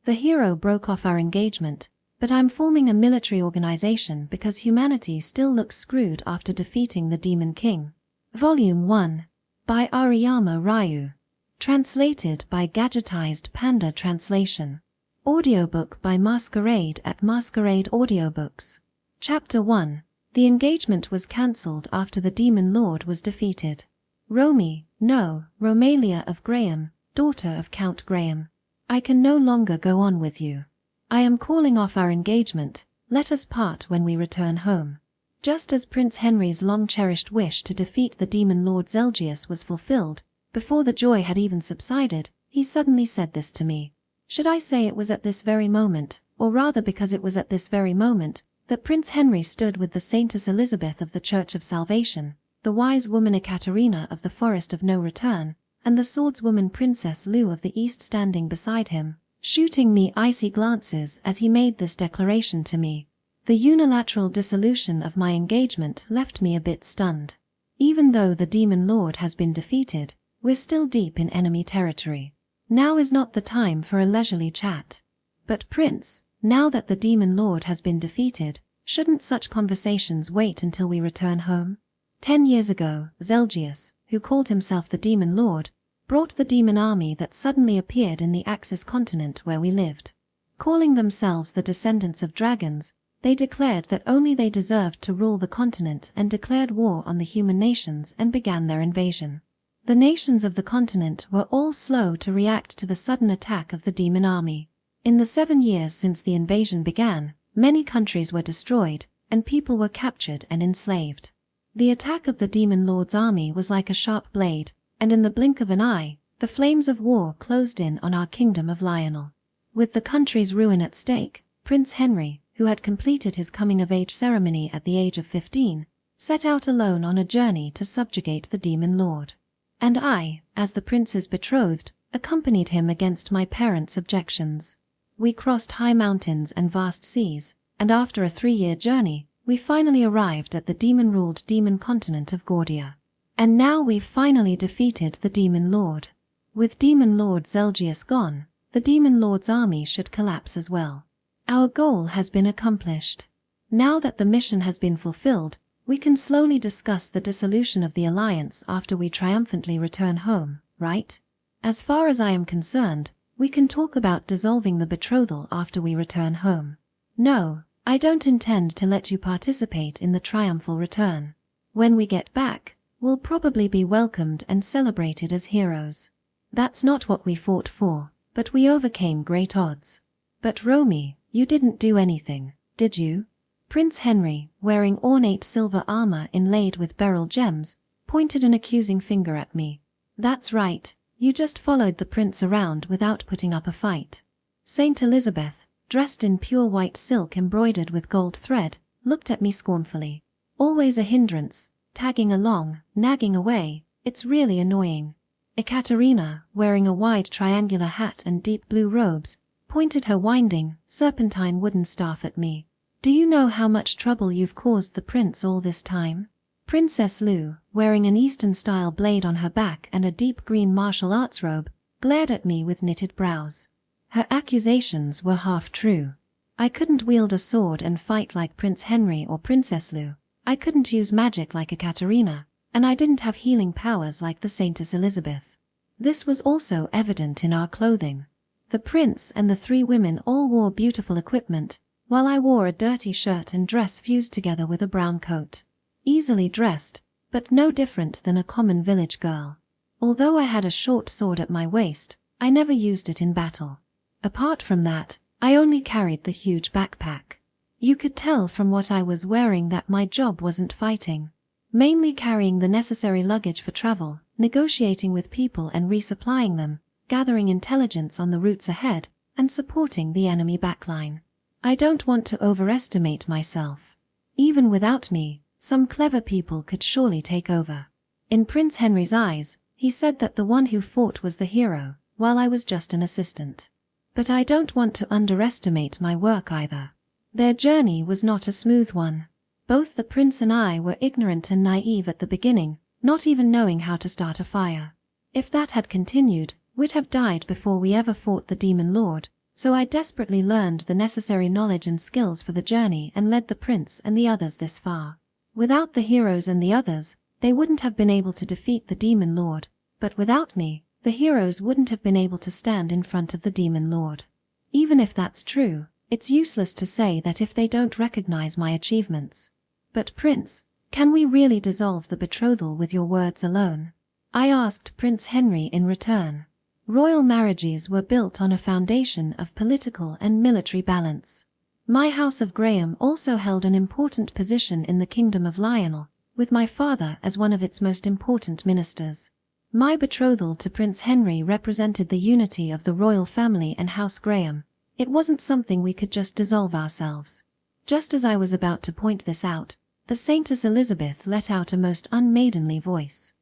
The hero broke off our engagement, but I'm forming a military organization because humanity still looks screwed after defeating the Demon King. Volume 1. By Ariyama Ryu. Translated by Gadgetized Panda Translation. Audiobook by Masquerade at Masquerade Audiobooks. Chapter 1. The engagement was cancelled after the Demon Lord was defeated. Romalia of Graham, daughter of Count Graham. I can no longer go on with you. I am calling off our engagement. Let us part when we return home. Just as Prince Henry's long-cherished wish to defeat the Demon Lord Zelgius was fulfilled, before the joy had even subsided, he suddenly said this to me. Should I say it was at this very moment, or rather because it was at this very moment, that Prince Henry stood with the Saintess Elizabeth of the Church of Salvation, the wise woman Ekaterina of the Forest of No Return, and the swordswoman Princess Lu of the East standing beside him, shooting me icy glances as he made this declaration to me. The unilateral dissolution of my engagement left me a bit stunned. Even though the Demon Lord has been defeated, we're still deep in enemy territory. Now is not the time for a leisurely chat. But Prince, now that the Demon Lord has been defeated, shouldn't such conversations wait until we return home? 10 years ago, Zelgius, who called himself the Demon Lord, brought the demon army that suddenly appeared in the Axis continent where we lived. Calling themselves the descendants of dragons, they declared that only they deserved to rule the continent and declared war on the human nations and began their invasion. The nations of the continent were all slow to react to the sudden attack of the demon army. In the 7 years since the invasion began, many countries were destroyed, and people were captured and enslaved. The attack of the Demon Lord's army was like a sharp blade, and in the blink of an eye, the flames of war closed in on our kingdom of Lionel. With the country's ruin at stake, Prince Henry, who had completed his coming-of-age ceremony at the age of 15, set out alone on a journey to subjugate the Demon Lord. And I, as the prince's betrothed, accompanied him against my parents' objections. We crossed high mountains and vast seas, and after a 3-year journey, we finally arrived at the demon-ruled demon continent of Gordia. And now we've finally defeated the Demon Lord. With Demon Lord Zelgius gone, the Demon Lord's army should collapse as well. Our goal has been accomplished. Now that the mission has been fulfilled, we can slowly discuss the dissolution of the alliance after we triumphantly return home, right? As far as I am concerned, we can talk about dissolving the betrothal after we return home. No, I don't intend to let you participate in the triumphal return. When we get back, we'll probably be welcomed and celebrated as heroes. That's not what we fought for, but we overcame great odds. But Romy, you didn't do anything, did you? Prince Henry, wearing ornate silver armor inlaid with beryl gems, pointed an accusing finger at me. That's right, you just followed the prince around without putting up a fight. Saint Elizabeth, dressed in pure white silk embroidered with gold thread, looked at me scornfully. Always a hindrance, tagging along, nagging away, it's really annoying. Ekaterina, wearing a wide triangular hat and deep blue robes, pointed her winding, serpentine wooden staff at me. Do you know how much trouble you've caused the prince all this time? Princess Lu, wearing an Eastern-style blade on her back and a deep green martial arts robe, glared at me with knitted brows. Her accusations were half true. I couldn't wield a sword and fight like Prince Henry or Princess Lu. I couldn't use magic like Ekaterina, and I didn't have healing powers like the Saintess Elizabeth. This was also evident in our clothing. The prince and the 3 women all wore beautiful equipment, while I wore a dirty shirt and dress fused together with a brown coat. Easily dressed, but no different than a common village girl. Although I had a short sword at my waist, I never used it in battle. Apart from that, I only carried the huge backpack. You could tell from what I was wearing that my job wasn't fighting. Mainly carrying the necessary luggage for travel, negotiating with people and resupplying them, gathering intelligence on the routes ahead, and supporting the enemy backline. I don't want to overestimate myself. Even without me, some clever people could surely take over. In Prince Henry's eyes, he said that the one who fought was the hero, while I was just an assistant. But I don't want to underestimate my work either. Their journey was not a smooth one. Both the prince and I were ignorant and naive at the beginning, not even knowing how to start a fire. If that had continued, we'd have died before we ever fought the Demon Lord, So I desperately learned the necessary knowledge and skills for the journey and led the prince and the others this far. Without the heroes and the others, they wouldn't have been able to defeat the demon lord, but without me, the heroes wouldn't have been able to stand in front of the demon lord. Even if that's true, it's useless to say that if they don't recognize my achievements. But Prince, can we really dissolve the betrothal with your words alone? I asked Prince Henry in return. Royal marriages were built on a foundation of political and military balance. My House of Graham also held an important position in the Kingdom of Lionel, with my father as one of its most important ministers. My betrothal to Prince Henry represented the unity of the royal family and House Graham. It wasn't something we could just dissolve ourselves. Just as I was about to point this out, the Saintess Elizabeth let out a most unmaidenly voice.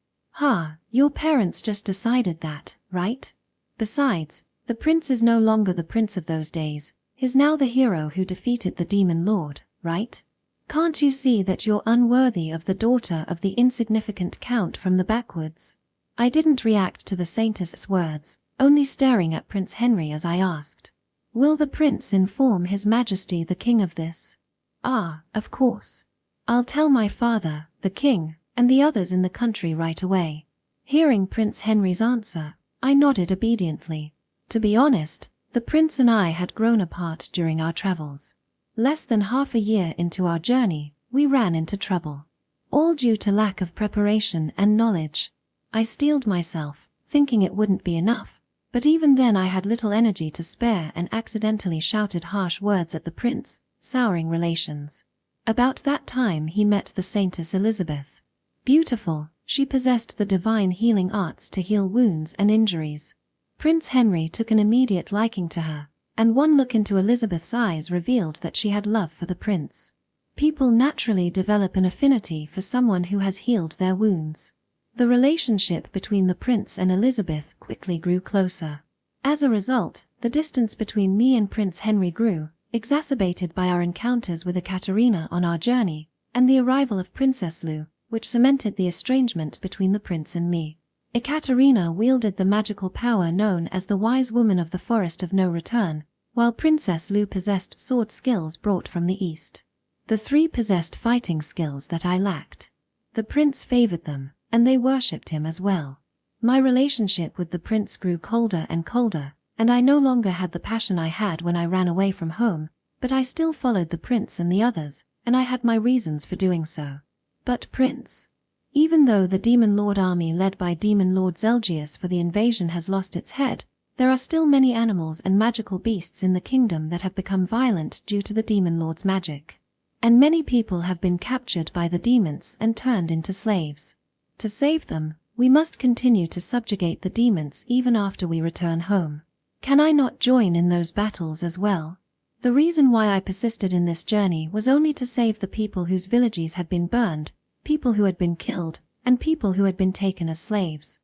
Your parents just decided that, right? Besides, the prince is no longer the prince of those days, he's now the hero who defeated the demon lord, right? Can't you see that you're unworthy of the daughter of the insignificant count from the backwoods? I didn't react to the Saintess's words, only staring at Prince Henry as I asked. Will the prince inform His Majesty the King of this? Of course. I'll tell my father, the king, and the others in the country right away. Hearing Prince Henry's answer, I nodded obediently. To be honest, the prince and I had grown apart during our travels. Less than half a year into our journey, we ran into trouble. All due to lack of preparation and knowledge. I steeled myself, thinking it wouldn't be enough, but even then I had little energy to spare and accidentally shouted harsh words at the prince, souring relations. About that time he met the Saintess Elizabeth. Beautiful, she possessed the divine healing arts to heal wounds and injuries. Prince Henry took an immediate liking to her, and one look into Elizabeth's eyes revealed that she had love for the prince. People naturally develop an affinity for someone who has healed their wounds. The relationship between the prince and Elizabeth quickly grew closer. As a result, the distance between me and Prince Henry grew, exacerbated by our encounters with Ekaterina on our journey, and the arrival of Princess Lu, which cemented the estrangement between the prince and me. Ekaterina wielded the magical power known as the Wise Woman of the Forest of No Return, while Princess Lu possessed sword skills brought from the east. The three possessed fighting skills that I lacked. The prince favored them, and they worshipped him as well. My relationship with the prince grew colder and colder, and I no longer had the passion I had when I ran away from home, but I still followed the prince and the others, and I had my reasons for doing so. But Prince, even though the Demon Lord army led by Demon Lord Zelgius for the invasion has lost its head, there are still many animals and magical beasts in the kingdom that have become violent due to the Demon Lord's magic. And many people have been captured by the demons and turned into slaves. To save them, we must continue to subjugate the demons even after we return home. Can I not join in those battles as well? The reason why I persisted in this journey was only to save the people whose villages had been burned, people who had been killed, and people who had been taken as slaves.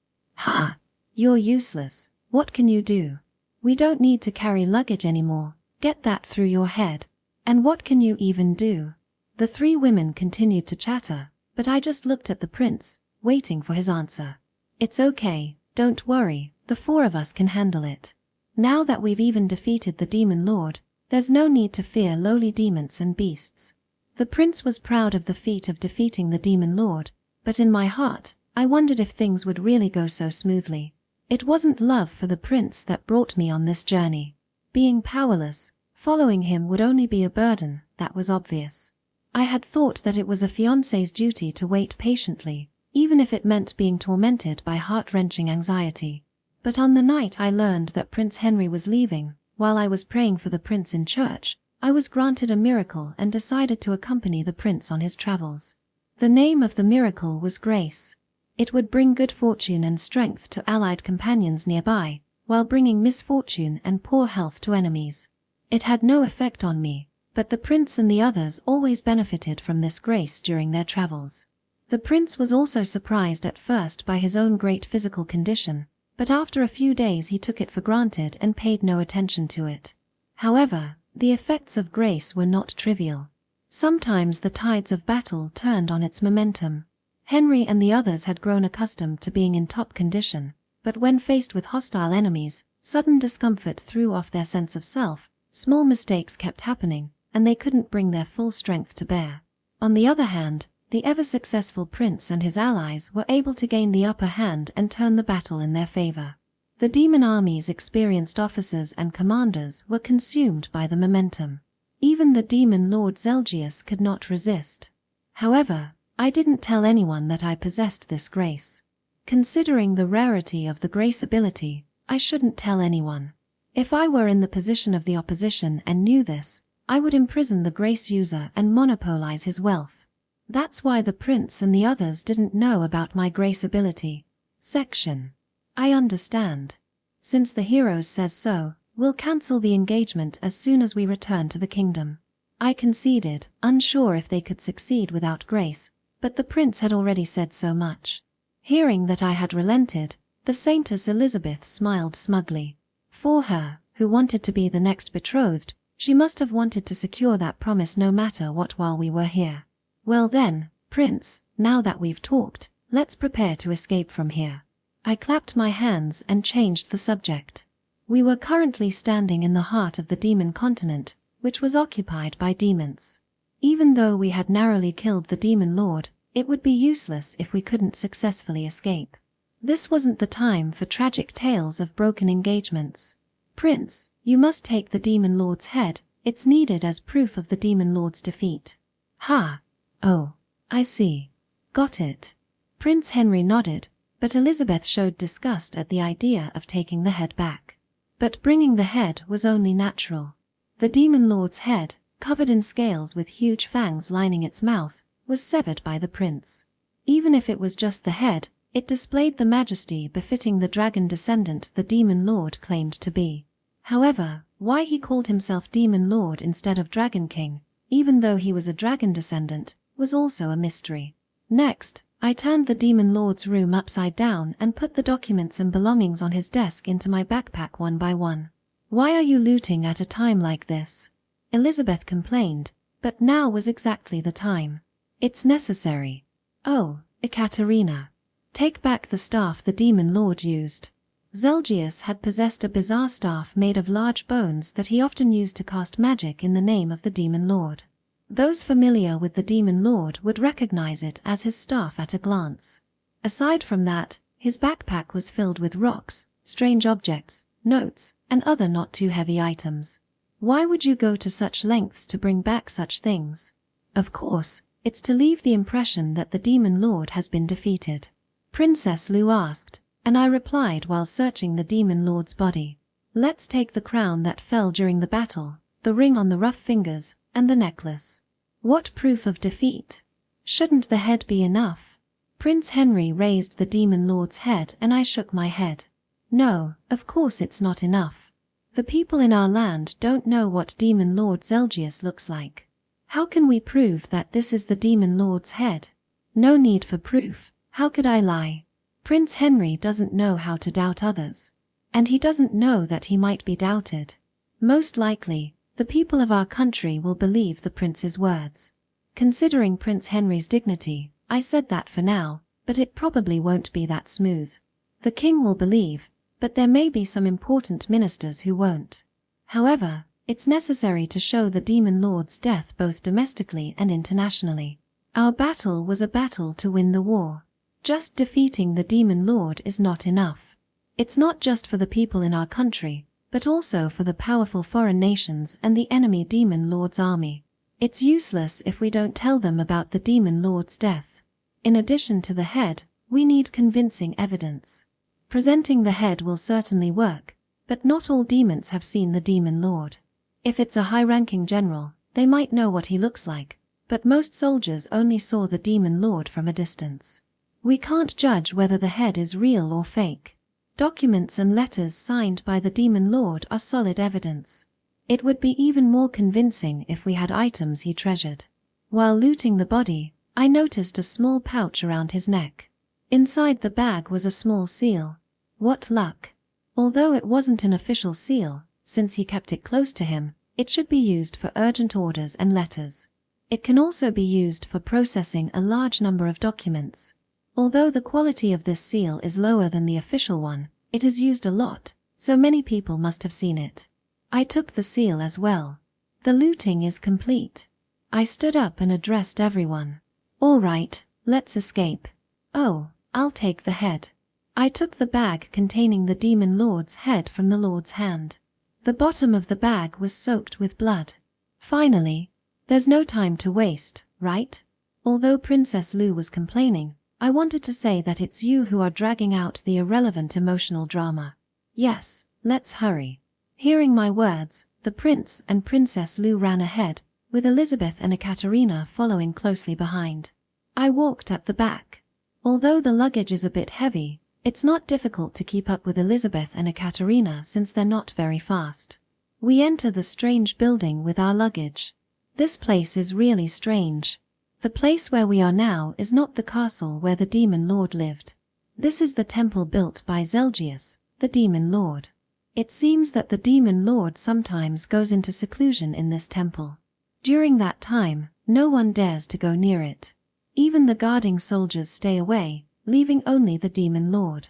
You're useless. What can you do? We don't need to carry luggage anymore. Get that through your head. And what can you even do? The three women continued to chatter, but I just looked at the prince, waiting for his answer. It's okay, don't worry, the four of us can handle it. Now that we've even defeated the demon lord, there's no need to fear lowly demons and beasts. The prince was proud of the feat of defeating the demon lord, but in my heart, I wondered if things would really go so smoothly. It wasn't love for the prince that brought me on this journey. Being powerless, following him would only be a burden, that was obvious. I had thought that it was a fiancé's duty to wait patiently, even if it meant being tormented by heart-wrenching anxiety. But on the night I learned that Prince Henry was leaving, while I was praying for the prince in church, I was granted a miracle and decided to accompany the prince on his travels. The name of the miracle was Grace. It would bring good fortune and strength to allied companions nearby, while bringing misfortune and poor health to enemies. It had no effect on me, but the prince and the others always benefited from this grace during their travels. The prince was also surprised at first by his own great physical condition, but after a few days he took it for granted and paid no attention to it. However, the effects of grace were not trivial. Sometimes the tides of battle turned on its momentum. Henry and the others had grown accustomed to being in top condition, but when faced with hostile enemies, Sudden discomfort threw off their sense of self, small mistakes kept happening, and they couldn't bring their full strength to bear. On the other hand, the ever-successful prince and his allies were able to gain the upper hand and turn the battle in their favor. The demon army's experienced officers and commanders were consumed by the momentum. Even the demon lord Zelgius could not resist. However, I didn't tell anyone that I possessed this grace. Considering the rarity of the grace ability, I shouldn't tell anyone. If I were in the position of the opposition and knew this, I would imprison the grace user and monopolize his wealth. That's why the prince and the others didn't know about my grace ability. Section. I understand. Since the hero says so, we'll cancel the engagement as soon as we return to the kingdom. I conceded, unsure if they could succeed without grace, but the prince had already said so much. Hearing that I had relented, the Saintess Elizabeth smiled smugly. For her, who wanted to be the next betrothed, she must have wanted to secure that promise no matter what while we were here. Well then, Prince, now that we've talked, let's prepare to escape from here. I clapped my hands and changed the subject. We were currently standing in the heart of the demon continent, which was occupied by demons. Even though we had narrowly killed the demon lord, it would be useless if we couldn't successfully escape. This wasn't the time for tragic tales of broken engagements. Prince, you must take the demon lord's head, it's needed as proof of the demon lord's defeat. Ha! Oh, I see. Got it. Prince Henry nodded, but Elizabeth showed disgust at the idea of taking the head back. But bringing the head was only natural. The demon lord's head, covered in scales with huge fangs lining its mouth, was severed by the prince. Even if it was just the head, it displayed the majesty befitting the dragon descendant the demon lord claimed to be. However, why he called himself demon lord instead of dragon king, even though he was a dragon descendant, was also a mystery. Next, I turned the demon lord's room upside down and put the documents and belongings on his desk into my backpack one by one. Why are you looting at a time like this? Elizabeth complained, but now was exactly the time. It's necessary. Oh, Ekaterina. Take back the staff the demon lord used. Zelgius had possessed a bizarre staff made of large bones that he often used to cast magic in the name of the demon lord. Those familiar with the demon lord would recognize it as his staff at a glance. Aside from that, his backpack was filled with rocks, strange objects, notes, and other not too heavy items. Why would you go to such lengths to bring back such things? Of course, it's to leave the impression that the demon lord has been defeated. Princess Lu asked, and I replied while searching the demon lord's body. Let's take the crown that fell during the battle, the ring on the rough fingers, and the necklace. What proof of defeat? Shouldn't the head be enough? Prince Henry raised the demon lord's head and I shook my head. No, of course it's not enough. The people in our land don't know what demon lord Zelgius looks like. How can we prove that this is the demon lord's head? No need for proof. How could I lie? Prince Henry doesn't know how to doubt others. And he doesn't know that he might be doubted. Most likely, the people of our country will believe the prince's words. Considering Prince Henry's dignity, I said that for now, but it probably won't be that smooth. The king will believe, but there may be some important ministers who won't. However, it's necessary to show the demon lord's death both domestically and internationally. Our battle was a battle to win the war. Just defeating the demon lord is not enough. It's not just for the people in our country, but also for the powerful foreign nations and the enemy demon lord's army. It's useless if we don't tell them about the demon lord's death. In addition to the head, we need convincing evidence. Presenting the head will certainly work, but not all demons have seen the demon lord. If it's a high-ranking general, they might know what he looks like, but most soldiers only saw the demon lord from a distance. We can't judge whether the head is real or fake. Documents and letters signed by the demon lord are solid evidence. It would be even more convincing if we had items he treasured. While looting the body, I noticed a small pouch around his neck. Inside the bag was a small seal. What luck! Although it wasn't an official seal, since he kept it close to him, it should be used for urgent orders and letters. It can also be used for processing a large number of documents. Although the quality of this seal is lower than the official one, it is used a lot, so many people must have seen it. I took the seal as well. The looting is complete. I stood up and addressed everyone. All right, let's escape. Oh, I'll take the head. I took the bag containing the demon lord's head from the lord's hand. The bottom of the bag was soaked with blood. Finally, there's no time to waste, right? Although Princess Lu was complaining, I wanted to say that it's you who are dragging out the irrelevant emotional drama. Yes, let's hurry. Hearing my words, the prince and Princess Lu ran ahead, with Elizabeth and Ekaterina following closely behind. I walked at the back. Although the luggage is a bit heavy, it's not difficult to keep up with Elizabeth and Ekaterina since they're not very fast. We enter the strange building with our luggage. This place is really strange. The place where we are now is not the castle where the demon lord lived. This is the temple built by Zelgius, the demon lord. It seems that the demon lord sometimes goes into seclusion in this temple. During that time, no one dares to go near it. Even the guarding soldiers stay away, leaving only the demon lord.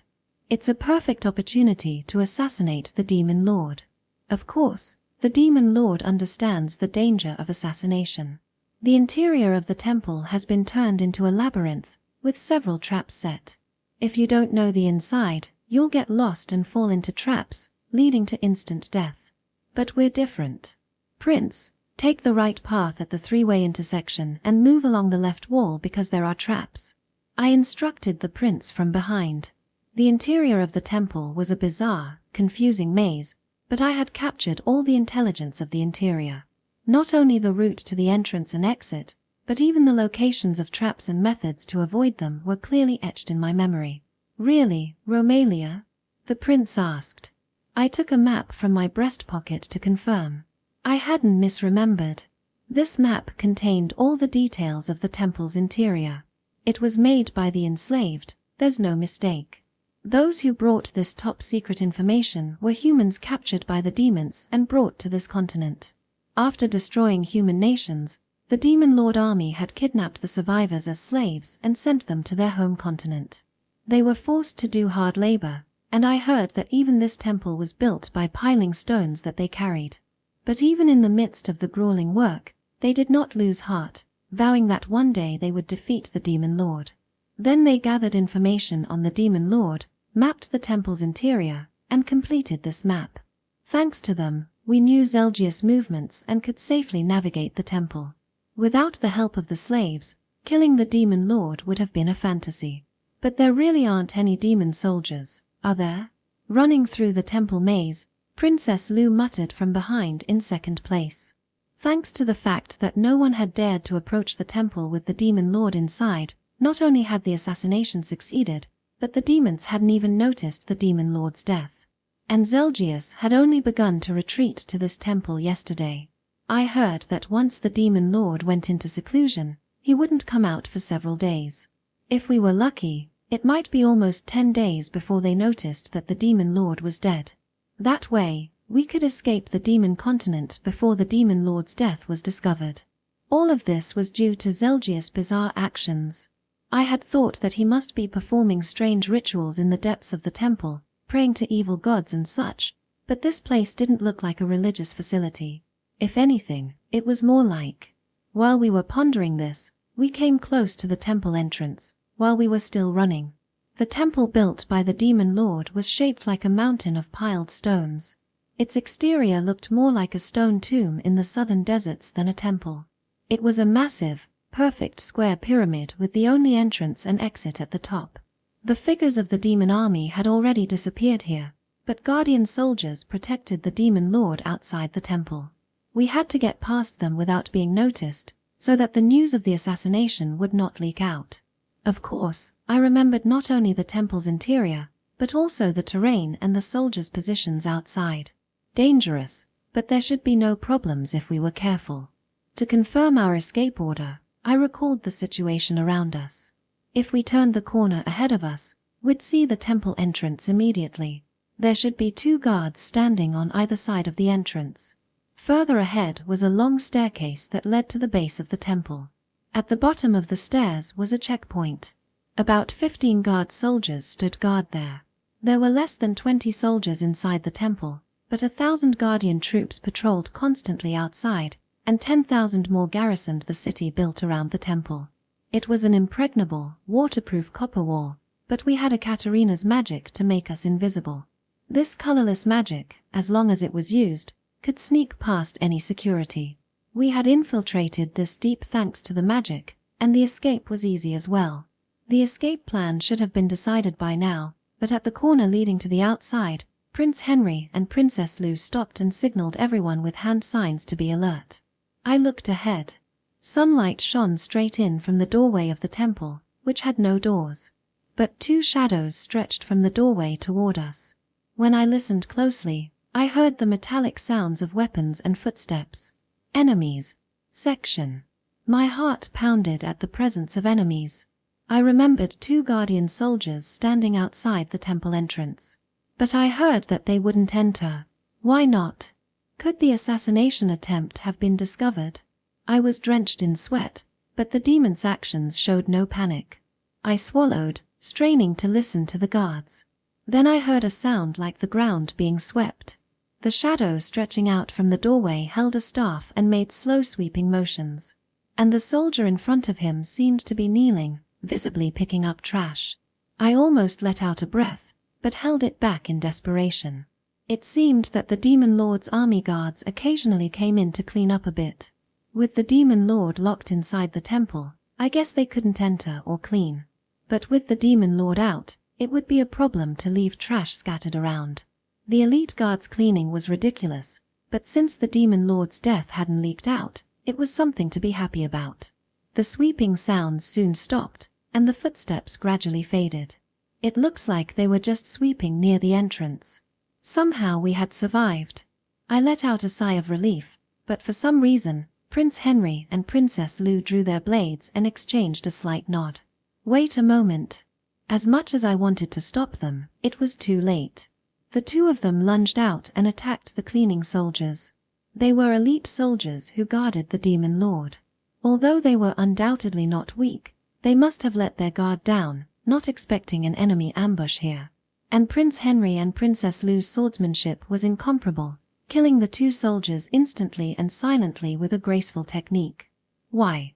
It's a perfect opportunity to assassinate the demon lord. Of course, the demon lord understands the danger of assassination. The interior of the temple has been turned into a labyrinth, with several traps set. If you don't know the inside, you'll get lost and fall into traps, leading to instant death. But we're different. Prince, take the right path at the three-way intersection and move along the left wall because there are traps. I instructed the prince from behind. The interior of the temple was a bizarre, confusing maze, but I had captured all the intelligence of the interior. Not only the route to the entrance and exit, but even the locations of traps and methods to avoid them were clearly etched in my memory. Really, Romalia? The prince asked. I took a map from my breast pocket to confirm. I hadn't misremembered. This map contained all the details of the temple's interior. It was made by the enslaved, there's no mistake. Those who brought this top-secret information were humans captured by the demons and brought to this continent. After destroying human nations, the Demon Lord army had kidnapped the survivors as slaves and sent them to their home continent. They were forced to do hard labor, and I heard that even this temple was built by piling stones that they carried. But even in the midst of the grueling work, they did not lose heart, vowing that one day they would defeat the Demon Lord. Then they gathered information on the Demon Lord, mapped the temple's interior, and completed this map. Thanks to them, we knew Zelgius' movements and could safely navigate the temple. Without the help of the slaves, killing the Demon Lord would have been a fantasy. But there really aren't any demon soldiers, are there? Running through the temple maze, Princess Lu muttered from behind in second place. Thanks to the fact that no one had dared to approach the temple with the Demon Lord inside, not only had the assassination succeeded, but the demons hadn't even noticed the Demon Lord's death. And Zelgius had only begun to retreat to this temple yesterday. I heard that once the Demon Lord went into seclusion, he wouldn't come out for several days. If we were lucky, it might be almost 10 days before they noticed that the Demon Lord was dead. That way, we could escape the demon continent before the Demon Lord's death was discovered. All of this was due to Zelgius' bizarre actions. I had thought that he must be performing strange rituals in the depths of the temple, praying to evil gods and such, but this place didn't look like a religious facility. If anything, it was more like. While we were pondering this, we came close to the temple entrance, while we were still running. The temple built by the Demon Lord was shaped like a mountain of piled stones. Its exterior looked more like a stone tomb in the southern deserts than a temple. It was a massive, perfect square pyramid with the only entrance and exit at the top. The figures of the demon army had already disappeared here, but guardian soldiers protected the Demon Lord outside the temple. We had to get past them without being noticed, so that the news of the assassination would not leak out. Of course, I remembered not only the temple's interior, but also the terrain and the soldiers' positions outside. Dangerous, but there should be no problems if we were careful. To confirm our escape order, I recalled the situation around us. If we turned the corner ahead of us, we'd see the temple entrance immediately. There should be 2 guards standing on either side of the entrance. Further ahead was a long staircase that led to the base of the temple. At the bottom of the stairs was a checkpoint. About 15 guard soldiers stood guard there. There were less than 20 soldiers inside the temple, but 1,000 guardian troops patrolled constantly outside, and 10,000 more garrisoned the city built around the temple. It was an impregnable, waterproof copper wall, but we had Ekaterina's magic to make us invisible. This colorless magic, as long as it was used, could sneak past any security. We had infiltrated this deep thanks to the magic, and the escape was easy as well. The escape plan should have been decided by now, but at the corner leading to the outside, Prince Henry and Princess Lou stopped and signaled everyone with hand signs to be alert. I looked ahead. Sunlight shone straight in from the doorway of the temple, which had no doors. But 2 shadows stretched from the doorway toward us. When I listened closely, I heard the metallic sounds of weapons and footsteps. Enemies. Section. My heart pounded at the presence of enemies. I remembered 2 guardian soldiers standing outside the temple entrance. But I heard that they wouldn't enter. Why not? Could the assassination attempt have been discovered? I was drenched in sweat, but the demon's actions showed no panic. I swallowed, straining to listen to the guards. Then I heard a sound like the ground being swept. The shadow stretching out from the doorway held a staff and made slow sweeping motions. And the soldier in front of him seemed to be kneeling, visibly picking up trash. I almost let out a breath, but held it back in desperation. It seemed that the Demon Lord's army guards occasionally came in to clean up a bit. With the Demon Lord locked inside the temple, I guess they couldn't enter or clean. But with the Demon Lord out, it would be a problem to leave trash scattered around. The elite guards' cleaning was ridiculous, but since the Demon Lord's death hadn't leaked out, it was something to be happy about. The sweeping sounds soon stopped, and the footsteps gradually faded. It looks like they were just sweeping near the entrance. Somehow we had survived. I let out a sigh of relief, but for some reason, Prince Henry and Princess Lou drew their blades and exchanged a slight nod. Wait a moment. As much as I wanted to stop them, it was too late. The 2 of them lunged out and attacked the cleaning soldiers. They were elite soldiers who guarded the Demon Lord. Although they were undoubtedly not weak, they must have let their guard down, not expecting an enemy ambush here. And Prince Henry and Princess Lou's swordsmanship was incomparable, killing the 2 soldiers instantly and silently with a graceful technique. Why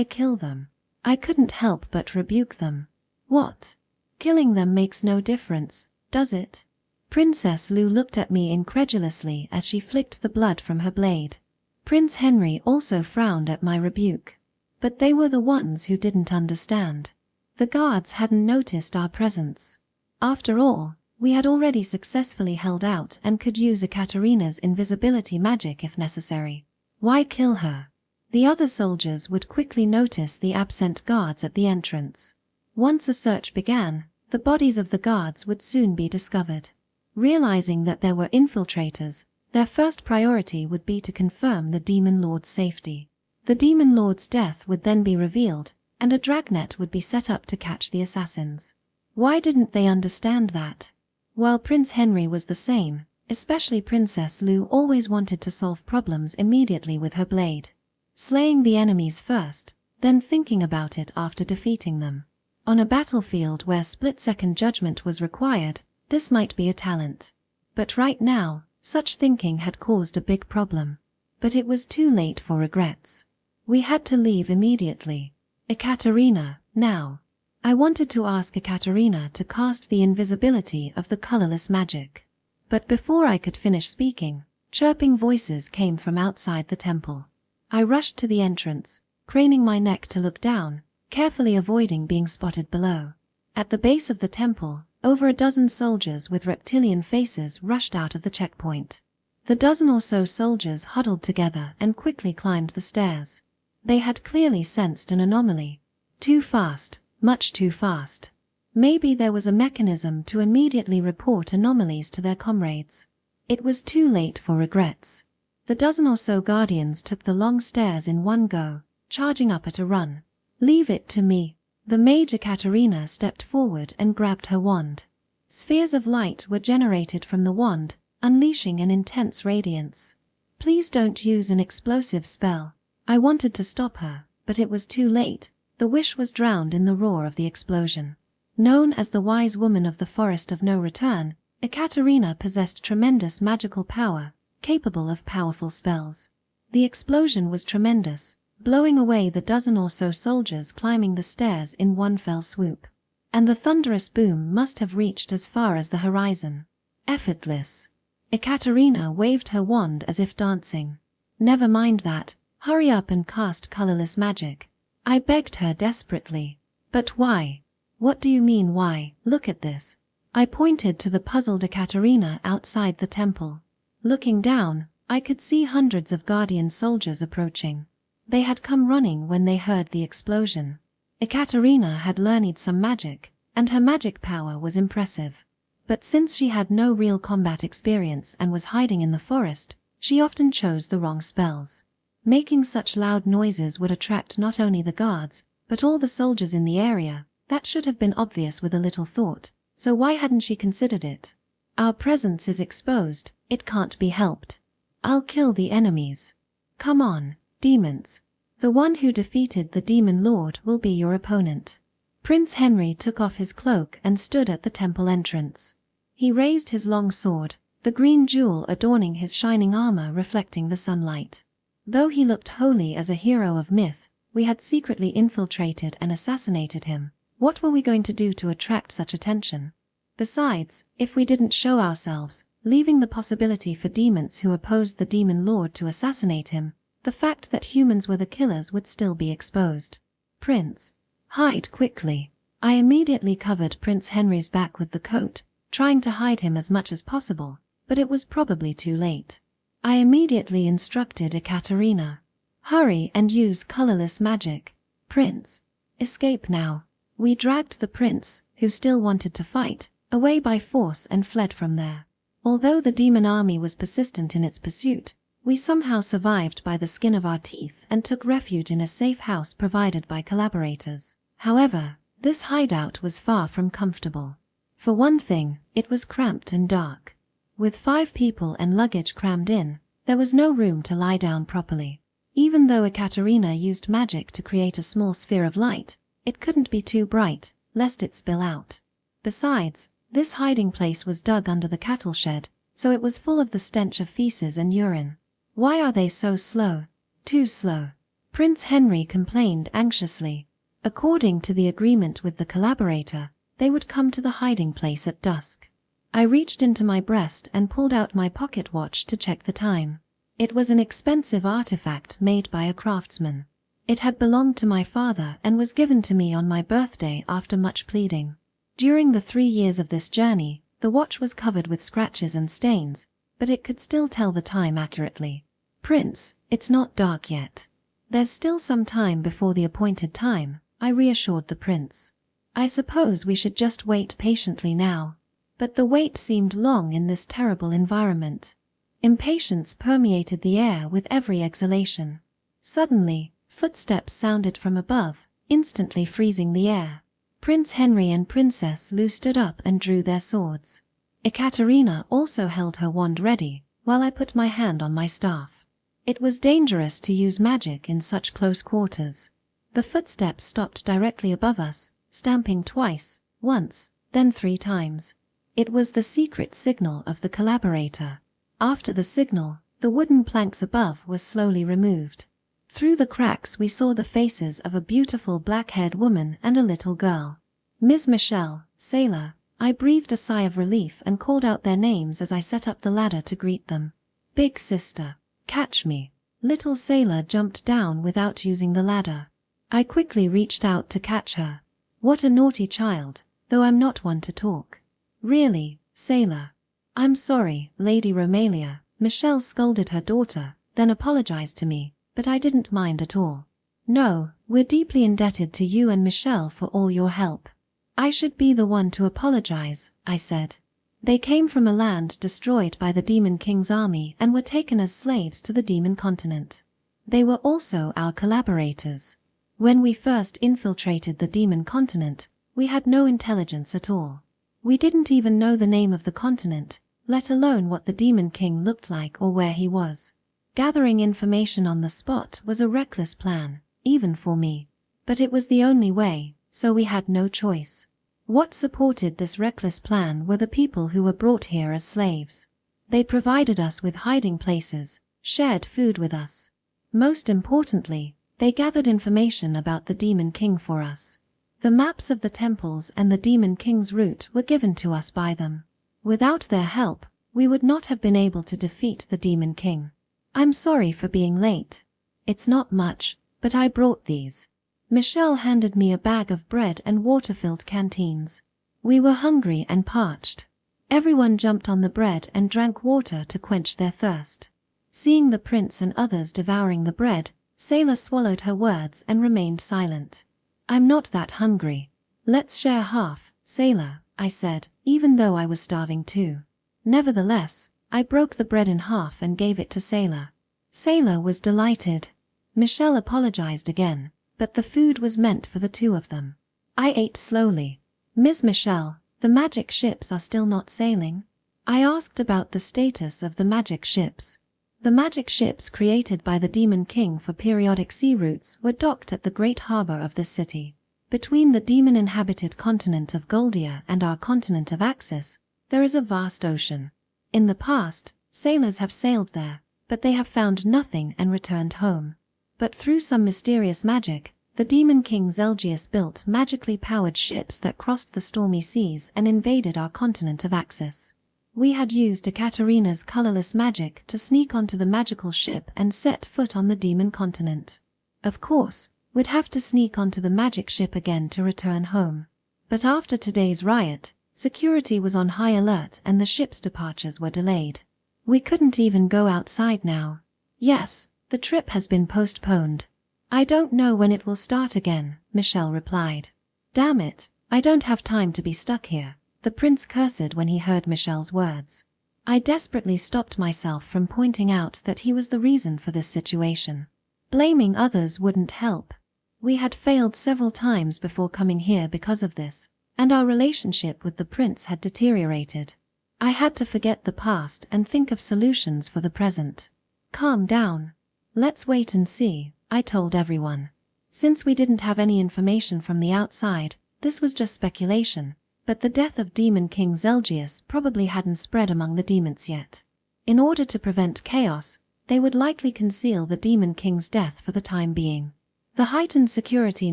kill them? I couldn't help but rebuke them. What? Killing them makes no difference, does it? Princess Lou looked at me incredulously as she flicked the blood from her blade. Prince Henry also frowned at my rebuke. But they were the ones who didn't understand. The guards hadn't noticed our presence. After all, we had already successfully held out and could use Ekaterina's invisibility magic if necessary. Why kill her? The other soldiers would quickly notice the absent guards at the entrance. Once a search began, the bodies of the guards would soon be discovered. Realizing that there were infiltrators, their first priority would be to confirm the Demon Lord's safety. The Demon Lord's death would then be revealed, and a dragnet would be set up to catch the assassins. Why didn't they understand that? Well, Prince Henry was the same, especially Princess Lou always wanted to solve problems immediately with her blade. Slaying the enemies first, then thinking about it after defeating them. On a battlefield where split-second judgment was required, this might be a talent. But right now, such thinking had caused a big problem. But it was too late for regrets. We had to leave immediately. Ekaterina, now. I wanted to ask Ekaterina to cast the invisibility of the colorless magic. But before I could finish speaking, chirping voices came from outside the temple. I rushed to the entrance, craning my neck to look down, carefully avoiding being spotted below. At the base of the temple, over a dozen soldiers with reptilian faces rushed out of the checkpoint. The dozen or so soldiers huddled together and quickly climbed the stairs. They had clearly sensed an anomaly. Too fast, much too fast. Maybe there was a mechanism to immediately report anomalies to their comrades. It was too late for regrets. The dozen or so guardians took the long stairs in one go, charging up at a run. Leave it to me. The mage Ekaterina stepped forward and grabbed her wand. Spheres of light were generated from the wand, unleashing an intense radiance. Please don't use an explosive spell. I wanted to stop her, but it was too late. The wish was drowned in the roar of the explosion. Known as the wise woman of the Forest of No Return, Ekaterina possessed tremendous magical power, capable of powerful spells. The explosion was tremendous, blowing away the dozen or so soldiers climbing the stairs in one fell swoop. And the thunderous boom must have reached as far as the horizon. Effortless. Ekaterina waved her wand as if dancing. Never mind that, hurry up and cast colorless magic. I begged her desperately. But why? What do you mean why? Look at this. I pointed to the puzzled Ekaterina outside the temple. Looking down, I could see hundreds of guardian soldiers approaching. They had come running when they heard the explosion. Ekaterina had learned some magic, and her magic power was impressive. But since she had no real combat experience and was hiding in the forest, she often chose the wrong spells. Making such loud noises would attract not only the guards, but all the soldiers in the area. That should have been obvious with a little thought, so why hadn't she considered it? Our presence is exposed, it can't be helped. I'll kill the enemies. Come on, demons. The one who defeated the demon lord will be your opponent. Prince Henry took off his cloak and stood at the temple entrance. He raised his long sword, the green jewel adorning his shining armor reflecting the sunlight. Though he looked wholly as a hero of myth, we had secretly infiltrated and assassinated him. What were we going to do to attract such attention? Besides, if we didn't show ourselves, leaving the possibility for demons who opposed the demon lord to assassinate him, the fact that humans were the killers would still be exposed. Prince, hide quickly. I immediately covered Prince Henry's back with the coat, trying to hide him as much as possible, but it was probably too late. I immediately instructed Ekaterina. Hurry and use colorless magic. Prince, escape now. We dragged the prince, who still wanted to fight, away by force and fled from there. Although the demon army was persistent in its pursuit, we somehow survived by the skin of our teeth and took refuge in a safe house provided by Collaborators. However, this hideout was far from comfortable. For one thing, it was cramped and dark. With 5 people and luggage crammed in, there was no room to lie down properly. Even though Ekaterina used magic to create a small sphere of light, it couldn't be too bright, lest it spill out. Besides, this hiding place was dug under the cattle shed, so it was full of the stench of feces and urine. Why are they so slow? Too slow. Prince Henry complained anxiously. According to the agreement with the collaborator, they would come to the hiding place at dusk. I reached into my breast and pulled out my pocket watch to check the time. It was an expensive artifact made by a craftsman. It had belonged to my father and was given to me on my birthday after much pleading. During the 3 years of this journey, the watch was covered with scratches and stains, but it could still tell the time accurately. Prince, it's not dark yet. There's still some time before the appointed time, I reassured the prince. I suppose we should just wait patiently now. But the wait seemed long in this terrible environment. Impatience permeated the air with every exhalation. Suddenly, footsteps sounded from above, instantly freezing the air. Prince Henry and Princess Lou stood up and drew their swords. Ekaterina also held her wand ready, while I put my hand on my staff. It was dangerous to use magic in such close quarters. The footsteps stopped directly above us, stamping twice, once, then 3 times. It was the secret signal of the collaborator. After the signal, the wooden planks above were slowly removed. Through the cracks we saw the faces of a beautiful black-haired woman and a little girl. Ms. Michelle, Sailor. I breathed a sigh of relief and called out their names as I set up the ladder to greet them. Big sister, catch me. Little Sailor jumped down without using the ladder. I quickly reached out to catch her. What a naughty child, though I'm not one to talk. Really, Sailor. I'm sorry, Lady Romalia. Michelle scolded her daughter, then apologized to me, but I didn't mind at all. No, we're deeply indebted to you and Michelle for all your help. I should be the one to apologize, I said. They came from a land destroyed by the Demon King's army and were taken as slaves to the Demon Continent. They were also our collaborators. When we first infiltrated the Demon Continent, we had no intelligence at all. We didn't even know the name of the continent, let alone what the Demon King looked like or where he was. Gathering information on the spot was a reckless plan, even for me. But it was the only way, so we had no choice. What supported this reckless plan were the people who were brought here as slaves. They provided us with hiding places, shared food with us. Most importantly, they gathered information about the Demon King for us. The maps of the temples and the Demon King's route were given to us by them. Without their help, we would not have been able to defeat the Demon King. I'm sorry for being late. It's not much, but I brought these. Michelle handed me a bag of bread and water-filled canteens. We were hungry and parched. Everyone jumped on the bread and drank water to quench their thirst. Seeing the prince and others devouring the bread, Sailor swallowed her words and remained silent. I'm not that hungry. Let's share half, Sailor, I said, even though I was starving too. Nevertheless, I broke the bread in half and gave it to Sailor. Sailor was delighted. Michelle apologized again, but the food was meant for the two of them. I ate slowly. Miss Michelle, the magic ships are still not sailing? I asked about the status of the magic ships. The magic ships created by the Demon King for periodic sea routes were docked at the great harbor of this city. Between the demon-inhabited continent of Goldia and our continent of Axis, there is a vast ocean. In the past, sailors have sailed there, but they have found nothing and returned home. But through some mysterious magic, the Demon King Zelgius built magically powered ships that crossed the stormy seas and invaded our continent of Axis. We had used Ekaterina's colorless magic to sneak onto the magical ship and set foot on the demon continent. Of course, we'd have to sneak onto the magic ship again to return home. But after today's riot, security was on high alert and the ship's departures were delayed. We couldn't even go outside now. Yes, the trip has been postponed. I don't know when it will start again, Michelle replied. Damn it, I don't have time to be stuck here, the prince cursed when he heard Michelle's words. I desperately stopped myself from pointing out that he was the reason for this situation. Blaming others wouldn't help. We had failed several times before coming here because of this, and our relationship with the prince had deteriorated. I had to forget the past and think of solutions for the present. Calm down. Let's wait and see, I told everyone. Since we didn't have any information from the outside, this was just speculation, but the death of Demon King Zelgius probably hadn't spread among the demons yet. In order to prevent chaos, they would likely conceal the Demon King's death for the time being. The heightened security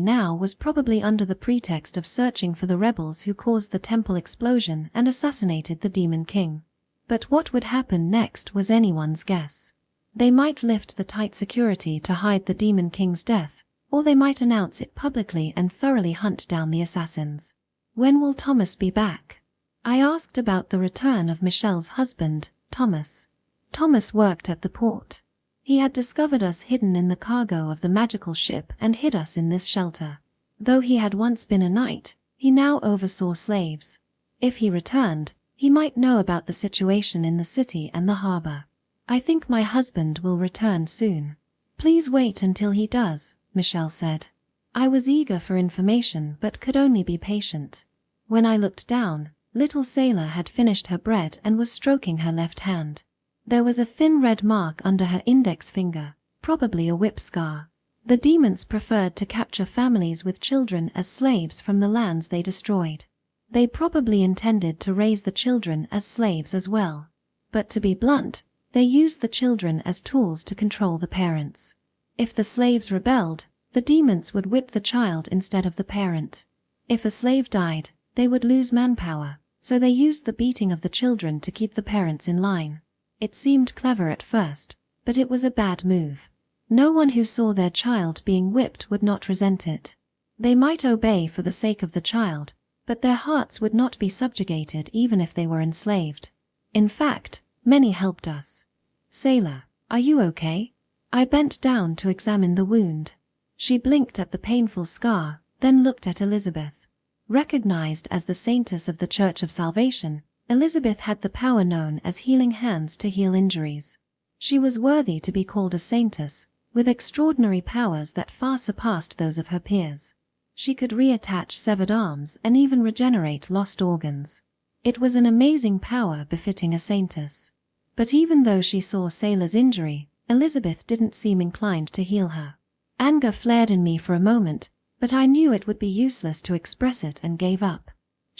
now was probably under the pretext of searching for the rebels who caused the temple explosion and assassinated the Demon King. But what would happen next was anyone's guess. They might lift the tight security to hide the Demon King's death, or they might announce it publicly and thoroughly hunt down the assassins. When will Thomas be back? I asked about the return of Michelle's husband, Thomas. Thomas worked at the port. He had discovered us hidden in the cargo of the magical ship and hid us in this shelter. Though he had once been a knight, he now oversaw slaves. If he returned, he might know about the situation in the city and the harbor. I think my husband will return soon. Please wait until he does, Michelle said. I was eager for information but could only be patient. When I looked down, little Sailor had finished her bread and was stroking her left hand. There was a thin red mark under her index finger, probably a whip scar. The demons preferred to capture families with children as slaves from the lands they destroyed. They probably intended to raise the children as slaves as well. But to be blunt, they used the children as tools to control the parents. If the slaves rebelled, the demons would whip the child instead of the parent. If a slave died, they would lose manpower, so they used the beating of the children to keep the parents in line. It seemed clever at first, but it was a bad move. No one who saw their child being whipped would not resent it. They might obey for the sake of the child, but their hearts would not be subjugated even if they were enslaved. In fact, many helped us. Sailor, are you okay? I bent down to examine the wound. She blinked at the painful scar, then looked at Elizabeth. Recognized as the saintess of the Church of Salvation, Elizabeth had the power known as healing hands to heal injuries. She was worthy to be called a saintess, with extraordinary powers that far surpassed those of her peers. She could reattach severed arms and even regenerate lost organs. It was an amazing power befitting a saintess. But even though she saw Sailor's injury, Elizabeth didn't seem inclined to heal her. Anger flared in me for a moment, but I knew it would be useless to express it and gave up.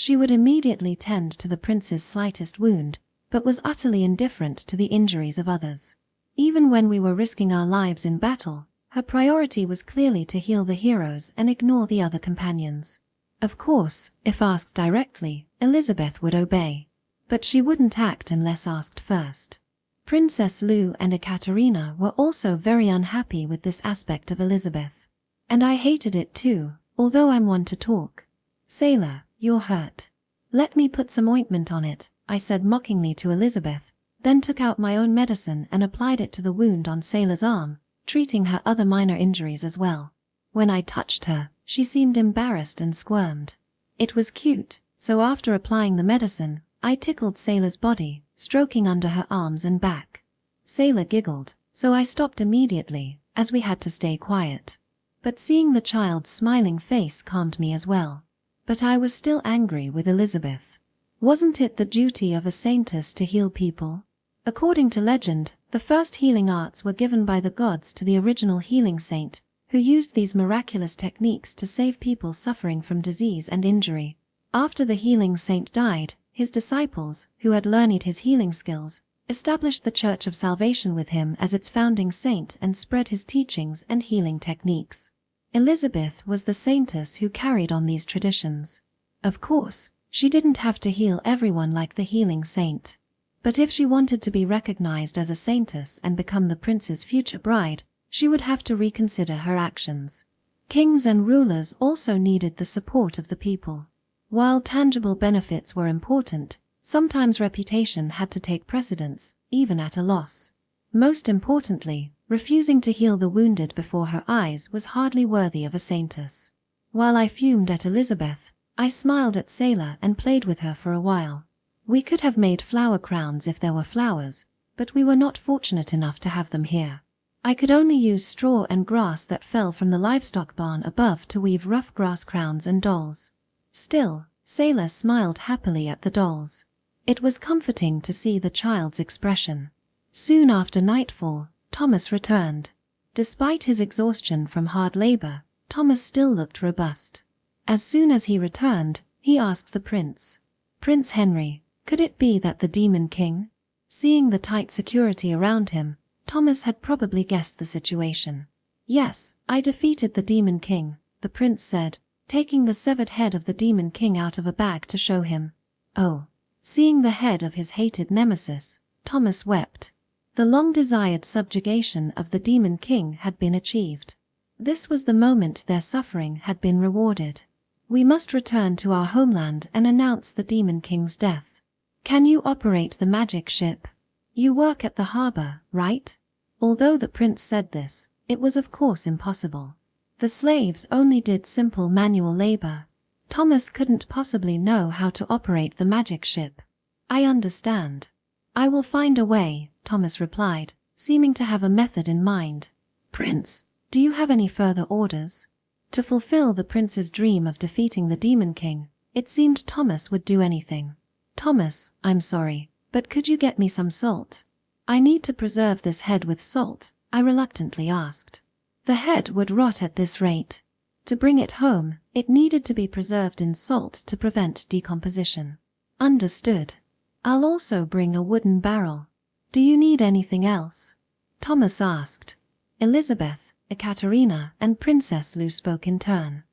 She would immediately tend to the prince's slightest wound, but was utterly indifferent to the injuries of others. Even when we were risking our lives in battle, her priority was clearly to heal the heroes and ignore the other companions. Of course, if asked directly, Elizabeth would obey. But she wouldn't act unless asked first. Princess Lou and Ekaterina were also very unhappy with this aspect of Elizabeth. And I hated it too, although I'm one to talk. "Sailor, you're hurt. Let me put some ointment on it," I said mockingly to Elizabeth, then took out my own medicine and applied it to the wound on Sailor's arm, treating her other minor injuries as well. When I touched her, she seemed embarrassed and squirmed. It was cute, so after applying the medicine, I tickled Sailor's body, stroking under her arms and back. Sailor giggled, so I stopped immediately, as we had to stay quiet. But seeing the child's smiling face calmed me as well. But I was still angry with Elizabeth. Wasn't it the duty of a saintess to heal people? According to legend, the first healing arts were given by the gods to the original healing saint, who used these miraculous techniques to save people suffering from disease and injury. After the healing saint died, his disciples, who had learned his healing skills, established the Church of Salvation with him as its founding saint and spread his teachings and healing techniques. Elizabeth was the saintess who carried on these traditions. Of course, she didn't have to heal everyone like the healing saint. But if she wanted to be recognized as a saintess and become the prince's future bride, she would have to reconsider her actions. Kings and rulers also needed the support of the people. While tangible benefits were important, sometimes reputation had to take precedence, even at a loss. Most importantly, refusing to heal the wounded before her eyes was hardly worthy of a saintess. While I fumed at Elizabeth, I smiled at Sailor and played with her for a while. We could have made flower crowns if there were flowers, but we were not fortunate enough to have them here. I could only use straw and grass that fell from the livestock barn above to weave rough grass crowns and dolls. Still, Sailor smiled happily at the dolls. It was comforting to see the child's expression. Soon after nightfall, Thomas returned. Despite his exhaustion from hard labor, Thomas still looked robust. As soon as he returned, he asked the prince, "Prince Henry, could it be that the Demon King?" Seeing the tight security around him, Thomas had probably guessed the situation. "Yes, I defeated the Demon King," the prince said, taking the severed head of the Demon King out of a bag to show him. Oh. Seeing the head of his hated nemesis, Thomas wept. The long-desired subjugation of the Demon King had been achieved. This was the moment their suffering had been rewarded. We must return to our homeland and announce the Demon King's death. Can you operate the magic ship? You work at the harbor, right? Although the prince said this, it was of course impossible. The slaves only did simple manual labor. Thomas couldn't possibly know how to operate the magic ship. "I understand. I will find a way," Thomas replied, seeming to have a method in mind. "Prince, do you have any further orders?" To fulfill the prince's dream of defeating the Demon King, it seemed Thomas would do anything. "Thomas, I'm sorry, but could you get me some salt? I need to preserve this head with salt," I reluctantly asked. The head would rot at this rate. To bring it home, it needed to be preserved in salt to prevent decomposition. "Understood. I'll also bring a wooden barrel. Do you need anything else?" Thomas asked. Elizabeth, Ekaterina, and Princess Lou spoke in turn.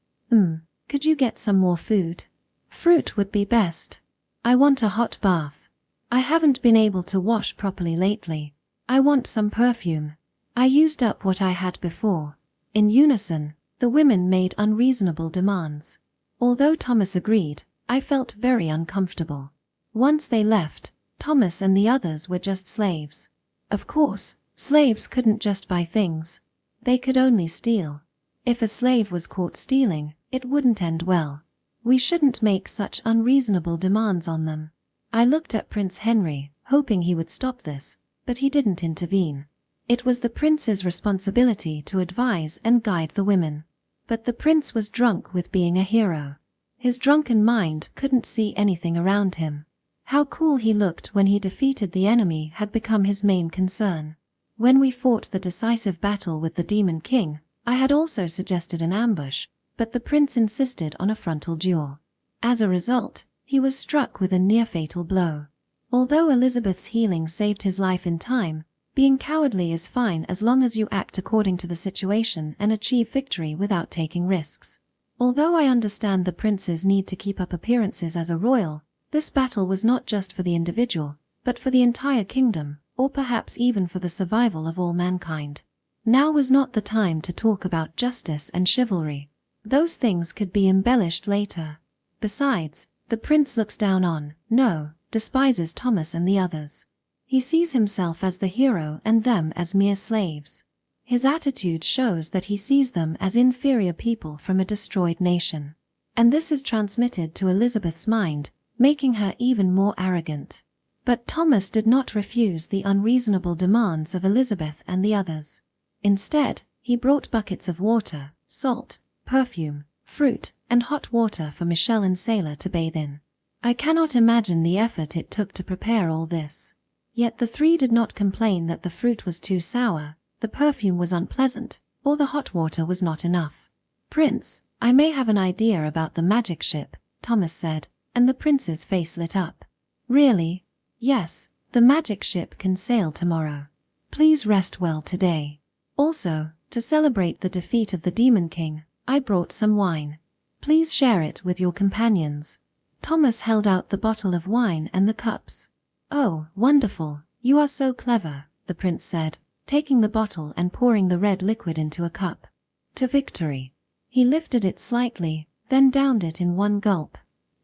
Could you get some more food? Fruit would be best. I want a hot bath. I haven't been able to wash properly lately. I want some perfume. I used up what I had before." In unison, the women made unreasonable demands. Although Thomas agreed, I felt very uncomfortable. Once they left, Thomas and the others were just slaves. Of course, slaves couldn't just buy things. They could only steal. If a slave was caught stealing, it wouldn't end well. We shouldn't make such unreasonable demands on them. I looked at Prince Henry, hoping he would stop this, but he didn't intervene. It was the prince's responsibility to advise and guide the women. But the prince was drunk with being a hero. His drunken mind couldn't see anything around him. How cool he looked when he defeated the enemy had become his main concern. When we fought the decisive battle with the Demon King, I had also suggested an ambush, but the prince insisted on a frontal duel. As a result, He was struck with a near-fatal blow. Although Elizabeth's healing saved his life in time, being cowardly is fine as long as you act according to the situation and achieve victory without taking risks. Although I understand the prince's need to keep up appearances as a royal, this battle was not just for the individual, but for the entire kingdom, or perhaps even for the survival of all mankind. Now was not the time to talk about justice and chivalry. Those things could be embellished later. Besides, the prince looks down on, no, despises Thomas and the others. He sees himself as the hero and them as mere slaves. His attitude shows that he sees them as inferior people from a destroyed nation. And this is transmitted to Elizabeth's mind, making her even more arrogant. But Thomas did not refuse the unreasonable demands of Elizabeth and the others. Instead, he brought buckets of water, salt, perfume, fruit, and hot water for Michelle and Sailor to bathe in. I cannot imagine the effort it took to prepare all this. Yet the three did not complain that the fruit was too sour, the perfume was unpleasant, or the hot water was not enough. "Prince, I may have an idea about the magic ship," Thomas said, and the prince's face lit up. "Really?" "Yes, the magic ship can sail tomorrow. Please rest well today. Also, to celebrate the defeat of the Demon King, I brought some wine. Please share it with your companions." Thomas held out the bottle of wine and the cups. "Oh, wonderful, you are so clever," the prince said, taking the bottle and pouring the red liquid into a cup. "To victory." He lifted it slightly, then downed it in one gulp.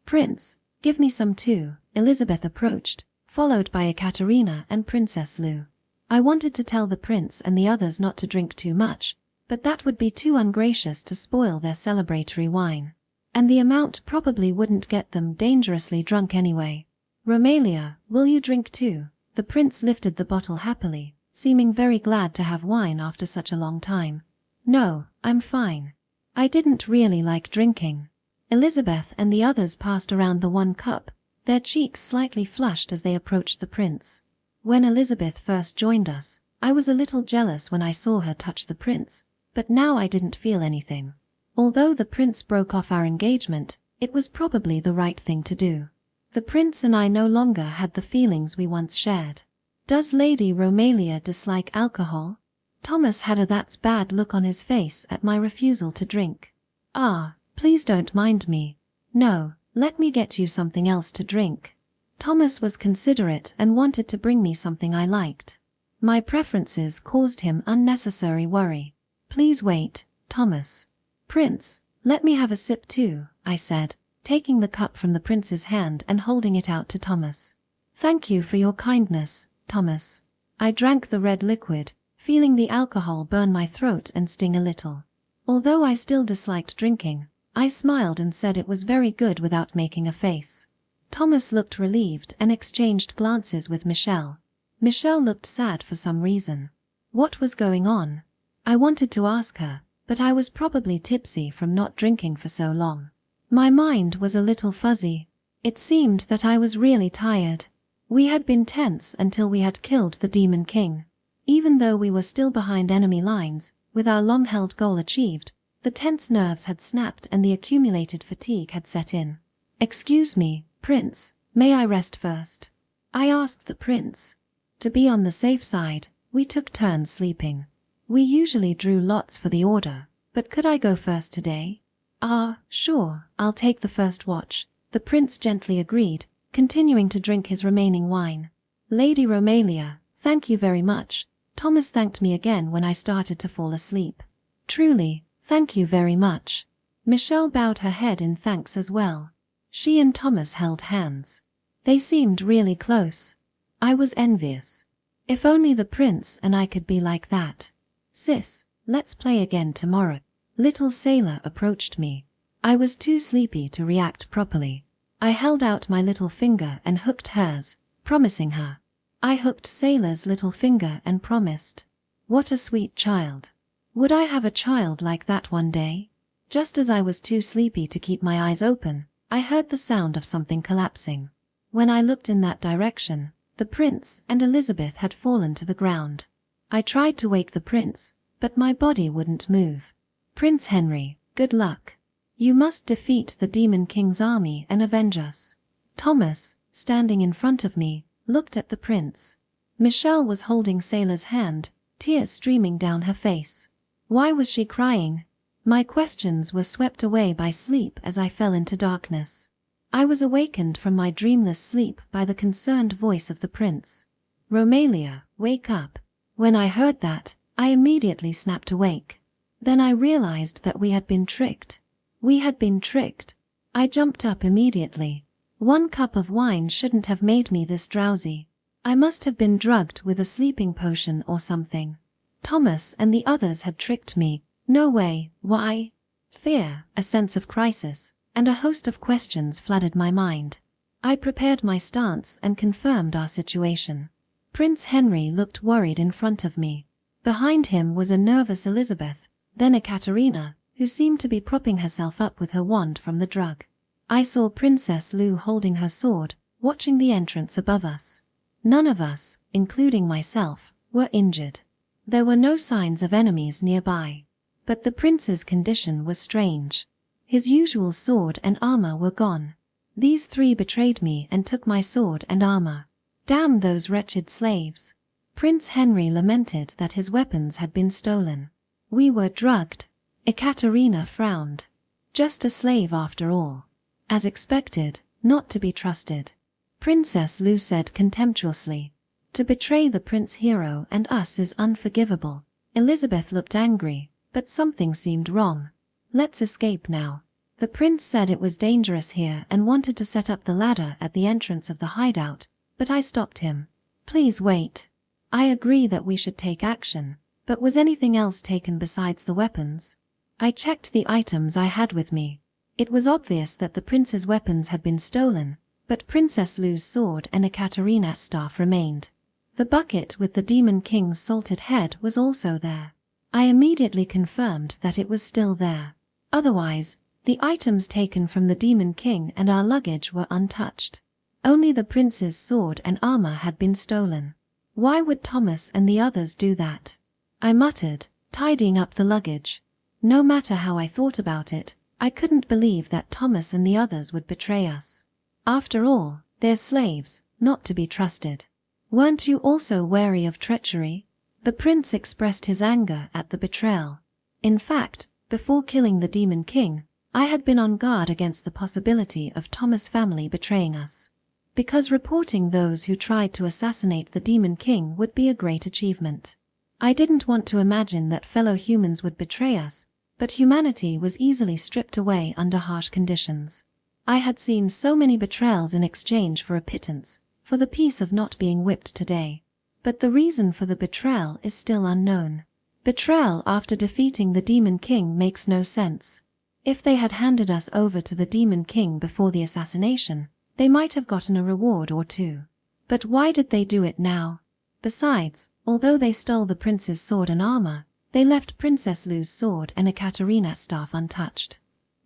"Prince, give me some too," Elizabeth approached, followed by Ekaterina and Princess Lou. I wanted to tell the prince and the others not to drink too much, but that would be too ungracious to spoil their celebratory wine. And the amount probably wouldn't get them dangerously drunk anyway. "Romelia, will you drink too?" The prince lifted the bottle happily, seeming very glad to have wine after such a long time. "No, I'm fine. I didn't really like drinking." Elizabeth and the others passed around the one cup, their cheeks slightly flushed as they approached the prince. When Elizabeth first joined us, I was a little jealous when I saw her touch the prince, but now I didn't feel anything. Although the prince broke off our engagement, it was probably the right thing to do. The prince and I no longer had the feelings we once shared. "Does Lady Romelia dislike alcohol?" Thomas had a "that's bad" look on his face at my refusal to drink. "Ah, please don't mind me. No, let me get you something else to drink." Thomas was considerate and wanted to bring me something I liked. My preferences caused him unnecessary worry. "Please wait, Thomas." "Prince, let me have a sip too," I said, taking the cup from the prince's hand and holding it out to Thomas. "Thank you for your kindness, Thomas." I drank the red liquid, feeling the alcohol burn my throat and sting a little. Although I still disliked drinking, I smiled and said it was very good without making a face. Thomas looked relieved and exchanged glances with Michelle. Michelle looked sad for some reason. What was going on? I wanted to ask her, but I was probably tipsy from not drinking for so long. My mind was a little fuzzy. It seemed that I was really tired. We had been tense until we had killed the Demon King. Even though we were still behind enemy lines, with our long-held goal achieved, the tense nerves had snapped and the accumulated fatigue had set in. "Excuse me, Prince, may I rest first?" I asked the prince. To be on the safe side, we took turns sleeping. We usually drew lots for the order, but could I go first today? "Ah, sure, I'll take the first watch," the prince gently agreed, continuing to drink his remaining wine. "Lady Romelia, thank you very much." Thomas thanked me again when I started to fall asleep. "Truly, thank you very much." Michelle bowed her head in thanks as well. She and Thomas held hands. They seemed really close. I was envious. If only the prince and I could be like that. "Sis, let's play again tomorrow." Little Sailor approached me. I was too sleepy to react properly. I held out my little finger and hooked hers, promising her. I hooked Sailor's little finger and promised. What a sweet child. Would I have a child like that one day? Just as I was too sleepy to keep my eyes open, I heard the sound of something collapsing. When I looked in that direction, the prince and Elizabeth had fallen to the ground. I tried to wake the prince, but my body wouldn't move. "Prince Henry, good luck. You must defeat the Demon King's army and avenge us." Thomas, standing in front of me, looked at the prince. Michelle was holding Sailor's hand, tears streaming down her face. Why was she crying? My questions were swept away by sleep as I fell into darkness. I was awakened from my dreamless sleep by the concerned voice of the prince. "Romalia, wake up." When I heard that, I immediately snapped awake. Then I realized that we had been tricked. We had been tricked. I jumped up immediately. 1 cup of wine shouldn't have made me this drowsy. I must have been drugged with a sleeping potion or something. Thomas and the others had tricked me. No way. Why? Fear, a sense of crisis, and a host of questions flooded my mind. I prepared my stance and confirmed our situation. Prince Henry looked worried in front of me. Behind him was a nervous Elizabeth, then Ekaterina, who seemed to be propping herself up with her wand from the drug. I saw Princess Lou holding her sword, watching the entrance above us. None of us, including myself, were injured. There were no signs of enemies nearby. But the prince's condition was strange. His usual sword and armor were gone. These 3 betrayed me and took my sword and armor. Damn those wretched slaves. Prince Henry lamented that his weapons had been stolen. We were drugged. Ekaterina frowned. Just a slave after all. As expected, not to be trusted. Princess Lou said contemptuously, "To betray the prince hero and us is unforgivable." Elizabeth looked angry, but something seemed wrong. "Let's escape now." The prince said it was dangerous here and wanted to set up the ladder at the entrance of the hideout, but I stopped him. "Please wait. I agree that we should take action, but was anything else taken besides the weapons?" I checked the items I had with me. It was obvious that the prince's weapons had been stolen, but Princess Lou's sword and Ekaterina's staff remained. The bucket with the Demon King's salted head was also there. I immediately confirmed that it was still there. Otherwise, the items taken from the Demon King and our luggage were untouched. Only the prince's sword and armor had been stolen. Why would Thomas and the others do that? I muttered, tidying up the luggage. No matter how I thought about it, I couldn't believe that Thomas and the others would betray us. After all, they're slaves, not to be trusted. Weren't you also wary of treachery? The prince expressed his anger at the betrayal. In fact, before killing the Demon King, I had been on guard against the possibility of Thomas' family betraying us. Because reporting those who tried to assassinate the Demon King would be a great achievement. I didn't want to imagine that fellow humans would betray us, but humanity was easily stripped away under harsh conditions. I had seen so many betrayals in exchange for a pittance, for the peace of not being whipped today. But the reason for the betrayal is still unknown. Betrayal after defeating the Demon King makes no sense. If they had handed us over to the Demon King before the assassination, they might have gotten a reward or 2. But why did they do it now? Besides, although they stole the prince's sword and armor, they left Princess Lou's sword and Ekaterina's staff untouched.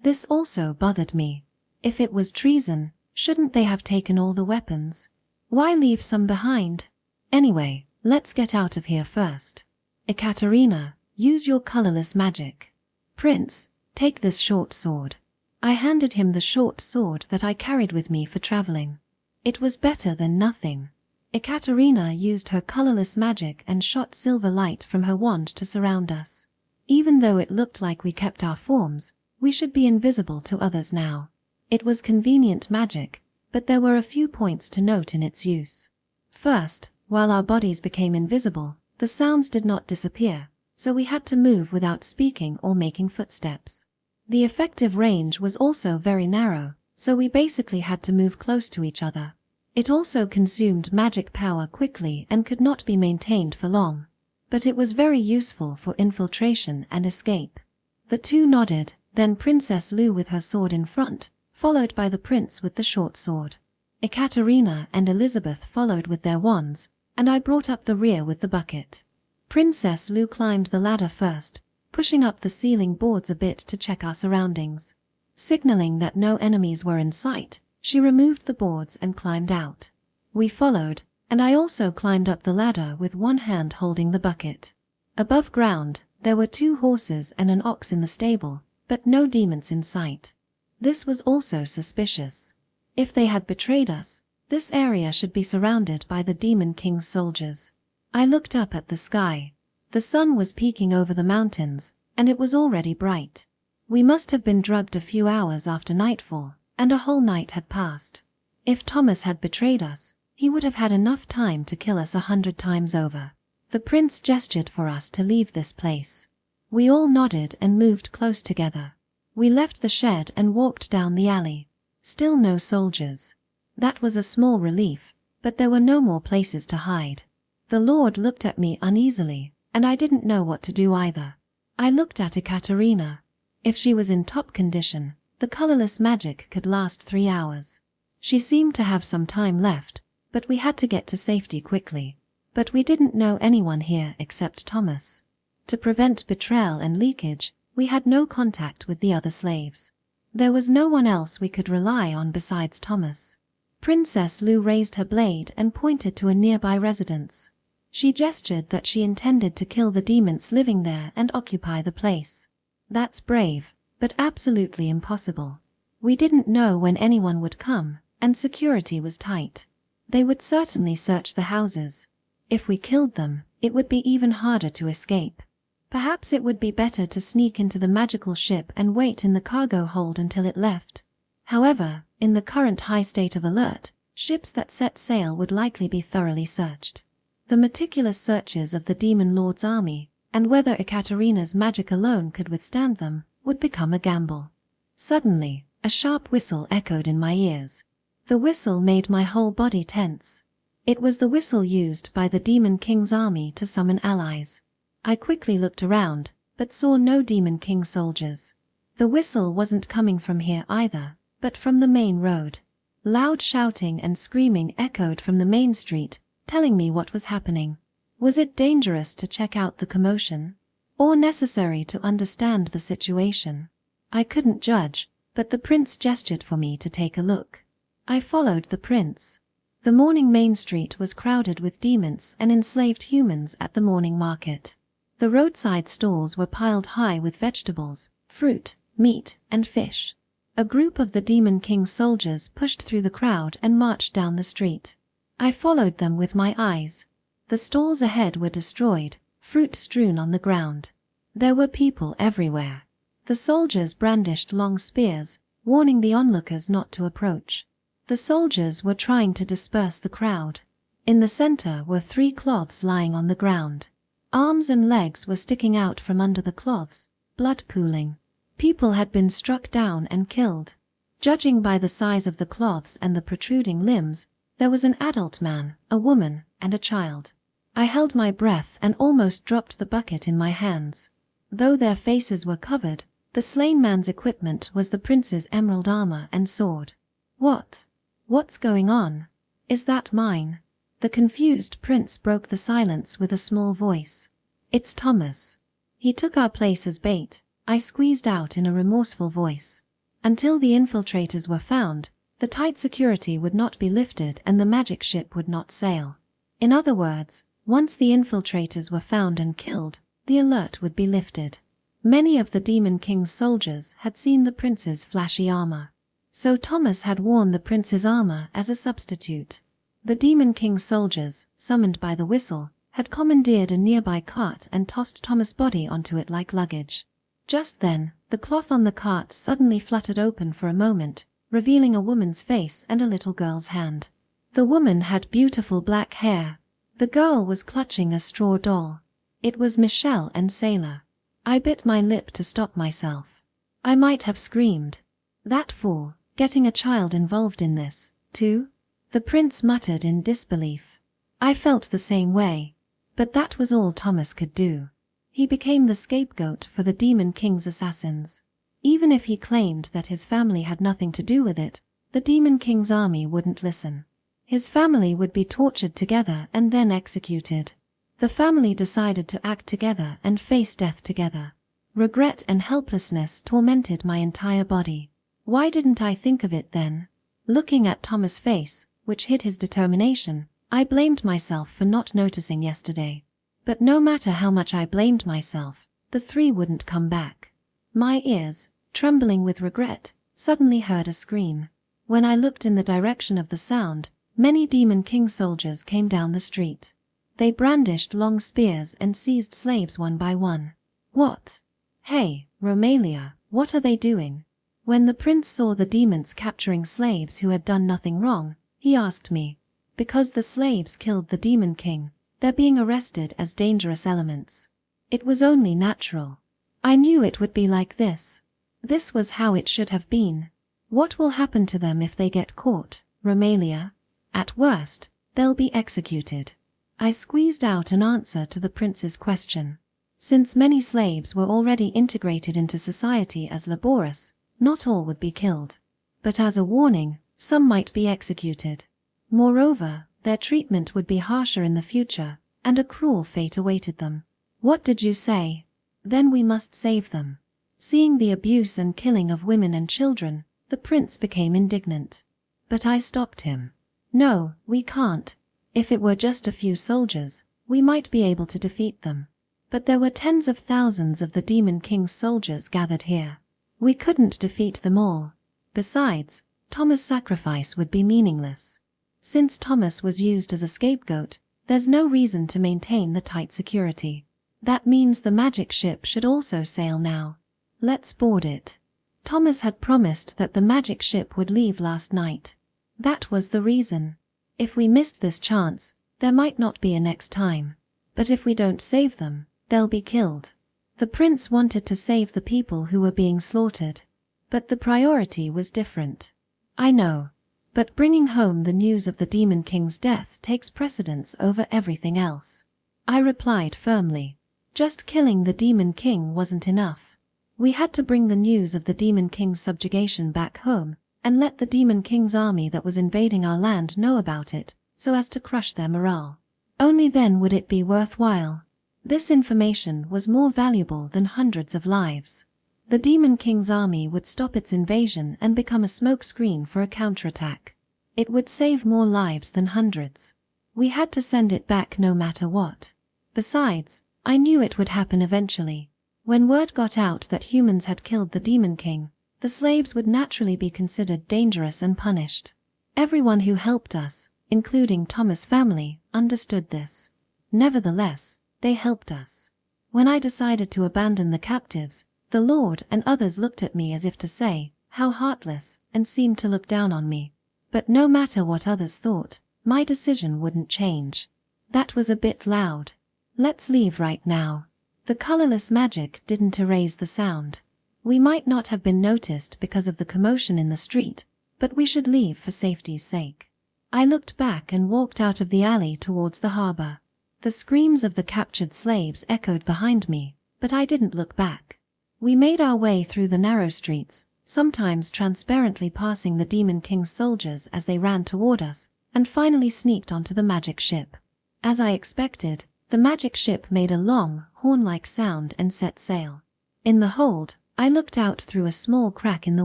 This also bothered me. If it was treason, shouldn't they have taken all the weapons? Why leave some behind? Anyway, let's get out of here first. Ekaterina, use your colorless magic. Prince, take this short sword. I handed him the short sword that I carried with me for traveling. It was better than nothing. Ekaterina used her colorless magic and shot silver light from her wand to surround us. Even though it looked like we kept our forms, we should be invisible to others now. It was convenient magic, but there were a few points to note in its use. First, while our bodies became invisible, the sounds did not disappear, so we had to move without speaking or making footsteps. The effective range was also very narrow, so we basically had to move close to each other. It also consumed magic power quickly and could not be maintained for long, but it was very useful for infiltration and escape. The 2 nodded, then Princess Lou with her sword in front, followed by the prince with the short sword. Ekaterina and Elizabeth followed with their wands, and I brought up the rear with the bucket. Princess Lou climbed the ladder first, pushing up the ceiling boards a bit to check our surroundings. Signaling that no enemies were in sight, she removed the boards and climbed out. We followed, and I also climbed up the ladder with one hand holding the bucket. Above ground, there were 2 horses and an ox in the stable, but no demons in sight. This was also suspicious. If they had betrayed us, this area should be surrounded by the Demon King's soldiers. I looked up at the sky. The sun was peeking over the mountains, and it was already bright. We must have been drugged a few hours after nightfall, and a whole night had passed. If Thomas had betrayed us, he would have had enough time to kill us 100 times over. The prince gestured for us to leave this place. We all nodded and moved close together. We left the shed and walked down the alley. Still no soldiers. That was a small relief, but there were no more places to hide. The Lord looked at me uneasily, and I didn't know what to do either. I looked at Ekaterina. If she was in top condition, the colorless magic could last 3 hours. She seemed to have some time left, but we had to get to safety quickly. But we didn't know anyone here except Thomas. To prevent betrayal and leakage, we had no contact with the other slaves. There was no one else we could rely on besides Thomas. Princess Lu raised her blade and pointed to a nearby residence. She gestured that she intended to kill the demons living there and occupy the place. That's brave, but absolutely impossible. We didn't know when anyone would come, and security was tight. They would certainly search the houses. If we killed them, it would be even harder to escape. Perhaps it would be better to sneak into the magical ship and wait in the cargo hold until it left. However, in the current high state of alert, ships that set sail would likely be thoroughly searched. The meticulous searches of the Demon Lord's army, and whether Ekaterina's magic alone could withstand them, would become a gamble. Suddenly, a sharp whistle echoed in my ears. The whistle made my whole body tense. It was the whistle used by the Demon King's army to summon allies. I quickly looked around, but saw no Demon King soldiers. The whistle wasn't coming from here either, but from the main road. Loud shouting and screaming echoed from the main street, telling me what was happening. Was it dangerous to check out the commotion? Or necessary to understand the situation? I couldn't judge, but the prince gestured for me to take a look. I followed the prince. The morning main street was crowded with demons and enslaved humans at the morning market. The roadside stalls were piled high with vegetables, fruit, meat, and fish. A group of the Demon King's soldiers pushed through the crowd and marched down the street. I followed them with my eyes. The stalls ahead were destroyed, fruit strewn on the ground. There were people everywhere. The soldiers brandished long spears, warning the onlookers not to approach. The soldiers were trying to disperse the crowd. In the center were 3 cloths lying on the ground. Arms and legs were sticking out from under the cloths, blood pooling. People had been struck down and killed. Judging by the size of the cloths and the protruding limbs, there was an adult man, a woman, and a child. I held my breath and almost dropped the bucket in my hands. Though their faces were covered, the slain man's equipment was the prince's emerald armor and sword. What's going on? Is that mine? The confused prince broke the silence with a small voice. It's Thomas. He took our place as bait, I squeezed out in a remorseful voice. Until the infiltrators were found, the tight security would not be lifted and the magic ship would not sail. In other words, once the infiltrators were found and killed, the alert would be lifted. Many of the Demon King's soldiers had seen the prince's flashy armor. So Thomas had worn the prince's armor as a substitute. The Demon King's soldiers, summoned by the whistle, had commandeered a nearby cart and tossed Thomas' body onto it like luggage. Just then, the cloth on the cart suddenly fluttered open for a moment, revealing a woman's face and a little girl's hand. The woman had beautiful black hair. The girl was clutching a straw doll. It was Michelle and Sailor. I bit my lip to stop myself. I might have screamed. That fool, getting a child involved in this, too? The prince muttered in disbelief. I felt the same way. But that was all Thomas could do. He became the scapegoat for the Demon King's assassins. Even if he claimed that his family had nothing to do with it, the Demon King's army wouldn't listen. His family would be tortured together and then executed. The family decided to act together and face death together. Regret and helplessness tormented my entire body. Why didn't I think of it then? Looking at Thomas' face, which hid his determination, I blamed myself for not noticing yesterday. But no matter how much I blamed myself, the 3 wouldn't come back. My ears, trembling with regret, suddenly heard a scream. When I looked in the direction of the sound, many Demon King soldiers came down the street. They brandished long spears and seized slaves one by one. What? Hey, Romalia, what are they doing? When the prince saw the demons capturing slaves who had done nothing wrong, he asked me. Because the slaves killed the Demon King, they're being arrested as dangerous elements. It was only natural. I knew it would be like this. This was how it should have been. What will happen to them if they get caught, Romalia? At worst, they'll be executed. I squeezed out an answer to the prince's question. Since many slaves were already integrated into society as laborious, not all would be killed. But as a warning, some might be executed. Moreover, their treatment would be harsher in the future, and a cruel fate awaited them. What did you say? Then we must save them. Seeing the abuse and killing of women and children, the prince became indignant. But I stopped him. No, we can't. If it were just a few soldiers, we might be able to defeat them. But there were tens of thousands of the Demon King's soldiers gathered here. We couldn't defeat them all. Besides, Thomas' sacrifice would be meaningless. Since Thomas was used as a scapegoat, there's no reason to maintain the tight security. That means the magic ship should also sail now. Let's board it. Thomas had promised that the magic ship would leave last night. That was the reason. If we missed this chance, there might not be a next time. But if we don't save them, they'll be killed. The prince wanted to save the people who were being slaughtered. But the priority was different. I know. But bringing home the news of the Demon King's death takes precedence over everything else. I replied firmly. Just killing the Demon King wasn't enough. We had to bring the news of the Demon King's subjugation back home, and let the Demon King's army that was invading our land know about it, so as to crush their morale. Only then would it be worthwhile. This information was more valuable than hundreds of lives. The Demon King's army would stop its invasion and become a smokescreen for a counterattack. It would save more lives than hundreds. We had to send it back no matter what. Besides, I knew it would happen eventually. When word got out that humans had killed the Demon King, the slaves would naturally be considered dangerous and punished. Everyone who helped us, including Thomas' family, understood this. Nevertheless, they helped us. When I decided to abandon the captives, the Lord and others looked at me as if to say, how heartless, and seemed to look down on me. But no matter what others thought, my decision wouldn't change. That was a bit loud. Let's leave right now. The colorless magic didn't erase the sound. We might not have been noticed because of the commotion in the street, but we should leave for safety's sake. I looked back and walked out of the alley towards the harbor. The screams of the captured slaves echoed behind me, but I didn't look back. We made our way through the narrow streets, sometimes transparently passing the Demon King's soldiers as they ran toward us, and finally sneaked onto the magic ship. As I expected, the magic ship made a long, horn-like sound and set sail. In the hold, I looked out through a small crack in the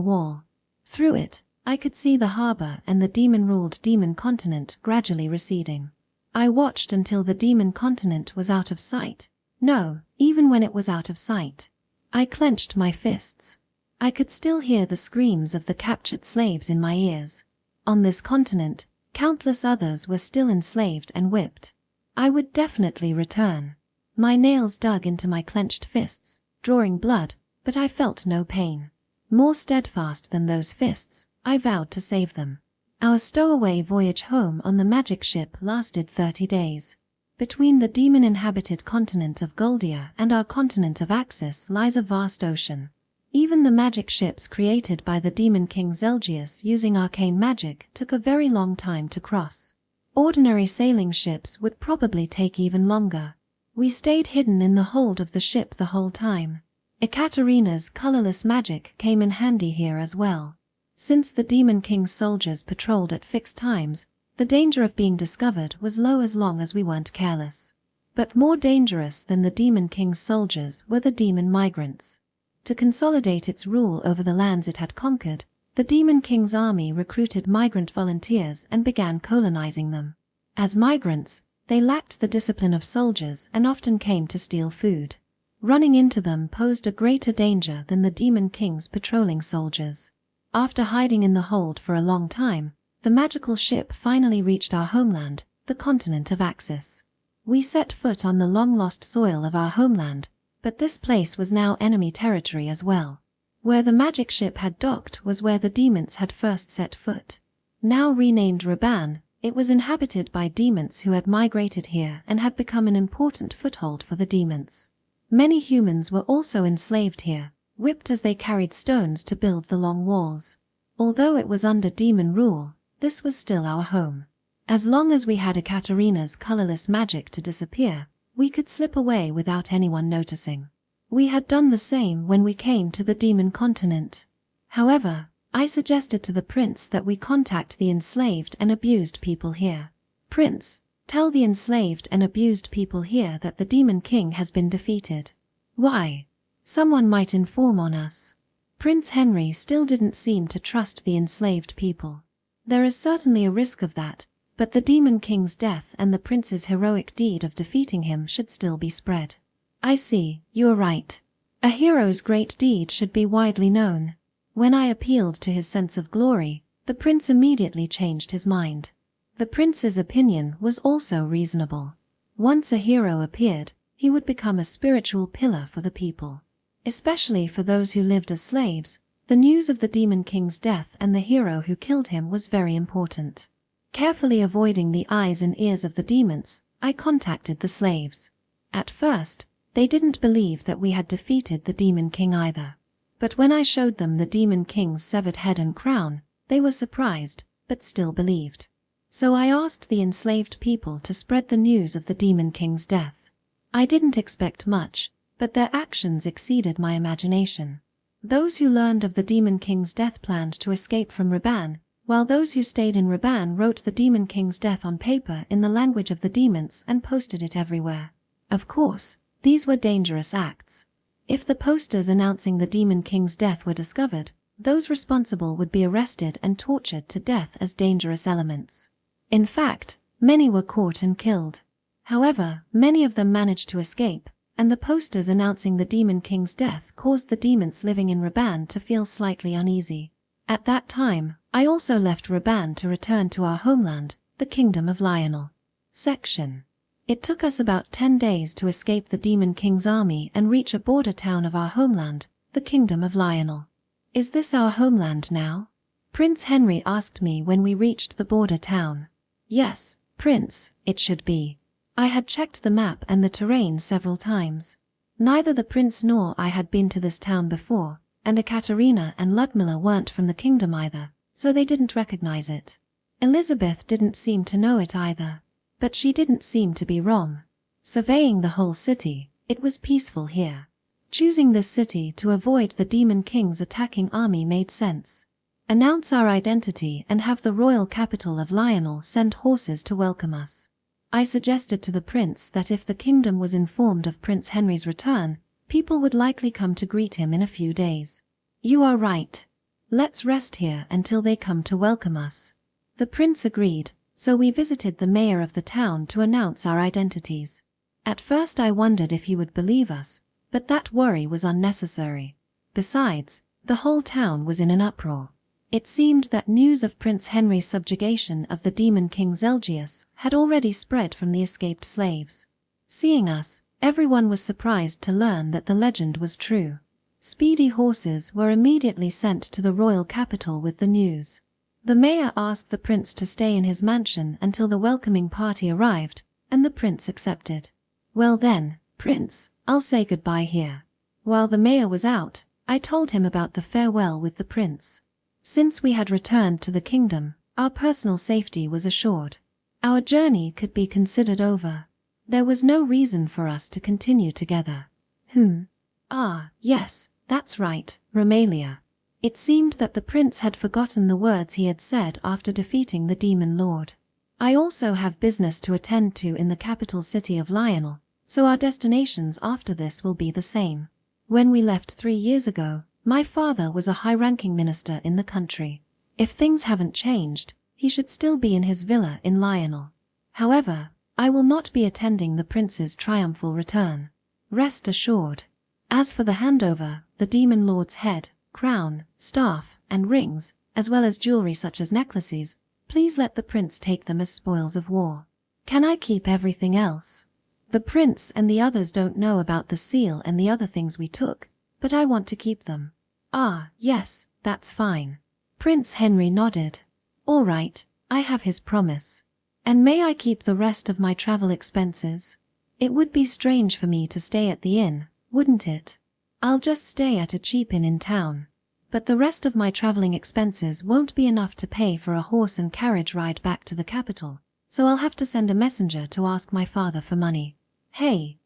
wall. Through it, I could see the harbor and the demon-ruled demon continent gradually receding. I watched until the demon continent was out of sight. No, even when it was out of sight. I clenched my fists. I could still hear the screams of the captured slaves in my ears. On this continent, countless others were still enslaved and whipped. I would definitely return. My nails dug into my clenched fists, drawing blood, but I felt no pain. More steadfast than those fists, I vowed to save them. Our stowaway voyage home on the magic ship lasted 30 days. Between the demon-inhabited continent of Goldia and our continent of Axis lies a vast ocean. Even the magic ships created by the Demon King Zelgius using arcane magic took a very long time to cross. Ordinary sailing ships would probably take even longer. We stayed hidden in the hold of the ship the whole time. Ekaterina's colorless magic came in handy here as well. Since the Demon King's soldiers patrolled at fixed times, the danger of being discovered was low as long as we weren't careless. But more dangerous than the Demon King's soldiers were the demon migrants. To consolidate its rule over the lands it had conquered, the Demon King's army recruited migrant volunteers and began colonizing them. As migrants, they lacked the discipline of soldiers and often came to steal food. Running into them posed a greater danger than the Demon King's patrolling soldiers. After hiding in the hold for a long time, the magical ship finally reached our homeland, the continent of Axis. We set foot on the long-lost soil of our homeland, but this place was now enemy territory as well. Where the magic ship had docked was where the demons had first set foot. Now renamed Raban, it was inhabited by demons who had migrated here and had become an important foothold for the demons. Many humans were also enslaved here, whipped as they carried stones to build the long walls. Although it was under demon rule, this was still our home. As long as we had Ekaterina's colorless magic to disappear, we could slip away without anyone noticing. We had done the same when we came to the demon continent. However, I suggested to the prince that we contact the enslaved and abused people here. Prince, tell the enslaved and abused people here that the demon king has been defeated. Why? Someone might inform on us. Prince Henry still didn't seem to trust the enslaved people. There is certainly a risk of that, but the demon king's death and the prince's heroic deed of defeating him should still be spread. I see, you are right. A hero's great deed should be widely known. When I appealed to his sense of glory, the prince immediately changed his mind. The prince's opinion was also reasonable. Once a hero appeared, he would become a spiritual pillar for the people. Especially for those who lived as slaves, the news of the demon king's death and the hero who killed him was very important. Carefully avoiding the eyes and ears of the demons, I contacted the slaves. At first, they didn't believe that we had defeated the demon king either. But when I showed them the demon king's severed head and crown, they were surprised, but still believed. So I asked the enslaved people to spread the news of the demon king's death. I didn't expect much, but their actions exceeded my imagination. Those who learned of the demon king's death planned to escape from Raban, while those who stayed in Raban wrote the demon king's death on paper in the language of the demons and posted it everywhere. Of course, these were dangerous acts. If the posters announcing the demon king's death were discovered, those responsible would be arrested and tortured to death as dangerous elements. In fact, many were caught and killed. However, many of them managed to escape, and the posters announcing the demon king's death caused the demons living in Raban to feel slightly uneasy. At that time, I also left Raban to return to our homeland, the Kingdom of Lionel. Section. It took us about 10 days to escape the demon king's army and reach a border town of our homeland, the Kingdom of Lionel. Is this our homeland now? Prince Henry asked me when we reached the border town. Yes, Prince, it should be. I had checked the map and the terrain several times. Neither the prince nor I had been to this town before, and Ekaterina and Ludmilla weren't from the kingdom either, so they didn't recognize it. Elizabeth didn't seem to know it either. But she didn't seem to be wrong. Surveying the whole city, it was peaceful here. Choosing this city to avoid the demon king's attacking army made sense. Announce our identity and have the royal capital of Lionel send horses to welcome us. I suggested to the prince that if the kingdom was informed of Prince Henry's return, people would likely come to greet him in a few days. You are right. Let's rest here until they come to welcome us. The prince agreed. So we visited the mayor of the town to announce our identities. At first I wondered if he would believe us, but that worry was unnecessary. Besides, the whole town was in an uproar. It seemed that news of Prince Henry's subjugation of the demon king Zelgius had already spread from the escaped slaves. Seeing us, everyone was surprised to learn that the legend was true. Speedy horses were immediately sent to the royal capital with the news. The mayor asked the prince to stay in his mansion until the welcoming party arrived, and the prince accepted. Well then, Prince, I'll say goodbye here. While the mayor was out, I told him about the farewell with the prince. Since we had returned to the kingdom, our personal safety was assured. Our journey could be considered over. There was no reason for us to continue together. Yes, that's right, Romalia. It seemed that the prince had forgotten the words he had said after defeating the demon lord. I also have business to attend to in the capital city of Lionel, so our destinations after this will be the same. When we left 3 years ago, my father was a high-ranking minister in the country. If things haven't changed, he should still be in his villa in Lionel. However, I will not be attending the prince's triumphal return. Rest assured. As for the handover, the demon lord's head, crown, staff, and rings, as well as jewelry such as necklaces. Please let the prince take them as spoils of war. Can I keep everything else? The prince and the others don't know about the seal and the other things we took, but I want to keep them. Ah, yes, that's fine. Prince Henry nodded. All right, I have his promise. And may I keep the rest of my travel expenses? It would be strange for me to stay at the inn, wouldn't it? I'll just stay at a cheap inn in town. But the rest of my traveling expenses won't be enough to pay for a horse and carriage ride back to the capital, so I'll have to send a messenger to ask my father for money. Hey,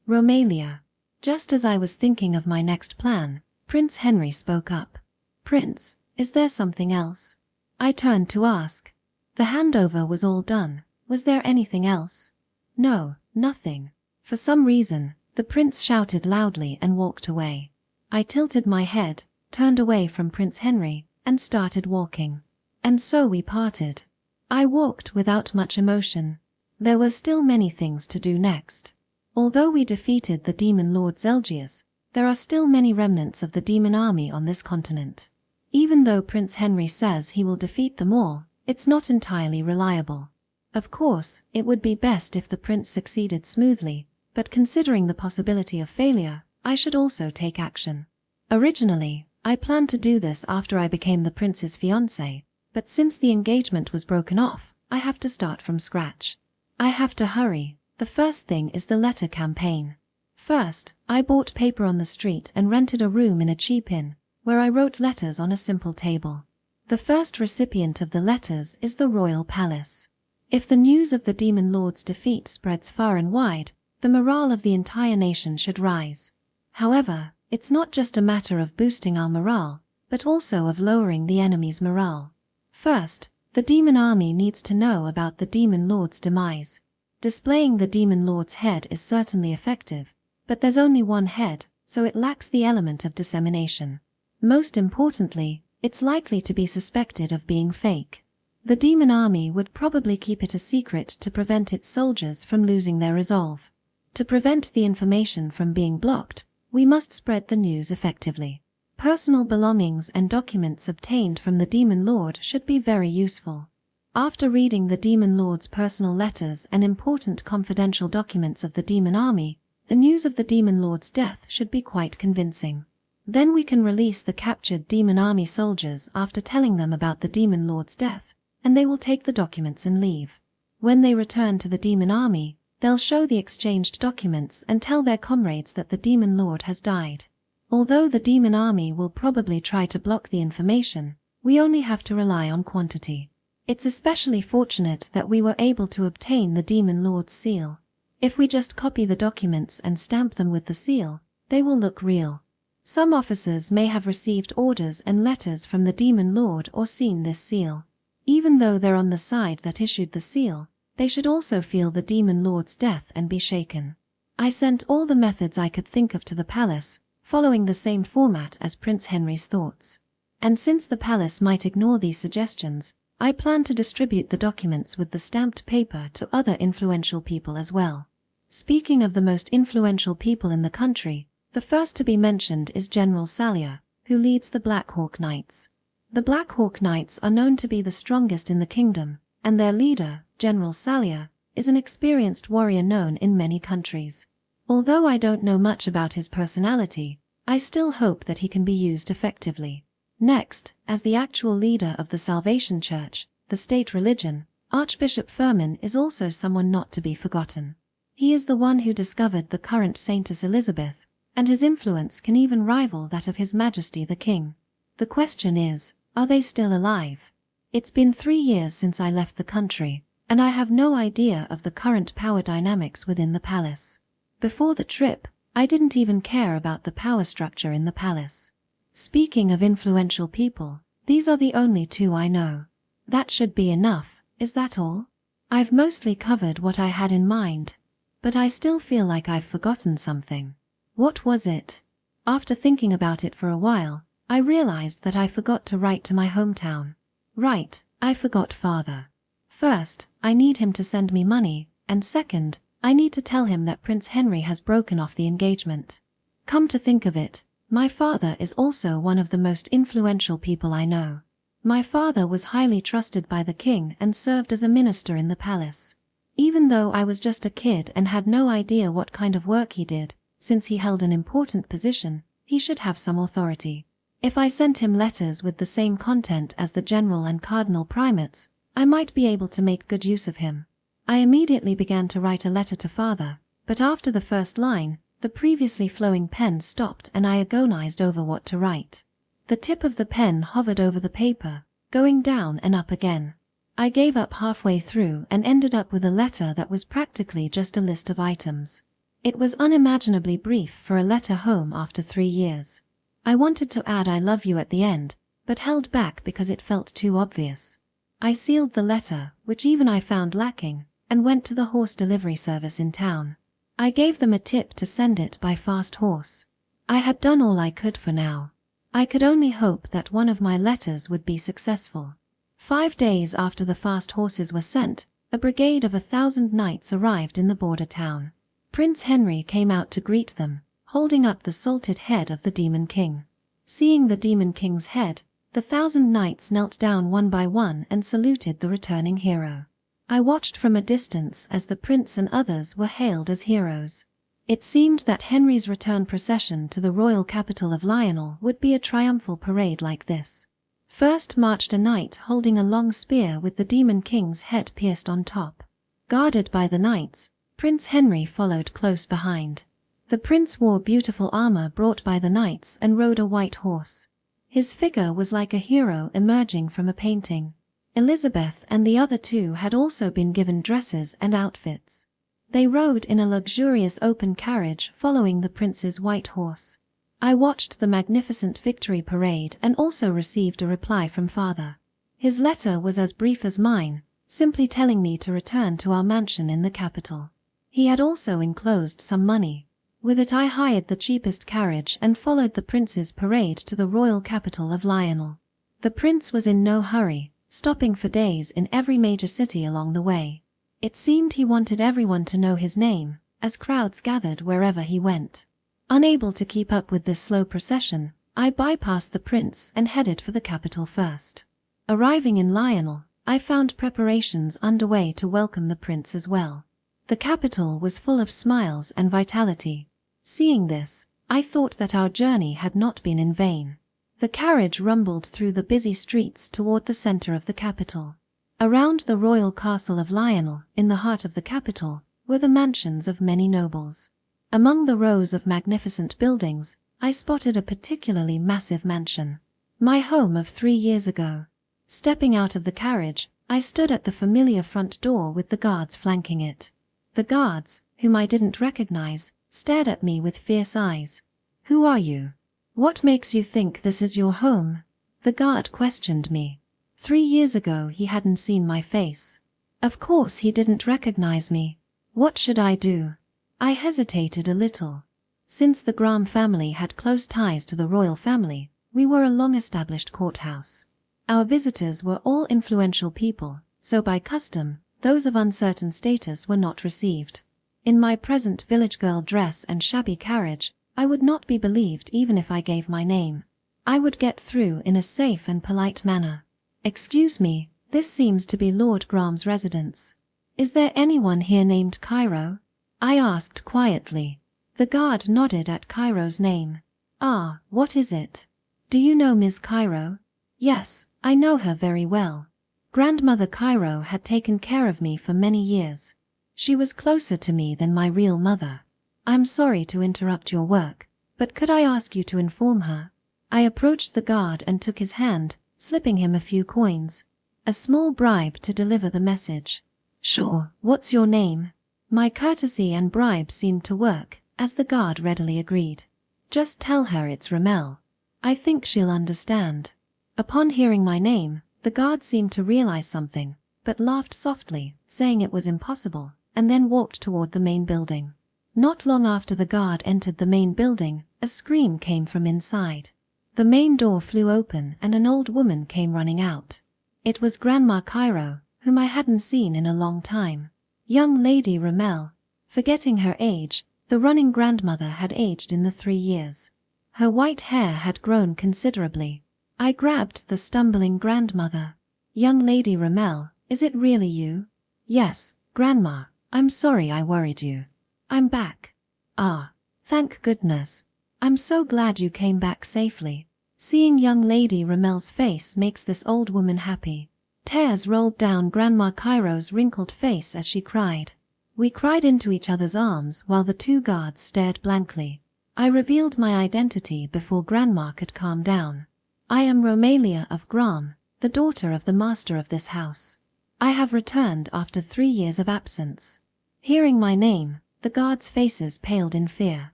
Romalia. Just as I was thinking of my next plan, Prince Henry spoke up. Prince, is there something else? I turned to ask. The handover was all done. Was there anything else? No, nothing. For some reason, the prince shouted loudly and walked away. I tilted my head, turned away from Prince Henry, and started walking. And so we parted. I walked without much emotion. There were still many things to do next. Although we defeated the demon lord Zelgius, there are still many remnants of the demon army on this continent. Even though Prince Henry says he will defeat them all, it's not entirely reliable. Of course, it would be best if the prince succeeded smoothly, but considering the possibility of failure, I should also take action. Originally, I planned to do this after I became the prince's fiancé, but since the engagement was broken off, I have to start from scratch. I have to hurry. The first thing is the letter campaign. First, I bought paper on the street and rented a room in a cheap inn, where I wrote letters on a simple table. The first recipient of the letters is the royal palace. If the news of the demon lord's defeat spreads far and wide, the morale of the entire nation should rise. However, it's not just a matter of boosting our morale, but also of lowering the enemy's morale. First, the demon army needs to know about the demon lord's demise. Displaying the demon lord's head is certainly effective, but there's only one head, so it lacks the element of dissemination. Most importantly, it's likely to be suspected of being fake. The demon army would probably keep it a secret to prevent its soldiers from losing their resolve. To prevent the information from being blocked, we must spread the news effectively. Personal belongings and documents obtained from the demon lord should be very useful. After reading the demon lord's personal letters and important confidential documents of the demon army, the news of the demon lord's death should be quite convincing. Then we can release the captured demon army soldiers after telling them about the demon lord's death, and they will take the documents and leave. When they return to the demon army, they'll show the exchanged documents and tell their comrades that the demon lord has died. Although the demon army will probably try to block the information, we only have to rely on quantity. It's especially fortunate that we were able to obtain the demon lord's seal. If we just copy the documents and stamp them with the seal, they will look real. Some officers may have received orders and letters from the demon lord or seen this seal. Even though they're on the side that issued the seal, they should also feel the demon lord's death and be shaken. I sent all the methods I could think of to the palace, following the same format as Prince Henry's thoughts. And since the palace might ignore these suggestions, I plan to distribute the documents with the stamped paper to other influential people as well. Speaking of the most influential people in the country, the first to be mentioned is General Salia, who leads the Black Hawk Knights. The Black Hawk Knights are known to be the strongest in the kingdom, and their leader, General Salia, is an experienced warrior known in many countries. Although I don't know much about his personality, I still hope that he can be used effectively. Next, as the actual leader of the Salvation Church, the state religion, Archbishop Firmin is also someone not to be forgotten. He is the one who discovered the current Saintess Elizabeth, and his influence can even rival that of His Majesty the King. The question is, are they still alive? It's been 3 years since I left the country, and I have no idea of the current power dynamics within the palace. Before the trip, I didn't even care about the power structure in the palace. Speaking of influential people, these are the only 2 I know. That should be enough, is that all? I've mostly covered what I had in mind, but I still feel like I've forgotten something. What was it? After thinking about it for a while, I realized that I forgot to write to my hometown. Right, I forgot Father. First, I need him to send me money, and second, I need to tell him that Prince Henry has broken off the engagement. Come to think of it, My father is also one of the most influential people I know. My father was highly trusted by the king and served as a minister in the palace. Even though I was just a kid and had no idea what kind of work he did, since he held an important position, he should have some authority. If I sent him letters with the same content as the general and cardinal primates, I might be able to make good use of him. I immediately began to write a letter to father, but after the first line, the previously flowing pen stopped and I agonized over what to write. The tip of the pen hovered over the paper, going down and up again. I gave up halfway through and ended up with a letter that was practically just a list of items. It was unimaginably brief for a letter home after 3 years. I wanted to add "I love you" at the end, but held back because it felt too obvious. I sealed the letter, which even I found lacking, and went to the horse delivery service in town. I gave them a tip to send it by fast horse. I had done all I could for now. I could only hope that one of my letters would be successful. 5 days after the fast horses were sent, a brigade of 1,000 knights arrived in the border town. Prince Henry came out to greet them, holding up the salted head of the Demon King. Seeing the Demon King's head, the 1,000 knights knelt down one by one and saluted the returning hero. I watched from a distance as the prince and others were hailed as heroes. It seemed that Henry's return procession to the royal capital of Lionel would be a triumphal parade like this. First marched a knight holding a long spear with the Demon King's head pierced on top. Guarded by the knights, Prince Henry followed close behind. The prince wore beautiful armor brought by the knights and rode a white horse. His figure was like a hero emerging from a painting. Elizabeth and the other two had also been given dresses and outfits. They rode in a luxurious open carriage following the prince's white horse. I watched the magnificent victory parade and also received a reply from father. His letter was as brief as mine, simply telling me to return to our mansion in the capital. He had also enclosed some money. With it I hired the cheapest carriage and followed the prince's parade to the royal capital of Lionel. The prince was in no hurry, stopping for days in every major city along the way. It seemed he wanted everyone to know his name, as crowds gathered wherever he went. Unable to keep up with this slow procession, I bypassed the prince and headed for the capital first. Arriving in Lionel, I found preparations underway to welcome the prince as well. The capital was full of smiles and vitality. Seeing this, I thought that our journey had not been in vain. The carriage rumbled through the busy streets toward the center of the capital. Around the royal castle of Lionel, in the heart of the capital, were the mansions of many nobles. Among the rows of magnificent buildings, I spotted a particularly massive mansion. My home of 3 years ago. Stepping out of the carriage, I stood at the familiar front door with the guards flanking it. The guards, whom I didn't recognize, stared at me with fierce eyes. "Who are you? What makes you think this is your home?" The guard questioned me. 3 years ago he hadn't seen my face. Of course he didn't recognize me. What should I do? I hesitated a little. Since the Graham family had close ties to the royal family, we were a long-established courthouse. Our visitors were all influential people, so by custom, those of uncertain status were not received. In my present village girl dress and shabby carriage, I would not be believed even if I gave my name. I would get through in a safe and polite manner. "Excuse me, this seems to be Lord Graham's residence. Is there anyone here named Cairo?" I asked quietly. The guard nodded at Cairo's name. "Ah, what is it? Do you know Miss Cairo?" "Yes, I know her very well. Grandmother Cairo had taken care of me for many years. She was closer to me than my real mother. I'm sorry to interrupt your work, but could I ask you to inform her?" I approached the guard and took his hand, slipping him a few coins. A small bribe to deliver the message. "Sure, what's your name?" My courtesy and bribe seemed to work, as the guard readily agreed. "Just tell her it's Ramel. I think she'll understand." Upon hearing my name, the guard seemed to realize something, but laughed softly, saying it was impossible, and then walked toward the main building. Not long after the guard entered the main building, a scream came from inside. The main door flew open and an old woman came running out. It was Grandma Cairo, whom I hadn't seen in a long time. Young Lady Ramel. Forgetting her age, the running grandmother had aged in the 3 years. Her white hair had grown considerably. I grabbed the stumbling grandmother. "Young Lady Rommel, is it really you?" "Yes, Grandma. I'm sorry I worried you. I'm back." "Ah, thank goodness. I'm so glad you came back safely." Seeing young Lady Rommel's face makes this old woman happy. Tears rolled down Grandma Cairo's wrinkled face as she cried. We cried into each other's arms while the two guards stared blankly. I revealed my identity before Grandma could calm down. "I am Romalia of Gram, the daughter of the master of this house. I have returned after 3 years of absence." Hearing my name, the guards' faces paled in fear.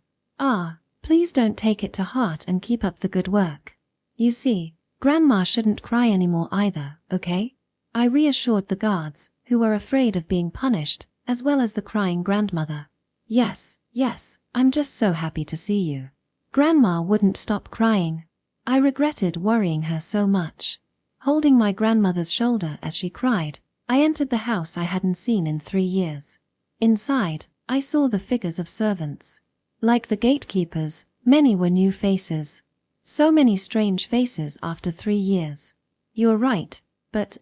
"Ah, please don't take it to heart and keep up the good work. You see, Grandma shouldn't cry anymore either, okay?" I reassured the guards, who were afraid of being punished, as well as the crying grandmother. Yes, I'm just so happy to see you." Grandma wouldn't stop crying. I regretted worrying her so much. Holding my grandmother's shoulder as she cried, I entered the house I hadn't seen in 3 years. Inside, I saw the figures of servants. Like the gatekeepers, many were new faces. So many strange faces after 3 years. "You're right, but,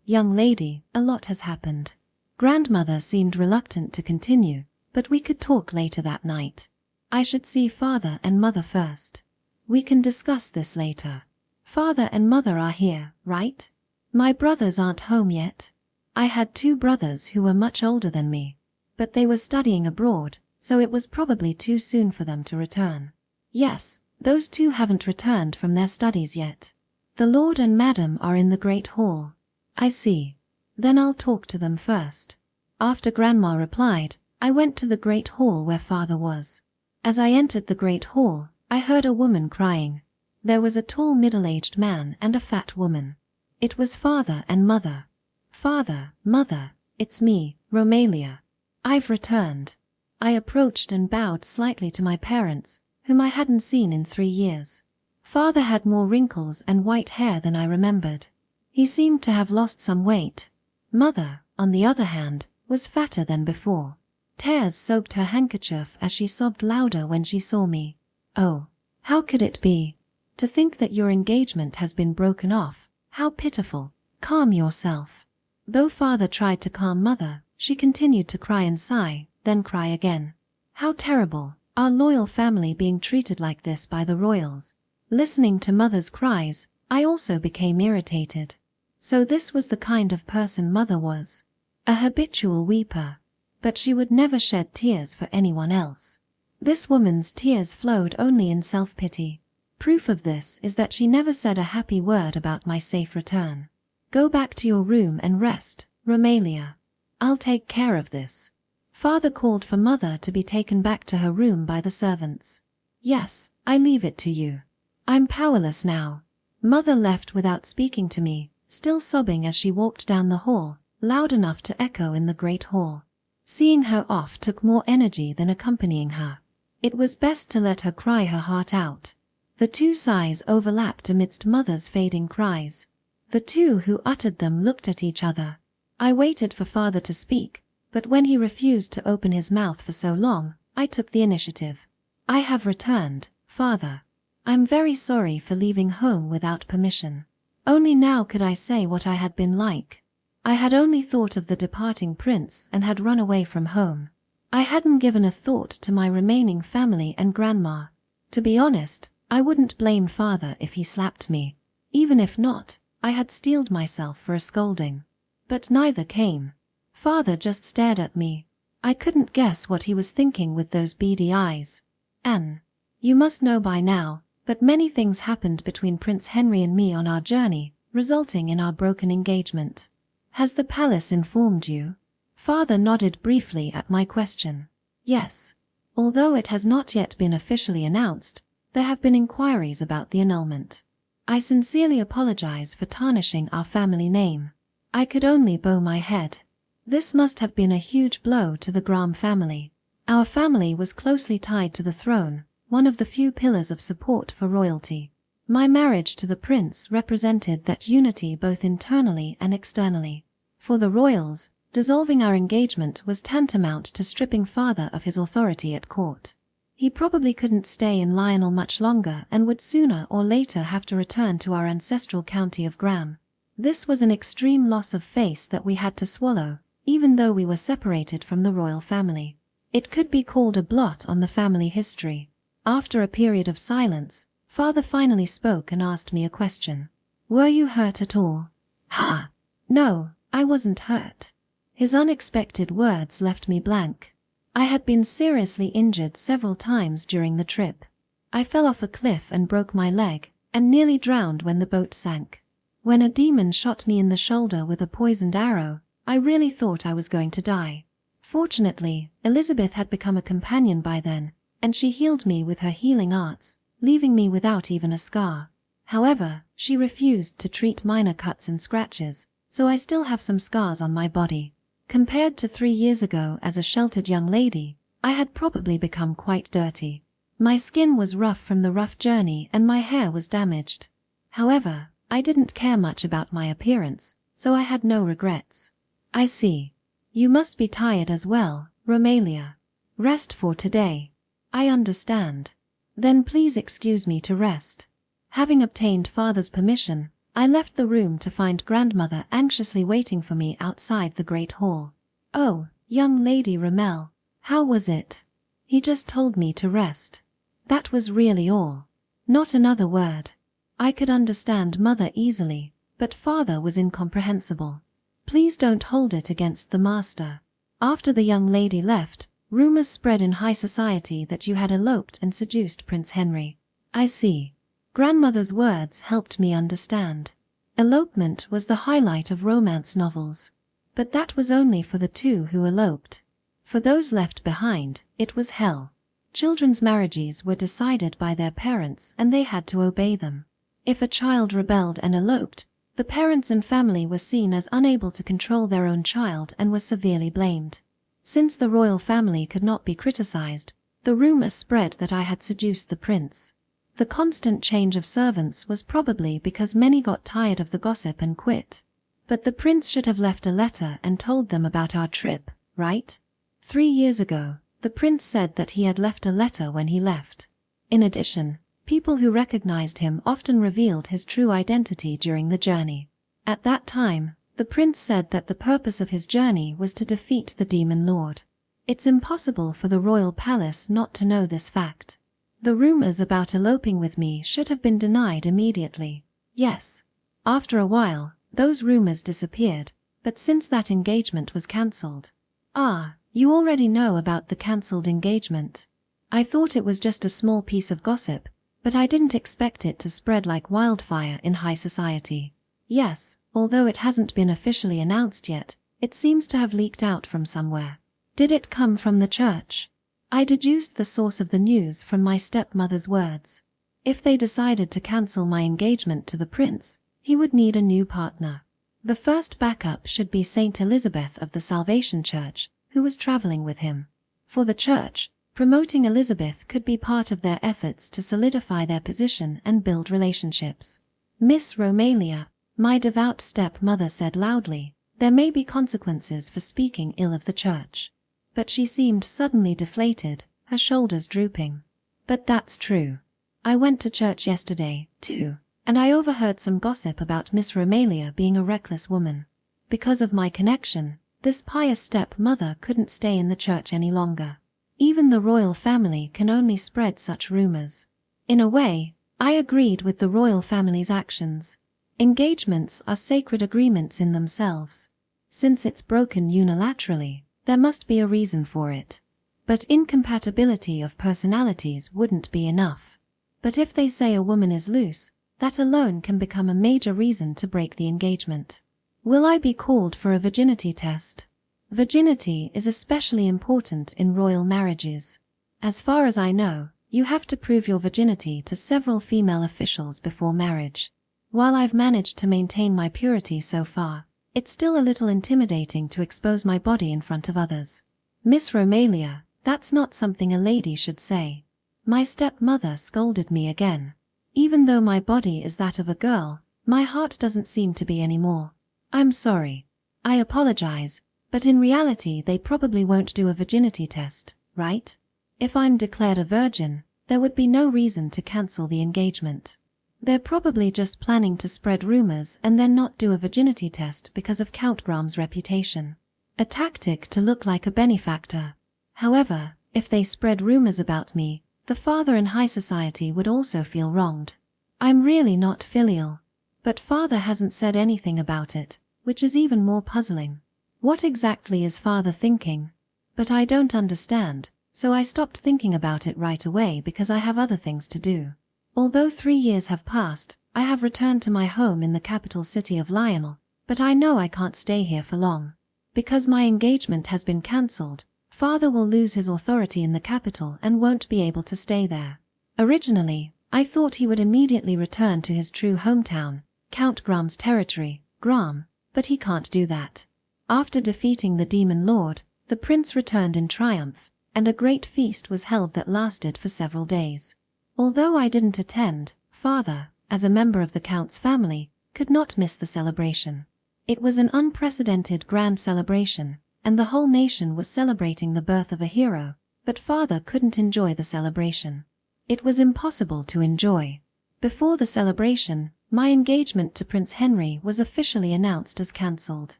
young lady, a lot has happened." Grandmother seemed reluctant to continue, but we could talk later that night. "I should see father and mother first. We can discuss this later. Father and mother are here, right? My brothers aren't home yet." I had 2 brothers who were much older than me, but they were studying abroad, so it was probably too soon for them to return. "Yes, those 2 haven't returned from their studies yet. The Lord and Madam are in the Great Hall." "I see. Then I'll talk to them first." After Grandma replied, I went to the Great Hall where father was. As I entered the Great Hall, I heard a woman crying. There was a tall middle-aged man and a fat woman. It was father and mother. "Father, mother, it's me, Romalia. I've returned." I approached and bowed slightly to my parents, whom I hadn't seen in 3 years. Father had more wrinkles and white hair than I remembered. He seemed to have lost some weight. Mother, on the other hand, was fatter than before. Tears soaked her handkerchief as she sobbed louder when she saw me. "Oh, how could it be? To think that your engagement has been broken off. How pitiful. Calm yourself." Though father tried to calm mother, she continued to cry and sigh, then cry again. How terrible, our loyal family being treated like this by the royals. Listening to mother's cries, I also became irritated. So this was the kind of person mother was. A habitual weeper. But she would never shed tears for anyone else. This woman's tears flowed only in self-pity. Proof of this is that she never said a happy word about my safe return. "Go back to your room and rest, Romalia. I'll take care of this." Father called for mother to be taken back to her room by the servants. "Yes, I leave it to you. I'm powerless now." Mother left without speaking to me, still sobbing as she walked down the hall, loud enough to echo in the great hall. Seeing her off took more energy than accompanying her. It was best to let her cry her heart out. The 2 sighs overlapped amidst mother's fading cries. The 2 who uttered them looked at each other. I waited for father to speak, but when he refused to open his mouth for so long, I took the initiative. "I have returned, father. I'm very sorry for leaving home without permission. Only now could I say what I had been like. I had only thought of the departing prince and had run away from home. I hadn't given a thought to my remaining family and grandma. To be honest, I wouldn't blame father if he slapped me. Even if not, I had steeled myself for a scolding. But neither came. Father just stared at me. I couldn't guess what he was thinking with those beady eyes. "Anne, you must know by now, but many things happened between Prince Henry and me on our journey, resulting in our broken engagement. Has the palace informed you?" Father nodded briefly at my question. "Yes. Although it has not yet been officially announced, there have been inquiries about the annulment. I sincerely apologize for tarnishing our family name." I could only bow my head. This must have been a huge blow to the Gram family. Our family was closely tied to the throne, one of the few pillars of support for royalty. My marriage to the prince represented that unity both internally and externally. For the royals, dissolving our engagement was tantamount to stripping father of his authority at court. He probably couldn't stay in Lionel much longer and would sooner or later have to return to our ancestral county of Graham. This was an extreme loss of face that we had to swallow, even though we were separated from the royal family. It could be called a blot on the family history. After a period of silence, Father finally spoke and asked me a question. "Were you hurt at all?" "Ha! No, I wasn't hurt." His unexpected words left me blank. I had been seriously injured several times during the trip. I fell off a cliff and broke my leg, and nearly drowned when the boat sank. When a demon shot me in the shoulder with a poisoned arrow, I really thought I was going to die. Fortunately, Elizabeth had become a companion by then, and she healed me with her healing arts, leaving me without even a scar. However, she refused to treat minor cuts and scratches, so I still have some scars on my body. Compared to 3 years ago as a sheltered young lady, I had probably become quite dirty. My skin was rough from the rough journey and my hair was damaged. However, I didn't care much about my appearance, so I had no regrets. "I see. You must be tired as well, Romalia. Rest for today." "I understand." "Then please excuse me to rest." Having obtained Father's permission, I left the room to find Grandmother anxiously waiting for me outside the great hall. "Oh, young Lady Rommel, how was it?" He just told me to rest. That was really all. Not another word. I could understand Mother easily, but Father was incomprehensible. "Please don't hold it against the master." After the young lady left, rumors spread in high society that you had eloped and seduced Prince Henry. "I see." Grandmother's words helped me understand. Elopement was the highlight of romance novels. But that was only for the two who eloped. For those left behind, it was hell. Children's marriages were decided by their parents and they had to obey them. If a child rebelled and eloped, the parents and family were seen as unable to control their own child and were severely blamed. Since the royal family could not be criticized, the rumor spread that I had seduced the prince. The constant change of servants was probably because many got tired of the gossip and quit. But the prince should have left a letter and told them about our trip, right? 3 years ago, the prince said that he had left a letter when he left. In addition, people who recognized him often revealed his true identity during the journey. At that time, the prince said that the purpose of his journey was to defeat the demon lord. It's impossible for the royal palace not to know this fact. The rumors about eloping with me should have been denied immediately. Yes. After a while, those rumors disappeared, but since that engagement was cancelled. "Ah, you already know about the cancelled engagement." I thought it was just a small piece of gossip, but I didn't expect it to spread like wildfire in high society. "Yes, although it hasn't been officially announced yet, it seems to have leaked out from somewhere." "Did it come from the church?" I deduced the source of the news from my stepmother's words. If they decided to cancel my engagement to the prince, he would need a new partner. The first backup should be Saint Elizabeth of the Salvation Church, who was traveling with him. For the church, promoting Elizabeth could be part of their efforts to solidify their position and build relationships. "Miss Romalia," my devout stepmother said loudly, "there may be consequences for speaking ill of the church." But she seemed suddenly deflated, her shoulders drooping. "But that's true. I went to church yesterday, too, and I overheard some gossip about Miss Romalia being a reckless woman. Because of my connection, this pious stepmother couldn't stay in the church any longer. Even the royal family can only spread such rumors." In a way, I agreed with the royal family's actions. Engagements are sacred agreements in themselves. Since it's broken unilaterally, there must be a reason for it. But incompatibility of personalities wouldn't be enough. But if they say a woman is loose, that alone can become a major reason to break the engagement. Will I be called for a virginity test? Virginity is especially important in royal marriages. As far as I know, you have to prove your virginity to several female officials before marriage. While I've managed to maintain my purity so far, it's still a little intimidating to expose my body in front of others. "Miss Romalia, that's not something a lady should say." My stepmother scolded me again. Even though my body is that of a girl, my heart doesn't seem to be anymore. "I'm sorry. I apologize, but in reality they probably won't do a virginity test, right?" If I'm declared a virgin, there would be no reason to cancel the engagement. They're probably just planning to spread rumors and then not do a virginity test because of Count Graham's reputation. A tactic to look like a benefactor. However, if they spread rumors about me, the father in high society would also feel wronged. I'm really not filial. But father hasn't said anything about it, which is even more puzzling. What exactly is father thinking? But I don't understand, so I stopped thinking about it right away because I have other things to do. Although 3 years have passed, I have returned to my home in the capital city of Lionel, but I know I can't stay here for long. Because my engagement has been cancelled, father will lose his authority in the capital and won't be able to stay there. Originally, I thought he would immediately return to his true hometown, Count Graham's territory, Graham, but he can't do that. After defeating the demon lord, the prince returned in triumph, and a great feast was held that lasted for several days. Although I didn't attend, father, as a member of the count's family, could not miss the celebration. It was an unprecedented grand celebration, and the whole nation was celebrating the birth of a hero, but father couldn't enjoy the celebration. It was impossible to enjoy. Before the celebration, my engagement to Prince Henry was officially announced as cancelled.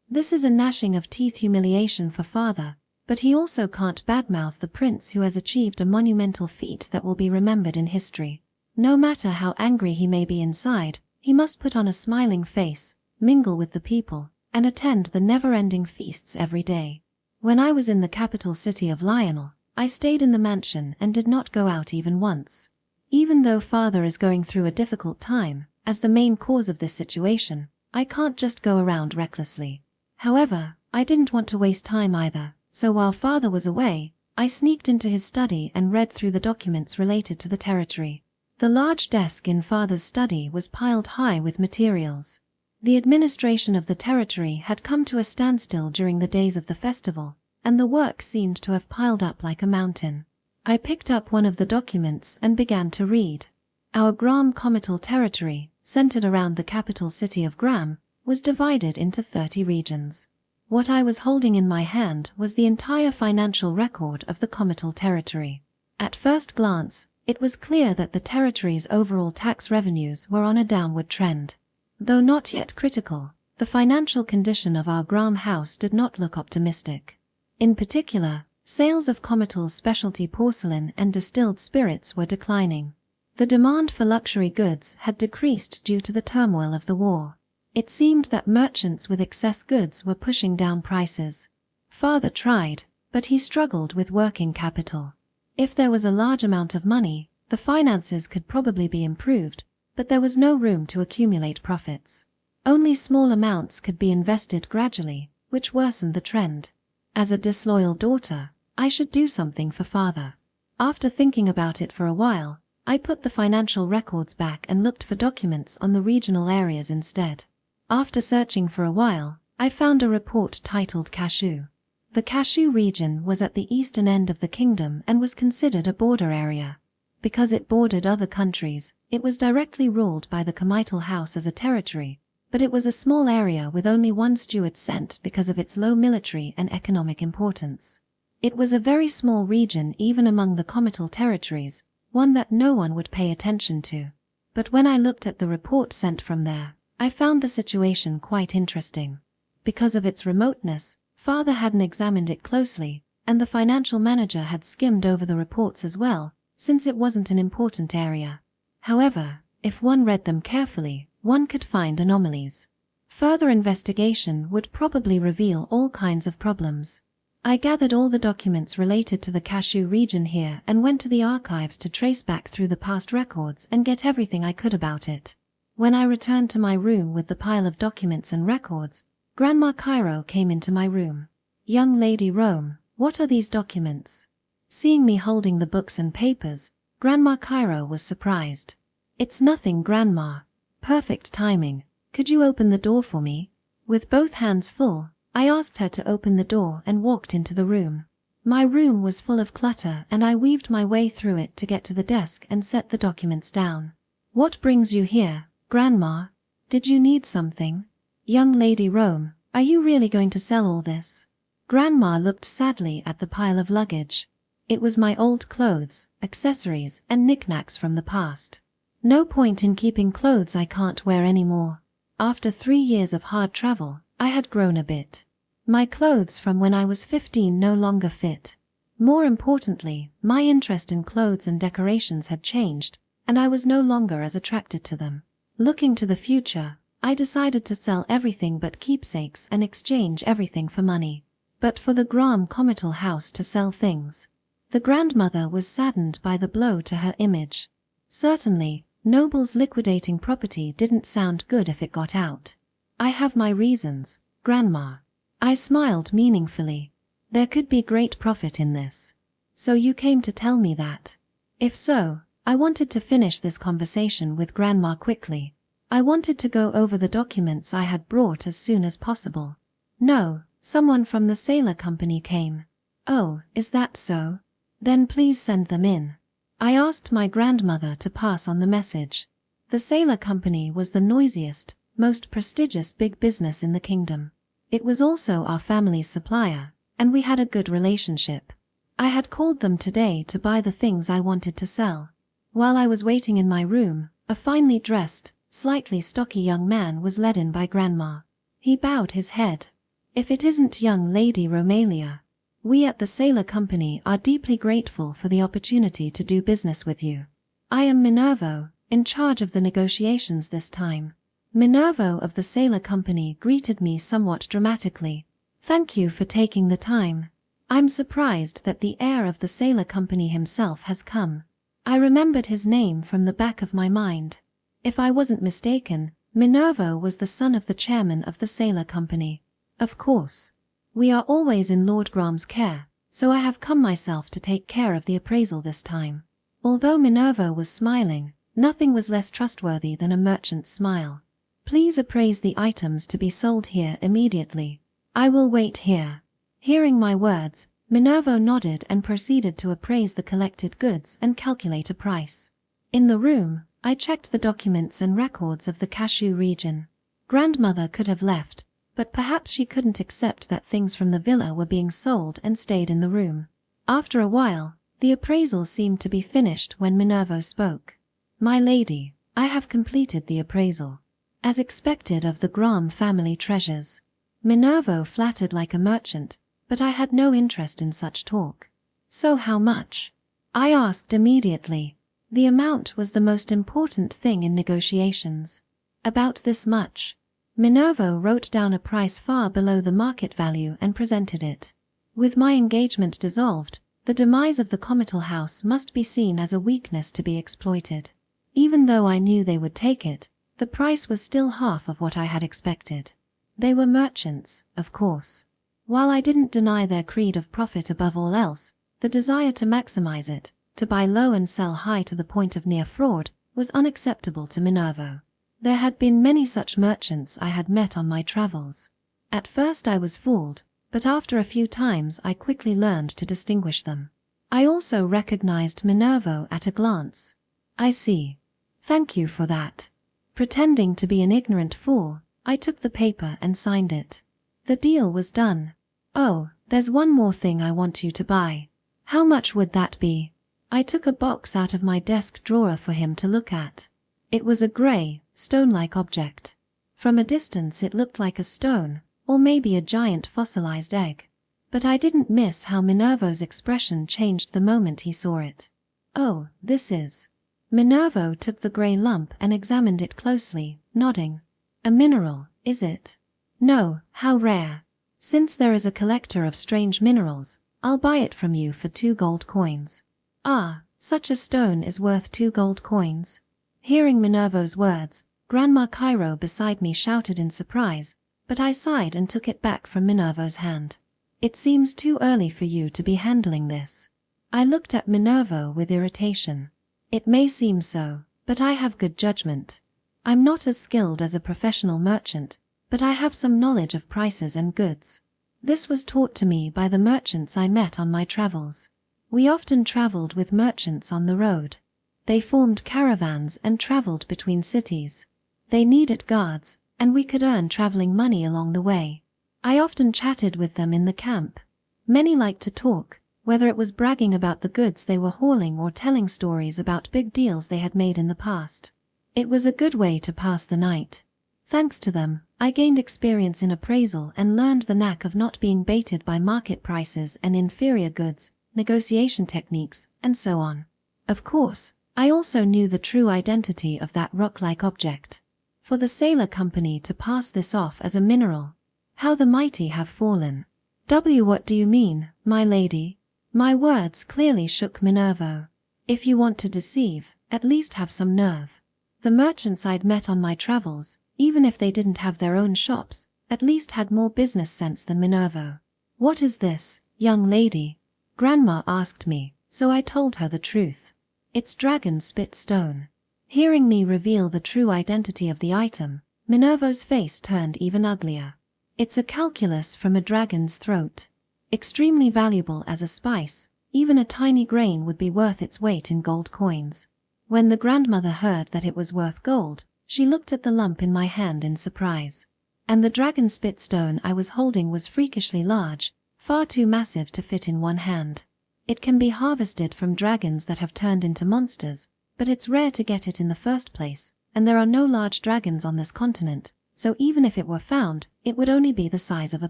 This is a gnashing of teeth humiliation for father, but he also can't badmouth the prince who has achieved a monumental feat that will be remembered in history. No matter how angry he may be inside, he must put on a smiling face, mingle with the people, and attend the never-ending feasts every day. When I was in the capital city of Lionel, I stayed in the mansion and did not go out even once. Even though father is going through a difficult time, as the main cause of this situation, I can't just go around recklessly. However, I didn't want to waste time either, so while father was away, I sneaked into his study and read through the documents related to the territory. The large desk in father's study was piled high with materials. The administration of the territory had come to a standstill during the days of the festival, and the work seemed to have piled up like a mountain. I picked up one of the documents and began to read. Our Graham comital territory, centered around the capital city of Graham, was divided into 30 regions. What I was holding in my hand was the entire financial record of the comital territory. At first glance, it was clear that the territory's overall tax revenues were on a downward trend. Though not yet critical, the financial condition of our Graham house did not look optimistic. In particular, sales of comital's specialty porcelain and distilled spirits were declining. The demand for luxury goods had decreased due to the turmoil of the war. It seemed that merchants with excess goods were pushing down prices. Father tried, but he struggled with working capital. If there was a large amount of money, the finances could probably be improved, but there was no room to accumulate profits. Only small amounts could be invested gradually, which worsened the trend. As a disloyal daughter, I should do something for father. After thinking about it for a while, I put the financial records back and looked for documents on the regional areas instead. After searching for a while, I found a report titled Cashew. The Cashew region was at the eastern end of the kingdom and was considered a border area. Because it bordered other countries, it was directly ruled by the comital house as a territory, but it was a small area with only one steward sent because of its low military and economic importance. It was a very small region even among the comital territories, one that no one would pay attention to. But when I looked at the report sent from there, I found the situation quite interesting. Because of its remoteness, father hadn't examined it closely, and the financial manager had skimmed over the reports as well, since it wasn't an important area. However, if one read them carefully, one could find anomalies. Further investigation would probably reveal all kinds of problems. I gathered all the documents related to the Cashew region here and went to the archives to trace back through the past records and get everything I could about it. When I returned to my room with the pile of documents and records, Grandma Cairo came into my room. "Young Lady Rome, what are these documents?" Seeing me holding the books and papers, Grandma Cairo was surprised. "It's nothing, Grandma. Perfect timing. Could you open the door for me?" With both hands full, I asked her to open the door and walked into the room. My room was full of clutter and I weaved my way through it to get to the desk and set the documents down. "What brings you here, Grandma? Did you need something? Young Lady Rome, are you really going to sell all this?" Grandma looked sadly at the pile of luggage. It was my old clothes, accessories, and knickknacks from the past. No point in keeping clothes I can't wear anymore. After 3 years of hard travel, I had grown a bit. My clothes from when I was 15 no longer fit. More importantly, my interest in clothes and decorations had changed, and I was no longer as attracted to them. Looking to the future, I decided to sell everything but keepsakes and exchange everything for money. But for the Graham comital house to sell things. The grandmother was saddened by the blow to her image. Certainly, nobles liquidating property didn't sound good if it got out. I have my reasons, Grandma. I smiled meaningfully. There could be great profit in this. So you came to tell me that? If so, I wanted to finish this conversation with Grandma quickly. I wanted to go over the documents I had brought as soon as possible. No, someone from the sailor company came. Oh, is that so? Then please send them in. I asked my grandmother to pass on the message. The sailor company was the noisiest, most prestigious big business in the kingdom. It was also our family's supplier, and we had a good relationship. I had called them today to buy the things I wanted to sell. While I was waiting in my room, a finely dressed, slightly stocky young man was led in by Grandma. He bowed his head. If it isn't young Lady Romalia. We at the Sailor Company are deeply grateful for the opportunity to do business with you. I am Minervo, in charge of the negotiations this time. Minervo of the Sailor Company greeted me somewhat dramatically. Thank you for taking the time. I'm surprised that the heir of the Sailor Company himself has come. I remembered his name from the back of my mind. If I wasn't mistaken, Minervo was the son of the chairman of the Sailor Company. Of course. We are always in Lord Graham's care, so I have come myself to take care of the appraisal this time. Although Minervo was smiling, nothing was less trustworthy than a merchant's smile. Please appraise the items to be sold here immediately. I will wait here. Hearing my words, Minervo nodded and proceeded to appraise the collected goods and calculate a price. In the room, I checked the documents and records of the Cashew region. Grandmother could have left, but perhaps she couldn't accept that things from the villa were being sold and stayed in the room. After a while, the appraisal seemed to be finished when Minervo spoke. My lady, I have completed the appraisal. As expected of the Graham family treasures. Minervo flattered like a merchant, but I had no interest in such talk. So how much? I asked immediately. The amount was the most important thing in negotiations. About this much. Minervo wrote down a price far below the market value and presented it. With my engagement dissolved, the demise of the comital house must be seen as a weakness to be exploited. Even though I knew they would take it, the price was still half of what I had expected. They were merchants, of course. While I didn't deny their creed of profit above all else, the desire to maximize it, to buy low and sell high to the point of near fraud, was unacceptable to Minervo. There had been many such merchants I had met on my travels. At first I was fooled, but after a few times I quickly learned to distinguish them. I also recognized Minervo at a glance. I see. Thank you for that. Pretending to be an ignorant fool, I took the paper and signed it. The deal was done. Oh, there's one more thing I want you to buy. How much would that be? I took a box out of my desk drawer for him to look at. It was a grey, stone-like object. From a distance it looked like a stone, or maybe a giant fossilized egg. But I didn't miss how Minervo's expression changed the moment he saw it. Oh, this is. Minervo took the grey lump and examined it closely, nodding. A mineral, is it? No, how rare. Since there is a collector of strange minerals, I'll buy it from you for 2 gold coins. Ah, such a stone is worth 2 gold coins. Hearing Minervo's words, Grandma Cairo beside me shouted in surprise, but I sighed and took it back from Minervo's hand. It seems too early for you to be handling this. I looked at Minervo with irritation. It may seem so, but I have good judgment. I'm not as skilled as a professional merchant, but I have some knowledge of prices and goods. This was taught to me by the merchants I met on my travels. We often traveled with merchants on the road. They formed caravans and traveled between cities. They needed guards, and we could earn traveling money along the way. I often chatted with them in the camp. Many liked to talk, whether it was bragging about the goods they were hauling or telling stories about big deals they had made in the past. It was a good way to pass the night. Thanks to them, I gained experience in appraisal and learned the knack of not being baited by market prices and inferior goods, negotiation techniques, and so on. Of course, I also knew the true identity of that rock-like object. For the sailor company to pass this off as a mineral. How the mighty have fallen. What do you mean, my lady? My words clearly shook Minervo. If you want to deceive, at least have some nerve. The merchants I'd met on my travels, even if they didn't have their own shops, at least had more business sense than Minervo. What is this, young lady? Grandma asked me, so I told her the truth. It's dragon spit stone. Hearing me reveal the true identity of the item, Minervo's face turned even uglier. It's a calculus from a dragon's throat. Extremely valuable as a spice, even a tiny grain would be worth its weight in gold coins. When the grandmother heard that it was worth gold, she looked at the lump in my hand in surprise. And the dragon spit stone I was holding was freakishly large, far too massive to fit in one hand. It can be harvested from dragons that have turned into monsters, but it's rare to get it in the first place, and there are no large dragons on this continent, so even if it were found, it would only be the size of a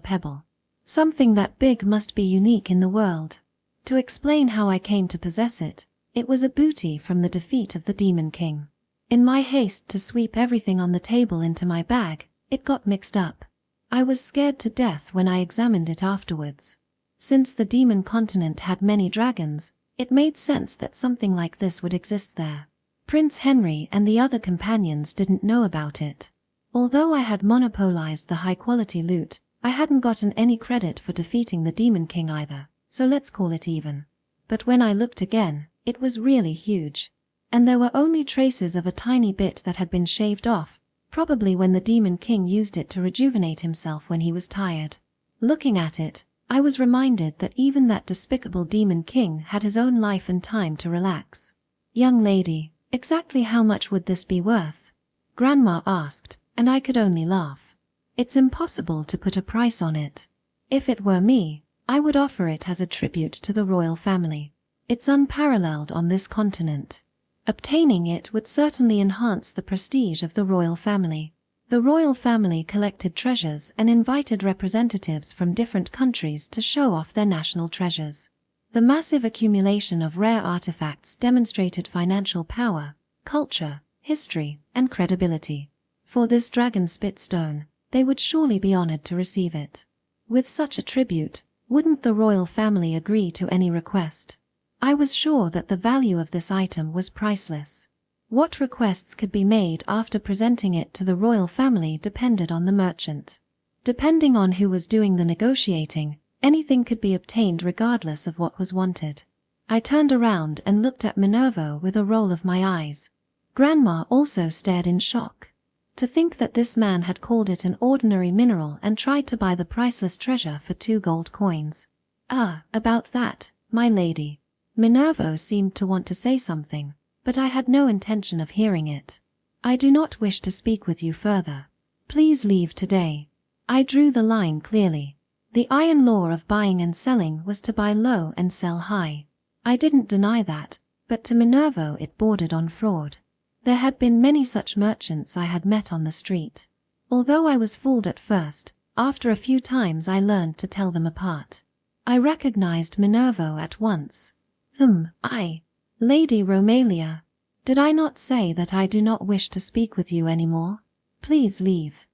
pebble. Something that big must be unique in the world. To explain how I came to possess it, it was a booty from the defeat of the Demon King. In my haste to sweep everything on the table into my bag, it got mixed up. I was scared to death when I examined it afterwards. Since the demon continent had many dragons, it made sense that something like this would exist there. Prince Henry and the other companions didn't know about it. Although I had monopolized the high-quality loot, I hadn't gotten any credit for defeating the Demon King either, so let's call it even. But when I looked again, it was really huge. And there were only traces of a tiny bit that had been shaved off, probably when the Demon King used it to rejuvenate himself when he was tired. Looking at it, I was reminded that even that despicable Demon King had his own life and time to relax. Young lady, exactly how much would this be worth? Grandma asked, and I could only laugh. It's impossible to put a price on it. If it were me, I would offer it as a tribute to the royal family. It's unparalleled on this continent. Obtaining it would certainly enhance the prestige of the royal family. The royal family collected treasures and invited representatives from different countries to show off their national treasures. The massive accumulation of rare artifacts demonstrated financial power, culture, history, and credibility. For this dragon spit stone, they would surely be honored to receive it. With such a tribute, wouldn't the royal family agree to any request? I was sure that the value of this item was priceless. What requests could be made after presenting it to the royal family depended on the merchant. Depending on who was doing the negotiating, anything could be obtained regardless of what was wanted. I turned around and looked at Minervo with a roll of my eyes. Grandma also stared in shock. To think that this man had called it an ordinary mineral and tried to buy the priceless treasure for 2 gold coins. About that, my lady. Minervo seemed to want to say something, but I had no intention of hearing it. I do not wish to speak with you further. Please leave today. I drew the line clearly. The iron law of buying and selling was to buy low and sell high. I didn't deny that, but to Minervo it bordered on fraud. There had been many such merchants I had met on the street. Although I was fooled at first, after a few times I learned to tell them apart. I recognized Minervo at once. Lady Romalia. Did I not say that I do not wish to speak with you anymore? Please leave.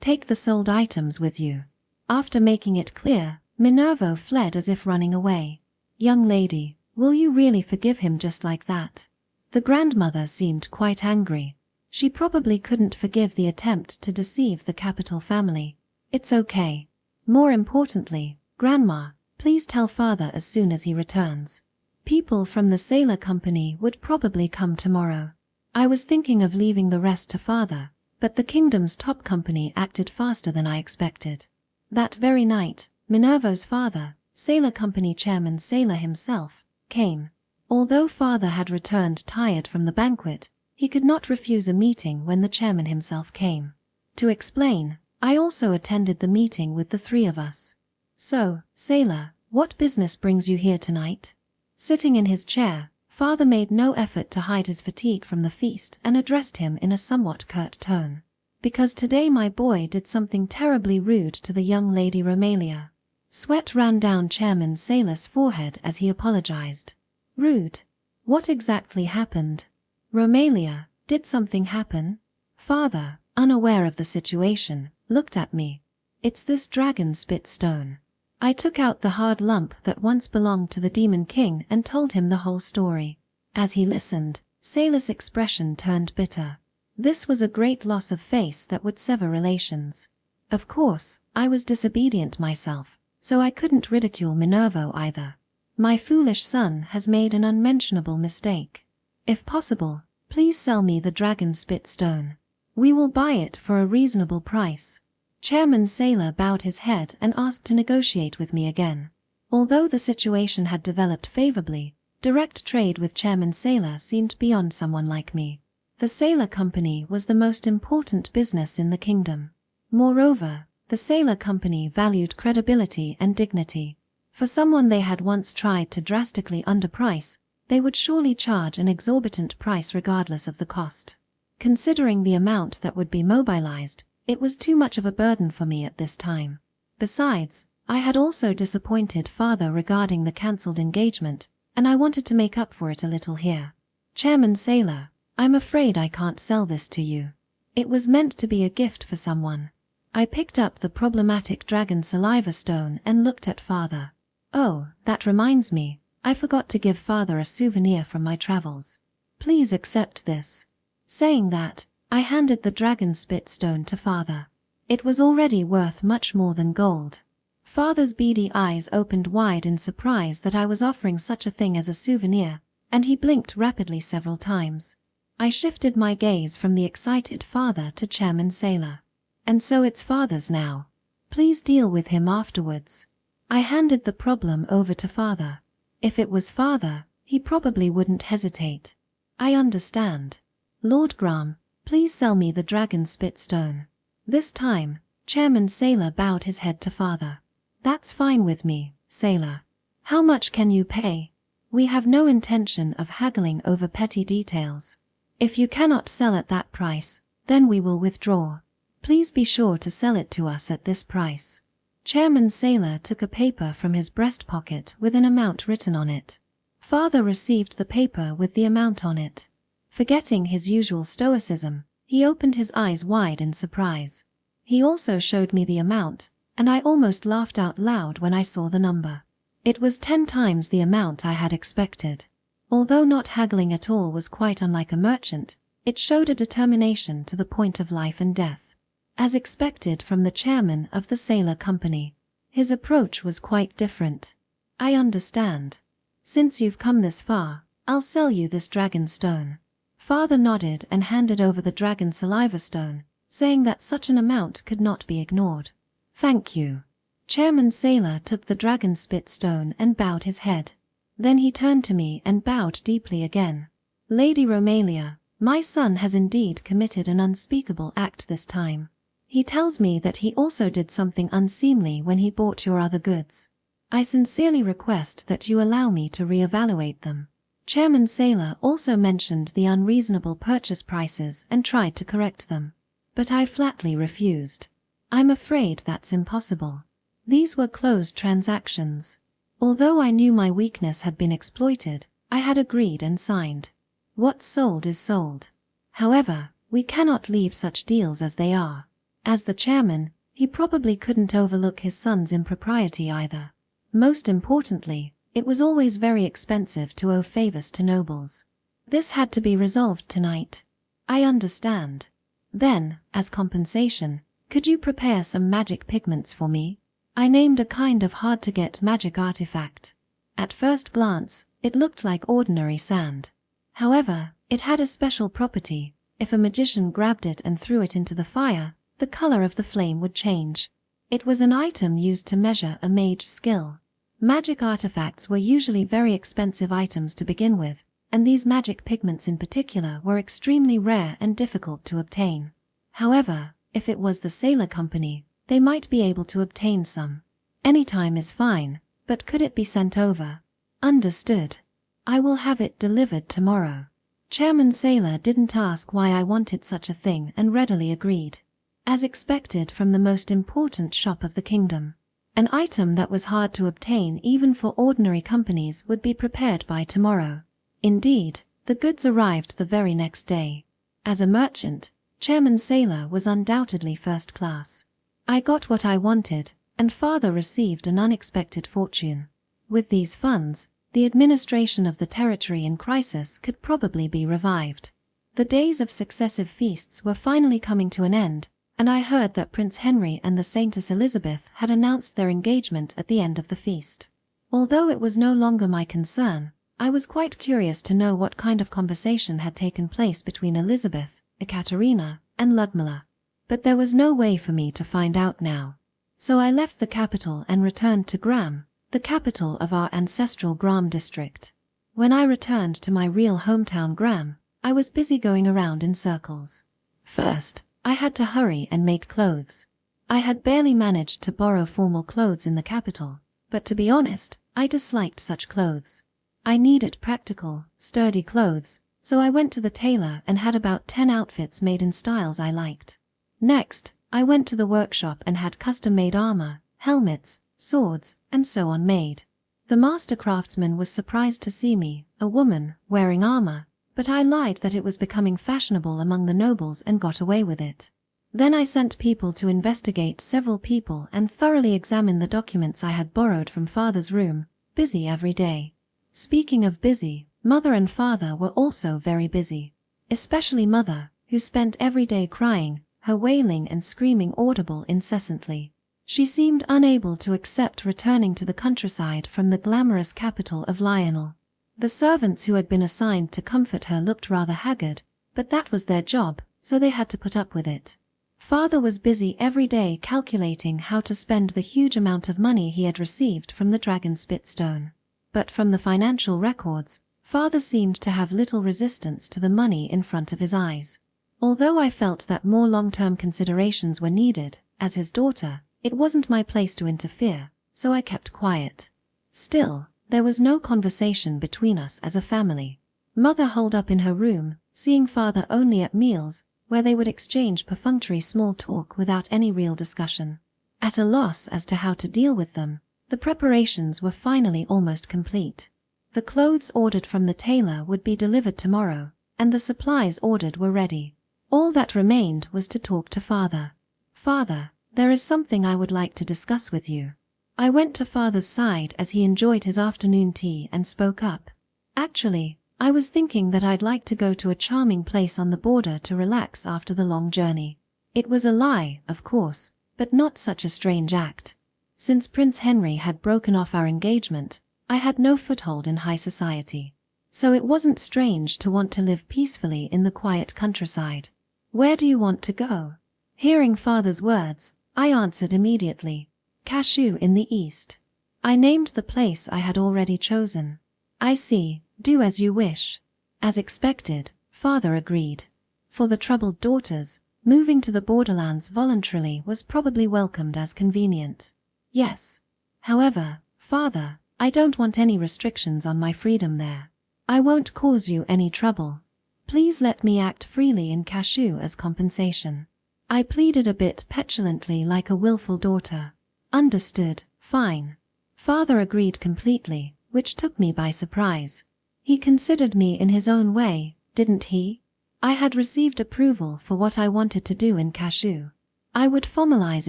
Take the sold items with you. After making it clear, Minervo fled as if running away. Young lady, will you really forgive him just like that? The grandmother seemed quite angry. She probably couldn't forgive the attempt to deceive the capital family. It's okay. More importantly, Grandma, please tell father as soon as he returns. People from the sailor company would probably come tomorrow. I was thinking of leaving the rest to father, but the kingdom's top company acted faster than I expected. That very night, Minervo's father, sailor company chairman Sailor himself, came. Although father had returned tired from the banquet, he could not refuse a meeting when the chairman himself came. To explain, I also attended the meeting with the 3 of us. So, Sailor, What business brings you here tonight? Sitting in his chair, father made no effort to hide his fatigue from the feast and addressed him in a somewhat curt tone. Because today my boy did something terribly rude to the young lady Romalia. Sweat ran down Chairman Saylor's forehead as he apologized. Rude? What exactly happened? Romalia, did something happen? Father, unaware of the situation, looked at me. It's this dragon spit stone. I took out the hard lump that once belonged to the Demon King and told him the whole story. As he listened, Saylor's expression turned bitter. This was a great loss of face that would sever relations. Of course, I was disobedient myself, so I couldn't ridicule Minervo either. My foolish son has made an unmentionable mistake. If possible, please sell me the dragon spit stone. We will buy it for a reasonable price. Chairman Saylor bowed his head and asked to negotiate with me again. Although the situation had developed favorably, direct trade with Chairman Saylor seemed beyond someone like me. The Saylor Company was the most important business in the kingdom. Moreover, the Saylor Company valued credibility and dignity. For someone they had once tried to drastically underprice, they would surely charge an exorbitant price regardless of the cost. Considering the amount that would be mobilized, it was too much of a burden for me at this time. Besides, I had also disappointed father regarding the cancelled engagement, and I wanted to make up for it a little here. Chairman Saylor, I'm afraid I can't sell this to you. It was meant to be a gift for someone. I picked up the problematic dragon saliva stone and looked at father. Oh, that reminds me, I forgot to give father a souvenir from my travels. Please accept this. Saying that, I handed the dragon spit stone to father. It was already worth much more than gold. Father's beady eyes opened wide in surprise that I was offering such a thing as a souvenir, and he blinked rapidly several times. I shifted my gaze from the excited father to Chairman Saylor. And so it's father's now. Please deal with him afterwards. I handed the problem over to father. If it was father, he probably wouldn't hesitate. I understand. Lord Graham, please sell me the dragon spit stone. This time, Chairman Saylor bowed his head to father. That's fine with me, Saylor. How much can you pay? We have no intention of haggling over petty details. If you cannot sell at that price, then we will withdraw. Please be sure to sell it to us at this price. Chairman Saylor took a paper from his breast pocket with an amount written on it. Father received the paper with the amount on it. Forgetting his usual stoicism, he opened his eyes wide in surprise. He also showed me the amount, and I almost laughed out loud when I saw the number. It was 10 times the amount I had expected. Although not haggling at all was quite unlike a merchant, it showed a determination to the point of life and death. As expected from the chairman of the Saylor Company, his approach was quite different. I understand. Since you've come this far, I'll sell you this dragon stone. Father nodded and handed over the dragon saliva stone, saying that such an amount could not be ignored. Thank you. Chairman Saylor took the dragon spit stone and bowed his head. Then he turned to me and bowed deeply again. Lady Romalia, my son has indeed committed an unspeakable act this time. He tells me that he also did something unseemly when he bought your other goods. I sincerely request that you allow me to re-evaluate them. Chairman Saylor also mentioned the unreasonable purchase prices and tried to correct them. But I flatly refused. I'm afraid that's impossible. These were closed transactions. Although I knew my weakness had been exploited, I had agreed and signed. What's sold is sold. However, we cannot leave such deals as they are. As the chairman, he probably couldn't overlook his son's impropriety either. Most importantly, it was always very expensive to owe favors to nobles. This had to be resolved tonight. I understand. Then, as compensation, could you prepare some magic pigments for me? I named a kind of hard-to-get magic artifact. At first glance, it looked like ordinary sand. However, it had a special property. If a magician grabbed it and threw it into the fire, the color of the flame would change. It was an item used to measure a mage's skill. Magic artifacts were usually very expensive items to begin with, and these magic pigments in particular were extremely rare and difficult to obtain. However, if it was the Saylor Company, they might be able to obtain some. Any time is fine, But could it be sent over? Understood. I will have it delivered tomorrow. Chairman Sailor didn't ask why I wanted such a thing and readily agreed. As expected from the most important shop of the kingdom. An item that was hard to obtain even for ordinary companies would be prepared by tomorrow. Indeed, the goods arrived the very next day. As a merchant, Chairman Sailor was undoubtedly first class. I got what I wanted, and father received an unexpected fortune. With these funds, the administration of the territory in crisis could probably be revived. The days of successive feasts were finally coming to an end, and I heard that Prince Henry and the Saintess Elizabeth had announced their engagement at the end of the feast. Although it was no longer my concern, I was quite curious to know what kind of conversation had taken place between Elizabeth, Ekaterina, and Ludmilla. But there was no way for me to find out now. So I left the capital and returned to Graham, the capital of our ancestral Graham district. When I returned to my real hometown Graham, I was busy going around in circles. First, I had to hurry and make clothes. I had barely managed to borrow formal clothes in the capital, but to be honest, I disliked such clothes. I needed practical, sturdy clothes, so I went to the tailor and had about 10 outfits made in styles I liked. Next, I went to the workshop and had custom-made armor, helmets, swords, and so on made. The master craftsman was surprised to see me, a woman, wearing armor, but I lied that it was becoming fashionable among the nobles and got away with it. Then I sent people to investigate several people and thoroughly examine the documents I had borrowed from father's room, busy every day. Speaking of busy, mother and father were also very busy. Especially mother, who spent every day crying, her wailing and screaming audible incessantly. She seemed unable to accept returning to the countryside from the glamorous capital of Lionel. The servants who had been assigned to comfort her looked rather haggard, but that was their job, so they had to put up with it. Father was busy every day calculating how to spend the huge amount of money he had received from the dragon spit stone. But from the financial records, father seemed to have little resistance to the money in front of his eyes. Although I felt that more long-term considerations were needed, as his daughter, it wasn't my place to interfere, so I kept quiet. Still, there was no conversation between us as a family. Mother holed up in her room, seeing father only at meals, where they would exchange perfunctory small talk without any real discussion. At a loss as to how to deal with them, the preparations were finally almost complete. The clothes ordered from the tailor would be delivered tomorrow, and the supplies ordered were ready. All that remained was to talk to father. Father, there is something I would like to discuss with you. I went to father's side as he enjoyed his afternoon tea and spoke up. Actually, I was thinking that I'd like to go to a charming place on the border to relax after the long journey. It was a lie, of course, but not such a strange act. Since Prince Henry had broken off our engagement, I had no foothold in high society. So it wasn't strange to want to live peacefully in the quiet countryside. Where do you want to go? Hearing father's words, I answered immediately. Cashew in the east. I named the place I had already chosen. I see, do as you wish. As expected, father agreed. For the troubled daughters, moving to the borderlands voluntarily was probably welcomed as convenient. Yes. However, father, I don't want any restrictions on my freedom there. I won't cause you any trouble. Please let me act freely in Cashew as compensation. I pleaded a bit petulantly like a willful daughter. Understood, fine. Father agreed completely, which took me by surprise. He considered me in his own way, didn't he? I had received approval for what I wanted to do in Cashew. I would formalize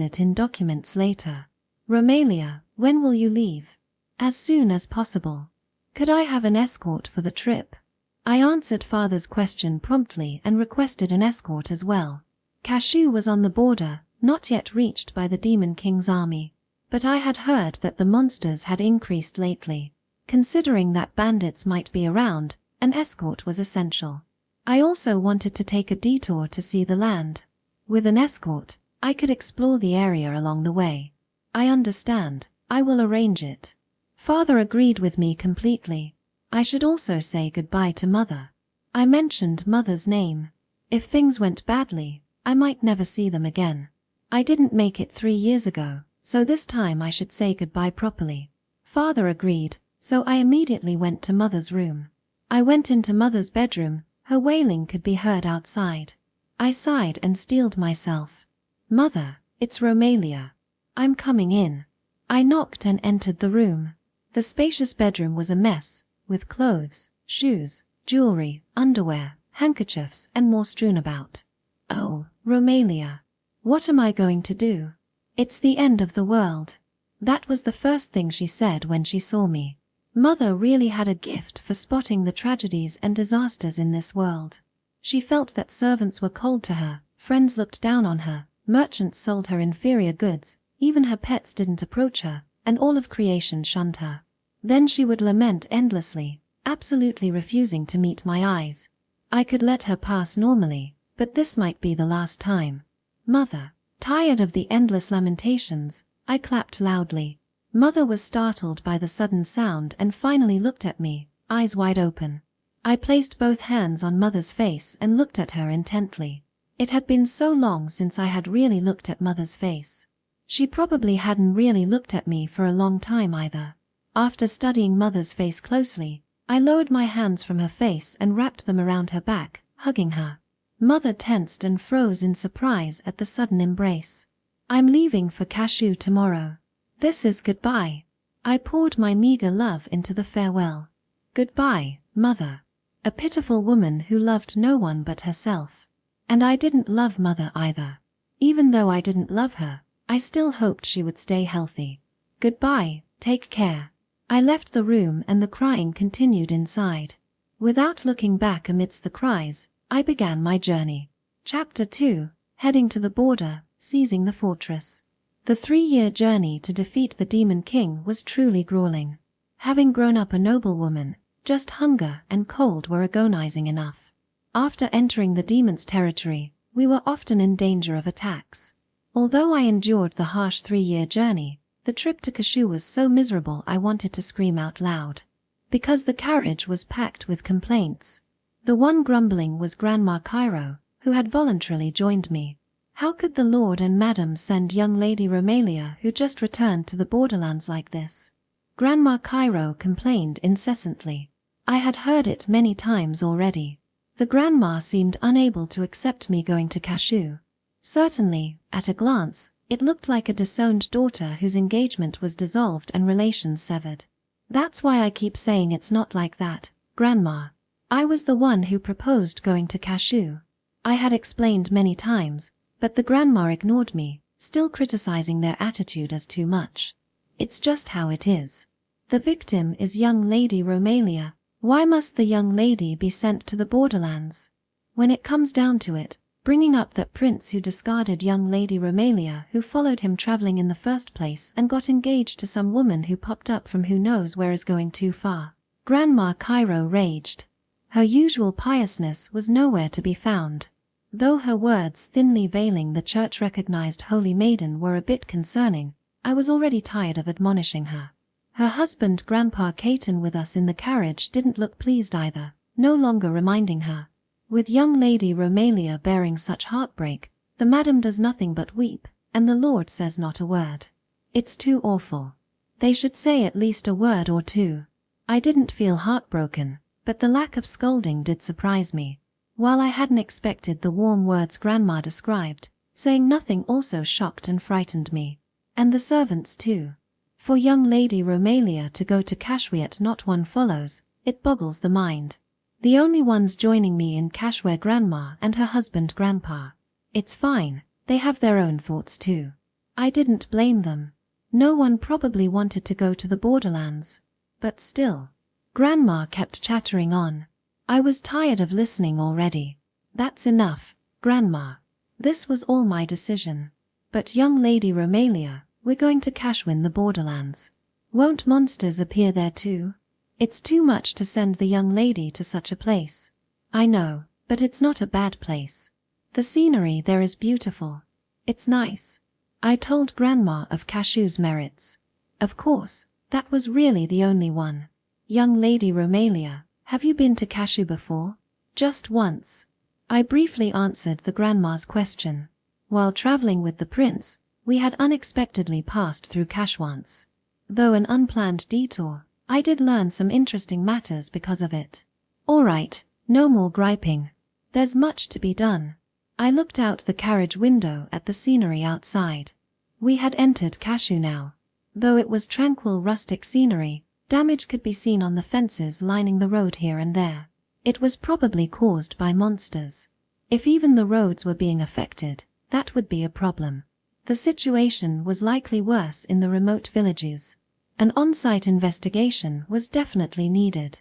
it in documents later. Romalia, when will you leave? As soon as possible. Could I have an escort for the trip? I answered father's question promptly and requested an escort as well. Cashew was on the border, not yet reached by the Demon King's army. But I had heard that the monsters had increased lately. Considering that bandits might be around, an escort was essential. I also wanted to take a detour to see the land. With an escort, I could explore the area along the way. I understand, I will arrange it. Father agreed with me completely. I should also say goodbye to mother. I mentioned mother's name. If things went badly, I might never see them again. I didn't make it 3 years ago, so this time I should say goodbye properly. Father agreed, so I immediately went to Mother's room. I went into Mother's bedroom, her wailing could be heard outside. I sighed and steeled myself. Mother, it's Romalia. I'm coming in. I knocked and entered the room. The spacious bedroom was a mess, with clothes, shoes, jewelry, underwear, handkerchiefs, and more strewn about. Oh, Romalia. What am I going to do? It's the end of the world. That was the first thing she said when she saw me. Mother really had a gift for spotting the tragedies and disasters in this world. She felt that servants were cold to her, friends looked down on her, merchants sold her inferior goods, even her pets didn't approach her, and all of creation shunned her. Then she would lament endlessly, absolutely refusing to meet my eyes. I could let her pass normally, but this might be the last time. Mother. Tired of the endless lamentations, I clapped loudly. Mother was startled by the sudden sound and finally looked at me, eyes wide open. I placed both hands on Mother's face and looked at her intently. It had been so long since I had really looked at Mother's face. She probably hadn't really looked at me for a long time either. After studying Mother's face closely, I lowered my hands from her face and wrapped them around her back, hugging her. Mother tensed and froze in surprise at the sudden embrace. I'm leaving for Cashew tomorrow. This is goodbye. I poured my meager love into the farewell. Goodbye, Mother. A pitiful woman who loved no one but herself. And I didn't love Mother either. Even though I didn't love her, I still hoped she would stay healthy. Goodbye, take care. I left the room and the crying continued inside. Without looking back amidst the cries, I began my journey. Chapter 2, heading to the border, seizing the fortress. The 3-year journey to defeat the Demon King was truly grueling. Having grown up a noblewoman, just hunger and cold were agonizing enough. After entering the demon's territory, we were often in danger of attacks. Although I endured the harsh 3-year journey, the trip to Cashew was so miserable I wanted to scream out loud. Because the carriage was packed with complaints. The one grumbling was Grandma Cairo, who had voluntarily joined me. How could the Lord and Madam send young Lady Romalia, who just returned to the borderlands, like this? Grandma Cairo complained incessantly. I had heard it many times already. The grandma seemed unable to accept me going to Cashew. Certainly, at a glance, it looked like a disowned daughter whose engagement was dissolved and relations severed. That's why I keep saying it's not like that, Grandma. I was the one who proposed going to Cashew. I had explained many times, but the grandma ignored me, still criticizing their attitude as too much. It's just how it is. The victim is young Lady Romalia. Why must the young lady be sent to the borderlands? When it comes down to it, bringing up that prince who discarded young Lady Romalia, who followed him traveling in the first place and got engaged to some woman who popped up from who knows where, is going too far. Grandma Cairo raged. Her usual piousness was nowhere to be found. Though her words thinly veiling the church-recognized holy maiden were a bit concerning, I was already tired of admonishing her. Her husband, Grandpa Caton, with us in the carriage, didn't look pleased either, no longer reminding her. With young Lady Romalia bearing such heartbreak, the madam does nothing but weep, and the Lord says not a word. It's too awful. They should say at least a word or two. I didn't feel heartbroken, but the lack of scolding did surprise me. While I hadn't expected the warm words Grandma described, saying nothing also shocked and frightened me. And the servants too. For young Lady Romalia to go to Cashew yet not one follows, it boggles the mind. The only ones joining me in Cashew were Grandma and her husband Grandpa. It's fine, they have their own thoughts too. I didn't blame them. No one probably wanted to go to the borderlands. But still. Grandma kept chattering on. I was tired of listening already. That's enough, Grandma. This was all my decision. But young Lady Romalia, we're going to Cashew in the borderlands. Won't monsters appear there too? It's too much to send the young lady to such a place. I know, but it's not a bad place. The scenery there is beautiful. It's nice. I told Grandma of Cashew's merits. Of course, that was really the only one. Young Lady Romalia, have you been to Cashew before? Just once. I briefly answered the grandma's question. While traveling with the prince, we had unexpectedly passed through Cashew once. Though an unplanned detour, I did learn some interesting matters because of it. Alright, no more griping. There's much to be done. I looked out the carriage window at the scenery outside. We had entered Cashew now. Though it was tranquil rustic scenery, damage could be seen on the fences lining the road here and there. It was probably caused by monsters. If even the roads were being affected, that would be a problem. The situation was likely worse in the remote villages. An on-site investigation was definitely needed.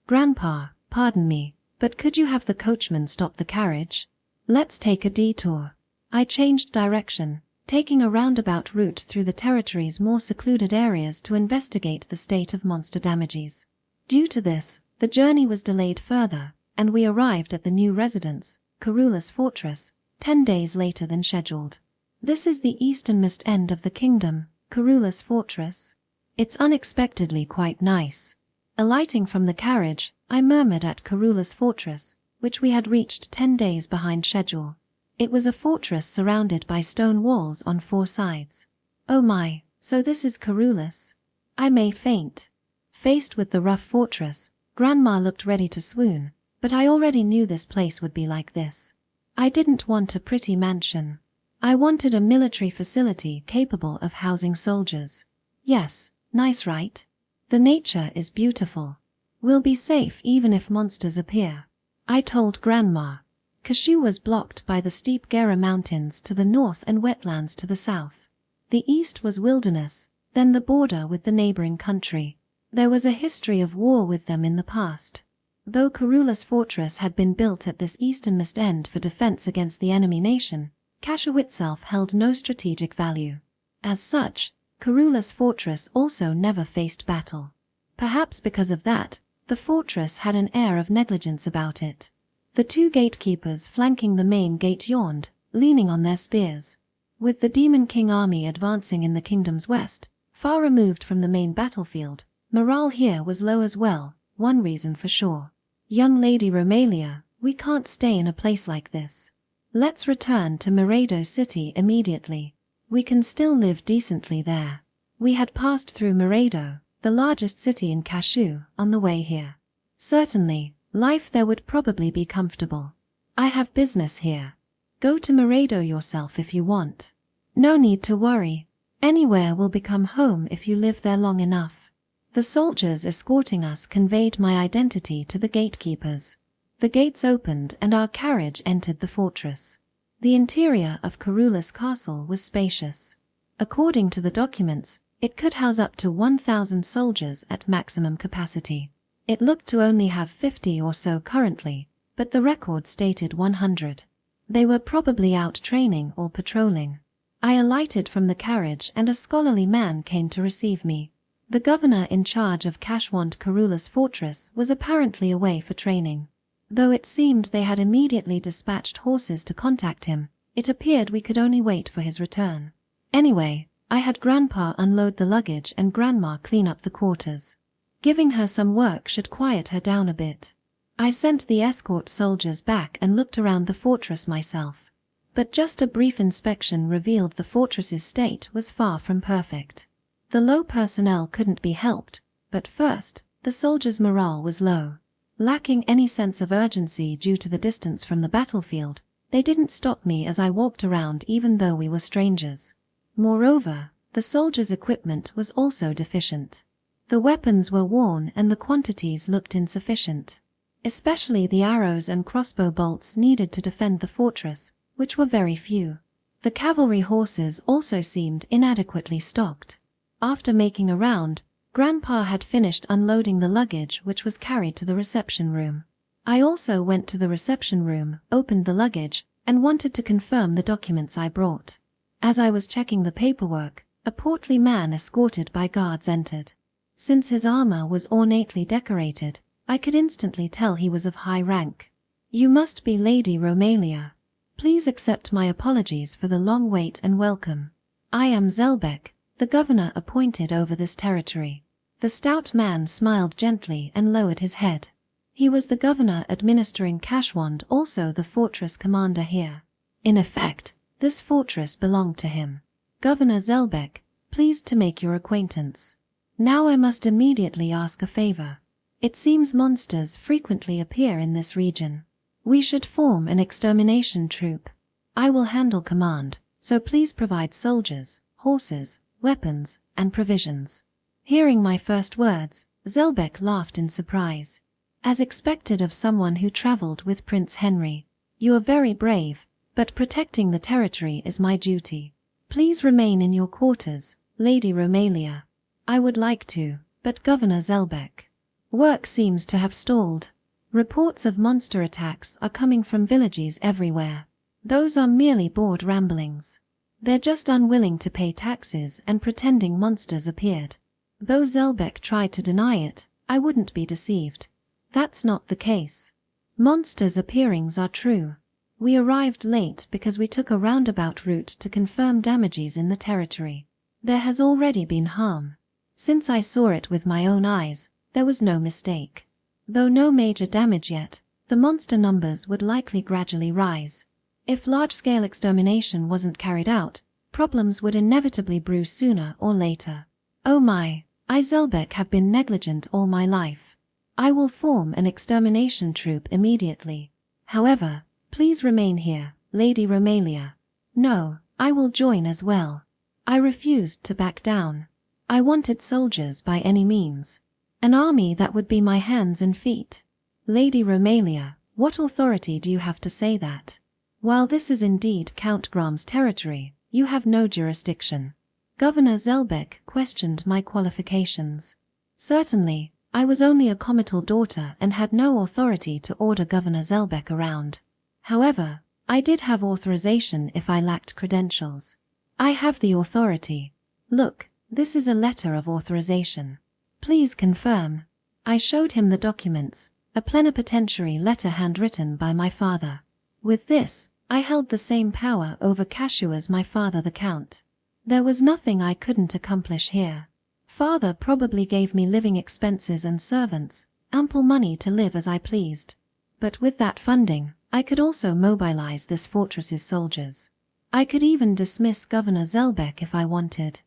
Grandpa, pardon me, but could you have the coachman stop the carriage? Let's take a detour. I changed direction, taking a roundabout route through the territory's more secluded areas to investigate the state of monster damages. Due to this, the journey was delayed further, and we arrived at the new residence, Coulas Fortress, 10 days later than scheduled. This is the easternmost end of the kingdom, Coulas Fortress. It's unexpectedly quite nice. Alighting from the carriage, I murmured at Coulas Fortress, which we had reached 10 days behind schedule. It was a fortress surrounded by stone walls on 4 sides. Oh my, so this is Coulas? I may faint. Faced with the rough fortress, Grandma looked ready to swoon, but I already knew this place would be like this. I didn't want a pretty mansion. I wanted a military facility capable of housing soldiers. Yes, nice right? The nature is beautiful. We'll be safe even if monsters appear. I told Grandma. Cashew was blocked by the steep Gera Mountains to the north and wetlands to the south. The east was wilderness, then the border with the neighboring country. There was a history of war with them in the past. Though Coulas Fortress had been built at this easternmost end for defense against the enemy nation, Cashew itself held no strategic value. As such, Coulas Fortress also never faced battle. Perhaps because of that, the fortress had an air of negligence about it. The 2 gatekeepers flanking the main gate yawned, leaning on their spears. With the Demon King army advancing in the kingdom's west, far removed from the main battlefield, morale here was low as well, one reason for sure. Young Lady Romalia, we can't stay in a place like this. Let's return to Mirado City immediately. We can still live decently there. We had passed through Mirado, the largest city in Cashew, on the way here. Certainly, life there would probably be comfortable. I have business here. Go to Mirado yourself if you want. No need to worry. Anywhere will become home if you live there long enough. The soldiers escorting us conveyed my identity to the gatekeepers. The gates opened and our carriage entered the fortress. The interior of Coulas Castle was spacious. According to the documents, it could house up to 1,000 soldiers at maximum capacity. It looked to only have 50 or so currently, but the record stated 100. They were probably out training or patrolling. I alighted from the carriage and a scholarly man came to receive me. The governor in charge of Coulas Fortress was apparently away for training. Though it seemed they had immediately dispatched horses to contact him, it appeared we could only wait for his return. Anyway, I had Grandpa unload the luggage and Grandma clean up the quarters. Giving her some work should quiet her down a bit. I sent the escort soldiers back and looked around the fortress myself. But just a brief inspection revealed the fortress's state was far from perfect. The low personnel couldn't be helped, but first, the soldiers' morale was low. Lacking any sense of urgency due to the distance from the battlefield, they didn't stop me as I walked around even though we were strangers. Moreover, the soldiers' equipment was also deficient. The weapons were worn and the quantities looked insufficient. Especially the arrows and crossbow bolts needed to defend the fortress, which were very few. The cavalry horses also seemed inadequately stocked. After making a round, Grandpa had finished unloading the luggage which was carried to the reception room. I also went to the reception room, opened the luggage, and wanted to confirm the documents I brought. As I was checking the paperwork, a portly man escorted by guards entered. Since his armor was ornately decorated, I could instantly tell he was of high rank. You must be Lady Romalia. Please accept my apologies for the long wait and welcome. I am Zelbeck, the governor appointed over this territory. The stout man smiled gently and lowered his head. He was the governor administering Cashwand, also the fortress commander here. In effect, this fortress belonged to him. Governor Zelbeck, pleased to make your acquaintance. Now I must immediately ask a favor. It seems monsters frequently appear in this region. We should form an extermination troop. I will handle command, so please provide soldiers, horses, weapons, and provisions." Hearing my first words, Zelbeck laughed in surprise. As expected of someone who traveled with Prince Henry, "You are very brave, but protecting the territory is my duty. Please remain in your quarters, Lady Romalia." "I would like to, but Governor Zelbeck. Work seems to have stalled. Reports of monster attacks are coming from villages everywhere. Those are merely bored ramblings. They're just unwilling to pay taxes and pretending monsters appeared." Though Zelbeck tried to deny it, I wouldn't be deceived. That's not the case. Monsters' appearings are true. We arrived late because we took a roundabout route to confirm damages in the territory. There has already been harm. Since I saw it with my own eyes, there was no mistake. Though no major damage yet, the monster numbers would likely gradually rise. If large-scale extermination wasn't carried out, problems would inevitably brew sooner or later. Oh my, I Zelbeck have been negligent all my life. I will form an extermination troop immediately. However, please remain here, Lady Romalia. No, I will join as well. I refused to back down. I wanted soldiers by any means. An army that would be my hands and feet. Lady Romalia, what authority do you have to say that? While this is indeed Count Graham's territory, you have no jurisdiction. Governor Zelbeck questioned my qualifications. Certainly, I was only a comital daughter and had no authority to order Governor Zelbeck around. However, I did have authorization if I lacked credentials. I have the authority. Look, this is a letter of authorization. Please confirm. I showed him the documents, a plenipotentiary letter handwritten by my father. With this, I held the same power over Cashew as my father the Count. There was nothing I couldn't accomplish here. Father probably gave me living expenses and servants, ample money to live as I pleased. But with that funding, I could also mobilize this fortress's soldiers. I could even dismiss Governor Zelbeck if I wanted.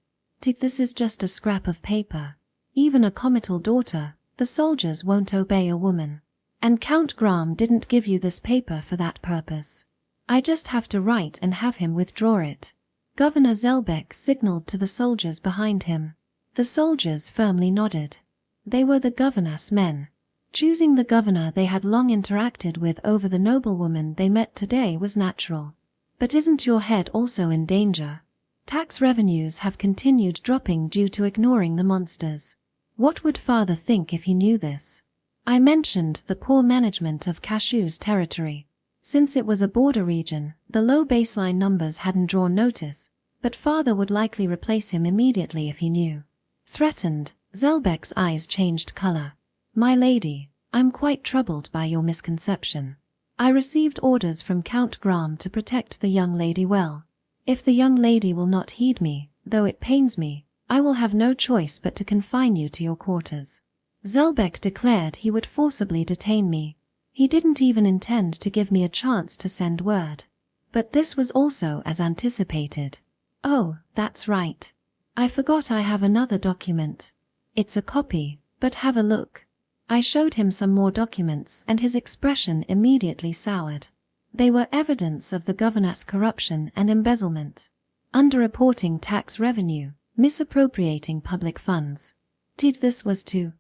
This is just a scrap of paper. Even a comital daughter, the soldiers won't obey a woman. And Count Graham didn't give you this paper for that purpose. I just have to write and have him withdraw it. Governor Zelbeck signaled to the soldiers behind him. The soldiers firmly nodded. They were the governor's men. Choosing the governor they had long interacted with over the noblewoman they met today was natural. But isn't your head also in danger? Tax revenues have continued dropping due to ignoring the monsters. What would father think if he knew this? I mentioned the poor management of Cashew's territory. Since it was a border region, the low baseline numbers hadn't drawn notice, but father would likely replace him immediately if he knew. Threatened, Zelbeck's eyes changed color. "My lady, I'm quite troubled by your misconception. I received orders from Count Graham to protect the young lady well. If the young lady will not heed me, though it pains me, I will have no choice but to confine you to your quarters." Zelbeck declared he would forcibly detain me. He didn't even intend to give me a chance to send word. But this was also as anticipated. Oh, that's right. I forgot I have another document. It's a copy, but have a look. I showed him some more documents and his expression immediately soured. They were evidence of the governor's corruption and embezzlement. Underreporting tax revenue, misappropriating public funds. This was to,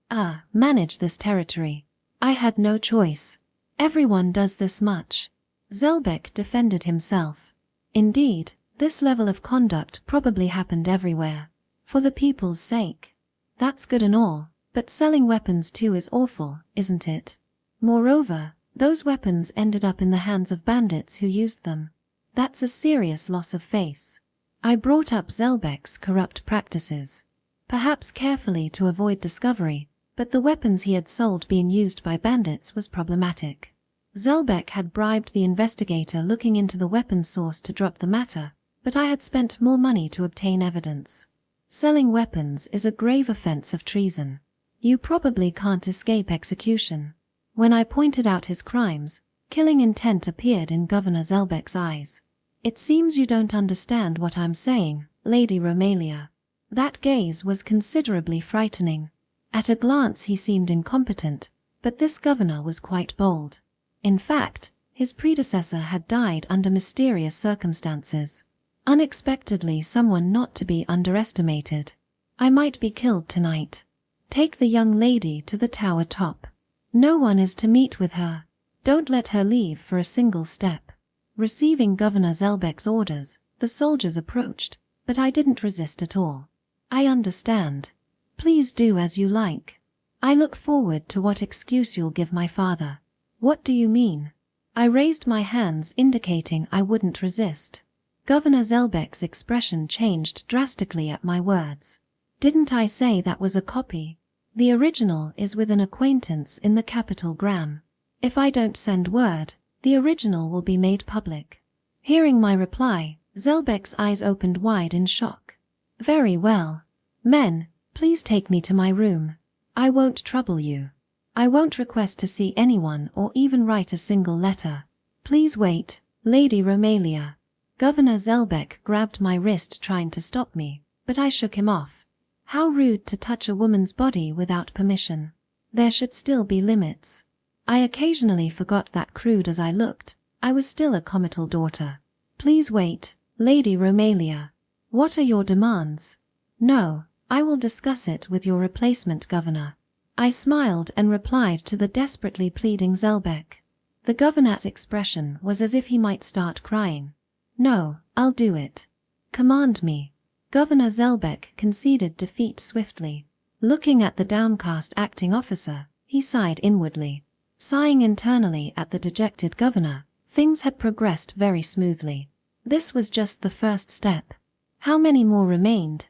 manage this territory. I had no choice. Everyone does this much. Zelbeck defended himself. Indeed, this level of conduct probably happened everywhere. For the people's sake. That's good and all, but selling weapons too is awful, isn't it? Moreover, those weapons ended up in the hands of bandits who used them. That's a serious loss of face. I brought up Zelbeck's corrupt practices. Perhaps carefully to avoid discovery, but the weapons he had sold being used by bandits was problematic. Zelbeck had bribed the investigator looking into the weapon source to drop the matter, but I had spent more money to obtain evidence. Selling weapons is a grave offense of treason. You probably can't escape execution. When I pointed out his crimes, killing intent appeared in Governor Zelbeck's eyes. It seems you don't understand what I'm saying, Lady Romalia. That gaze was considerably frightening. At a glance he seemed incompetent, but this governor was quite bold. In fact, his predecessor had died under mysterious circumstances. Unexpectedly, someone not to be underestimated. I might be killed tonight. Take the young lady to the tower top. No one is to meet with her. Don't let her leave for a single step. Receiving Governor Zelbeck's orders, the soldiers approached, but I didn't resist at all. I understand. Please do as you like. I look forward to what excuse you'll give my father. What do you mean? I raised my hands indicating I wouldn't resist. Governor Zelbeck's expression changed drastically at my words. Didn't I say that was a copy? The original is with an acquaintance in the capital Graham. If I don't send word, the original will be made public. Hearing my reply, Zelbeck's eyes opened wide in shock. Very well. Men, please take me to my room. I won't trouble you. I won't request to see anyone or even write a single letter. Please wait, Lady Romalia. Governor Zelbeck grabbed my wrist trying to stop me, but I shook him off. How rude to touch a woman's body without permission. There should still be limits. I occasionally forgot that, crude as I looked, I was still a comital daughter. Please wait, Lady Romalia. What are your demands? No, I will discuss it with your replacement governor. I smiled and replied to the desperately pleading Zelbeck. The governor's expression was as if he might start crying. No, I'll do it. Command me. Governor Zelbeck conceded defeat swiftly. Looking at the downcast acting officer, he sighed inwardly. Sighing internally at the dejected governor, things had progressed very smoothly. This was just the first step. How many more remained?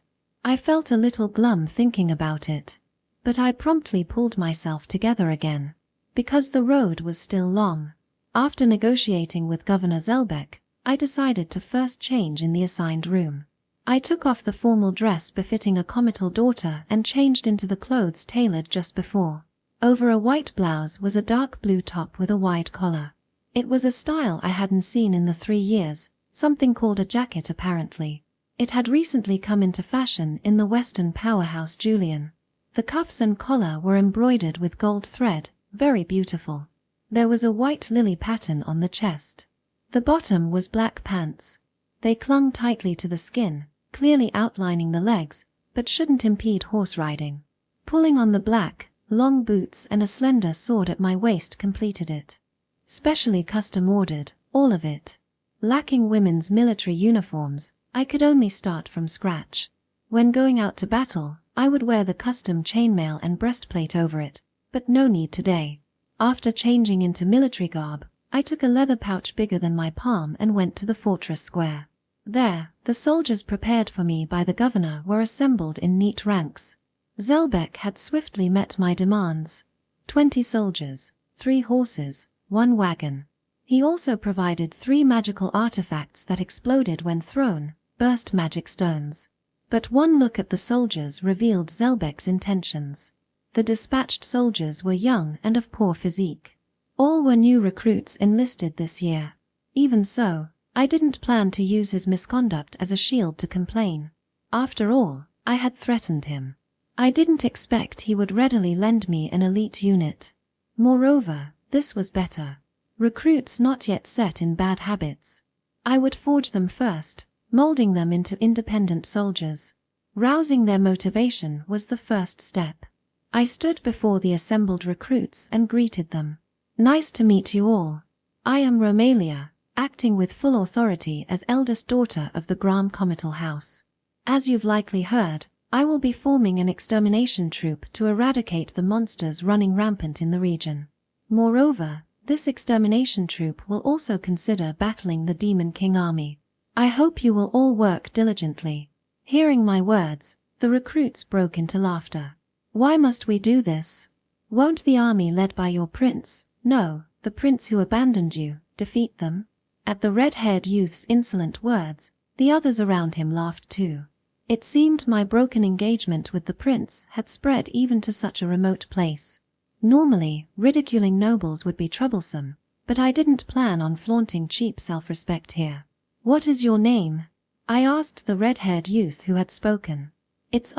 I felt a little glum thinking about it. But I promptly pulled myself together again. Because the road was still long. After negotiating with Governor Zelbeck, I decided to first change in the assigned room. I took off the formal dress befitting a comital daughter and changed into the clothes tailored just before. Over a white blouse was a dark blue top with a wide collar. It was a style I hadn't seen in the 3 years, something called a jacket apparently. It had recently come into fashion in the Western powerhouse Julian. The cuffs and collar were embroidered with gold thread, very beautiful. There was a white lily pattern on the chest. The bottom was black pants. They clung tightly to the skin, clearly outlining the legs, but shouldn't impede horse riding. Pulling on the black, long boots and a slender sword at my waist completed it. Specially custom ordered, all of it. Lacking women's military uniforms, I could only start from scratch. When going out to battle, I would wear the custom chainmail and breastplate over it, but no need today. After changing into military garb, I took a leather pouch bigger than my palm and went to the fortress square. There, the soldiers prepared for me by the governor were assembled in neat ranks. Zelbeck had swiftly met my demands. 20 soldiers, 3 horses, 1 wagon. He also provided 3 magical artifacts that exploded when thrown, burst magic stones. But one look at the soldiers revealed Zelbeck's intentions. The dispatched soldiers were young and of poor physique. All were new recruits enlisted this year. Even so, I didn't plan to use his misconduct as a shield to complain. After all, I had threatened him. I didn't expect he would readily lend me an elite unit. Moreover, this was better. Recruits not yet set in bad habits. I would forge them first, molding them into independent soldiers. Rousing their motivation was the first step. I stood before the assembled recruits and greeted them. Nice to meet you all. I am Romalia, acting with full authority as eldest daughter of the Graham comital house. As you've likely heard, I will be forming an extermination troop to eradicate the monsters running rampant in the region. Moreover, this extermination troop will also consider battling the Demon King army. I hope you will all work diligently. Hearing my words, the recruits broke into laughter. Why must we do this? Won't the army led by your prince, no, the prince who abandoned you, defeat them? At the red-haired youth's insolent words, the others around him laughed too. It seemed my broken engagement with the prince had spread even to such a remote place. Normally, ridiculing nobles would be troublesome, but I didn't plan on flaunting cheap self-respect here. What is your name? I asked the red-haired youth who had spoken. It's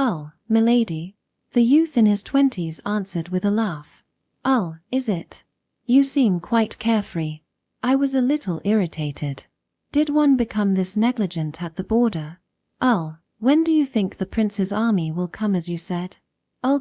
milady. The youth in his 20s answered with a laugh. Is it? You seem quite carefree. I was a little irritated. Did one become this negligent at the border? When do you think the prince's army will come as you said?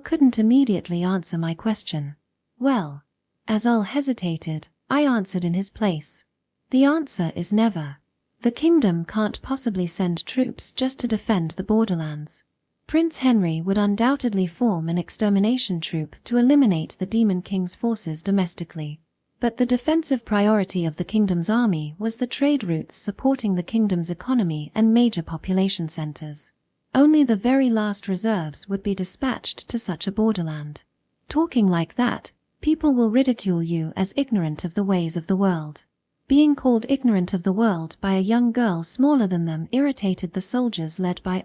Couldn't immediately answer my question. Well, as hesitated, I answered in his place. The answer is never. The kingdom can't possibly send troops just to defend the borderlands. Prince Henry would undoubtedly form an extermination troop to eliminate the Demon King's forces domestically. But the defensive priority of the kingdom's army was the trade routes supporting the kingdom's economy and major population centers. Only the very last reserves would be dispatched to such a borderland. Talking like that, people will ridicule you as ignorant of the ways of the world. Being called ignorant of the world by a young girl smaller than them irritated the soldiers led by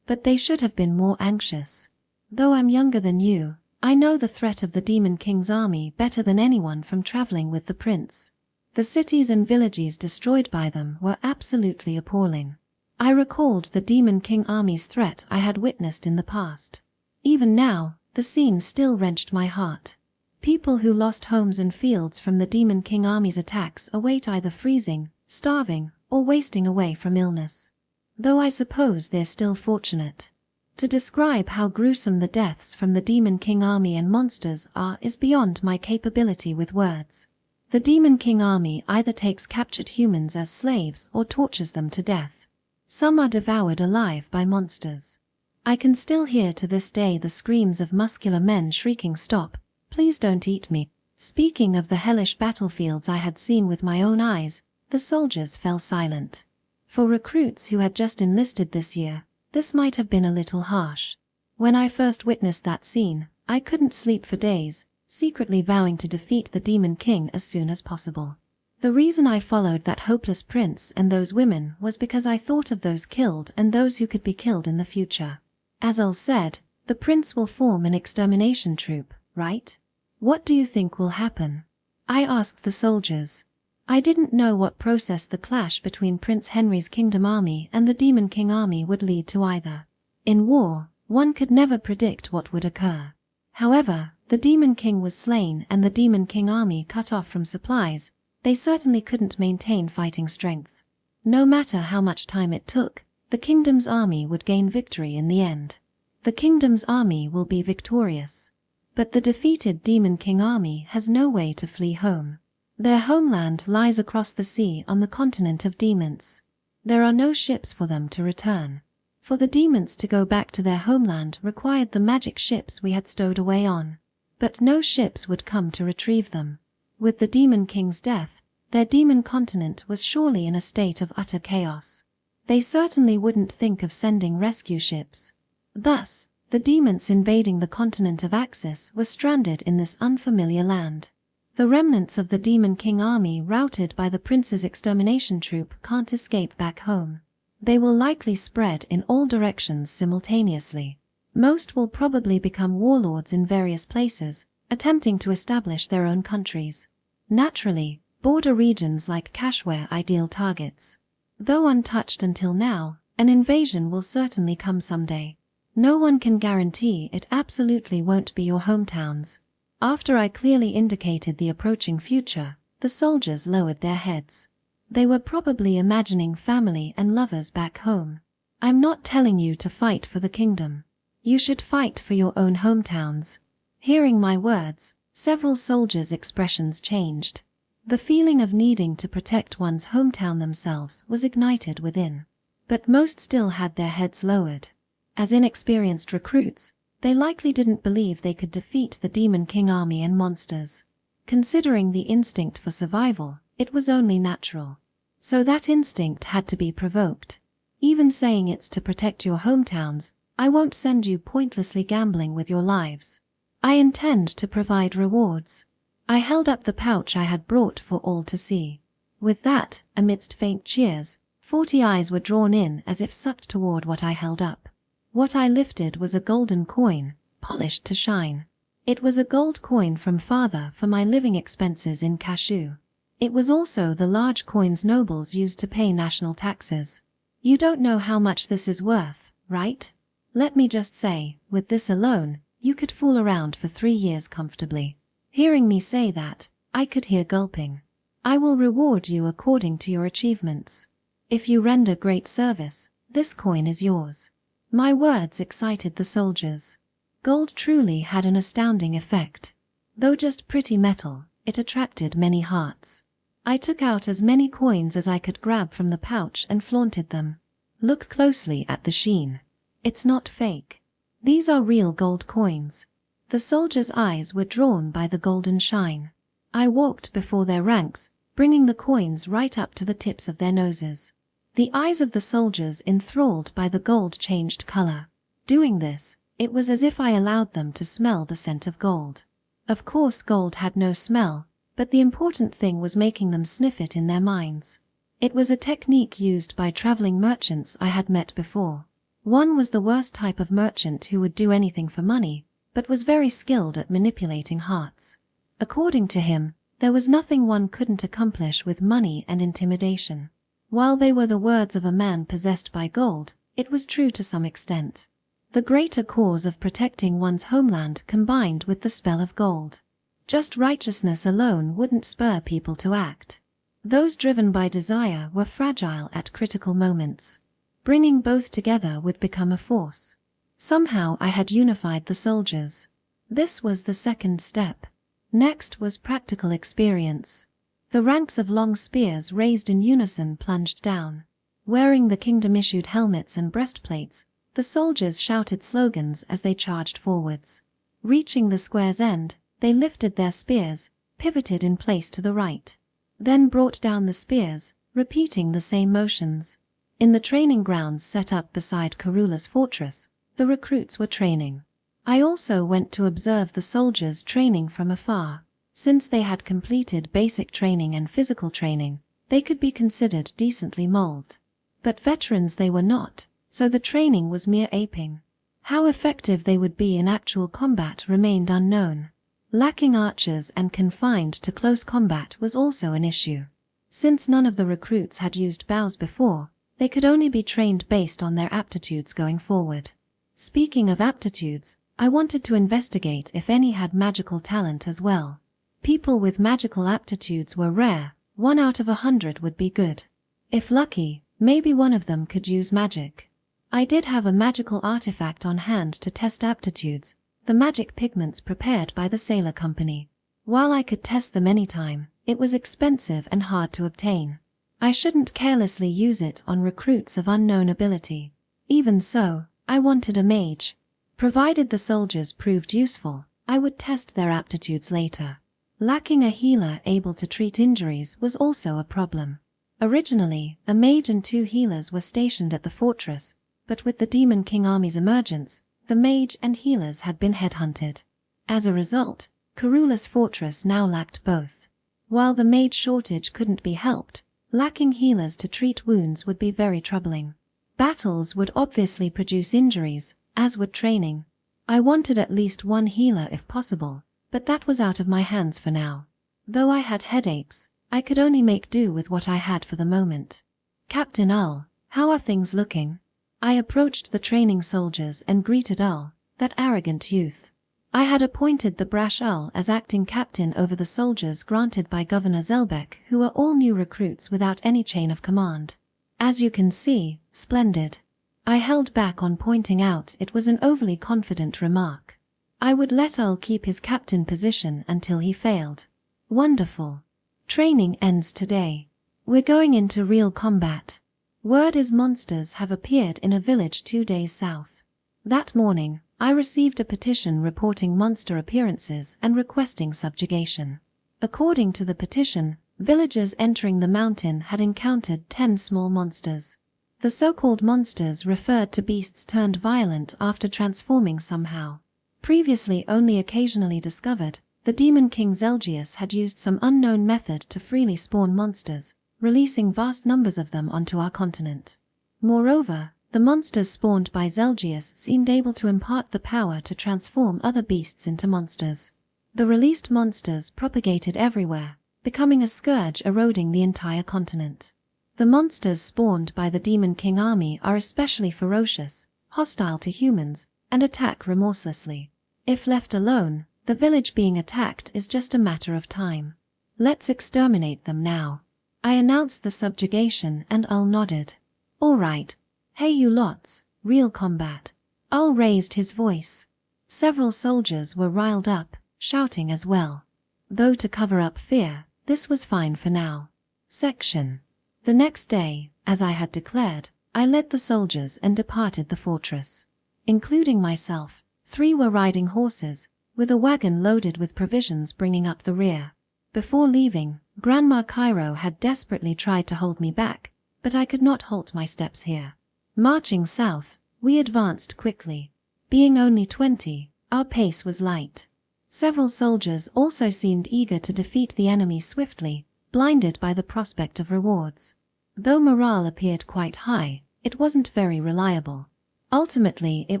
But they should have been more anxious. Though I'm younger than you, I know the threat of the Demon King's army better than anyone from traveling with the prince. The cities and villages destroyed by them were absolutely appalling. I recalled the Demon King army's threat I had witnessed in the past. Even now, the scene still wrenched my heart. People who lost homes and fields from the Demon King army's attacks await either freezing, starving, or wasting away from illness. Though I suppose they're still fortunate. To describe how gruesome the deaths from the Demon King army and monsters are is beyond my capability with words. The Demon King army either takes captured humans as slaves or tortures them to death. Some are devoured alive by monsters. I can still hear to this day the screams of muscular men shrieking, "Stop, please don't eat me." Speaking of the hellish battlefields I had seen with my own eyes, the soldiers fell silent. For recruits who had just enlisted this year, this might have been a little harsh. When I first witnessed that scene, I couldn't sleep for days, secretly vowing to defeat the Demon King as soon as possible. The reason I followed that hopeless prince and those women was because I thought of those killed and those who could be killed in the future. As said, the prince will form an extermination troop, right? What do you think will happen? I asked the soldiers. I didn't know what process the clash between Prince Henry's kingdom army and the Demon King army would lead to either. In war, one could never predict what would occur. However, the Demon King was slain and the Demon King army cut off from supplies. They certainly couldn't maintain fighting strength. No matter how much time it took, the kingdom's army would gain victory in the end. The kingdom's army will be victorious. But the defeated Demon King army has no way to flee home. Their homeland lies across the sea on the continent of demons. There are no ships for them to return. For the demons to go back to their homeland required the magic ships we had stowed away on. But no ships would come to retrieve them. With the Demon King's death, their demon continent was surely in a state of utter chaos. They certainly wouldn't think of sending rescue ships. Thus, the demons invading the continent of Axis were stranded in this unfamiliar land. The remnants of the Demon King army routed by the prince's extermination troop can't escape back home. They will likely spread in all directions simultaneously. Most will probably become warlords in various places, attempting to establish their own countries. Naturally, border regions like Cashew are ideal targets. Though untouched until now, an invasion will certainly come someday. No one can guarantee it absolutely won't be your hometowns. After I clearly indicated the approaching future, the soldiers lowered their heads. They were probably imagining family and lovers back home. I'm not telling you to fight for the kingdom. You should fight for your own hometowns. Hearing my words, several soldiers' expressions changed. The feeling of needing to protect one's hometown themselves was ignited within. But most still had their heads lowered. As inexperienced recruits, they likely didn't believe they could defeat the Demon King army and monsters. Considering the instinct for survival, it was only natural. So that instinct had to be provoked. Even saying it's to protect your hometowns, I won't send you pointlessly gambling with your lives. I intend to provide rewards. I held up the pouch I had brought for all to see. With that, amidst faint cheers, 40 eyes were drawn in as if sucked toward what I held up. What I lifted was a golden coin, polished to shine. It was a gold coin from father for my living expenses in Cashew. It was also the large coins nobles used to pay national taxes. You don't know how much this is worth, right? Let me just say, with this alone, you could fool around for 3 years comfortably. Hearing me say that, I could hear gulping. I will reward you according to your achievements. If you render great service, this coin is yours. My words excited the soldiers. Gold truly had an astounding effect. Though just pretty metal, it attracted many hearts. I took out as many coins as I could grab from the pouch and flaunted them. Look closely at the sheen. It's not fake. These are real gold coins. The soldiers' eyes were drawn by the golden shine. I walked before their ranks, bringing the coins right up to the tips of their noses. The eyes of the soldiers enthralled by the gold changed color. Doing this, it was as if I allowed them to smell the scent of gold. Of course gold had no smell, but the important thing was making them sniff it in their minds. It was a technique used by traveling merchants I had met before. One was the worst type of merchant who would do anything for money, but was very skilled at manipulating hearts. According to him, there was nothing one couldn't accomplish with money and intimidation. While they were the words of a man possessed by gold, it was true to some extent. The greater cause of protecting one's homeland combined with the spell of gold. Just righteousness alone wouldn't spur people to act. Those driven by desire were fragile at critical moments. Bringing both together would become a force. Somehow I had unified the soldiers. This was the second step. Next was practical experience. The ranks of long spears raised in unison plunged down. Wearing the kingdom-issued helmets and breastplates, the soldiers shouted slogans as they charged forwards. Reaching the square's end, they lifted their spears, pivoted in place to the right. Then brought down the spears, repeating the same motions. In the training grounds set up beside Kula's fortress, the recruits were training. I also went to observe the soldiers training from afar. Since they had completed basic training and physical training, they could be considered decently molded. But veterans they were not, so the training was mere aping. How effective they would be in actual combat remained unknown. Lacking archers and confined to close combat was also an issue. Since none of the recruits had used bows before, they could only be trained based on their aptitudes going forward. Speaking of aptitudes, I wanted to investigate if any had magical talent as well. People with magical aptitudes were rare, 1 out of 100 would be good. If lucky, maybe one of them could use magic. I did have a magical artifact on hand to test aptitudes, the magic pigments prepared by the Sailor Company. While I could test them anytime, it was expensive and hard to obtain. I shouldn't carelessly use it on recruits of unknown ability. Even so, I wanted a mage. Provided the soldiers proved useful, I would test their aptitudes later. Lacking a healer able to treat injuries was also a problem. Originally, a mage and 2 healers were stationed at the fortress, but with the Demon King army's emergence, the mage and healers had been headhunted. As a result, Kula's fortress now lacked both. While the mage shortage couldn't be helped, lacking healers to treat wounds would be very troubling. Battles would obviously produce injuries, as would training. I wanted at least 1 healer if possible, but that was out of my hands for now. Though I had headaches, I could only make do with what I had for the moment. Captain Ull, how are things looking? I approached the training soldiers and greeted Ull, that arrogant youth. I had appointed the brash Ull as acting captain over the soldiers granted by Governor Zelbeck, who were all new recruits without any chain of command. As you can see, splendid. I held back on pointing out it was an overly confident remark. I would let Ull keep his captain position until he failed. Wonderful. Training ends today. We're going into real combat. Word is monsters have appeared in a village 2 days south. That morning, I received a petition reporting monster appearances and requesting subjugation. According to the petition, villagers entering the mountain had encountered 10 small monsters. The so-called monsters referred to beasts turned violent after transforming somehow. Previously only occasionally discovered, the Demon King Zelgius had used some unknown method to freely spawn monsters, releasing vast numbers of them onto our continent. Moreover, the monsters spawned by Zelgius seemed able to impart the power to transform other beasts into monsters. The released monsters propagated everywhere, becoming a scourge eroding the entire continent. The monsters spawned by the Demon King army are especially ferocious, hostile to humans, and attack remorselessly. If left alone, the village being attacked is just a matter of time. Let's exterminate them now. I announced the subjugation and Al nodded. All right. Hey you lots, real combat. Al raised his voice. Several soldiers were riled up, shouting as well. Though to cover up fear, this was fine for now. Section. The next day, as I had declared, I led the soldiers and departed the fortress. Including myself, 3 were riding horses, with a wagon loaded with provisions bringing up the rear. Before leaving, Grandma Cairo had desperately tried to hold me back, but I could not halt my steps here. Marching south, we advanced quickly. Being only 20, our pace was light. Several soldiers also seemed eager to defeat the enemy swiftly, blinded by the prospect of rewards. Though morale appeared quite high, it wasn't very reliable. Ultimately, it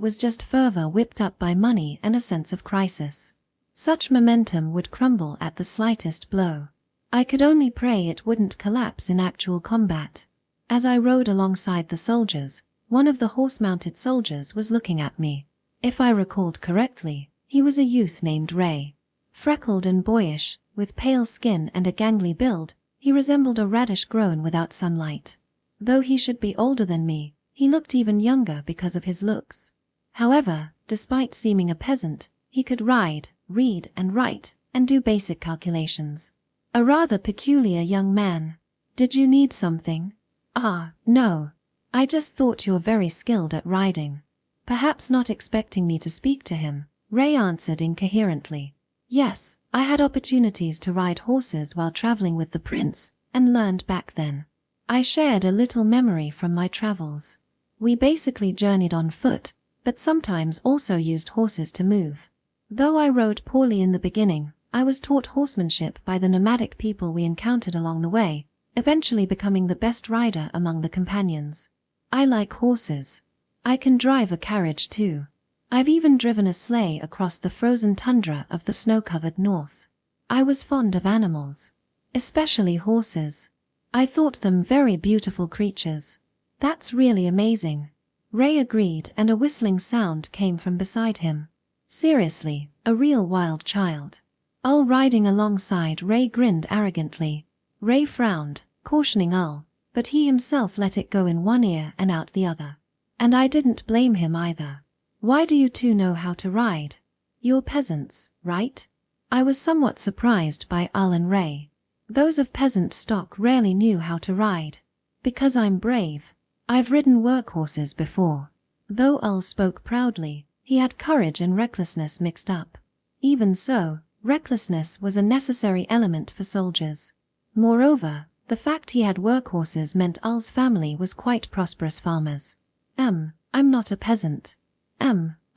was just fervor whipped up by money and a sense of crisis. Such momentum would crumble at the slightest blow. I could only pray it wouldn't collapse in actual combat. As I rode alongside the soldiers, one of the horse-mounted soldiers was looking at me. If I recalled correctly, he was a youth named Ray. Freckled and boyish, with pale skin and a gangly build, he resembled a radish grown without sunlight. Though he should be older than me, he looked even younger because of his looks. However, despite seeming a peasant, he could ride, read and write, and do basic calculations. A rather peculiar young man. Did you need something? Ah, no. I just thought you were very skilled at riding. Perhaps not expecting me to speak to him, Ray answered incoherently. Yes, I had opportunities to ride horses while traveling with the prince, and learned back then. I shared a little memory from my travels. We basically journeyed on foot, but sometimes also used horses to move. Though I rode poorly in the beginning, I was taught horsemanship by the nomadic people we encountered along the way, eventually becoming the best rider among the companions. I like horses. I can drive a carriage too. I've even driven a sleigh across the frozen tundra of the snow-covered north. I was fond of animals. Especially horses. I thought them very beautiful creatures. That's really amazing. Ray agreed, and a whistling sound came from beside him. Seriously, a real wild child. Ul riding alongside Ray grinned arrogantly. Ray frowned, cautioning Ul, but he himself let it go in one ear and out the other. And I didn't blame him either. Why do you two know how to ride? You're peasants, right? I was somewhat surprised by Ul and Ray. Those of peasant stock rarely knew how to ride. Because I'm brave. I've ridden workhorses before. Though Ul spoke proudly, he had courage and recklessness mixed up. Even so, recklessness was a necessary element for soldiers. Moreover, the fact he had workhorses meant Ul's family was quite prosperous farmers. I'm not a peasant.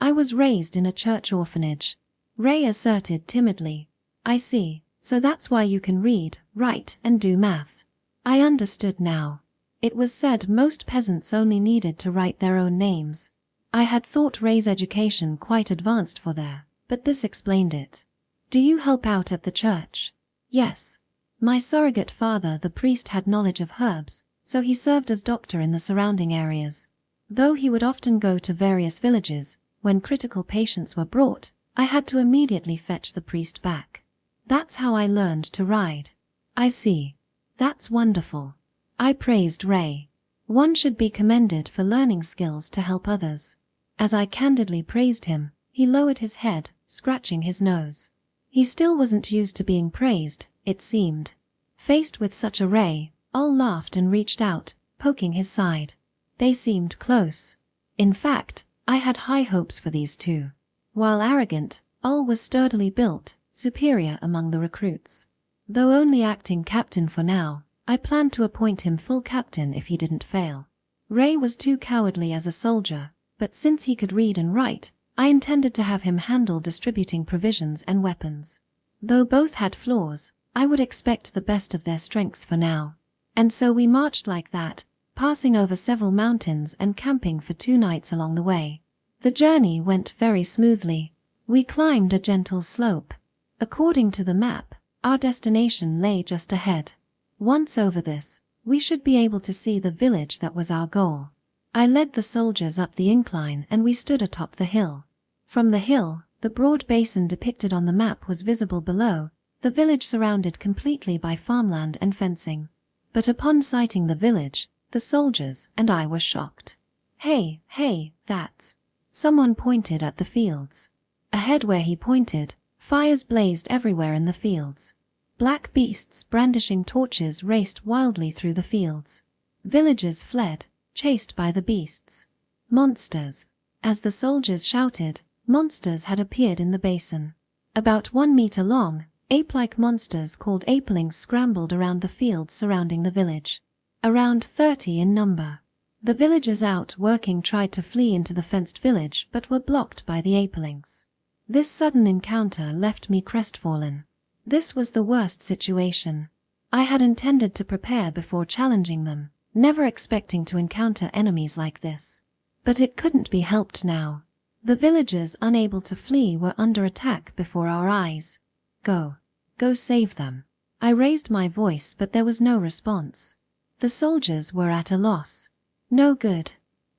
I was raised in a church orphanage. Ray asserted timidly. I see, so that's why you can read, write, and do math. I understood now. It was said most peasants only needed to write their own names. I had thought Ray's education quite advanced for there, but this explained it. Do you help out at the church? Yes. My surrogate father, the priest, had knowledge of herbs, so he served as doctor in the surrounding areas. Though he would often go to various villages, when critical patients were brought, I had to immediately fetch the priest back. That's how I learned to ride. I see. That's wonderful. I praised Ray. One should be commended for learning skills to help others. As I candidly praised him, he lowered his head, scratching his nose. He still wasn't used to being praised, it seemed. Faced with such a Ray, Ul laughed and reached out, poking his side. They seemed close. In fact, I had high hopes for these two. While arrogant, Ul was sturdily built, superior among the recruits. Though only acting captain for now, I planned to appoint him full captain if he didn't fail. Ray was too cowardly as a soldier, but since he could read and write, I intended to have him handle distributing provisions and weapons. Though both had flaws, I would expect the best of their strengths for now. And so we marched like that, passing over several mountains and camping for 2 nights along the way. The journey went very smoothly. We climbed a gentle slope. According to the map, our destination lay just ahead. Once over this, we should be able to see the village that was our goal. I led the soldiers up the incline and we stood atop the hill. From the hill, the broad basin depicted on the map was visible below, the village surrounded completely by farmland and fencing. But upon sighting the village, the soldiers and I were shocked. Hey, that's... Someone pointed at the fields. Ahead where he pointed, fires blazed everywhere in the fields. Black beasts brandishing torches raced wildly through the fields. Villagers fled, chased by the beasts. Monsters. As the soldiers shouted, monsters had appeared in the basin. About 1 meter long, ape-like monsters called apelings scrambled around the fields surrounding the village. Around 30 in number. The villagers out working tried to flee into the fenced village but were blocked by the apelings. This sudden encounter left me crestfallen. This was the worst situation. I had intended to prepare before challenging them, never expecting to encounter enemies like this. But it couldn't be helped now. The villagers unable to flee were under attack before our eyes. Go save them. I raised my voice but there was no response. The soldiers were at a loss. No good.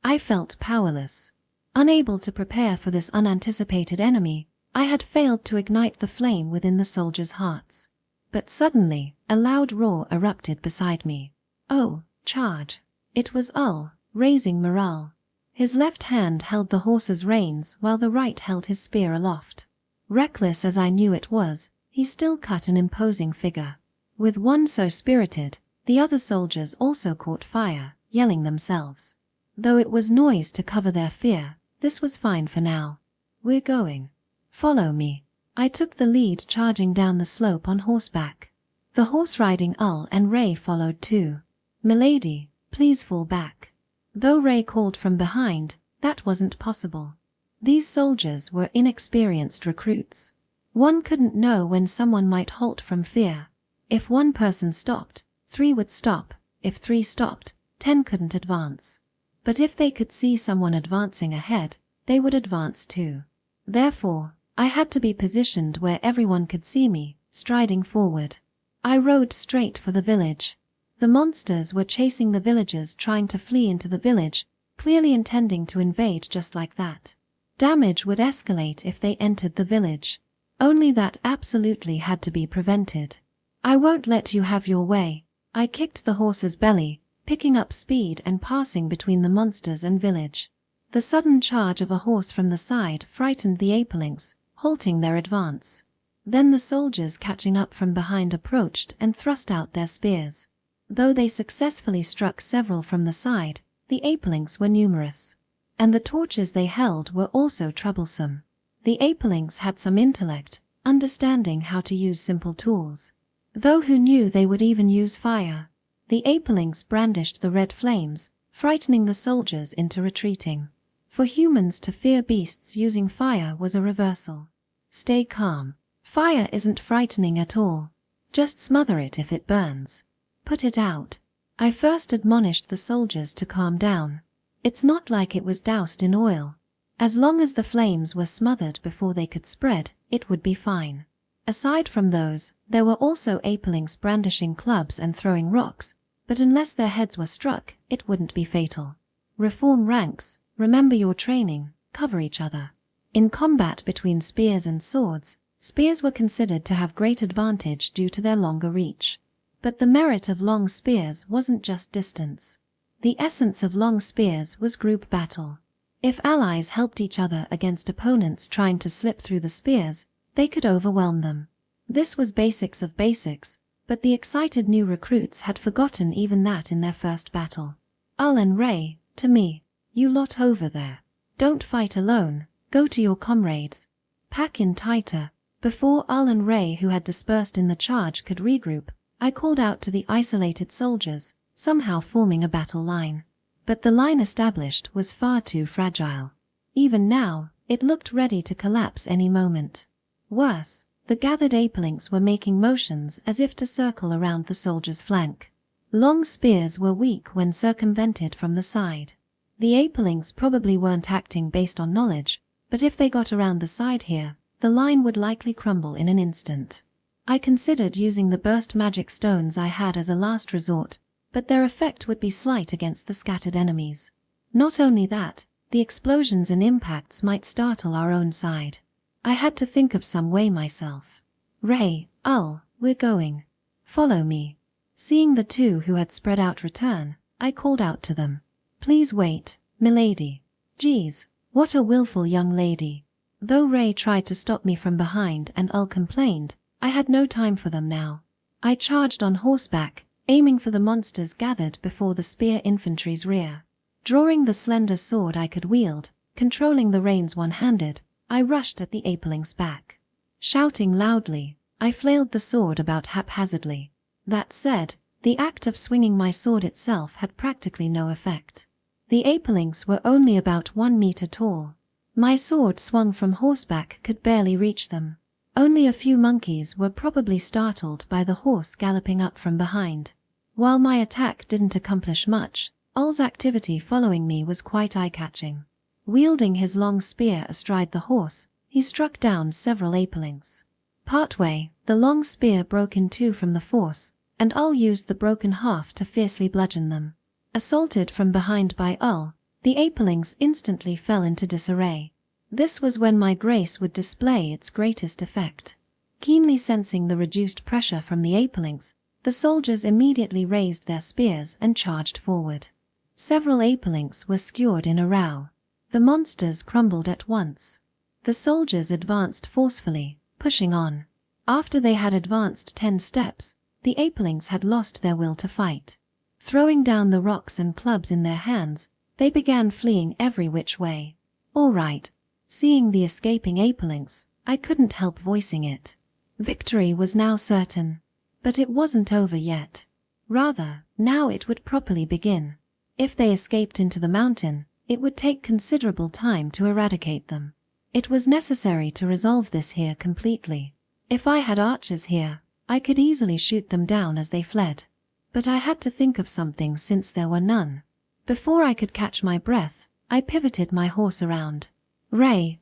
I felt powerless. Unable to prepare for this unanticipated enemy, I had failed to ignite the flame within the soldiers' hearts. But suddenly, a loud roar erupted beside me. Oh, charge. It was Ull, raising morale. His left hand held the horse's reins while the right held his spear aloft. Reckless as I knew it was, he still cut an imposing figure. With one so spirited, the other soldiers also caught fire, yelling themselves. Though it was noise to cover their fear, this was fine for now. We're going. Follow me. I took the lead charging down the slope on horseback. The horse riding Ull and Ray followed too. Milady, please fall back. Though Ray called from behind, that wasn't possible. These soldiers were inexperienced recruits. One couldn't know when someone might halt from fear. If one person stopped, 3 would stop. If 3 stopped, 10 couldn't advance. But if they could see someone advancing ahead, they would advance too. Therefore, I had to be positioned where everyone could see me, striding forward. I rode straight for the village. The monsters were chasing the villagers trying to flee into the village, clearly intending to invade just like that. Damage would escalate if they entered the village. Only that absolutely had to be prevented. I won't let you have your way. I kicked the horse's belly, picking up speed and passing between the monsters and village. The sudden charge of a horse from the side frightened the apelings, halting their advance. Then the soldiers catching up from behind approached and thrust out their spears. Though they successfully struck several from the side, the apelings were numerous. And the torches they held were also troublesome. The apelings had some intellect, understanding how to use simple tools. Though who knew they would even use fire? The apelings brandished the red flames, frightening the soldiers into retreating. For humans to fear beasts using fire was a reversal. Stay calm. Fire isn't frightening at all. Just smother it if it burns. Put it out. I first admonished the soldiers to calm down. It's not like it was doused in oil. As long as the flames were smothered before they could spread, it would be fine. Aside from those, there were also apelings brandishing clubs and throwing rocks, but unless their heads were struck, it wouldn't be fatal. Reform ranks, remember your training, cover each other. In combat between spears and swords, spears were considered to have great advantage due to their longer reach. But the merit of long spears wasn't just distance. The essence of long spears was group battle. If allies helped each other against opponents trying to slip through the spears, they could overwhelm them. This was basics of basics, but the excited new recruits had forgotten even that in their first battle. Ull and Ray, to me, you lot over there. Don't fight alone, go to your comrades. Pack in tighter. Before Ull and Ray, who had dispersed in the charge, could regroup, I called out to the isolated soldiers, somehow forming a battle line. But the line established was far too fragile. Even now, it looked ready to collapse any moment. Worse, the gathered apelings were making motions as if to circle around the soldiers' flank. Long spears were weak when circumvented from the side. The apelings probably weren't acting based on knowledge, but if they got around the side here, the line would likely crumble in an instant. I considered using the burst magic stones I had as a last resort, but their effect would be slight against the scattered enemies. Not only that, the explosions and impacts might startle our own side. I had to think of some way myself. Ray, we're going. Follow me. Seeing the two who had spread out return, I called out to them. Please wait, milady. Geez, what a willful young lady. Though Ray tried to stop me from behind and complained, I had no time for them now. I charged on horseback, aiming for the monsters gathered before the spear infantry's rear. Drawing the slender sword I could wield, controlling the reins one-handed, I rushed at the apeling's back. Shouting loudly, I flailed the sword about haphazardly. That said, the act of swinging my sword itself had practically no effect. The apelings were only about 1 meter tall. My sword swung from horseback could barely reach them. Only a few monkeys were probably startled by the horse galloping up from behind. While my attack didn't accomplish much, Ul's activity following me was quite eye-catching. Wielding his long spear astride the horse, he struck down several apelings. Partway, the long spear broke in two from the force, and Ul used the broken half to fiercely bludgeon them. Assaulted from behind by Ul, the apelings instantly fell into disarray. This was when my grace would display its greatest effect. Keenly sensing the reduced pressure from the apelings, the soldiers immediately raised their spears and charged forward. Several apelings were skewered in a row. The monsters crumbled at once. The soldiers advanced forcefully, pushing on. After they had advanced 10 steps, the apelings had lost their will to fight. Throwing down the rocks and clubs in their hands, they began fleeing every which way. All right. Seeing the escaping apelings, I couldn't help voicing it. Victory was now certain. But it wasn't over yet. Rather, now it would properly begin. If they escaped into the mountain, it would take considerable time to eradicate them. It was necessary to resolve this here completely. If I had archers here, I could easily shoot them down as they fled. But I had to think of something since there were none. Before I could catch my breath, I pivoted my horse around. Ray,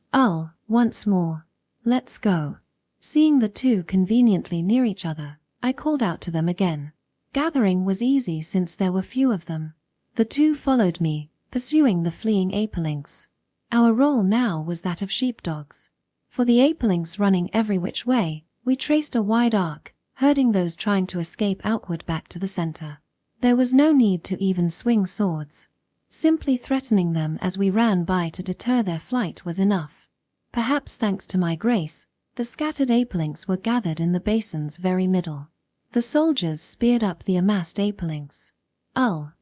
once more. Let's go. Seeing the two conveniently near each other, I called out to them again. Gathering was easy since there were few of them. The two followed me, pursuing the fleeing apelings. Our role now was that of sheepdogs. For the apelings running every which way, we traced a wide arc, herding those trying to escape outward back to the center. There was no need to even swing swords. Simply threatening them as we ran by to deter their flight was enough. Perhaps thanks to my grace, the scattered apelings were gathered in the basin's very middle. The soldiers speared up the amassed apelings.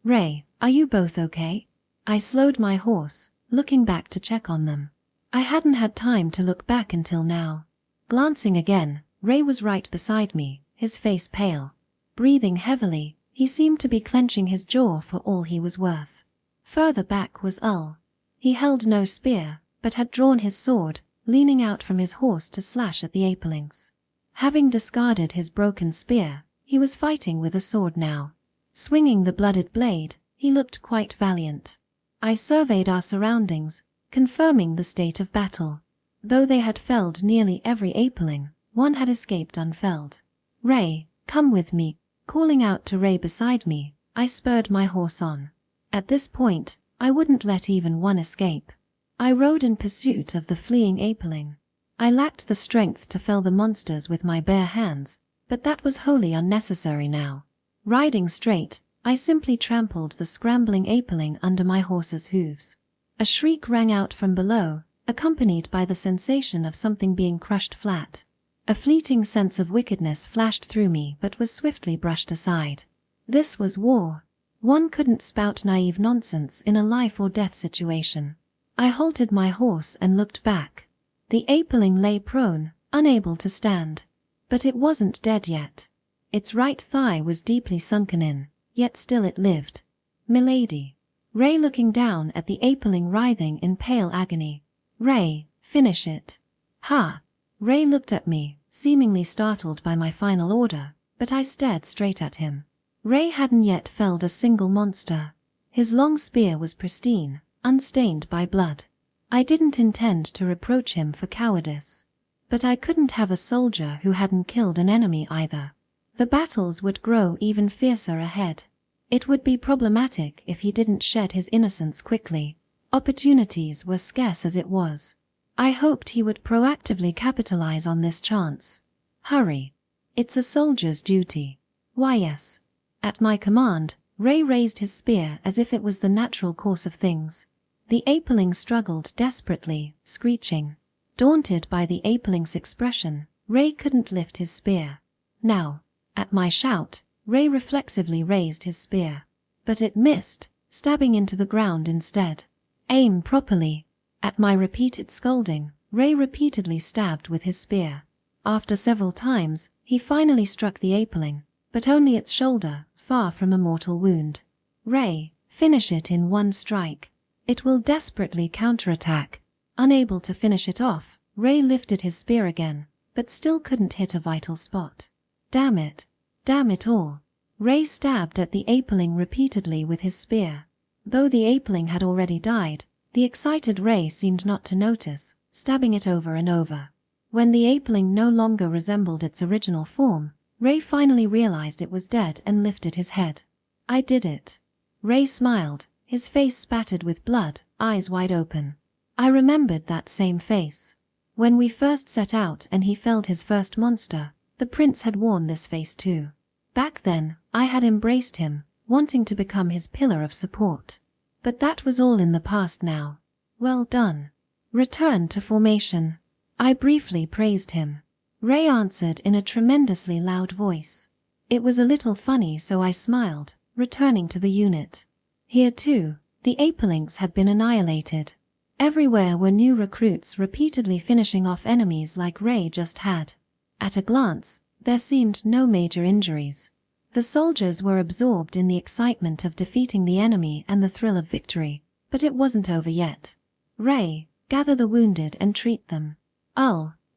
Ray, are you both okay? I slowed my horse, looking back to check on them. I hadn't had time to look back until now. Glancing again, Ray was right beside me, his face pale. Breathing heavily, he seemed to be clenching his jaw for all he was worth. Further back was Ul. He held no spear, but had drawn his sword, leaning out from his horse to slash at the apelings. Having discarded his broken spear, he was fighting with a sword now. Swinging the blooded blade, he looked quite valiant. I surveyed our surroundings, confirming the state of battle. Though they had felled nearly every apeling, one had escaped unfelled. Ray, come with me. Calling out to Ray beside me, I spurred my horse on. At this point, I wouldn't let even one escape. I rode in pursuit of the fleeing apeling. I lacked the strength to fell the monsters with my bare hands, but that was wholly unnecessary now. Riding straight, I simply trampled the scrambling apeling under my horse's hooves. A shriek rang out from below, accompanied by the sensation of something being crushed flat. A fleeting sense of wickedness flashed through me but was swiftly brushed aside. This was war. One couldn't spout naive nonsense in a life-or-death situation. I halted my horse and looked back. The apeling lay prone, unable to stand. But it wasn't dead yet. Its right thigh was deeply sunken in, yet still it lived. Milady. Ray looking down at the apeling writhing in pale agony. Ray, finish it. Ha! Ray looked at me, seemingly startled by my final order, but I stared straight at him. Ray hadn't yet felled a single monster. His long spear was pristine, unstained by blood. I didn't intend to reproach him for cowardice. But I couldn't have a soldier who hadn't killed an enemy either. The battles would grow even fiercer ahead. It would be problematic if he didn't shed his innocence quickly. Opportunities were scarce as it was. I hoped he would proactively capitalize on this chance. Hurry. It's a soldier's duty. Why yes. At my command, Ray raised his spear as if it was the natural course of things. The apeling struggled desperately, screeching. Daunted by the apeling's expression, Ray couldn't lift his spear. Now, at my shout, Ray reflexively raised his spear. But it missed, stabbing into the ground instead. Aim properly. At my repeated scolding, Ray repeatedly stabbed with his spear. After several times, he finally struck the apeling, but only its shoulder, far from a mortal wound. Ray, finish it in one strike. It will desperately counterattack. Unable to finish it off, Ray lifted his spear again, but still couldn't hit a vital spot. Damn it. Damn it all. Ray stabbed at the apeling repeatedly with his spear. Though the apeling had already died, the excited Ray seemed not to notice, stabbing it over and over. When the apeling no longer resembled its original form, Ray finally realized it was dead and lifted his head. I did it. Ray smiled, his face spattered with blood, eyes wide open. I remembered that same face. When we first set out and he felled his first monster, the prince had worn this face too. Back then, I had embraced him, wanting to become his pillar of support. But that was all in the past now. Well done. Return to formation. I briefly praised him. Ray answered in a tremendously loud voice. It was a little funny, so I smiled, returning to the unit. Here too, the apelings had been annihilated. Everywhere were new recruits repeatedly finishing off enemies like Ray just had. At a glance, there seemed no major injuries. The soldiers were absorbed in the excitement of defeating the enemy and the thrill of victory, but it wasn't over yet. Ray, gather the wounded and treat them.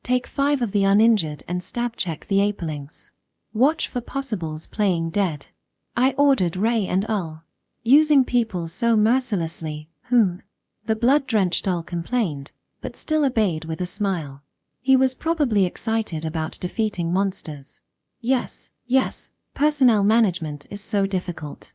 Take 5 of the uninjured and stab check the apelings. Watch for possibles playing dead. I ordered Ray and using people so mercilessly, The blood-drenched complained, but still obeyed with a smile. He was probably excited about defeating monsters. Yes, personnel management is so difficult.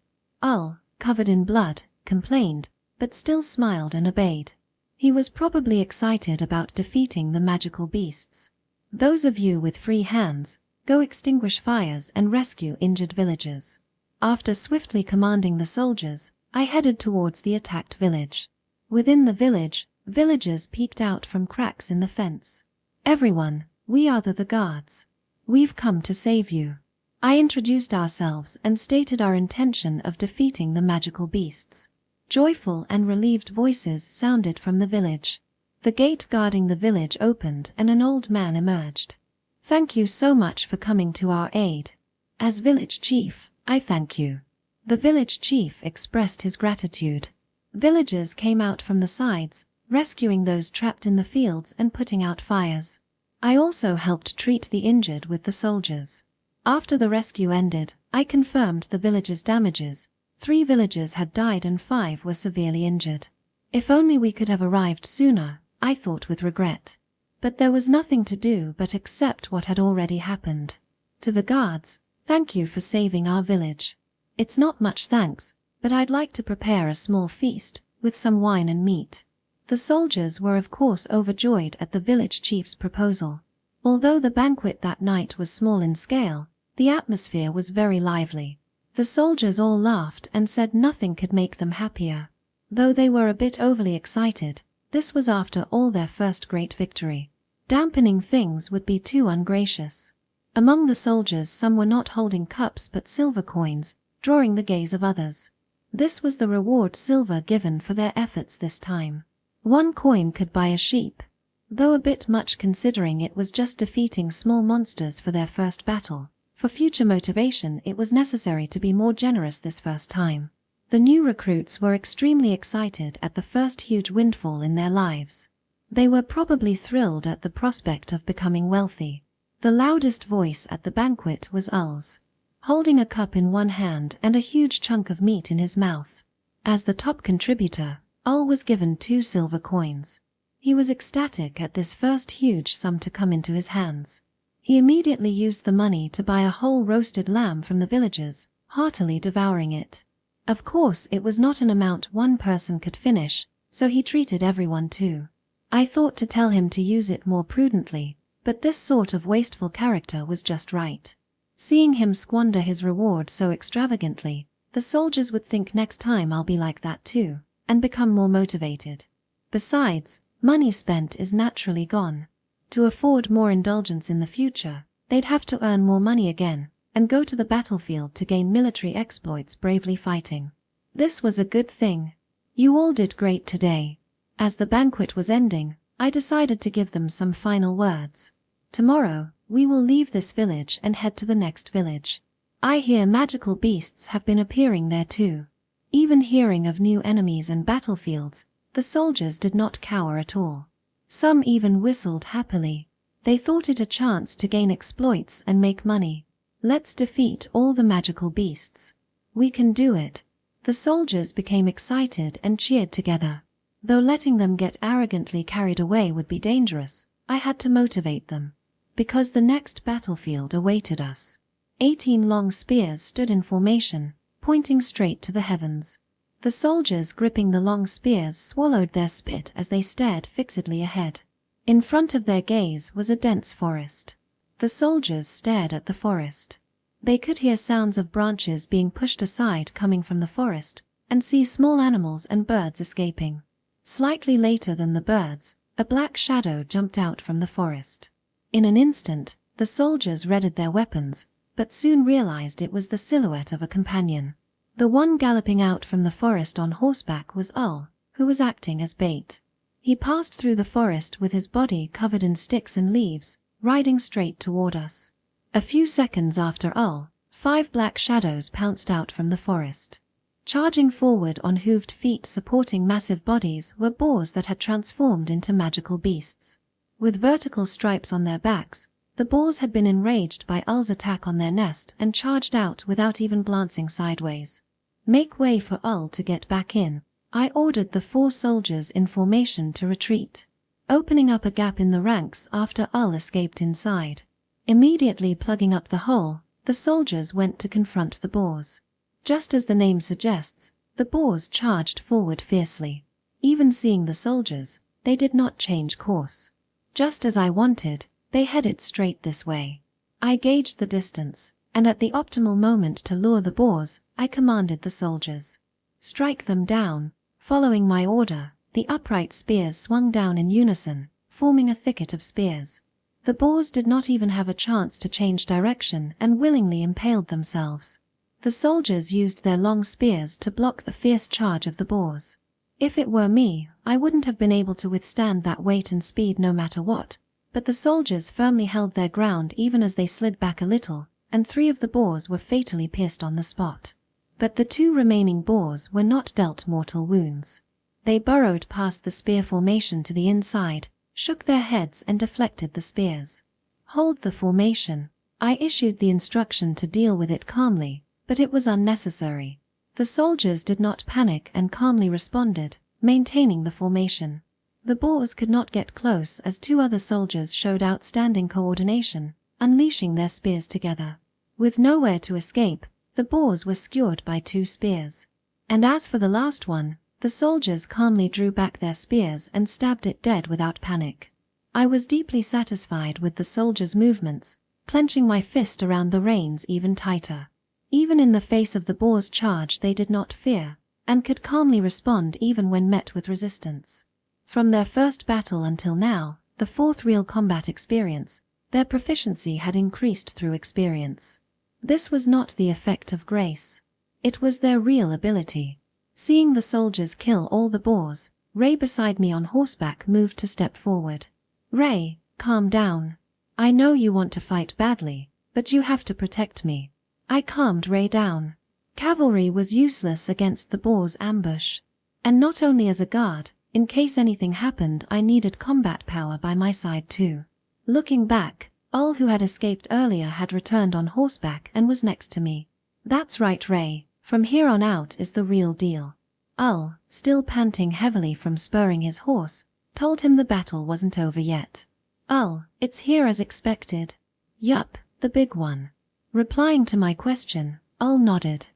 Covered in blood, complained, but still smiled and obeyed. He was probably excited about defeating the magical beasts. Those of you with free hands, go extinguish fires and rescue injured villagers. After swiftly commanding the soldiers, I headed towards the attacked village. Within the village, villagers peeked out from cracks in the fence. Everyone, we are the guards. We've come to save you. I introduced ourselves and stated our intention of defeating the magical beasts. Joyful and relieved voices sounded from the village. The gate guarding the village opened and an old man emerged. Thank you so much for coming to our aid. As village chief, I thank you. The village chief expressed his gratitude. Villagers came out from the sides, rescuing those trapped in the fields and putting out fires. I also helped treat the injured with the soldiers. After the rescue ended, I confirmed the villagers' damages. 3 villagers had died and 5 were severely injured. If only we could have arrived sooner, I thought with regret. But there was nothing to do but accept what had already happened. To the guards, thank you for saving our village. It's not much thanks, but I'd like to prepare a small feast, with some wine and meat. The soldiers were of course overjoyed at the village chief's proposal. Although the banquet that night was small in scale, the atmosphere was very lively. The soldiers all laughed and said nothing could make them happier. Though they were a bit overly excited, this was after all their first great victory. Dampening things would be too ungracious. Among the soldiers some were not holding cups but silver coins, drawing the gaze of others. This was the reward silver given for their efforts this time. 1 coin could buy a sheep. Though a bit much considering it was just defeating small monsters for their first battle. For future motivation it was necessary to be more generous this first time. The new recruits were extremely excited at the first huge windfall in their lives. They were probably thrilled at the prospect of becoming wealthy. The loudest voice at the banquet was Ul's, holding a cup in one hand and a huge chunk of meat in his mouth. As the top contributor, Ul was given 2 silver coins. He was ecstatic at this first huge sum to come into his hands. He immediately used the money to buy a whole roasted lamb from the villagers, heartily devouring it. Of course, it was not an amount one person could finish, so he treated everyone too. I thought to tell him to use it more prudently, but this sort of wasteful character was just right. Seeing him squander his reward so extravagantly, the soldiers would think next time I'll be like that too, and become more motivated. Besides, money spent is naturally gone. To afford more indulgence in the future, they'd have to earn more money again, and go to the battlefield to gain military exploits bravely fighting. This was a good thing. You all did great today. As the banquet was ending, I decided to give them some final words. Tomorrow, we will leave this village and head to the next village. I hear magical beasts have been appearing there too. Even hearing of new enemies and battlefields, the soldiers did not cower at all. Some even whistled happily. They thought it a chance to gain exploits and make money. Let's defeat all the magical beasts. We can do it. The soldiers became excited and cheered together. Though letting them get arrogantly carried away would be dangerous, I had to motivate them. Because the next battlefield awaited us. 18 long spears stood in formation, pointing straight to the heavens. The soldiers gripping the long spears swallowed their spit as they stared fixedly ahead. In front of their gaze was a dense forest. The soldiers stared at the forest. They could hear sounds of branches being pushed aside coming from the forest, and see small animals and birds escaping. Slightly later than the birds, a black shadow jumped out from the forest. In an instant, the soldiers readied their weapons, but soon realized it was the silhouette of a companion. The one galloping out from the forest on horseback was Ull, who was acting as bait. He passed through the forest with his body covered in sticks and leaves, riding straight toward us. A few seconds after Ull, 5 black shadows pounced out from the forest. Charging forward on hooved feet supporting massive bodies were boars that had transformed into magical beasts. With vertical stripes on their backs, the boars had been enraged by Ull's attack on their nest and charged out without even glancing sideways. Make way for Ull to get back in. I ordered the 4 soldiers in formation to retreat, opening up a gap in the ranks after Ull escaped inside. Immediately plugging up the hole, the soldiers went to confront the boars. Just as the name suggests, the boars charged forward fiercely. Even seeing the soldiers, they did not change course. Just as I wanted, they headed straight this way. I gauged the distance, and at the optimal moment to lure the boars, I commanded the soldiers. Strike them down. Following my order, the upright spears swung down in unison, forming a thicket of spears. The boars did not even have a chance to change direction and willingly impaled themselves. The soldiers used their long spears to block the fierce charge of the boars. If it were me, I wouldn't have been able to withstand that weight and speed no matter what, but the soldiers firmly held their ground even as they slid back a little, and 3 of the boars were fatally pierced on the spot. But the 2 remaining boars were not dealt mortal wounds. They burrowed past the spear formation to the inside, shook their heads and deflected the spears. Hold the formation. I issued the instruction to deal with it calmly, but it was unnecessary. The soldiers did not panic and calmly responded, maintaining the formation. The boars could not get close as 2 other soldiers showed outstanding coordination, unleashing their spears together. With nowhere to escape, the boars were skewered by 2 spears. And as for the last one, the soldiers calmly drew back their spears and stabbed it dead without panic. I was deeply satisfied with the soldiers' movements, clenching my fist around the reins even tighter. Even in the face of the boar's charge they did not fear, and could calmly respond even when met with resistance. From their first battle until now, the 4th real combat experience, their proficiency had increased through experience. This was not the effect of grace. It was their real ability. Seeing the soldiers kill all the boars, Ray beside me on horseback moved to step forward. Ray, calm down. I know you want to fight badly, but you have to protect me. I calmed Ray down. Cavalry was useless against the boar's ambush. And not only as a guard, in case anything happened I needed combat power by my side too. Looking back, Ull who had escaped earlier had returned on horseback and was next to me. That's right Ray, from here on out is the real deal. Ull, still panting heavily from spurring his horse, told him the battle wasn't over yet. Ull, it's here as expected. Yup, the big one. Replying to my question, Ull nodded.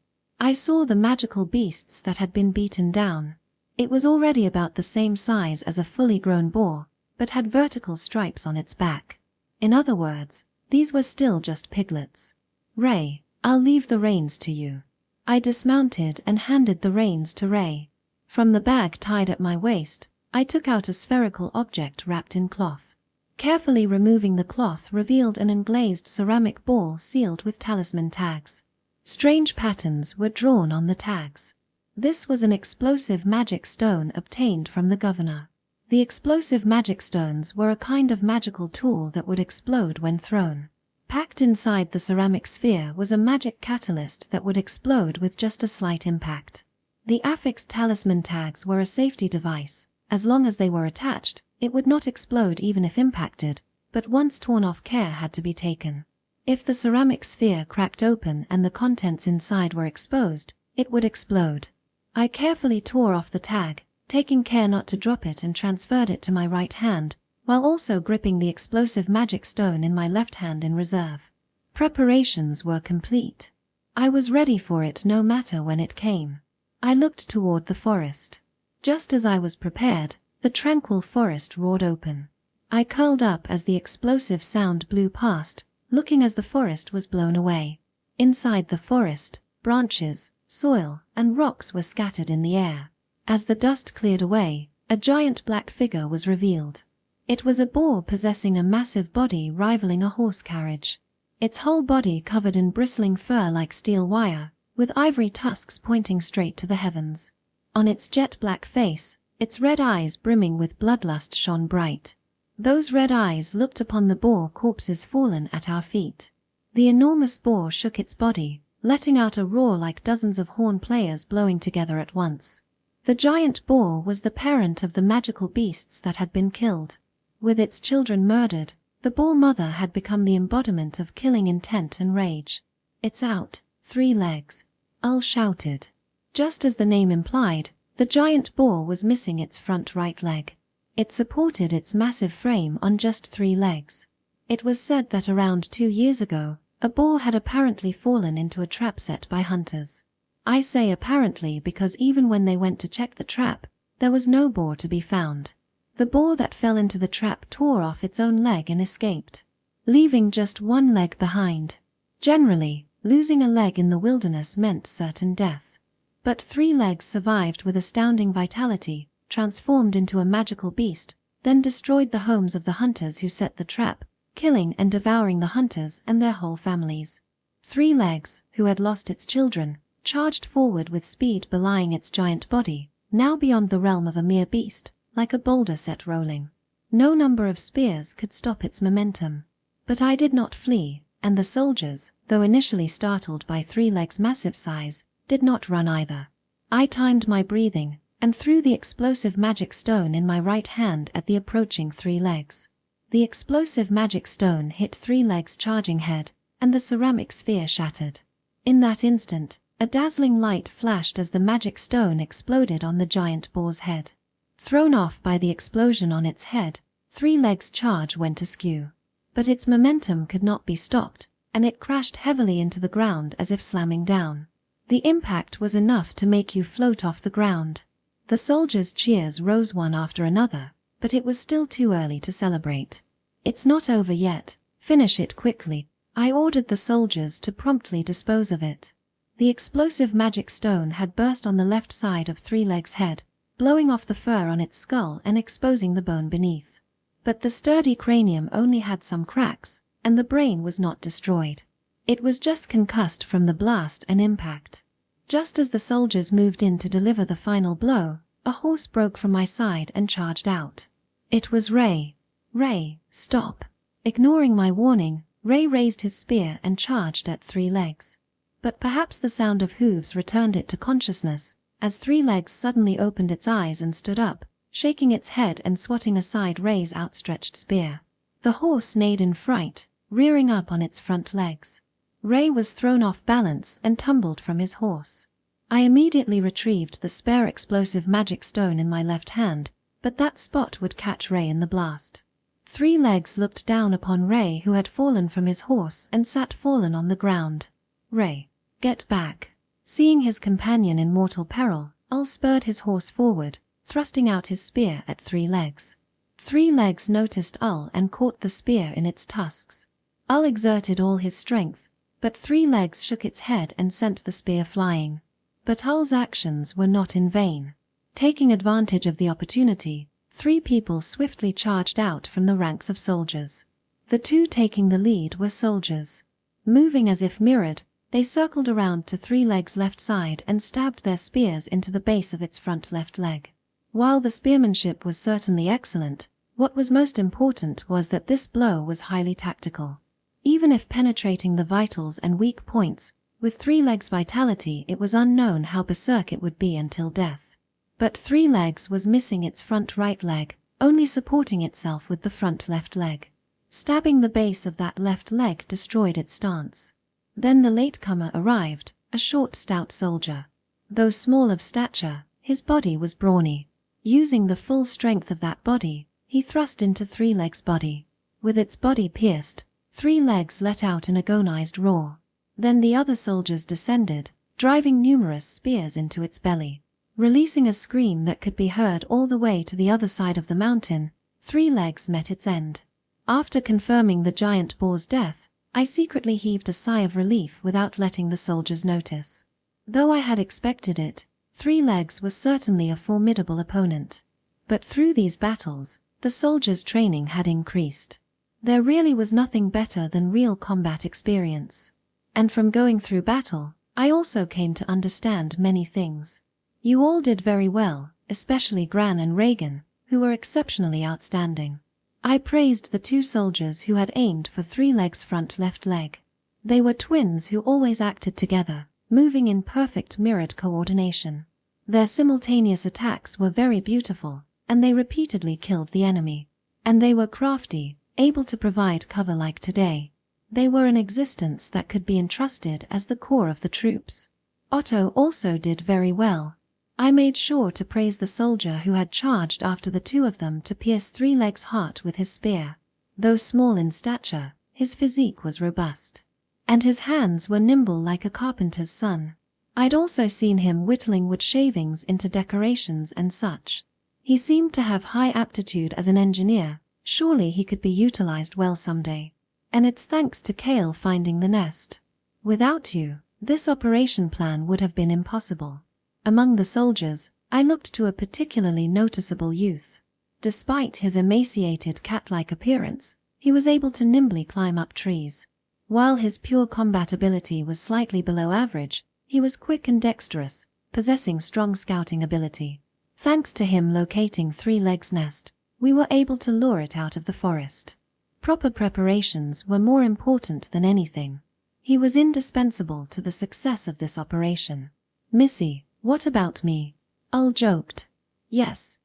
I saw the magical beasts that had been beaten down. It was already about the same size as a fully grown boar, but had vertical stripes on its back. In other words, these were still just piglets. Ray, I'll leave the reins to you. I dismounted and handed the reins to Ray. From the bag tied at my waist, I took out a spherical object wrapped in cloth. Carefully removing the cloth revealed an englazed ceramic ball sealed with talisman tags. Strange patterns were drawn on the tags. This was an explosive magic stone obtained from the governor. The explosive magic stones were a kind of magical tool that would explode when thrown. Packed inside the ceramic sphere was a magic catalyst that would explode with just a slight impact. The affixed talisman tags were a safety device. As long as they were attached, it would not explode even if impacted, but once torn off, care had to be taken. If the ceramic sphere cracked open and the contents inside were exposed, it would explode. I carefully tore off the tag, taking care not to drop it, and transferred it to my right hand, while also gripping the explosive magic stone in my left hand in reserve. Preparations were complete. I was ready for it no matter when it came. I looked toward the forest. Just as I was prepared, the tranquil forest roared open. I curled up as the explosive sound blew past, looking as the forest was blown away. Inside the forest, branches, soil, and rocks were scattered in the air. As the dust cleared away, a giant black figure was revealed. It was a boar possessing a massive body rivaling a horse carriage. Its whole body covered in bristling fur like steel wire, with ivory tusks pointing straight to the heavens. On its jet-black face, its red eyes brimming with bloodlust shone bright. Those red eyes looked upon the boar corpses fallen at our feet. The enormous boar shook its body, letting out a roar like dozens of horn players blowing together at once. The giant boar was the parent of the magical beasts that had been killed. With its children murdered, the boar mother had become the embodiment of killing intent and rage. "It's out, 3 legs," Ul shouted. Just as the name implied, the giant boar was missing its front right leg. It supported its massive frame on just 3 legs. It was said that around 2 years ago, a boar had apparently fallen into a trap set by hunters. I say apparently because even when they went to check the trap, there was no boar to be found. The boar that fell into the trap tore off its own leg and escaped, leaving just 1 leg behind. Generally, losing a leg in the wilderness meant certain death. But 3 legs survived with astounding vitality, transformed into a magical beast, then destroyed the homes of the hunters who set the trap, killing and devouring the hunters and their whole families. 3 legs, who had lost its children, charged forward with speed belying its giant body, now beyond the realm of a mere beast, like a boulder set rolling. No number of spears could stop its momentum. But I did not flee, and the soldiers, though initially startled by 3 legs' massive size, did not run either. I timed my breathing, and threw the explosive magic stone in my right hand at the approaching 3 legs. The explosive magic stone hit 3 legs' charging head, and the ceramic sphere shattered. In that instant, a dazzling light flashed as the magic stone exploded on the giant boar's head. Thrown off by the explosion on its head, 3 legs' charge went askew. But its momentum could not be stopped, and it crashed heavily into the ground as if slamming down. The impact was enough to make you float off the ground. The soldiers' cheers rose one after another, but it was still too early to celebrate. "It's not over yet. Finish it quickly," I ordered the soldiers to promptly dispose of it. The explosive magic stone had burst on the left side of 3 legs' head, blowing off the fur on its skull and exposing the bone beneath. But the sturdy cranium only had some cracks, and the brain was not destroyed. It was just concussed from the blast and impact. Just as the soldiers moved in to deliver the final blow, a horse broke from my side and charged out. It was Ray. "Ray, stop." Ignoring my warning, Ray raised his spear and charged at 3 legs. But perhaps the sound of hooves returned it to consciousness, as 3 legs suddenly opened its eyes and stood up, shaking its head and swatting aside Ray's outstretched spear. The horse neighed in fright, rearing up on its front legs. Ray was thrown off balance and tumbled from his horse. I immediately retrieved the spare explosive magic stone in my left hand, but that spot would catch Ray in the blast. 3 legs looked down upon Ray, who had fallen from his horse and sat fallen on the ground. "Ray, get back," Seeing his companion in mortal peril, Ull spurred his horse forward, thrusting out his spear at Three Legs. Three Legs noticed Ull and caught the spear in its tusks. Ull exerted all his strength, but Three Legs shook its head and sent the spear flying. But Ull's actions were not in vain. Taking advantage of the opportunity, three people swiftly charged out from the ranks of soldiers. The two taking the lead were soldiers. Moving as if mirrored, they circled around to Three Legs' left side and stabbed their spears into the base of its front left leg. While the spearmanship was certainly excellent, what was most important was that this blow was highly tactical. Even if penetrating the vitals and weak points, with Three Legs' vitality it was unknown how berserk it would be until death. But Three Legs was missing its front right leg, only supporting itself with the front left leg. Stabbing the base of that left leg destroyed its stance. Then the latecomer arrived, a short stout soldier. Though small of stature, his body was brawny. Using the full strength of that body, he thrust into Three Legs' body. With its body pierced, Three Legs let out an agonized roar. Then the other soldiers descended, driving numerous spears into its belly. Releasing a scream that could be heard all the way to the other side of the mountain, Three Legs met its end. After confirming the giant boar's death, I secretly heaved a sigh of relief without letting the soldiers notice. Though I had expected it, Three Legs was certainly a formidable opponent. But through these battles, the soldiers' training had increased. There really was nothing better than real combat experience. And from going through battle, I also came to understand many things. You all did very well, especially Gran and Reagan, who were exceptionally outstanding. I praised the two soldiers who had aimed for Three Legs' front left leg. They were twins who always acted together, moving in perfect mirrored coordination. Their simultaneous attacks were very beautiful, and they repeatedly killed the enemy. And they were crafty, able to provide cover like today. They were an existence that could be entrusted as the core of the troops. Otto also did very well. I made sure to praise the soldier who had charged after the two of them to pierce Three Legs' heart with his spear. Though small in stature, his physique was robust. And his hands were nimble like a carpenter's son. I'd also seen him whittling wood shavings into decorations and such. He seemed to have high aptitude as an engineer. Surely he could be utilized well someday. And it's thanks to Kale finding the nest. Without you, this operation plan would have been impossible. Among the soldiers, I looked to a particularly noticeable youth. Despite his emaciated cat-like appearance, he was able to nimbly climb up trees. While his pure combat ability was slightly below average, he was quick and dexterous, possessing strong scouting ability. Thanks to him locating Three Legs' nest, we were able to lure it out of the forest. Proper preparations were more important than anything. He was indispensable to the success of this operation. Missy, what about me? Ull joked. Yes,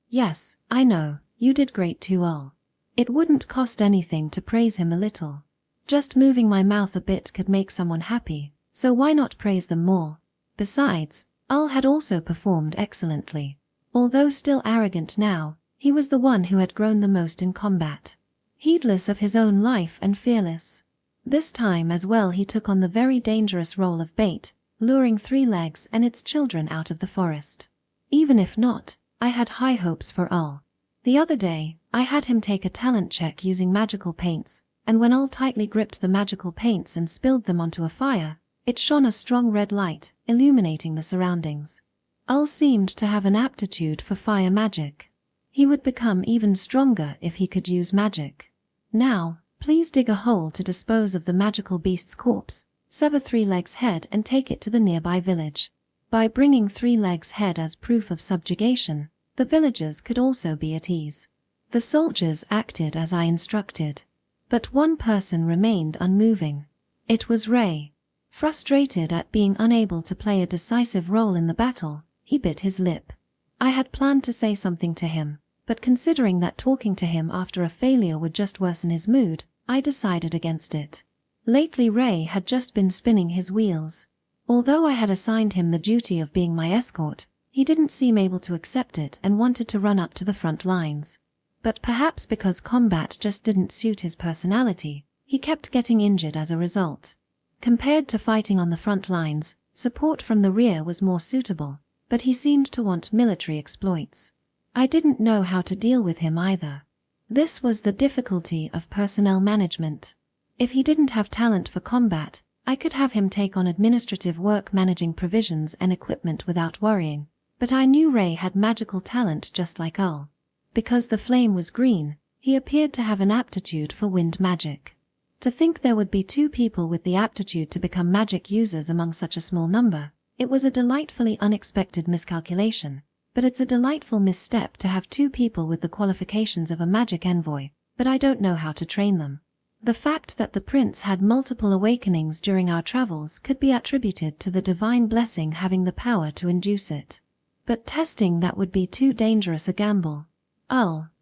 I know, you did great too, Ull. It wouldn't cost anything to praise him a little. Just moving my mouth a bit could make someone happy, so why not praise them more? Besides, Ull had also performed excellently. Although still arrogant now, he was the one who had grown the most in combat. Heedless of his own life and fearless. This time as well he took on the very dangerous role of bait, luring Three Legs and its children out of the forest. Even if not, I had high hopes for Ull. The other day, I had him take a talent check using magical paints, and when Ull tightly gripped the magical paints and spilled them onto a fire, it shone a strong red light, illuminating the surroundings. Ull seemed to have an aptitude for fire magic. He would become even stronger if he could use magic. Now, please dig a hole to dispose of the magical beast's corpse, sever Three Legs' head and take it to the nearby village. By bringing Three Legs' head as proof of subjugation, the villagers could also be at ease. The soldiers acted as I instructed. But one person remained unmoving. It was Ray. Frustrated at being unable to play a decisive role in the battle, he bit his lip. I had planned to say something to him, but considering that talking to him after a failure would just worsen his mood, I decided against it. Lately Ray had just been spinning his wheels. Although I had assigned him the duty of being my escort, he didn't seem able to accept it and wanted to run up to the front lines. But perhaps because combat just didn't suit his personality, he kept getting injured as a result. Compared to fighting on the front lines, Support from the rear was more suitable, but he seemed to want military exploits. I didn't know how to deal with him either. This was the difficulty of personnel management. If he didn't have talent for combat, I could have him take on administrative work managing provisions and equipment without worrying, but I knew Ray had magical talent just like Ul. Because the flame was green, he appeared to have an aptitude for wind magic. To think there would be 2 people with the aptitude to become magic users among such a small number, it was a delightfully unexpected miscalculation, but it's a delightful misstep to have 2 people with the qualifications of a magic envoy, but I don't know how to train them. The fact that the prince had multiple awakenings during our travels could be attributed to the divine blessing having the power to induce it. But testing that would be too dangerous a gamble.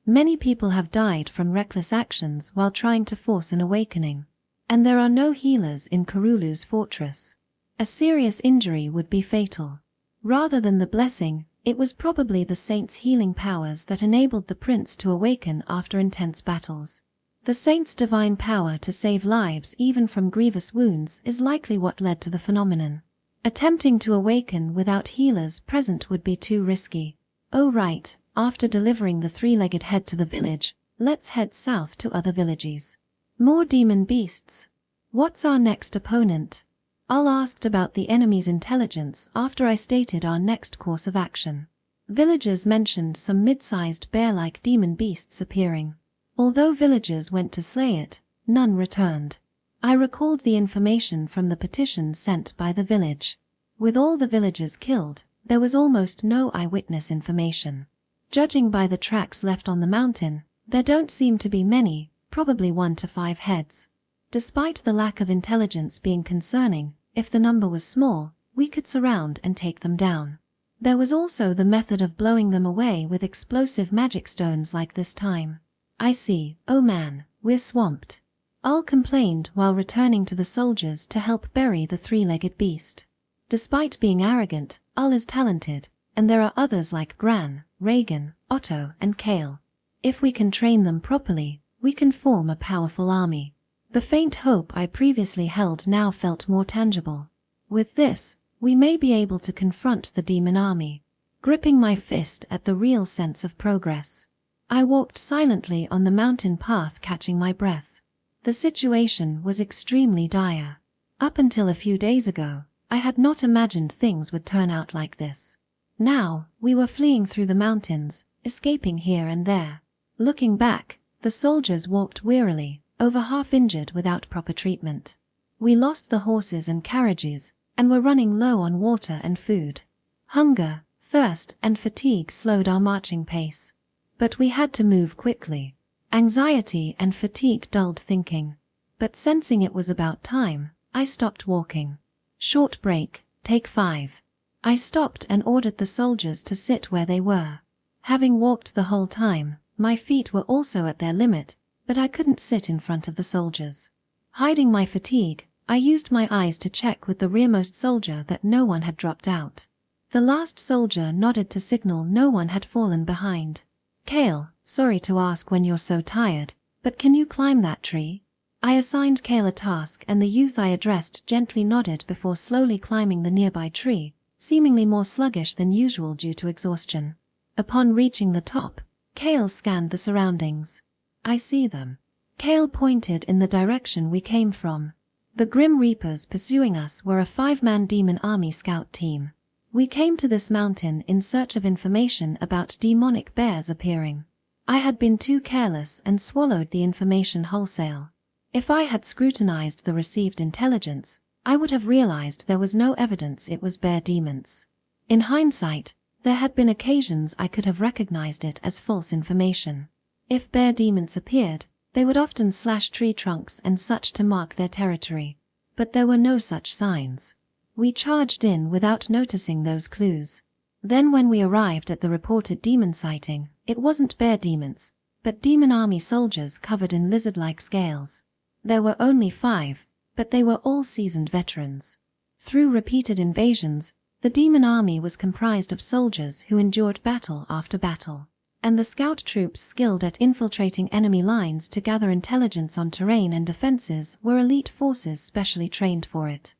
Many people have died from reckless actions while trying to force an awakening. And there are no healers in Karulu's fortress. A serious injury would be fatal. Rather than the blessing, it was probably the saint's healing powers that enabled the prince to awaken after intense battles. The saint's divine power to save lives even from grievous wounds is likely what led to the phenomenon. Attempting to awaken without healers present would be too risky. Oh right, after delivering the 3-legged head to the village, let's head south to other villages. More demon beasts. What's our next opponent? Ul asked about the enemy's intelligence after I stated our next course of action. Villagers mentioned some mid-sized bear-like demon beasts appearing. Although villagers went to slay it, none returned. I recalled the information from the petition sent by the village. With all the villagers killed, there was almost no eyewitness information. Judging by the tracks left on the mountain, there don't seem to be many, probably 1 to 5 heads. Despite the lack of intelligence being concerning, if the number was small, we could surround and take them down. There was also the method of blowing them away with explosive magic stones like this time. I see, oh man, we're swamped. Ul complained while returning to the soldiers to help bury the 3-legged beast. Despite being arrogant, Ul is talented, and there are others like Gran, Reagan, Otto, and Kale. If we can train them properly, we can form a powerful army. The faint hope I previously held now felt more tangible. With this, we may be able to confront the demon army. Gripping my fist at the real sense of progress, I walked silently on the mountain path, catching my breath. The situation was extremely dire. Up until a few days ago, I had not imagined things would turn out like this. Now, we were fleeing through the mountains, escaping here and there. Looking back, the soldiers walked wearily, over half injured without proper treatment. We lost the horses and carriages, and were running low on water and food. Hunger, thirst, and fatigue slowed our marching pace. But we had to move quickly. Anxiety and fatigue dulled thinking. But sensing it was about time, I stopped walking. Short break, take 5. I stopped and ordered the soldiers to sit where they were. Having walked the whole time, my feet were also at their limit, but I couldn't sit in front of the soldiers. Hiding my fatigue, I used my eyes to check with the rearmost soldier that no one had dropped out. The last soldier nodded to signal no one had fallen behind. Kale, sorry to ask when you're so tired, but can you climb that tree? I assigned Kale a task, and the youth I addressed gently nodded before slowly climbing the nearby tree, seemingly more sluggish than usual due to exhaustion. Upon reaching the top, Kale scanned the surroundings. I see them. Kale pointed in the direction we came from. The Grim Reapers pursuing us were a 5-man demon army scout team. We came to this mountain in search of information about demonic bears appearing. I had been too careless and swallowed the information wholesale. If I had scrutinized the received intelligence, I would have realized there was no evidence it was bear demons. In hindsight, there had been occasions I could have recognized it as false information. If bear demons appeared, they would often slash tree trunks and such to mark their territory. But there were no such signs. We charged in without noticing those clues. Then when we arrived at the reported demon sighting, it wasn't bear demons, but demon army soldiers covered in lizard-like scales. There were only 5, but they were all seasoned veterans. Through repeated invasions, the demon army was comprised of soldiers who endured battle after battle, and the scout troops skilled at infiltrating enemy lines to gather intelligence on terrain and defenses were elite forces specially trained for it.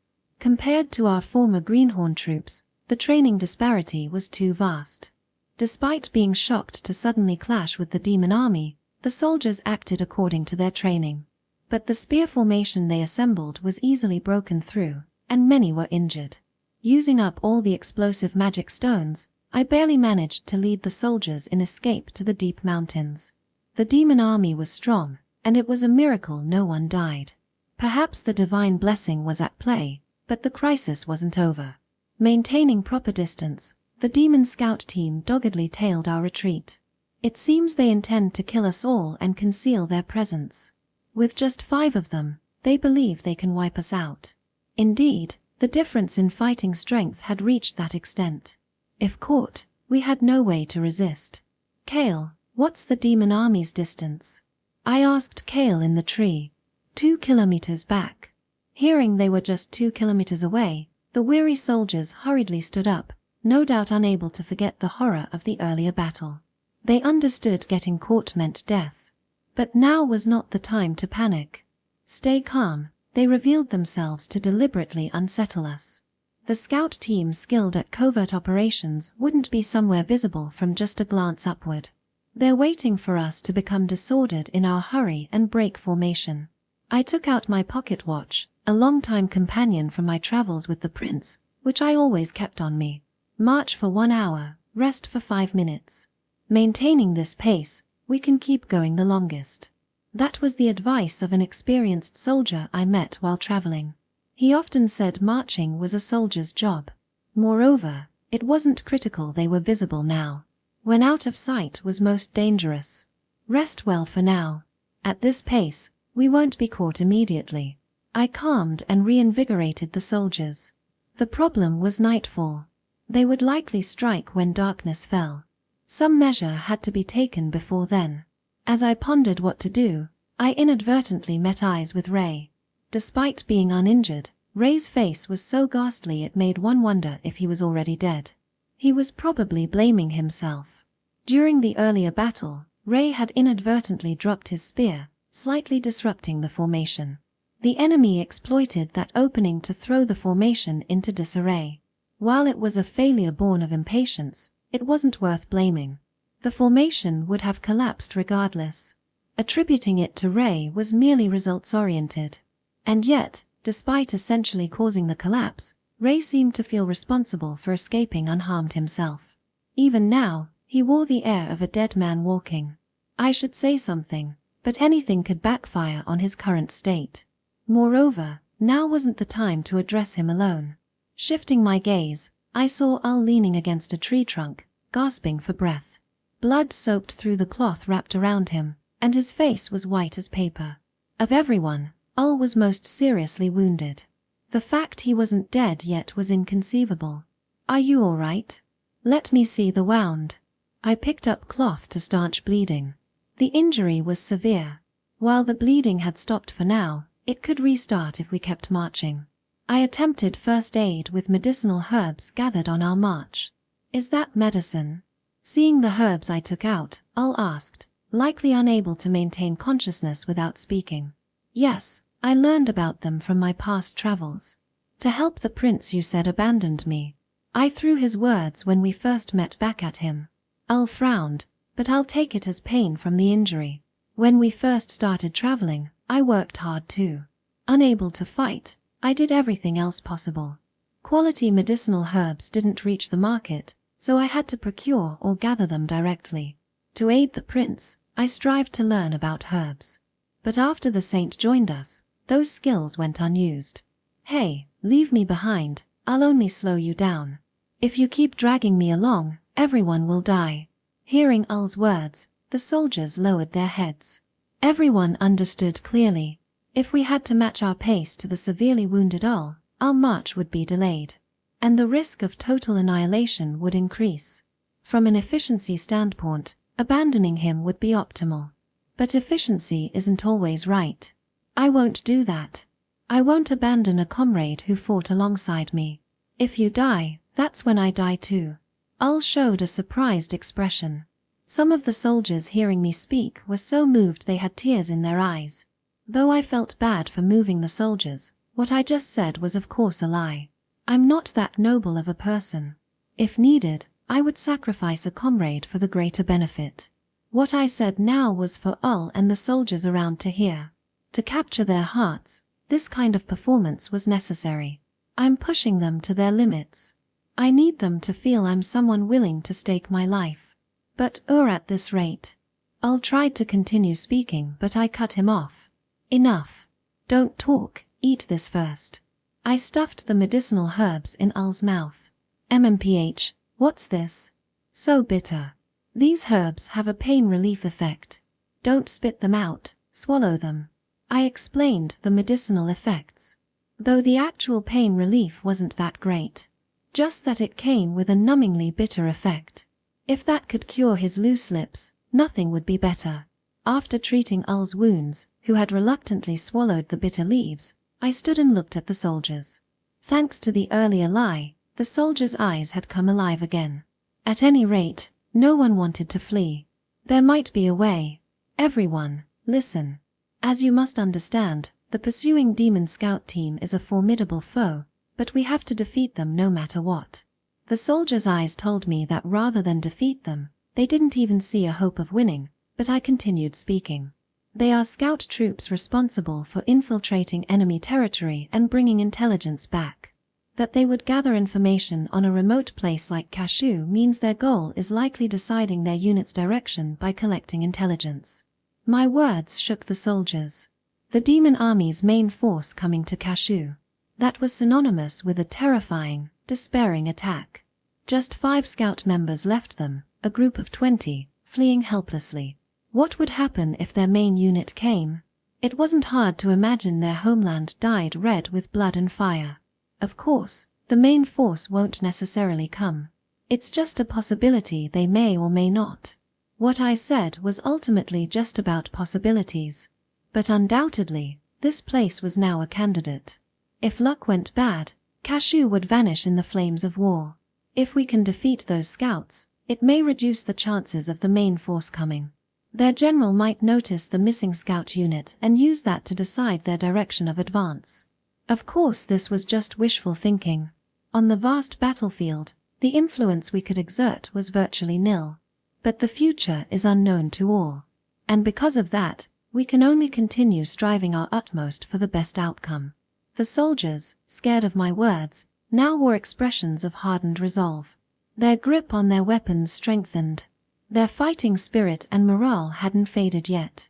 Compared to our former Greenhorn troops, the training disparity was too vast. Despite being shocked to suddenly clash with the demon army, the soldiers acted according to their training. But the spear formation they assembled was easily broken through, and many were injured. Using up all the explosive magic stones, I barely managed to lead the soldiers in escape to the deep mountains. The demon army was strong, and it was a miracle no one died. Perhaps the divine blessing was at play, but the crisis wasn't over. Maintaining proper distance, the demon scout team doggedly tailed our retreat. It seems they intend to kill us all and conceal their presence. With just 5 of them, they believe they can wipe us out. Indeed, the difference in fighting strength had reached that extent. If caught, we had no way to resist. "Kale, what's the demon army's distance?" I asked Kale in the tree. 2 kilometers back." Hearing they were just 2 kilometers away, the weary soldiers hurriedly stood up, no doubt unable to forget the horror of the earlier battle. They understood getting caught meant death. But now was not the time to panic. "Stay calm," they revealed themselves to deliberately unsettle us. The scout team skilled at covert operations wouldn't be somewhere visible from just a glance upward. They're waiting for us to become disordered in our hurry and break formation. I took out my pocket watch, a long-time companion from my travels with the prince, which I always kept on me. March for 1 hour, rest for 5 minutes. Maintaining this pace, we can keep going the longest. That was the advice of an experienced soldier I met while traveling. He often said marching was a soldier's job. Moreover, it wasn't critical they were visible now. When out of sight was most dangerous. Rest well for now. At this pace, we won't be caught immediately. I calmed and reinvigorated the soldiers. The problem was nightfall. They would likely strike when darkness fell. Some measure had to be taken before then. As I pondered what to do, I inadvertently met eyes with Ray. Despite being uninjured, Ray's face was so ghastly it made one wonder if he was already dead. He was probably blaming himself. During the earlier battle, Ray had inadvertently dropped his spear, slightly disrupting the formation. The enemy exploited that opening to throw the formation into disarray. While it was a failure born of impatience, it wasn't worth blaming. The formation would have collapsed regardless. Attributing it to Ray was merely results-oriented. And yet, despite essentially causing the collapse, Ray seemed to feel responsible for escaping unharmed himself. Even now, he wore the air of a dead man walking. I should say something, but anything could backfire on his current state. Moreover, now wasn't the time to address him alone. Shifting my gaze, I saw Al leaning against a tree trunk, gasping for breath. Blood soaked through the cloth wrapped around him, and his face was white as paper. Of everyone, Al was most seriously wounded. The fact he wasn't dead yet was inconceivable. "Are you all right? Let me see the wound." I picked up cloth to stanch bleeding. The injury was severe. While the bleeding had stopped for now, it could restart if we kept marching. I attempted first aid with medicinal herbs gathered on our march. "Is that medicine?" Seeing the herbs I took out, Al asked, likely unable to maintain consciousness without speaking. "Yes, I learned about them from my past travels. To help the prince you said abandoned me." I threw his words when we first met back at him. Al frowned, but I'll take it as pain from the injury. When we first started traveling, I worked hard too. Unable to fight, I did everything else possible. Quality medicinal herbs didn't reach the market, so I had to procure or gather them directly. To aid the prince, I strived to learn about herbs. But after the saint joined us, those skills went unused. "Hey, leave me behind, I'll only slow you down. If you keep dragging me along, everyone will die." Hearing Al's words, the soldiers lowered their heads. Everyone understood clearly. If we had to match our pace to the severely wounded Al, our march would be delayed. And the risk of total annihilation would increase. From an efficiency standpoint, abandoning him would be optimal. But efficiency isn't always right. I won't do that. I won't abandon a comrade who fought alongside me. If you die, that's when I die too. Al showed a surprised expression. Some of the soldiers hearing me speak were so moved they had tears in their eyes. Though I felt bad for moving the soldiers, What I just said was of course a lie. I'm not that noble of a person. If needed, I would sacrifice a comrade for the greater benefit. What I said now was for Ull and the soldiers around to hear. To capture their hearts, this kind of performance was necessary. I'm pushing them to their limits. I need them to feel I'm someone willing to stake my life. But at this rate. Ull tried to continue speaking, but I cut him off. Enough. Don't talk, eat this first. I stuffed the medicinal herbs in Ull's mouth. MMPH, what's this? So bitter. These herbs have a pain relief effect. Don't spit them out, swallow them. I explained the medicinal effects. Though the actual pain relief wasn't that great. Just that it came with a numbingly bitter effect. If that could cure his loose lips, nothing would be better. After treating Ull's wounds, who had reluctantly swallowed the bitter leaves, I stood and looked at the soldiers. Thanks to the earlier lie, the soldiers' eyes had come alive again. At any rate, no one wanted to flee. There might be a way. Everyone, listen. As you must understand, the pursuing demon scout team is a formidable foe, but we have to defeat them no matter what. The soldiers' eyes told me that rather than defeat them, they didn't even see a hope of winning, but I continued speaking. They are scout troops responsible for infiltrating enemy territory and bringing intelligence back. That they would gather information on a remote place like Cashew means their goal is likely deciding their unit's direction by collecting intelligence. My words shook the soldiers. The demon army's main force coming to Cashew. That was synonymous with a terrifying, despairing attack. Just 5 scout members left them, a group of 20, fleeing helplessly. What would happen if their main unit came? It wasn't hard to imagine their homeland dyed red with blood and fire. Of course, the main force won't necessarily come. It's just a possibility they may or may not. What I said was ultimately just about possibilities. But undoubtedly, this place was now a candidate. If luck went bad, Cashew would vanish in the flames of war. If we can defeat those scouts, it may reduce the chances of the main force coming. Their general might notice the missing scout unit and use that to decide their direction of advance. Of course, this was just wishful thinking. On the vast battlefield, the influence we could exert was virtually nil. But the future is unknown to all. And because of that, we can only continue striving our utmost for the best outcome. The soldiers, scared of my words, now wore expressions of hardened resolve. Their grip on their weapons strengthened. Their fighting spirit and morale hadn't faded yet.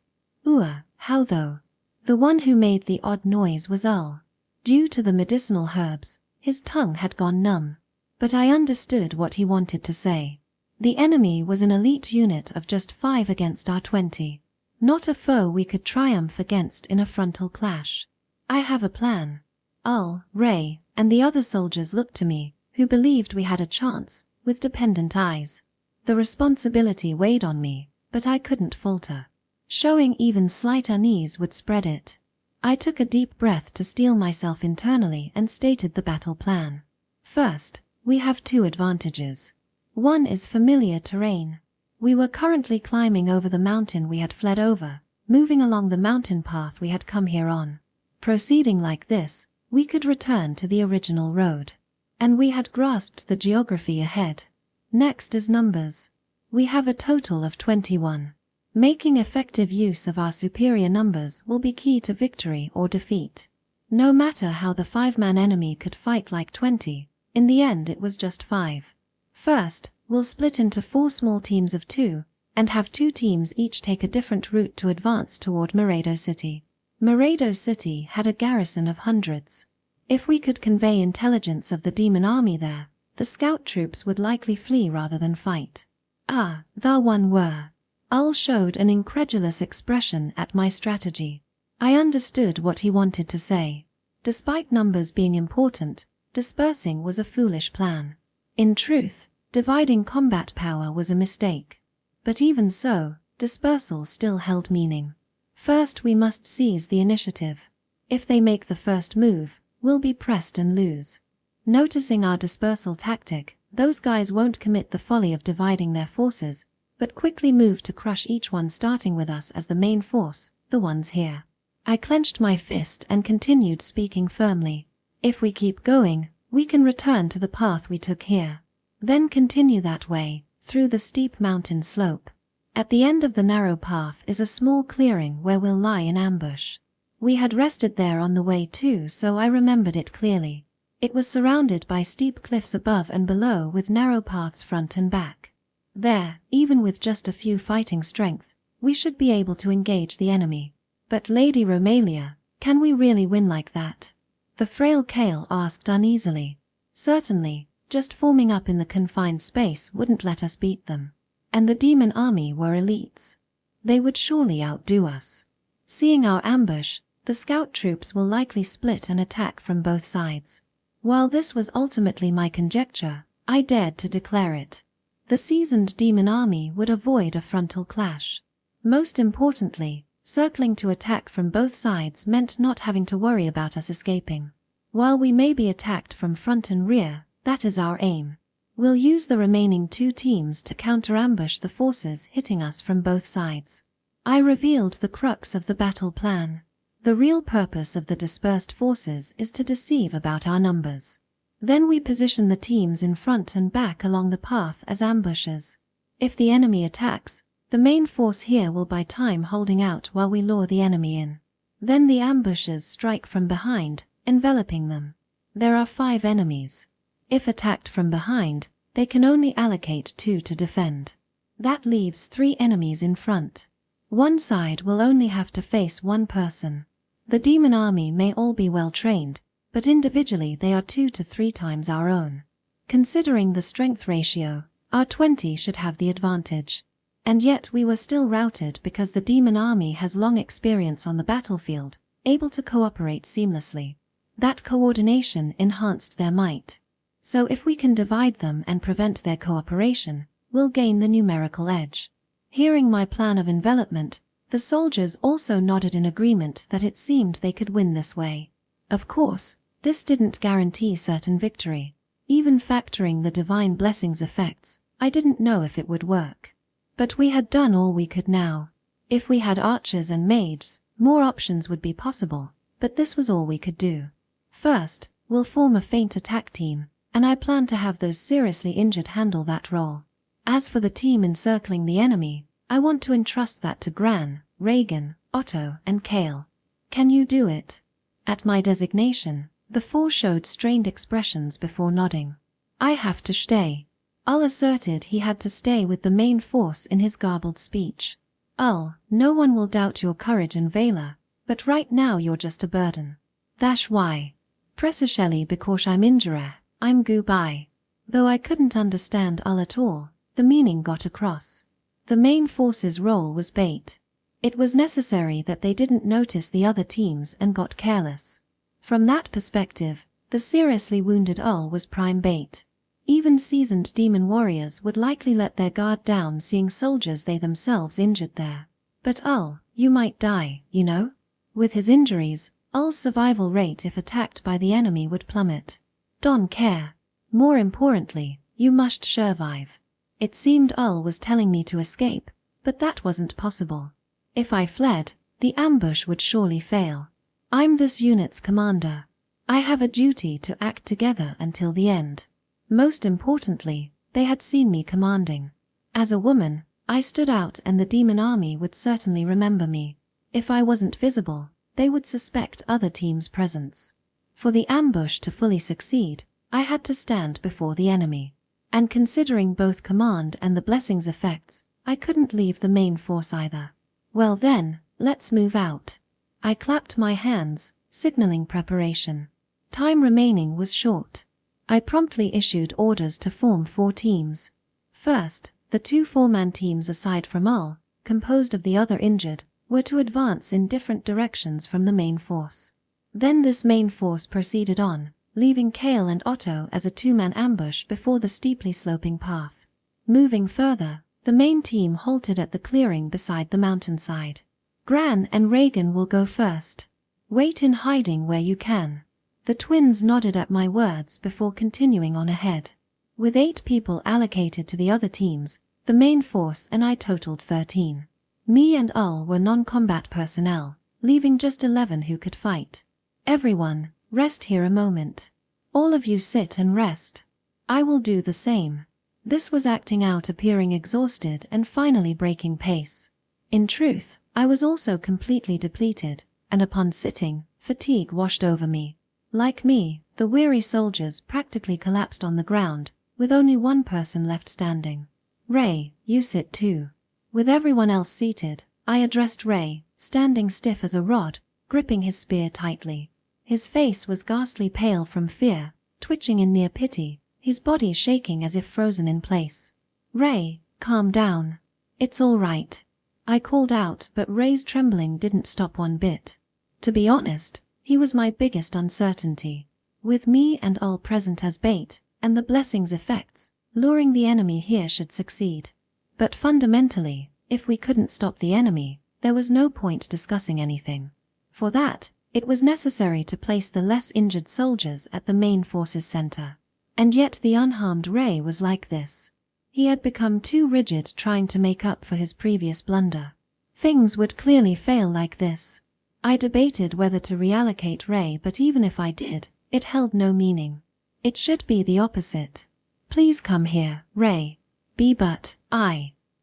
How though? The one who made the odd noise was Ull. Due to the medicinal herbs, his tongue had gone numb. But I understood what he wanted to say. The enemy was an elite unit of just 5 against our 20. Not a foe we could triumph against in a frontal clash. I have a plan. Ull, Ray, and the other soldiers looked to me, who believed we had a chance, with dependent eyes. The responsibility weighed on me, but I couldn't falter. Showing even slight unease would spread it. I took a deep breath to steel myself internally and stated the battle plan. First, we have 2 advantages. One is familiar terrain. We were currently climbing over the mountain we had fled over, moving along the mountain path we had come here on. Proceeding like this, we could return to the original road. And we had grasped the geography ahead. Next is numbers. We have a total of 21. Making effective use of our superior numbers will be key to victory or defeat. No matter how the 5-man enemy could fight like 20, in the end it was just 5. First, we'll split into 4 small teams of 2, and have 2 teams each take a different route to advance toward Masquerade City. Masquerade City had a garrison of hundreds. If we could convey intelligence of the demon army there, the scout troops would likely flee rather than fight. Thou one were. Ull showed an incredulous expression at my strategy. I understood what he wanted to say. Despite numbers being important, dispersing was a foolish plan. In truth, dividing combat power was a mistake. But even so, dispersal still held meaning. First we must seize the initiative. If they make the first move, we'll be pressed and lose. Noticing our dispersal tactic, those guys won't commit the folly of dividing their forces, but quickly move to crush each one starting with us as the main force, the ones here. I clenched my fist and continued speaking firmly. If we keep going, we can return to the path we took here. Then continue that way, through the steep mountain slope. At the end of the narrow path is a small clearing where we'll lie in ambush. We had rested there on the way too, so I remembered it clearly. It was surrounded by steep cliffs above and below with narrow paths front and back. There, even with just a few fighting strength, we should be able to engage the enemy. But Lady Romalia, can we really win like that? The frail Kale asked uneasily. Certainly, just forming up in the confined space wouldn't let us beat them. And the demon army were elites. They would surely outdo us. Seeing our ambush, the scout troops will likely split and attack from both sides. While this was ultimately my conjecture, I dared to declare it. The seasoned demon army would avoid a frontal clash. Most importantly, circling to attack from both sides meant not having to worry about us escaping. While we may be attacked from front and rear, that is our aim. We'll use the remaining 2 teams to counter-ambush the forces hitting us from both sides. I revealed the crux of the battle plan. The real purpose of the dispersed forces is to deceive about our numbers. Then we position the teams in front and back along the path as ambushers. If the enemy attacks, the main force here will buy time holding out while we lure the enemy in. Then the ambushers strike from behind, enveloping them. There are 5 enemies. If attacked from behind, they can only allocate 2 to defend. That leaves 3 enemies in front. One side will only have to face 1 person. The demon army may all be well trained, but individually they are 2 to 3 times our own. Considering the strength ratio, our 20 should have the advantage. And yet we were still routed because the demon army has long experience on the battlefield, able to cooperate seamlessly. That coordination enhanced their might. So if we can divide them and prevent their cooperation, we'll gain the numerical edge. Hearing my plan of envelopment, the soldiers also nodded in agreement that it seemed they could win this way. Of course, this didn't guarantee certain victory. Even factoring the divine blessings effects, I didn't know if it would work. But we had done all we could now. If we had archers and mages, more options would be possible, but this was all we could do. First, we'll form a feint attack team, and I plan to have those seriously injured handle that role. As for the team encircling the enemy, I want to entrust that to Gran, Reagan, Otto, and Kale. Can you do it? At my designation, the 4 showed strained expressions before nodding. I have to stay. Ull asserted he had to stay with the main force in his garbled speech. Ull, no one will doubt your courage and valor, but right now you're just a burden. That's why. Precisely because I'm injured, I'm goodbye. Though I couldn't understand Ull at all, the meaning got across. The main force's role was bait. It was necessary that they didn't notice the other teams and got careless. From that perspective, the seriously wounded Ull was prime bait. Even seasoned demon warriors would likely let their guard down seeing soldiers they themselves injured there. But Ull, you might die, you know? With his injuries, Ull's survival rate if attacked by the enemy would plummet. Don't care. More importantly, you must survive. It seemed Ull was telling me to escape, but that wasn't possible. If I fled, the ambush would surely fail. I'm this unit's commander. I have a duty to act together until the end. Most importantly, they had seen me commanding. As a woman, I stood out and the demon army would certainly remember me. If I wasn't visible, they would suspect other teams' presence. For the ambush to fully succeed, I had to stand before the enemy. And considering both command and the blessings effects, I couldn't leave the main force either. Well then, let's move out. I clapped my hands, signaling preparation. Time remaining was short. I promptly issued orders to form 4 teams. First, the 2 4-man teams aside from Ull, composed of the other injured, were to advance in different directions from the main force. Then this main force proceeded on, leaving Kale and Otto as a 2-man ambush before the steeply sloping path. Moving further, the main team halted at the clearing beside the mountainside. Gran and Reagan will go first. Wait in hiding where you can. The twins nodded at my words before continuing on ahead. With 8 people allocated to the other teams, the main force and I totaled 13. Me and Ull were non-combat personnel, leaving just 11 who could fight. Everyone, rest here a moment. All of you sit and rest. I will do the same. This was acting out, appearing exhausted and finally breaking pace. In truth, I was also completely depleted, and upon sitting, fatigue washed over me. Like me, the weary soldiers practically collapsed on the ground, with only one person left standing. Ray, you sit too. With everyone else seated, I addressed Ray, standing stiff as a rod, gripping his spear tightly. His face was ghastly pale from fear, twitching in near pity, his body shaking as if frozen in place. Ray, calm down. It's all right. I called out, but Ray's trembling didn't stop one bit. To be honest, he was my biggest uncertainty. With me and all present as bait, and the blessing's effects, luring the enemy here should succeed. But fundamentally, if we couldn't stop the enemy, there was no point discussing anything. For that, it was necessary to place the less injured soldiers at the main forces center. And yet the unharmed Ray was like this. He had become too rigid, trying to make up for his previous blunder. Things would clearly fail like this. I debated whether to reallocate Ray, but even if I did, it held no meaning. It should be the opposite. Please come here, Ray.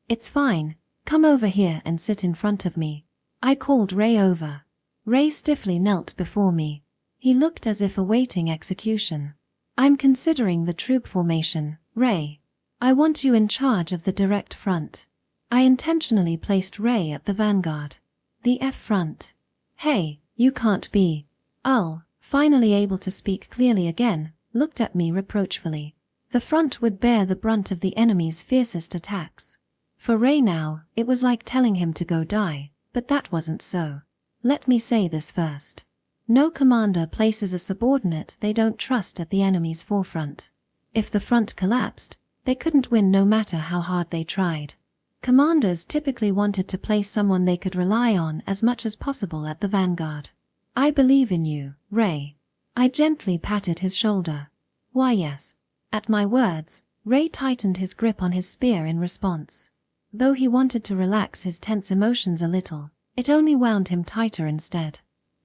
It's fine. Come over here and sit in front of me. I called Ray over. Ray stiffly knelt before me. He looked as if awaiting execution. I'm considering the troop formation, Ray. I want you in charge of the direct front. I intentionally placed Ray at the vanguard. The F front. Hey, you can't be. Ul, finally able to speak clearly again, looked at me reproachfully. The front would bear the brunt of the enemy's fiercest attacks. For Ray now, it was like telling him to go die, but that wasn't so. Let me say this first. No commander places a subordinate they don't trust at the enemy's forefront. If the front collapsed, they couldn't win no matter how hard they tried. Commanders typically wanted to place someone they could rely on as much as possible at the vanguard. I believe in you, Ray. I gently patted his shoulder. Why yes. At my words, Ray tightened his grip on his spear in response. Though he wanted to relax his tense emotions a little, it only wound him tighter instead.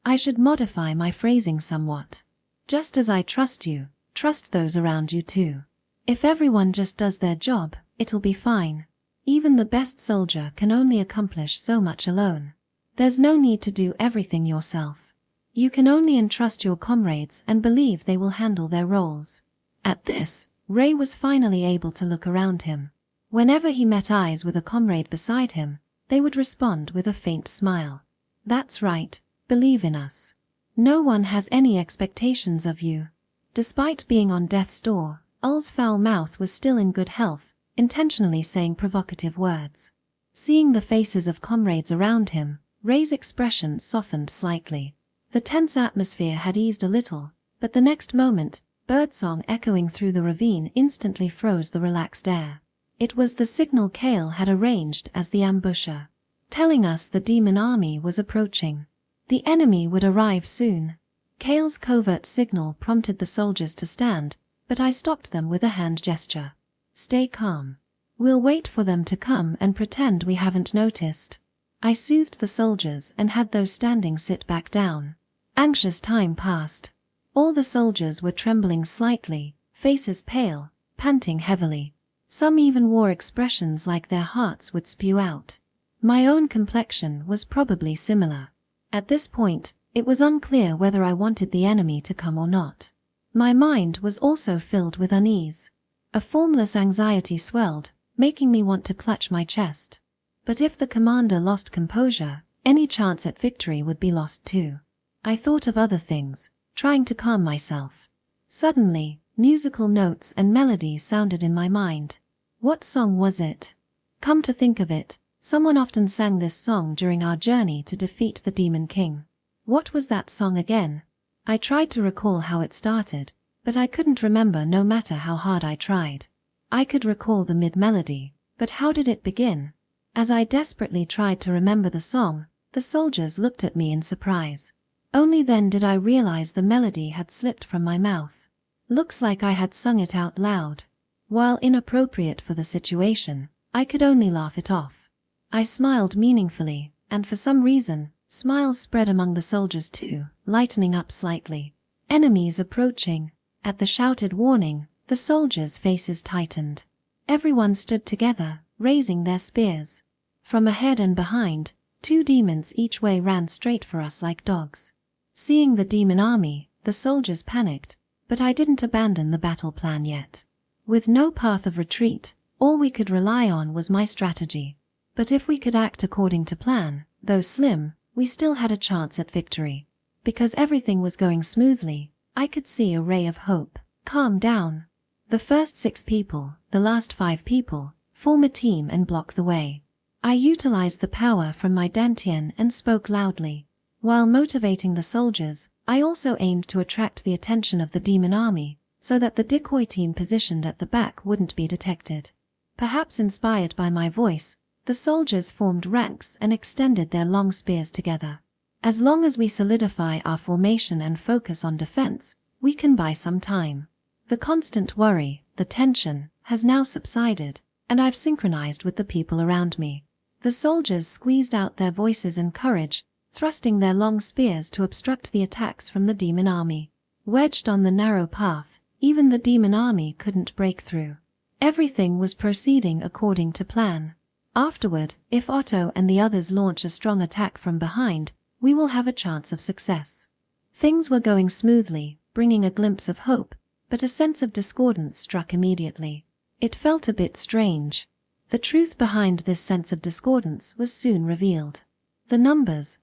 I should modify my phrasing somewhat. Just as I trust you, trust those around you too. If everyone just does their job, it'll be fine. Even the best soldier can only accomplish so much alone. There's no need to do everything yourself. You can only entrust your comrades and believe they will handle their roles. At this, Ray was finally able to look around him. Whenever he met eyes with a comrade beside him, they would respond with a faint smile. That's right, believe in us. No one has any expectations of you. Despite being on death's door, Ul's foul mouth was still in good health, intentionally saying provocative words. Seeing the faces of comrades around him, Ray's expression softened slightly. The tense atmosphere had eased a little, but the next moment, birdsong echoing through the ravine instantly froze the relaxed air. It was the signal Kale had arranged as the ambusher, telling us the demon army was approaching. The enemy would arrive soon. Kale's covert signal prompted the soldiers to stand, but I stopped them with a hand gesture. Stay calm. We'll wait for them to come and pretend we haven't noticed. I soothed the soldiers and had those standing sit back down. Anxious time passed. All the soldiers were trembling slightly, faces pale, panting heavily. Some even wore expressions like their hearts would spew out. My own complexion was probably similar. At this point, it was unclear whether I wanted the enemy to come or not. My mind was also filled with unease. A formless anxiety swelled, making me want to clutch my chest. But if the commander lost composure, any chance at victory would be lost too. I thought of other things, trying to calm myself. Suddenly, musical notes and melodies sounded in my mind. What song was it? Come to think of it, someone often sang this song during our journey to defeat the Demon King. What was that song again? I tried to recall how it started, but I couldn't remember no matter how hard I tried. I could recall the mid-melody, but how did it begin? As I desperately tried to remember the song, the soldiers looked at me in surprise. Only then did I realize the melody had slipped from my mouth. Looks like I had sung it out loud. While inappropriate for the situation, I could only laugh it off. I smiled meaningfully, and for some reason, Smiles spread among the soldiers too, lightening up slightly. Enemies approaching. At the shouted warning, the soldiers' faces tightened. Everyone stood together, raising their spears. From ahead and behind, 2 demons each way ran straight for us like dogs. Seeing the demon army, the soldiers panicked, but I didn't abandon the battle plan yet. With no path of retreat, all we could rely on was my strategy. But if we could act according to plan, though slim, we still had a chance at victory. Because everything was going smoothly, I could see a ray of hope. Calm down. The first 6 people, the last 5 people, form a team and block the way. I utilized the power from my dantian and spoke loudly. While motivating the soldiers, I also aimed to attract the attention of the demon army, so that the decoy team positioned at the back wouldn't be detected. Perhaps inspired by my voice, the soldiers formed ranks and extended their long spears together. As long as we solidify our formation and focus on defense, we can buy some time. The constant worry, the tension, has now subsided, and I've synchronized with the people around me. The soldiers squeezed out their voices and courage, thrusting their long spears to obstruct the attacks from the demon army. Wedged on the narrow path, even the demon army couldn't break through. Everything was proceeding according to plan. Afterward, if Otto and the others launch a strong attack from behind, we will have a chance of success. Things were going smoothly, bringing a glimpse of hope, but a sense of discordance struck immediately. It felt a bit strange. The truth behind this sense of discordance was soon revealed. The numbers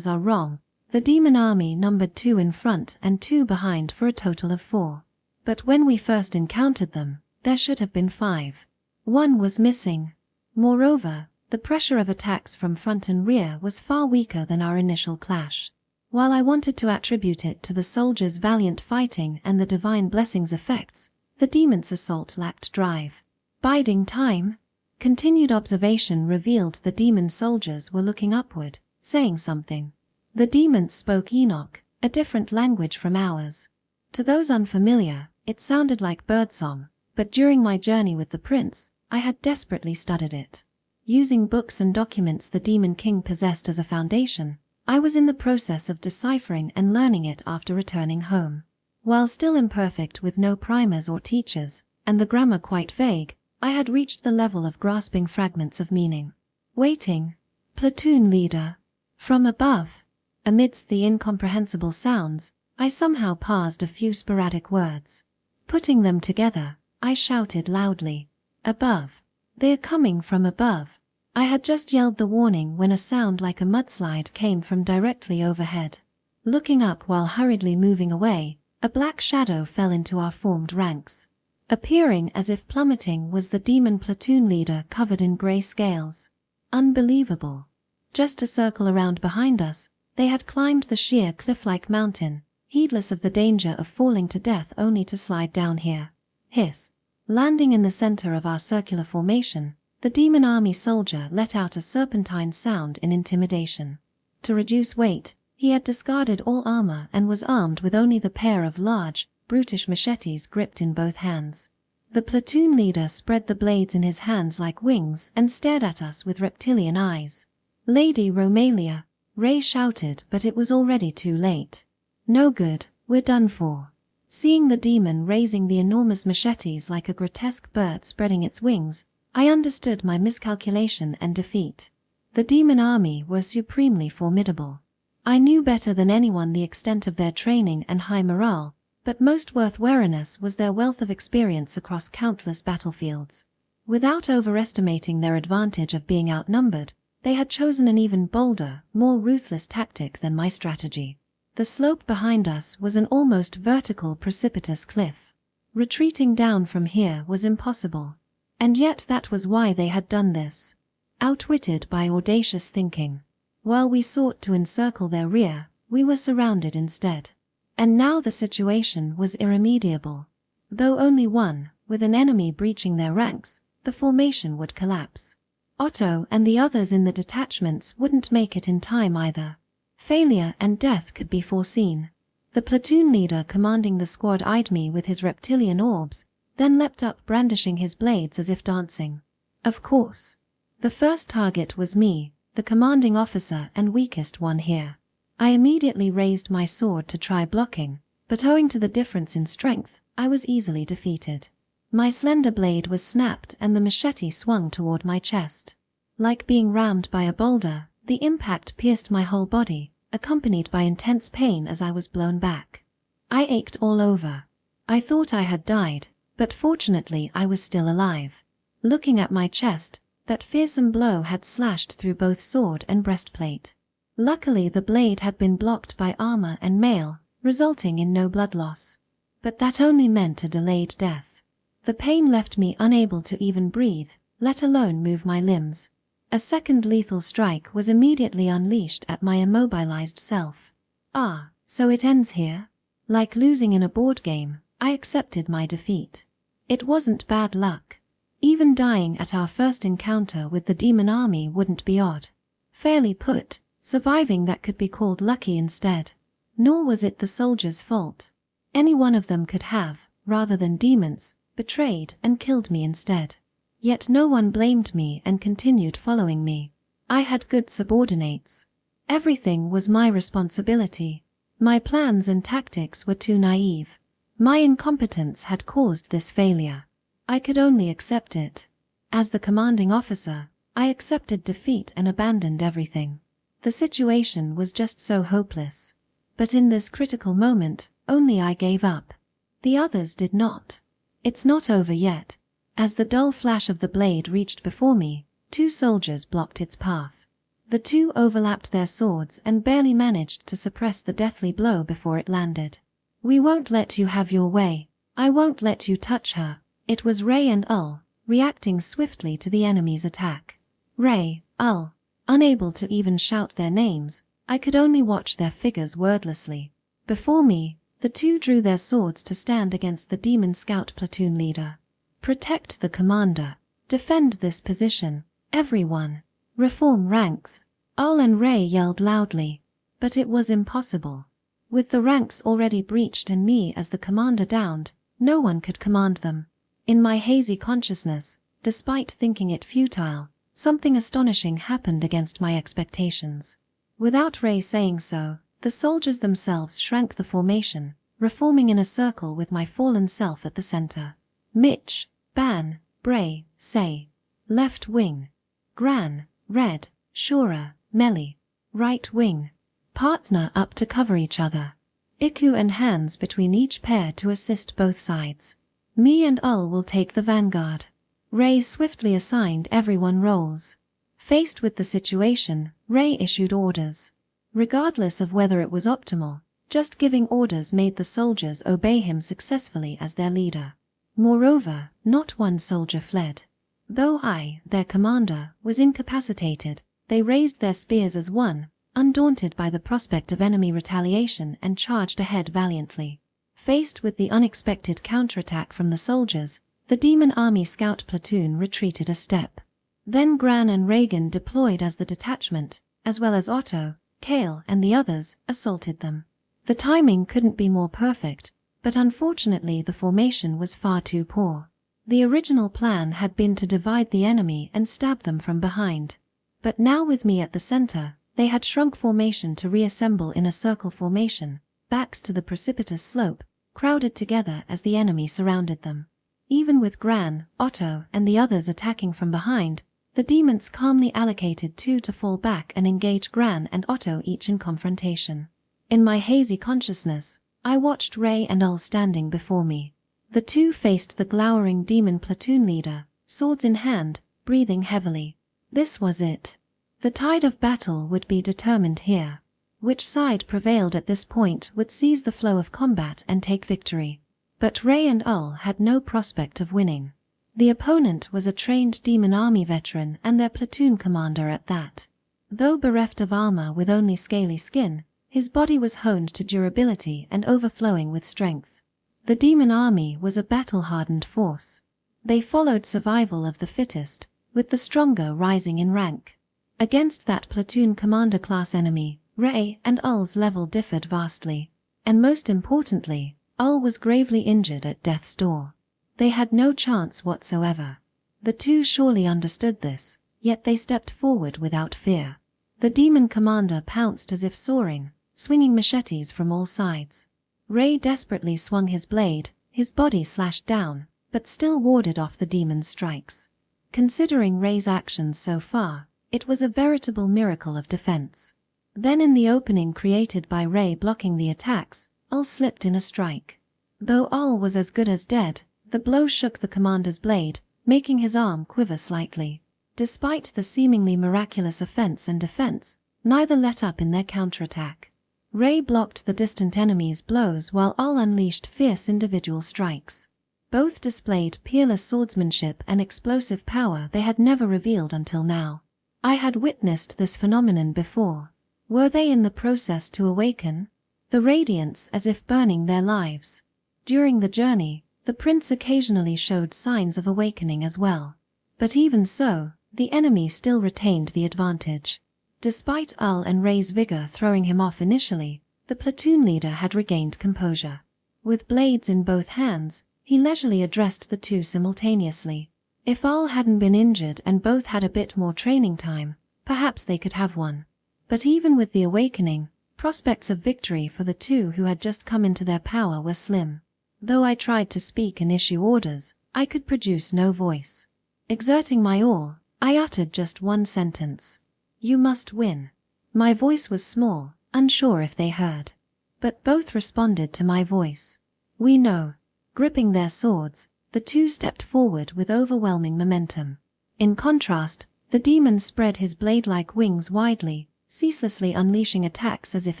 are wrong. The demon army numbered 2 in front and 2 behind for a total of 4. But when we first encountered them, there should have been 5. 1 was missing. Moreover, the pressure of attacks from front and rear was far weaker than our initial clash. While I wanted to attribute it to the soldiers' valiant fighting and the divine blessings effects, the demon's assault lacked drive. Biding time. Continued observation revealed the demon soldiers were looking upward, saying something. The demons spoke Enoch, a different language from ours. To those unfamiliar, it sounded like birdsong, but during my journey with the prince, I had desperately studied it. Using books and documents the demon king possessed as a foundation, I was in the process of deciphering and learning it after returning home. While still imperfect with no primers or teachers, and the grammar quite vague, I had reached the level of grasping fragments of meaning. Waiting. Platoon leader. From above. Amidst the incomprehensible sounds, I somehow parsed a few sporadic words. Putting them together, I shouted loudly. Above. They're coming from above. I had just yelled the warning when a sound like a mudslide came from directly overhead. Looking up while hurriedly moving away, a black shadow fell into our formed ranks. Appearing as if plummeting was the demon platoon leader covered in grey scales. Unbelievable. Just a circle around behind us, they had climbed the sheer cliff-like mountain, heedless of the danger of falling to death only to slide down here. Hiss. Landing in the center of our circular formation, the demon army soldier let out a serpentine sound in intimidation. To reduce weight, he had discarded all armor and was armed with only the pair of large, brutish machetes gripped in both hands. The platoon leader spread the blades in his hands like wings and stared at us with reptilian eyes. Lady Romalia, Ray shouted, but it was already too late. No good, we're done for. Seeing the demon raising the enormous machetes like a grotesque bird spreading its wings, I understood my miscalculation and defeat. The demon army were supremely formidable. I knew better than anyone the extent of their training and high morale, but most worth wariness was their wealth of experience across countless battlefields. Without overestimating their advantage of being outnumbered, they had chosen an even bolder, more ruthless tactic than my strategy. The slope behind us was an almost vertical precipitous cliff. Retreating down from here was impossible. And yet that was why they had done this. Outwitted by audacious thinking. While we sought to encircle their rear, we were surrounded instead. And now the situation was irremediable. Though only one, with an enemy breaching their ranks, the formation would collapse. Otto and the others in the detachments wouldn't make it in time either. Failure and death could be foreseen. The platoon leader commanding the squad eyed me with his reptilian orbs, then leapt up brandishing his blades as if dancing. Of course. The first target was me, the commanding officer and weakest one here. I immediately raised my sword to try blocking, but owing to the difference in strength, I was easily defeated. My slender blade was snapped and the machete swung toward my chest. Like being rammed by a boulder, the impact pierced my whole body, accompanied by intense pain as I was blown back. I ached all over. I thought I had died, but fortunately I was still alive. Looking at my chest, that fearsome blow had slashed through both sword and breastplate. Luckily the blade had been blocked by armor and mail, resulting in no blood loss. But that only meant a delayed death. The pain left me unable to even breathe, let alone move my limbs. A second lethal strike was immediately unleashed at my immobilized self. Ah, so it ends here? Like losing in a board game, I accepted my defeat. It wasn't bad luck. Even dying at our first encounter with the demon army wouldn't be odd. Fairly put, surviving that could be called lucky instead. Nor was it the soldiers' fault. Any one of them could have, rather than demons, betrayed and killed me instead. Yet no one blamed me and continued following me. I had good subordinates. Everything was my responsibility. My plans and tactics were too naive. My incompetence had caused this failure. I could only accept it. As the commanding officer, I accepted defeat and abandoned everything. The situation was just so hopeless. But in this critical moment, only I gave up. The others did not. It's not over yet. As the dull flash of the blade reached before me, 2 soldiers blocked its path. The 2 overlapped their swords and barely managed to suppress the deathly blow before it landed. "We won't let you have your way. I won't let you touch her." It was Ray and Ull, reacting swiftly to the enemy's attack. Ray, Ull, unable to even shout their names, I could only watch their figures wordlessly. Before me, the 2 drew their swords to stand against the demon scout platoon leader. Protect the commander. Defend this position. Everyone. Reform ranks. Ull and Ray yelled loudly. But it was impossible. With the ranks already breached and me as the commander downed, no one could command them. In my hazy consciousness, despite thinking it futile, something astonishing happened against my expectations. Without Ray saying so, the soldiers themselves shrank the formation, reforming in a circle with my fallen self at the center. Mitch, Ban, Bray, Say. Left wing. Gran, Red, Shura, Melly. Right wing. Partner up to cover each other. Iku and hands between each pair to assist both sides. Me and Ull will take the vanguard. Ray swiftly assigned everyone roles. Faced with the situation, Ray issued orders. Regardless of whether it was optimal, just giving orders made the soldiers obey him successfully as their leader. Moreover, not one soldier fled. Though I, their commander, was incapacitated, they raised their spears as one, undaunted by the prospect of enemy retaliation, and charged ahead valiantly. Faced with the unexpected counterattack from the soldiers, the demon army scout platoon retreated a step. Then Gran and Reagan deployed as the detachment, as well as Otto, Kale and the others, assaulted them. The timing couldn't be more perfect, but unfortunately the formation was far too poor. The original plan had been to divide the enemy and stab them from behind. But now with me at the center, they had shrunk formation to reassemble in a circle formation, backs to the precipitous slope, crowded together as the enemy surrounded them. Even with Gran, Otto, and the others attacking from behind, the demons calmly allocated 2 to fall back and engage Gran and Otto each in confrontation. In my hazy consciousness, I watched Ray and Ull standing before me. The 2 faced the glowering demon platoon leader, swords in hand, breathing heavily. This was it. The tide of battle would be determined here. Which side prevailed at this point would seize the flow of combat and take victory. But Ray and Ull had no prospect of winning. The opponent was a trained demon army veteran and their platoon commander at that. Though bereft of armor with only scaly skin, his body was honed to durability and overflowing with strength. The demon army was a battle-hardened force. They followed survival of the fittest, with the stronger rising in rank. Against that platoon commander-class enemy, Ray and Ull's level differed vastly. And most importantly, Ull was gravely injured at death's door. They had no chance whatsoever. The 2 surely understood this, yet they stepped forward without fear. The demon commander pounced as if soaring, swinging machetes from all sides. Ray desperately swung his blade, his body slashed down, but still warded off the demon's strikes. Considering Ray's actions so far, it was a veritable miracle of defense. Then in the opening created by Ray blocking the attacks, Ul slipped in a strike. Though Ul was as good as dead, the blow shook the commander's blade, making his arm quiver slightly. Despite the seemingly miraculous offense and defense, neither let up in their counterattack. Ray blocked the distant enemy's blows while Ul unleashed fierce individual strikes. Both displayed peerless swordsmanship and explosive power they had never revealed until now. I had witnessed this phenomenon before. Were they in the process to awaken? The radiance as if burning their lives. During the journey, the prince occasionally showed signs of awakening as well. But even so, the enemy still retained the advantage. Despite Ul and Ray's vigor throwing him off initially, the platoon leader had regained composure. With blades in both hands, he leisurely addressed the two simultaneously. If Ul hadn't been injured and both had a bit more training time, perhaps they could have won. But even with the awakening, prospects of victory for the two who had just come into their power were slim. Though I tried to speak and issue orders, I could produce no voice. Exerting my all, I uttered just one sentence. "You must win." My voice was small, unsure if they heard. But both responded to my voice. "We know." Gripping their swords, the two stepped forward with overwhelming momentum. In contrast, the demon spread his blade-like wings widely, ceaselessly unleashing attacks as if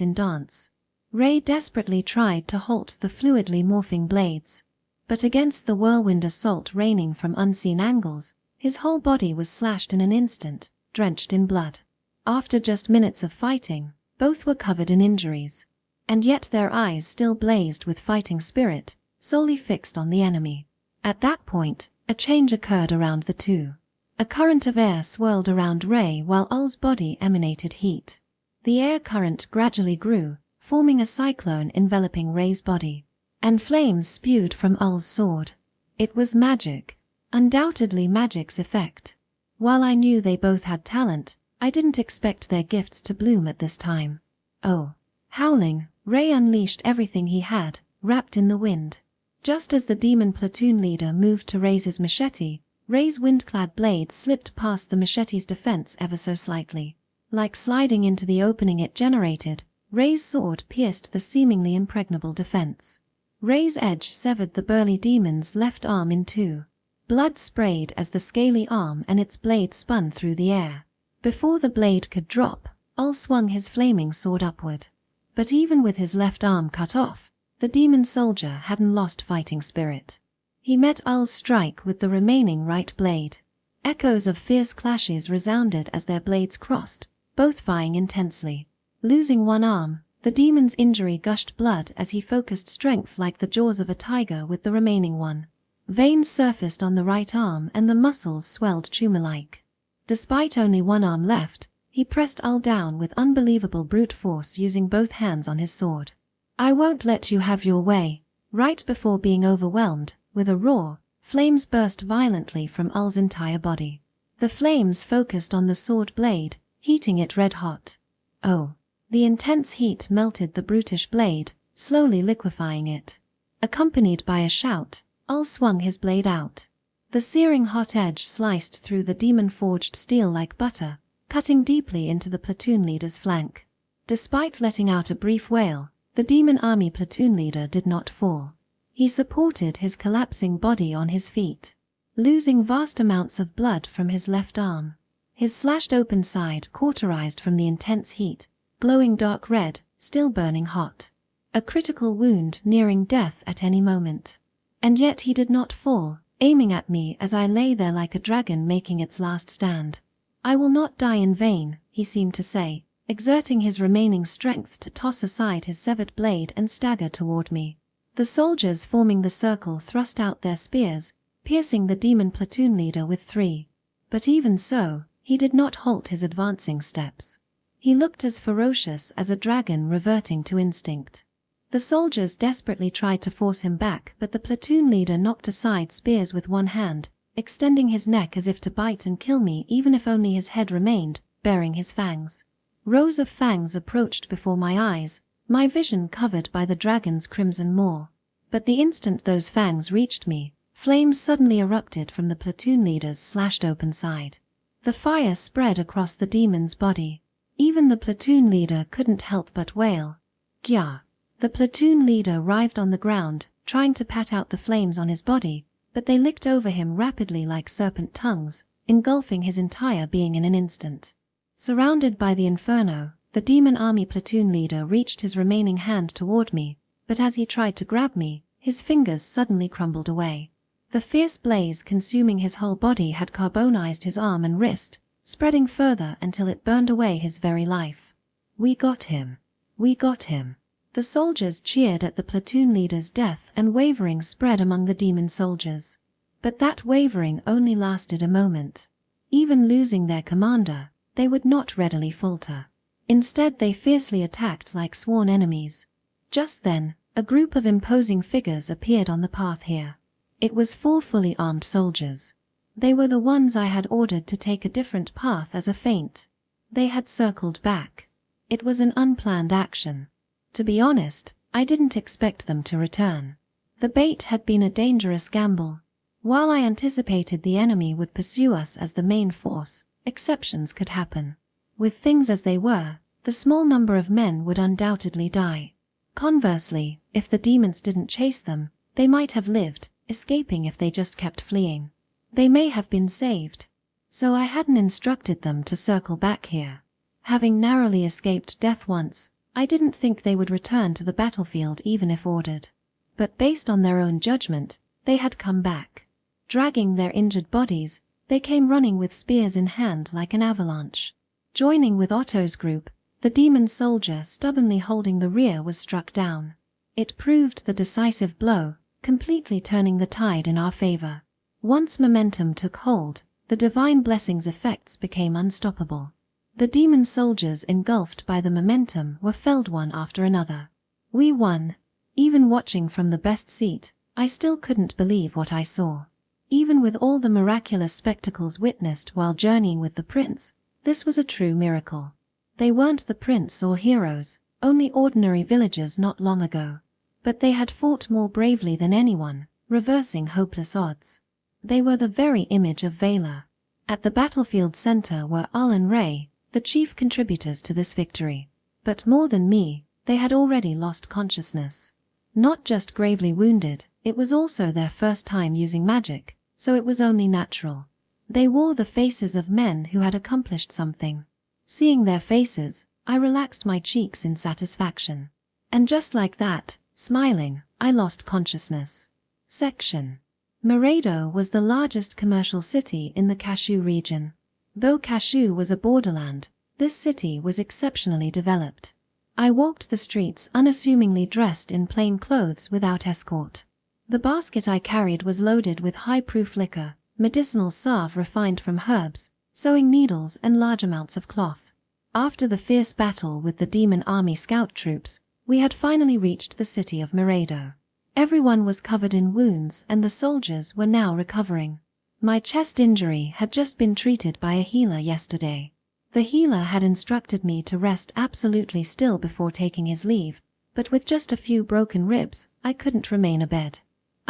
in dance. Ray desperately tried to halt the fluidly morphing blades. But against the whirlwind assault raining from unseen angles, his whole body was slashed in an instant, drenched in blood. After just minutes of fighting, both were covered in injuries. And yet their eyes still blazed with fighting spirit, solely fixed on the enemy. At that point, a change occurred around the two. A current of air swirled around Ray while Ul's body emanated heat. The air current gradually grew, forming a cyclone enveloping Ray's body. And flames spewed from Ul's sword. It was magic. Undoubtedly magic's effect. While I knew they both had talent, I didn't expect their gifts to bloom at this time. Oh. Howling, Ray unleashed everything he had, wrapped in the wind. Just as the demon platoon leader moved to raise his machete, Ray's wind-clad blade slipped past the machete's defense ever so slightly. Like sliding into the opening it generated, Ray's sword pierced the seemingly impregnable defense. Ray's edge severed the burly demon's left arm in two. Blood sprayed as the scaly arm and its blade spun through the air. Before the blade could drop, Ul swung his flaming sword upward. But even with his left arm cut off, the demon soldier hadn't lost fighting spirit. He met Ul's strike with the remaining right blade. Echoes of fierce clashes resounded as their blades crossed, both vying intensely. Losing one arm, the demon's injury gushed blood as he focused strength like the jaws of a tiger with the remaining one. Veins surfaced on the right arm and the muscles swelled tumor-like. Despite only one arm left, he pressed Ul down with unbelievable brute force using both hands on his sword. "I won't let you have your way." Right before being overwhelmed, with a roar, flames burst violently from Ul's entire body. The flames focused on the sword blade, heating it red-hot. Oh. The intense heat melted the brutish blade, slowly liquefying it. Accompanied by a shout, Ul swung his blade out. The searing hot edge sliced through the demon-forged steel like butter, cutting deeply into the platoon leader's flank. Despite letting out a brief wail, the demon army platoon leader did not fall. He supported his collapsing body on his feet, losing vast amounts of blood from his left arm. His slashed open side cauterized from the intense heat, glowing dark red, still burning hot. A critical wound nearing death at any moment. And yet he did not fall, aiming at me as I lay there like a dragon making its last stand. "I will not die in vain," he seemed to say, exerting his remaining strength to toss aside his severed blade and stagger toward me. The soldiers forming the circle thrust out their spears, piercing the demon platoon leader with 3. But even so, he did not halt his advancing steps. He looked as ferocious as a dragon reverting to instinct. The soldiers desperately tried to force him back, but the platoon leader knocked aside spears with one hand, extending his neck as if to bite and kill me even if only his head remained, baring his fangs. Rows of fangs approached before my eyes, my vision covered by the dragon's crimson maw. But the instant those fangs reached me, flames suddenly erupted from the platoon leader's slashed open side. The fire spread across the demon's body. Even the platoon leader couldn't help but wail. Gya! The platoon leader writhed on the ground, trying to pat out the flames on his body, but they licked over him rapidly like serpent tongues, engulfing his entire being in an instant. Surrounded by the inferno, the demon army platoon leader reached his remaining hand toward me, but as he tried to grab me, his fingers suddenly crumbled away. The fierce blaze consuming his whole body had carbonized his arm and wrist, spreading further until it burned away his very life. We got him. We got him. The soldiers cheered at the platoon leader's death, and wavering spread among the demon soldiers. But that wavering only lasted a moment. Even losing their commander, they would not readily falter. Instead they fiercely attacked like sworn enemies. Just then, a group of imposing figures appeared on the path here. It was 4 fully armed soldiers. They were the ones I had ordered to take a different path as a feint. They had circled back. It was an unplanned action. To be honest, I didn't expect them to return. The bait had been a dangerous gamble. While I anticipated the enemy would pursue us as the main force, exceptions could happen. With things as they were, the small number of men would undoubtedly die. Conversely, if the demons didn't chase them, they might have lived, escaping if they just kept fleeing. They may have been saved. So I hadn't instructed them to circle back here. Having narrowly escaped death once, I didn't think they would return to the battlefield even if ordered. But based on their own judgment, they had come back. Dragging their injured bodies, they came running with spears in hand like an avalanche. Joining with Otto's group, the demon soldier stubbornly holding the rear was struck down. It proved the decisive blow, completely turning the tide in our favor. Once momentum took hold, the divine blessing's effects became unstoppable. The demon soldiers engulfed by the momentum were felled one after another. We won. Even watching from the best seat, I still couldn't believe what I saw. Even with all the miraculous spectacles witnessed while journeying with the prince, this was a true miracle. They weren't the prince or heroes, only ordinary villagers not long ago. But they had fought more bravely than anyone, reversing hopeless odds. They were the very image of Valor. At the battlefield center were Al and Ray, the chief contributors to this victory. But more than me, they had already lost consciousness. Not just gravely wounded, it was also their first time using magic, so it was only natural. They wore the faces of men who had accomplished something. Seeing their faces, I relaxed my cheeks in satisfaction. And just like that, smiling, I lost consciousness. Section. Masquerade was the largest commercial city in the Cashew region. Though Cashew was a borderland, this city was exceptionally developed. I walked the streets unassumingly dressed in plain clothes without escort. The basket I carried was loaded with high-proof liquor, medicinal salve refined from herbs, sewing needles and large amounts of cloth. After the fierce battle with the demon army scout troops, we had finally reached the city of Masquerade. Everyone was covered in wounds and the soldiers were now recovering. My chest injury had just been treated by a healer yesterday. The healer had instructed me to rest absolutely still before taking his leave, but with just a few broken ribs, I couldn't remain abed.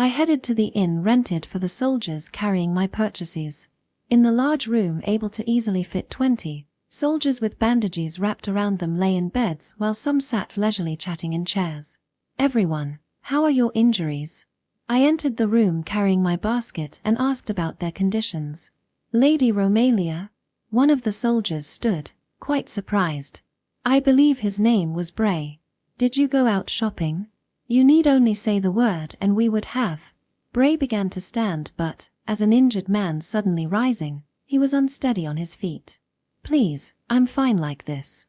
I headed to the inn rented for the soldiers carrying my purchases. In the large room able to easily fit 20, soldiers with bandages wrapped around them lay in beds while some sat leisurely chatting in chairs. Everyone, how are your injuries? I entered the room carrying my basket and asked about their conditions. Lady Romalia? One of the soldiers stood, quite surprised. I believe his name was Bray. Did you go out shopping? You need only say the word and we would have. Bray began to stand but, as an injured man suddenly rising, he was unsteady on his feet. Please, I'm fine like this.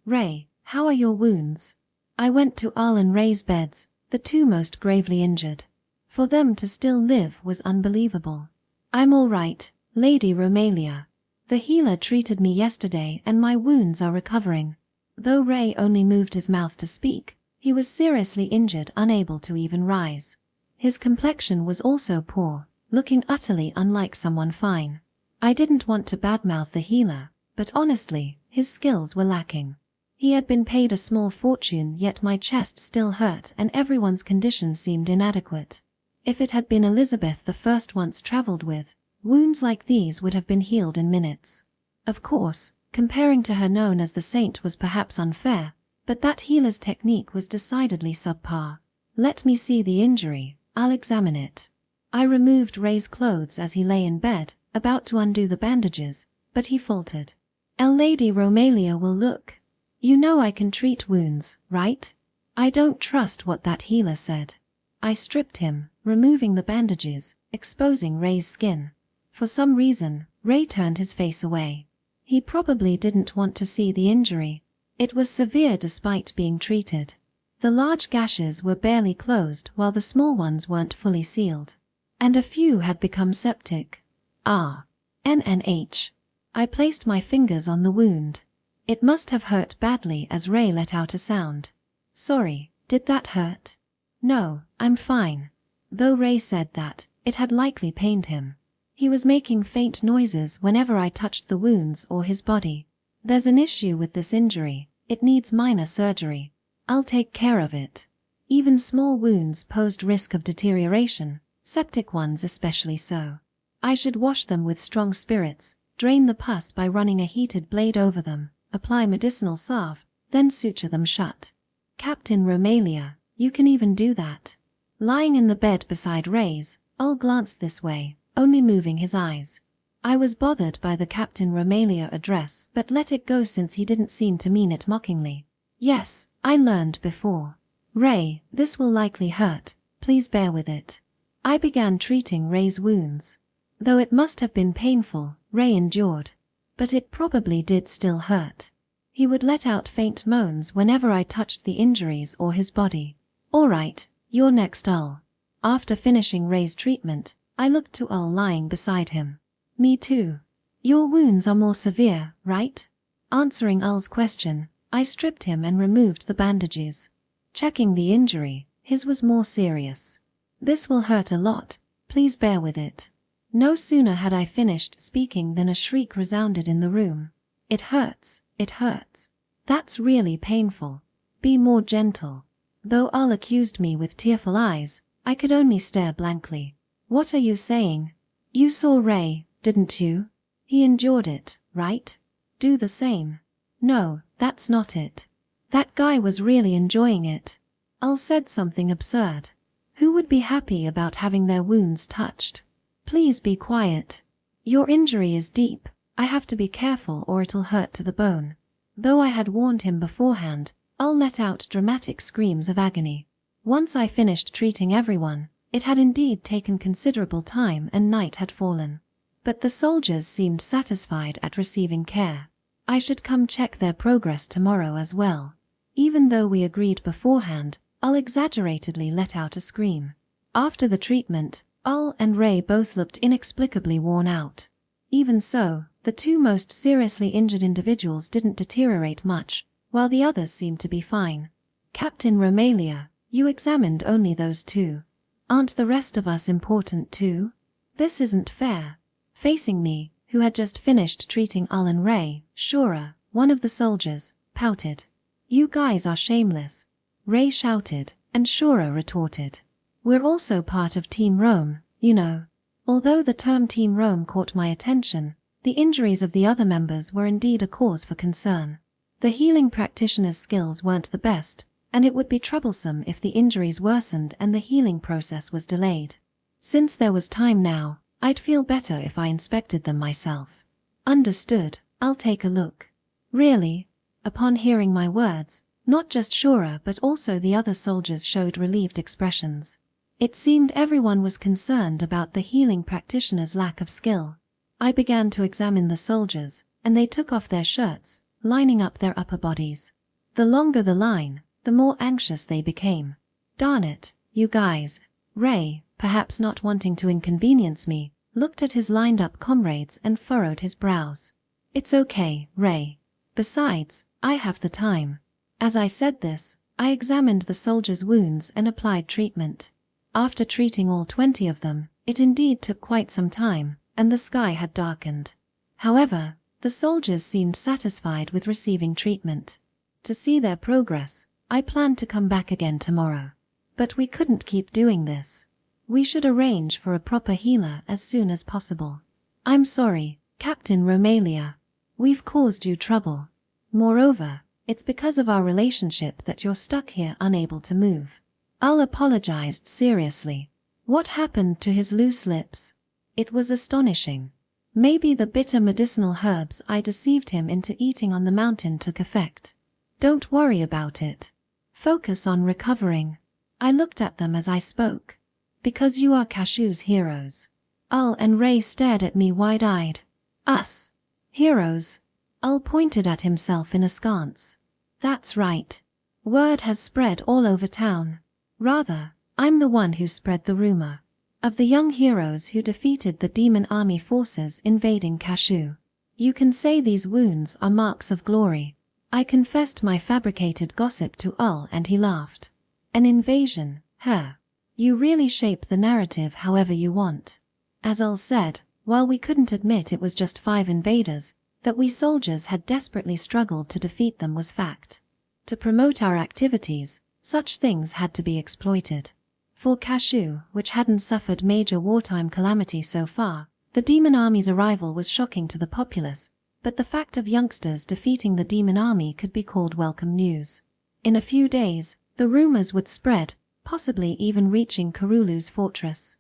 Ray, how are your wounds? I went to Al and Ray's beds, the two most gravely injured. For them to still live was unbelievable. I'm all right, Lady Romalia. The healer treated me yesterday and my wounds are recovering. Though Ray only moved his mouth to speak, he was seriously injured, unable to even rise. His complexion was also poor, looking utterly unlike someone fine. I didn't want to badmouth the healer, but honestly, his skills were lacking. He had been paid a small fortune, yet my chest still hurt and everyone's condition seemed inadequate. If it had been Elizabeth the First once travelled with, wounds like these would have been healed in minutes. Of course, comparing to her known as the Saint was perhaps unfair, but that healer's technique was decidedly subpar. Let me see the injury, I'll examine it. I removed Ray's clothes as he lay in bed, about to undo the bandages, but he faltered. Lady Romalia will look. You know I can treat wounds, right? I don't trust what that healer said. I stripped him, removing the bandages, exposing Ray's skin. For some reason, Ray turned his face away. He probably didn't want to see the injury. It was severe despite being treated. The large gashes were barely closed while the small ones weren't fully sealed. And a few had become septic. NNH. I placed my fingers on the wound. It must have hurt badly as Ray let out a sound. Sorry, did that hurt? No, I'm fine. Though Ray said that, it had likely pained him. He was making faint noises whenever I touched the wounds or his body. There's an issue with this injury. It needs minor surgery. I'll take care of it. Even small wounds posed risk of deterioration, septic ones especially so. I should wash them with strong spirits, drain the pus by running a heated blade over them, apply medicinal salve, then suture them shut. Captain Romalia, you can even do that. Lying in the bed beside Ray's, Al glanced this way, only moving his eyes. I was bothered by the Captain Romalia address but let it go since he didn't seem to mean it mockingly. Yes, I learned before. Ray, this will likely hurt. Please bear with it. I began treating Ray's wounds. Though it must have been painful, Ray endured. But it probably did still hurt. He would let out faint moans whenever I touched the injuries or his body. All right, you're next, Al. After finishing Ray's treatment, I looked to Al lying beside him. Me too. Your wounds are more severe, right? Answering Al's question, I stripped him and removed the bandages. Checking the injury, his was more serious. This will hurt a lot. Please bear with it. No sooner had I finished speaking than a shriek resounded in the room. It hurts, it hurts. That's really painful. Be more gentle. Though Al accused me with tearful eyes, I could only stare blankly. What are you saying? You saw Ray, didn't you? He endured it, right? Do the same. No, that's not it. That guy was really enjoying it. Al said something absurd. Who would be happy about having their wounds touched? Please be quiet. Your injury is deep. I have to be careful or it'll hurt to the bone. Though I had warned him beforehand, Al let out dramatic screams of agony. Once I finished treating everyone, it had indeed taken considerable time and night had fallen. But the soldiers seemed satisfied at receiving care. I should come check their progress tomorrow as well. Even though we agreed beforehand, Al exaggeratedly let out a scream. After the treatment, Al and Ray both looked inexplicably worn out. Even so, the two most seriously injured individuals didn't deteriorate much, while the others seemed to be fine. Captain Romalia, you examined only those two. Aren't the rest of us important too? This isn't fair. Facing me, who had just finished treating Al and Ray, Shura, one of the soldiers, pouted. You guys are shameless. Ray shouted, and Shura retorted. We're also part of Team Rome, you know. Although the term Team Rome caught my attention, the injuries of the other members were indeed a cause for concern. The healing practitioner's skills weren't the best, and it would be troublesome if the injuries worsened and the healing process was delayed. Since there was time now, I'd feel better if I inspected them myself. Understood, I'll take a look. Really? Upon hearing my words, not just Shura but also the other soldiers showed relieved expressions. It seemed everyone was concerned about the healing practitioner's lack of skill. I began to examine the soldiers, and they took off their shirts, lining up their upper bodies. The longer the line, the more anxious they became. Darn it, you guys. Ray, perhaps not wanting to inconvenience me, looked at his lined-up comrades and furrowed his brows. It's okay, Ray. Besides, I have the time. As I said this, I examined the soldiers' wounds and applied treatment. After treating all 20 of them, it indeed took quite some time, and the sky had darkened. However, the The soldiers seemed satisfied with receiving treatment. To see their progress, I planned to come back again tomorrow. But we couldn't keep doing this. We should arrange for a proper healer as soon as possible. I'm sorry, Captain Romalia. We've caused you trouble. Moreover, it's because of our relationship that you're stuck here unable to move. Al apologized seriously. What happened to his loose lips? It was astonishing. Maybe the bitter medicinal herbs I deceived him into eating on the mountain took effect. Don't worry about it. Focus on recovering. I looked at them as I spoke. Because you are Cashew's heroes. Al and Ray stared at me wide-eyed. Us? Heroes? Al pointed at himself in askance. That's right. Word has spread all over town. Rather, I'm the one who spread the rumor. Of the young heroes who defeated the demon army forces invading Cashew. You can say these wounds are marks of glory. I confessed my fabricated gossip to Al and he laughed. An invasion, huh? You really shape the narrative however you want. As Al said, while we couldn't admit it was just 5 invaders, that we soldiers had desperately struggled to defeat them was fact. To promote our activities, such things had to be exploited. For Cashew, which hadn't suffered major wartime calamity so far, the demon army's arrival was shocking to the populace, but the fact of youngsters defeating the demon army could be called welcome news. In a few days, the rumors would spread, possibly even reaching Karulu's fortress.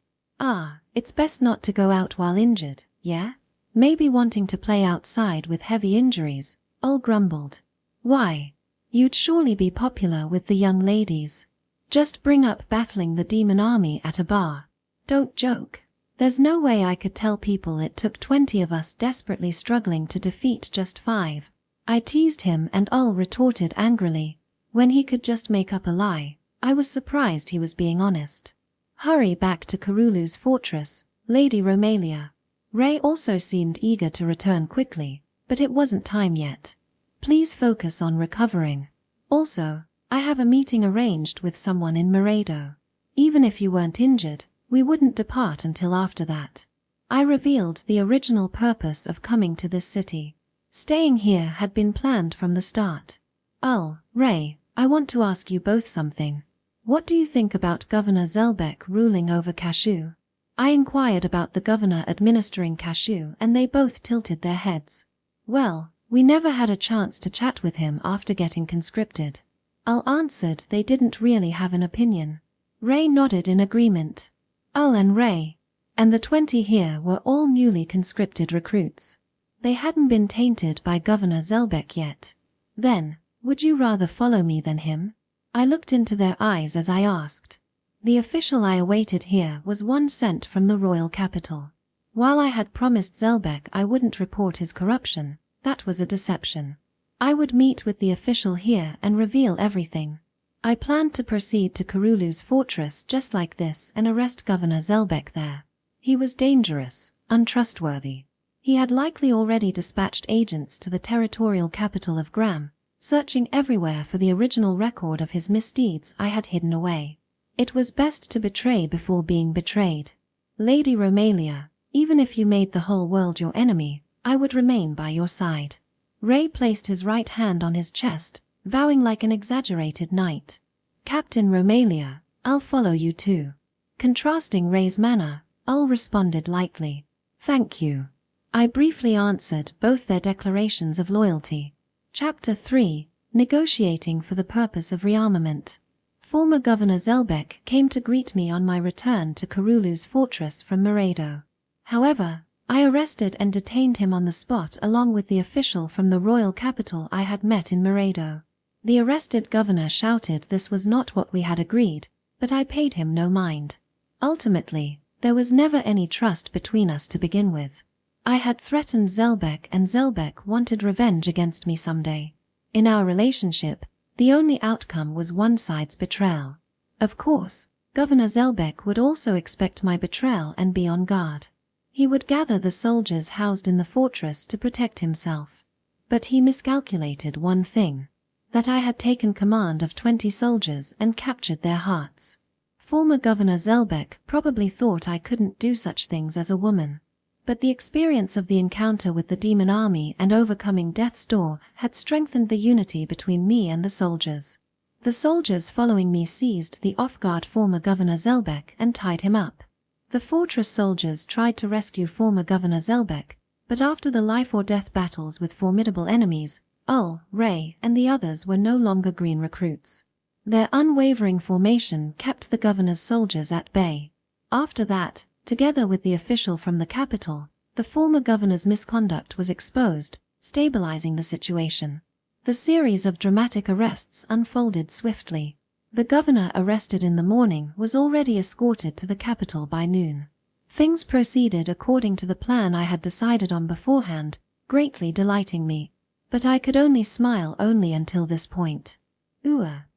It's best not to go out while injured, yeah? Maybe wanting to play outside with heavy injuries, Ul grumbled. Why? You'd surely be popular with the young ladies. Just bring up battling the demon army at a bar. Don't joke. There's no way I could tell people it took 20 of us desperately struggling to defeat just 5. I teased him and Ul retorted angrily. When he could just make up a lie, I was surprised he was being honest. Hurry back to Karulu's fortress, Lady Romalia. Ray also seemed eager to return quickly, but it wasn't time yet. Please focus on recovering. Also, I have a meeting arranged with someone in Mirado. Even if you weren't injured, we wouldn't depart until after that. I revealed the original purpose of coming to this city. Staying here had been planned from the start. Ray, I want to ask you both something. What do you think about Governor Zelbeck ruling over Cashew? I inquired about the governor administering Cashew and they both tilted their heads. Well, we never had a chance to chat with him after getting conscripted. Al answered they didn't really have an opinion. Ray nodded in agreement. Al and Ray, and the 20 here were all newly conscripted recruits. They hadn't been tainted by Governor Zelbeck yet. Then, would you rather follow me than him? I looked into their eyes as I asked. The official I awaited here was one sent from the royal capital. While I had promised Zelbeck I wouldn't report his corruption, that was a deception. I would meet with the official here and reveal everything. I planned to proceed to Karulu's fortress just like this and arrest Governor Zelbeck there. He was dangerous, untrustworthy. He had likely already dispatched agents to the territorial capital of Gram, searching everywhere for the original record of his misdeeds I had hidden away. It was best to betray before being betrayed. Lady Romalia, even if you made the whole world your enemy, I would remain by your side. Ray placed his right hand on his chest, vowing like an exaggerated knight. Captain Romalia, I'll follow you too. Contrasting Ray's manner, Ul responded lightly. Thank you. I briefly answered both their declarations of loyalty. Chapter 3, Negotiating for the Purpose of Rearmament. Former Governor Zelbeck came to greet me on my return to Karulu's fortress from Mirado. However, I arrested and detained him on the spot along with the official from the royal capital I had met in Mirado. The arrested governor shouted this was not what we had agreed, but I paid him no mind. Ultimately, there was never any trust between us to begin with. I had threatened Zelbeck and Zelbeck wanted revenge against me someday. In our relationship, the only outcome was one side's betrayal. Of course, Governor Zelbeck would also expect my betrayal and be on guard. He would gather the soldiers housed in the fortress to protect himself. But he miscalculated one thing. That I had taken command of 20 soldiers and captured their hearts. Former Governor Zelbeck probably thought I couldn't do such things as a woman. But the experience of the encounter with the demon army and overcoming death's door had strengthened the unity between me and the soldiers. The soldiers following me seized the off-guard former Governor Zelbeck and tied him up. The fortress soldiers tried to rescue former Governor Zelbeck, but after the life-or-death battles with formidable enemies, Ray, and the others were no longer green recruits. Their unwavering formation kept the governor's soldiers at bay. After that, together with the official from the capital, the former governor's misconduct was exposed, stabilizing the situation. The series of dramatic arrests unfolded swiftly. The governor arrested in the morning was already escorted to the capital by noon. Things proceeded according to the plan I had decided on beforehand, greatly delighting me. But I could only smile until this point.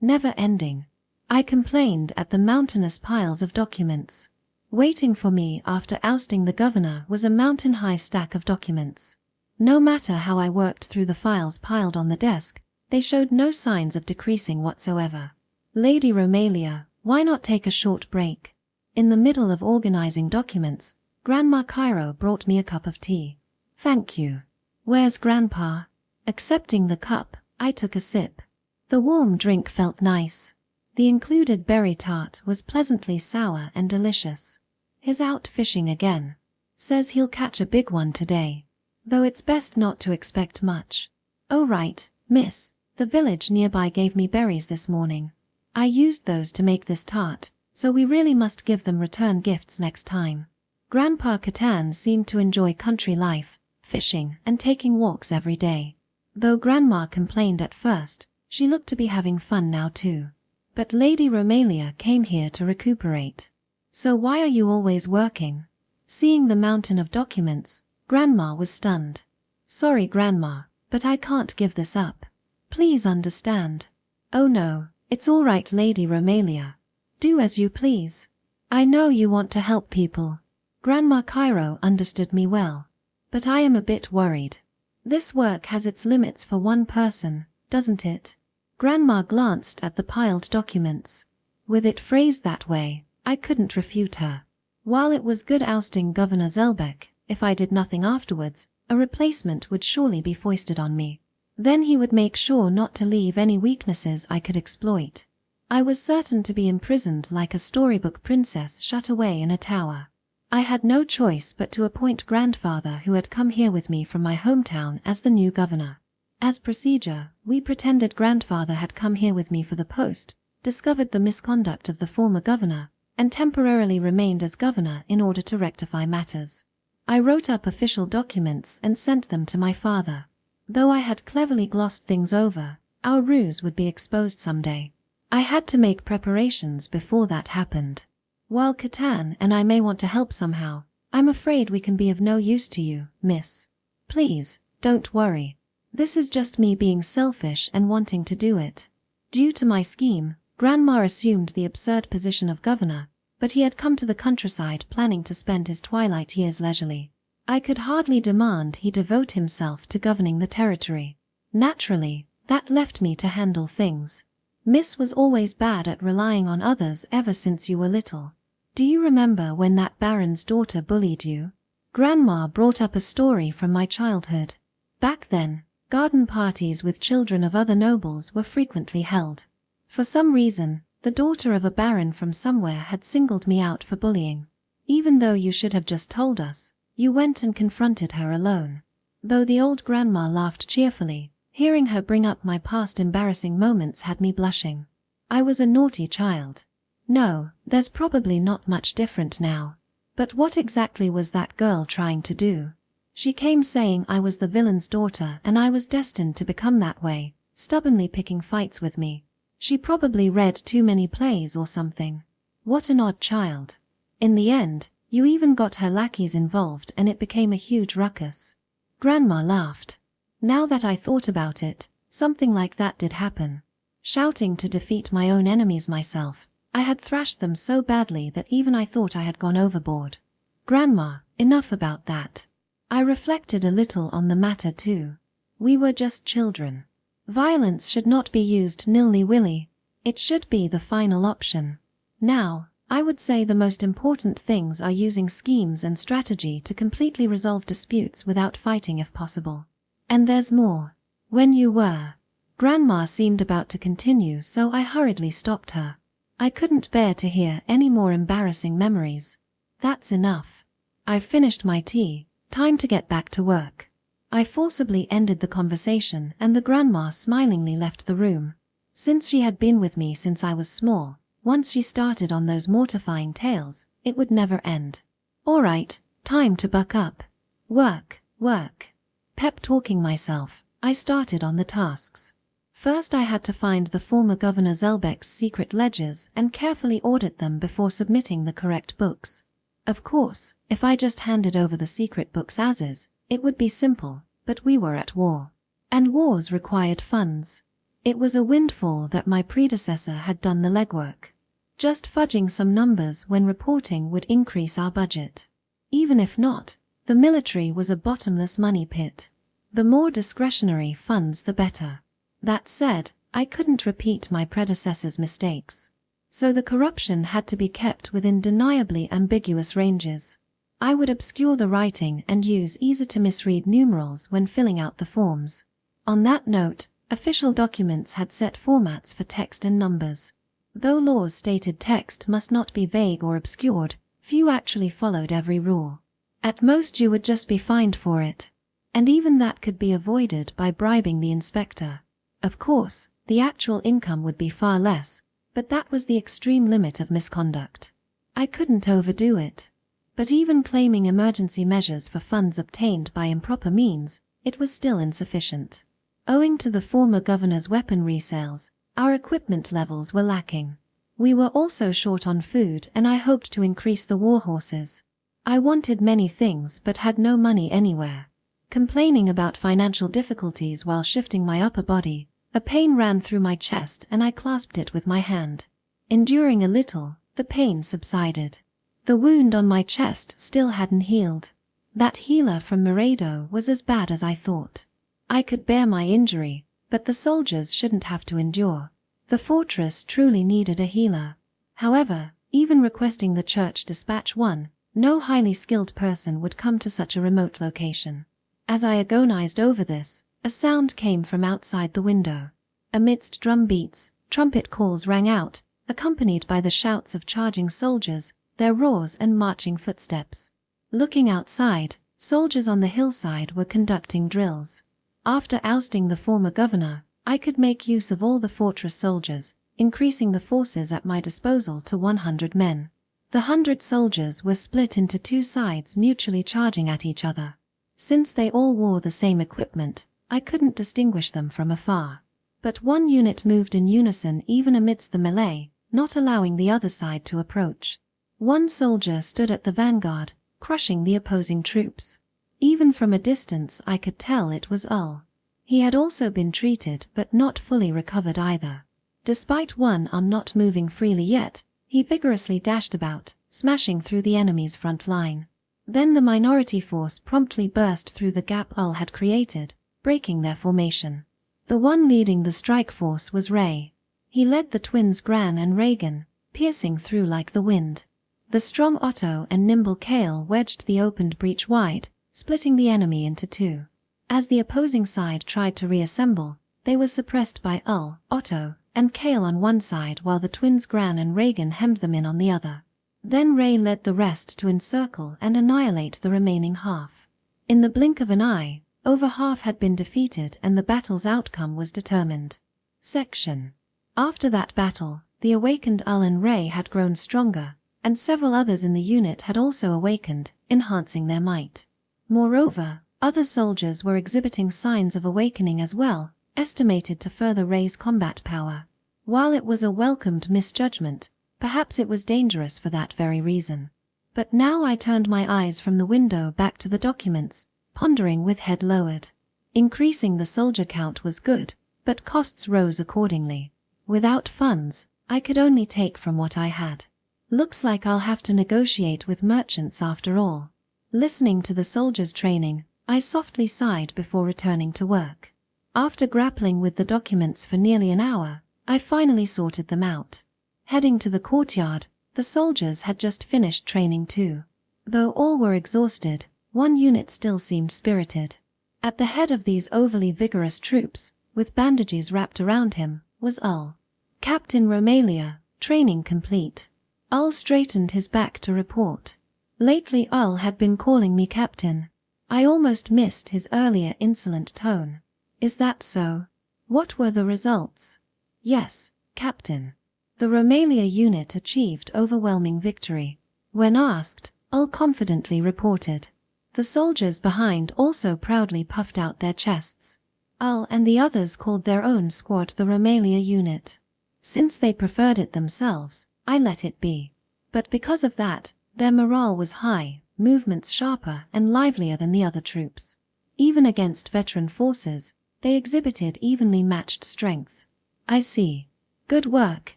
Never ending. I complained at the mountainous piles of documents. Waiting for me after ousting the governor was a mountain-high stack of documents. No matter how I worked through the files piled on the desk, they showed no signs of decreasing whatsoever. Lady Romalia, why not take a short break? In the middle of organizing documents, Grandma Cairo brought me a cup of tea. Thank you. Where's Grandpa? Accepting the cup, I took a sip. The warm drink felt nice. The included berry tart was pleasantly sour and delicious. He's out fishing again. Says he'll catch a big one today. Though it's best not to expect much. Oh right, miss, the village nearby gave me berries this morning. I used those to make this tart, so we really must give them return gifts next time. Grandpa Catan seemed to enjoy country life, fishing and taking walks every day. Though Grandma complained at first, she looked to be having fun now too. But Lady Romalia came here to recuperate. So why are you always working? Seeing the mountain of documents, Grandma was stunned. Sorry Grandma, but I can't give this up. Please understand. Oh no, it's all right Lady Romalia. Do as you please. I know you want to help people. Grandma Cairo understood me well. But I am a bit worried. This work has its limits for one person, doesn't it? Grandma glanced at the piled documents. With it phrased that way, I couldn't refute her. While it was good ousting Governor Zelbeck, if I did nothing afterwards, a replacement would surely be foisted on me. Then he would make sure not to leave any weaknesses I could exploit. I was certain to be imprisoned like a storybook princess shut away in a tower. I had no choice but to appoint Grandfather, who had come here with me from my hometown, as the new governor. As procedure, we pretended Grandfather had come here with me for the post, discovered the misconduct of the former governor, and temporarily remained as governor in order to rectify matters. I wrote up official documents and sent them to my father. Though I had cleverly glossed things over, our ruse would be exposed someday. I had to make preparations before that happened. While Catan and I may want to help somehow, I'm afraid we can be of no use to you, miss. Please, don't worry. This is just me being selfish and wanting to do it. Due to my scheme, Grandma assumed the absurd position of governor, but he had come to the countryside planning to spend his twilight years leisurely. I could hardly demand he devote himself to governing the territory. Naturally, that left me to handle things. Miss was always bad at relying on others ever since you were little. Do you remember when that baron's daughter bullied you? Grandma brought up a story from my childhood. Back then, garden parties with children of other nobles were frequently held. For some reason, the daughter of a baron from somewhere had singled me out for bullying. Even though you should have just told us, you went and confronted her alone. Though the old grandma laughed cheerfully, hearing her bring up my past embarrassing moments had me blushing. I was a naughty child. No, there's probably not much different now. But what exactly was that girl trying to do? She came saying I was the villain's daughter and I was destined to become that way, stubbornly picking fights with me. She probably read too many plays or something. What an odd child. In the end, you even got her lackeys involved and it became a huge ruckus. Grandma laughed. Now that I thought about it, something like that did happen. Shouting to defeat my own enemies myself, I had thrashed them so badly that even I thought I had gone overboard. Grandma, enough about that. I reflected a little on the matter too. We were just children. Violence should not be used nilly-willy. It should be the final option. Now, I would say the most important things are using schemes and strategy to completely resolve disputes without fighting if possible. And there's more. When you were. Grandma seemed about to continue, so I hurriedly stopped her. I couldn't bear to hear any more embarrassing memories. That's enough. I've finished my tea, time to get back to work. I forcibly ended the conversation and the grandma smilingly left the room. Since she had been with me since I was small, once she started on those mortifying tales, it would never end. All right, time to buck up. Work, work. Pep-talking myself, I started on the tasks. First I had to find the former Governor Zelbeck's secret ledgers and carefully audit them before submitting the correct books. Of course, if I just handed over the secret books as is, it would be simple, but we were at war. And wars required funds. It was a windfall that my predecessor had done the legwork. Just fudging some numbers when reporting would increase our budget. Even if not, the military was a bottomless money pit. The more discretionary funds the better. That said, I couldn't repeat my predecessor's mistakes. So the corruption had to be kept within deniably ambiguous ranges. I would obscure the writing and use easy-to-misread numerals when filling out the forms. On that note, official documents had set formats for text and numbers. Though laws stated text must not be vague or obscured, few actually followed every rule. At most you would just be fined for it. And even that could be avoided by bribing the inspector. Of course, the actual income would be far less, but that was the extreme limit of misconduct. I couldn't overdo it. But even claiming emergency measures for funds obtained by improper means, it was still insufficient. Owing to the former governor's weapon resales, our equipment levels were lacking. We were also short on food and I hoped to increase the war horses. I wanted many things but had no money anywhere. Complaining about financial difficulties while shifting my upper body, a pain ran through my chest and I clasped it with my hand. Enduring a little, the pain subsided. The wound on my chest still hadn't healed. That healer from Mirado was as bad as I thought. I could bear my injury, but the soldiers shouldn't have to endure. The fortress truly needed a healer. However, even requesting the church dispatch one, no highly skilled person would come to such a remote location. As I agonized over this, a sound came from outside the window. Amidst drum beats, trumpet calls rang out, accompanied by the shouts of charging soldiers, their roars and marching footsteps. Looking outside, soldiers on the hillside were conducting drills. After ousting the former governor, I could make use of all the fortress soldiers, increasing the forces at my disposal to 100 men. The 100 soldiers were split into two sides mutually charging at each other. Since they all wore the same equipment, I couldn't distinguish them from afar. But one unit moved in unison even amidst the melee, not allowing the other side to approach. One soldier stood at the vanguard, crushing the opposing troops. Even from a distance I could tell it was Ul. He had also been treated but not fully recovered either. Despite one arm not moving freely yet, he vigorously dashed about, smashing through the enemy's front line. Then the minority force promptly burst through the gap Ul had created, breaking their formation. The one leading the strike force was Ray. He led the twins Gran and Reagan, piercing through like the wind. The strong Otto and nimble Kale wedged the opened breach wide, splitting the enemy into two. As the opposing side tried to reassemble, they were suppressed by Ul, Otto, and Kale on one side while the twins Gran and Reagan hemmed them in on the other. Then Ray led the rest to encircle and annihilate the remaining half. In the blink of an eye, over half had been defeated and the battle's outcome was determined. Section. After that battle, the awakened Ul and Ray had grown stronger, and several others in the unit had also awakened, enhancing their might. Moreover, other soldiers were exhibiting signs of awakening as well, estimated to further raise combat power. While it was a welcomed misjudgment, perhaps it was dangerous for that very reason. But now I turned my eyes from the window back to the documents, pondering with head lowered. Increasing the soldier count was good, but costs rose accordingly. Without funds, I could only take from what I had. Looks like I'll have to negotiate with merchants after all. Listening to the soldiers' training, I softly sighed before returning to work. After grappling with the documents for nearly an hour, I finally sorted them out. Heading to the courtyard, The soldiers had just finished training too. Though all were exhausted, one unit still seemed spirited. At the head of these overly vigorous troops, with bandages wrapped around him, was Ul. Captain Romalia, training complete. Ul straightened his back to report. Lately Ul had been calling me captain. I almost missed his earlier insolent tone. Is that so? What were the results? Yes, captain. The Romalia unit achieved overwhelming victory. When asked, Ul confidently reported. The soldiers behind also proudly puffed out their chests. Ul and the others called their own squad the Romalia unit. Since they preferred it themselves, I let it be. But because of that, their morale was high, movements sharper and livelier than the other troops. Even against veteran forces, they exhibited evenly matched strength. I see. Good work,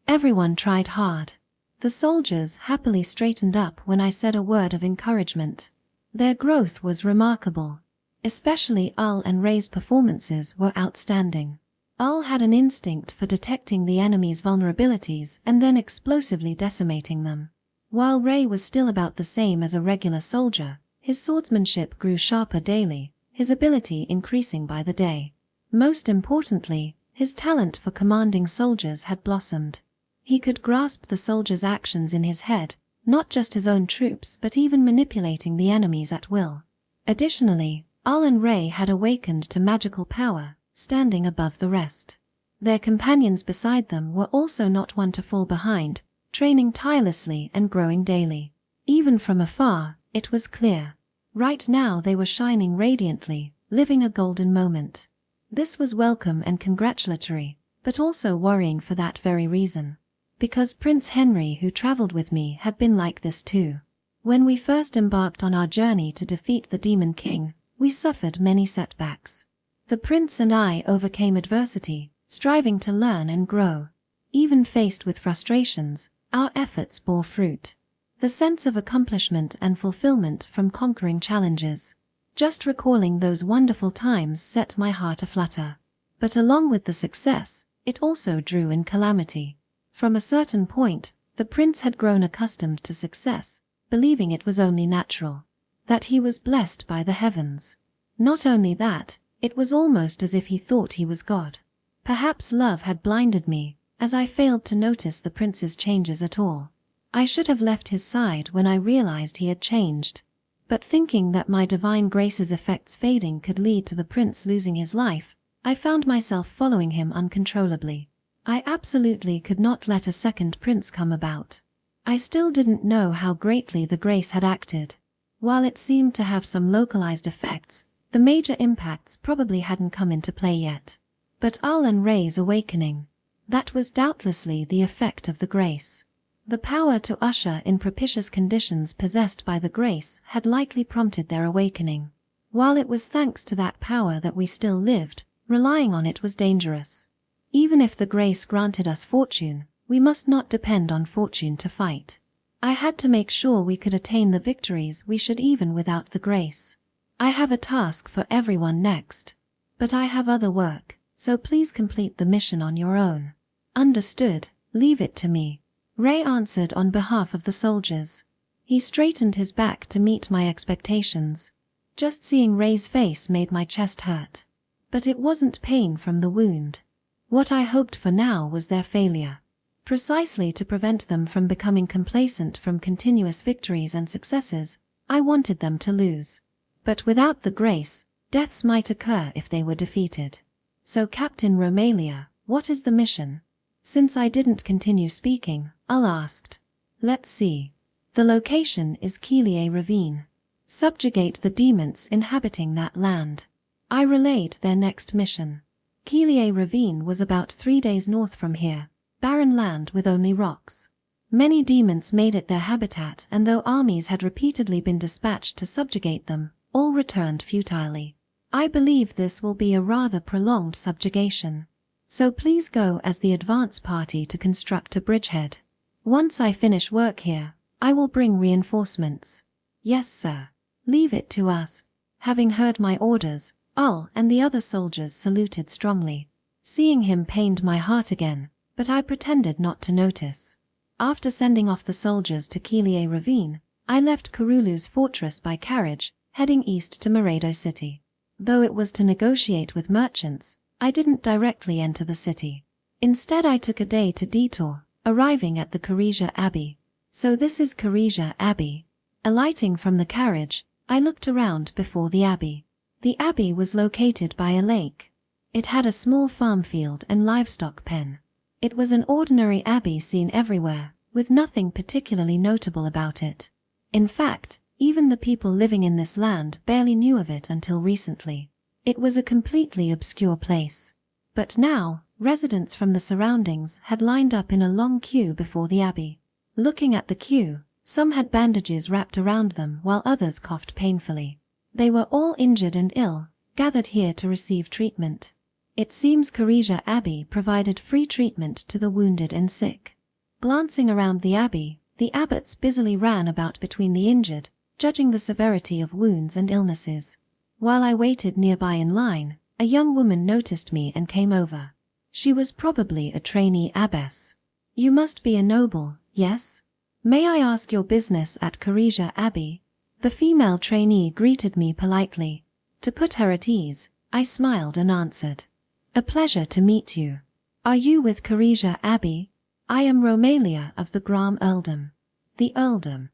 everyone tried hard. The soldiers happily straightened up when I said a word of encouragement. Their growth was remarkable. Especially Ul and Ray's performances were outstanding. Ul had an instinct for detecting the enemy's vulnerabilities and then explosively decimating them. While Ray was still about the same as a regular soldier, his swordsmanship grew sharper daily, his ability increasing by the day. Most importantly, his talent for commanding soldiers had blossomed. He could grasp the soldiers' actions in his head, not just his own troops but even manipulating the enemies at will. Additionally, Ul and Ray had awakened to magical power, standing above the rest. Their companions beside them were also not one to fall behind, training tirelessly and growing daily. Even from afar, it was clear. Right now they were shining radiantly, living a golden moment. This was welcome and congratulatory, but also worrying for that very reason. Because Prince Henry, who traveled with me, had been like this too. When we first embarked on our journey to defeat the Demon King, we suffered many setbacks. The prince and I overcame adversity, striving to learn and grow. Even faced with frustrations, our efforts bore fruit. The sense of accomplishment and fulfillment from conquering challenges. Just recalling those wonderful times set my heart aflutter. But along with the success, it also drew in calamity. From a certain point, the prince had grown accustomed to success, believing it was only natural. That he was blessed by the heavens. Not only that, it was almost as if he thought he was God. Perhaps love had blinded me, as I failed to notice the prince's changes at all. I should have left his side when I realized he had changed. But thinking that my divine grace's effects fading could lead to the prince losing his life, I found myself following him uncontrollably. I absolutely could not let a second prince come about. I still didn't know how greatly the grace had acted. While it seemed to have some localized effects, the major impacts probably hadn't come into play yet. But Ul and Ray's awakening. That was doubtlessly the effect of the grace. The power to usher in propitious conditions possessed by the grace had likely prompted their awakening. While it was thanks to that power that we still lived, relying on it was dangerous. Even if the grace granted us fortune, we must not depend on fortune to fight. I had to make sure we could attain the victories we should even without the grace. I have a task for everyone next. But I have other work, so please complete the mission on your own. Understood, leave it to me. Ray answered on behalf of the soldiers. He straightened his back to meet my expectations. Just seeing Ray's face made my chest hurt. But it wasn't pain from the wound. What I hoped for now was their failure. Precisely to prevent them from becoming complacent from continuous victories and successes, I wanted them to lose. But without the grace, deaths might occur if they were defeated. So Captain Romalia, what is the mission? Since I didn't continue speaking, Ul asked. Let's see. The location is Kula Ravine. Subjugate the demons inhabiting that land. I relayed their next mission. Kula Ravine was about 3 days north from here, barren land with only rocks. Many demons made it their habitat, and though armies had repeatedly been dispatched to subjugate them, all returned futilely. I believe this will be a rather prolonged subjugation. So please go as the advance party to construct a bridgehead. Once I finish work here, I will bring reinforcements. Yes, sir. Leave it to us. Having heard my orders, Ul and the other soldiers saluted strongly. Seeing him pained my heart again, but I pretended not to notice. After sending off the soldiers to Kila Ravine, I left Karulu's fortress by carriage, heading east to Merado City. Though it was to negotiate with merchants, I didn't directly enter the city. Instead I took a day to detour, arriving at the Caresia Abbey. So this is Caresia Abbey. Alighting from the carriage, I looked around before the abbey. The abbey was located by a lake. It had a small farm field and livestock pen. It was an ordinary abbey seen everywhere, with nothing particularly notable about it. In fact, even the people living in this land barely knew of it until recently. It was a completely obscure place. But now, residents from the surroundings had lined up in a long queue before the abbey. Looking at the queue, some had bandages wrapped around them while others coughed painfully. They were all injured and ill, gathered here to receive treatment. It seems Caresia Abbey provided free treatment to the wounded and sick. Glancing around the abbey, the abbots busily ran about between the injured, judging the severity of wounds and illnesses. While I waited nearby in line, a young woman noticed me and came over. She was probably a trainee abbess. "You must be a noble, yes? May I ask your business at Caresia Abbey?" The female trainee greeted me politely. To put her at ease, I smiled and answered, "A pleasure to meet you. Are you with Caresia Abbey? I am Romalia of the Graham Earldom." The Earldom.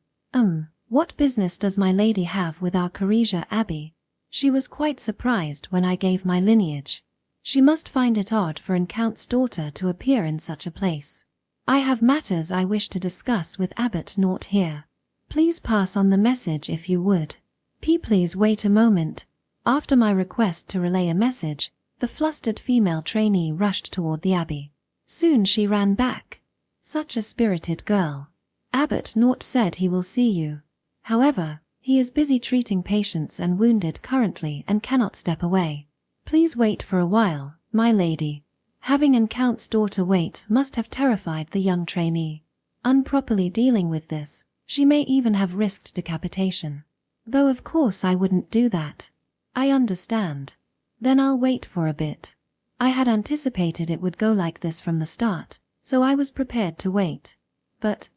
What business does my lady have with our Caresia Abbey? She was quite surprised when I gave my lineage. She must find it odd for an count's daughter to appear in such a place. "I have matters I wish to discuss with Abbot Naught here. Please pass on the message if you would." Please wait a moment." After my request to relay a message, the flustered female trainee rushed toward the abbey. Soon she ran back. Such a spirited girl. "Abbot Naught said he will see you. However, he is busy treating patients and wounded currently and cannot step away. Please wait for a while, my lady." Having an count's daughter wait must have terrified the young trainee. Improperly dealing with this, she may even have risked decapitation. Though of course I wouldn't do that. "I understand. Then I'll wait for a bit." I had anticipated it would go like this from the start, so I was prepared to wait. But,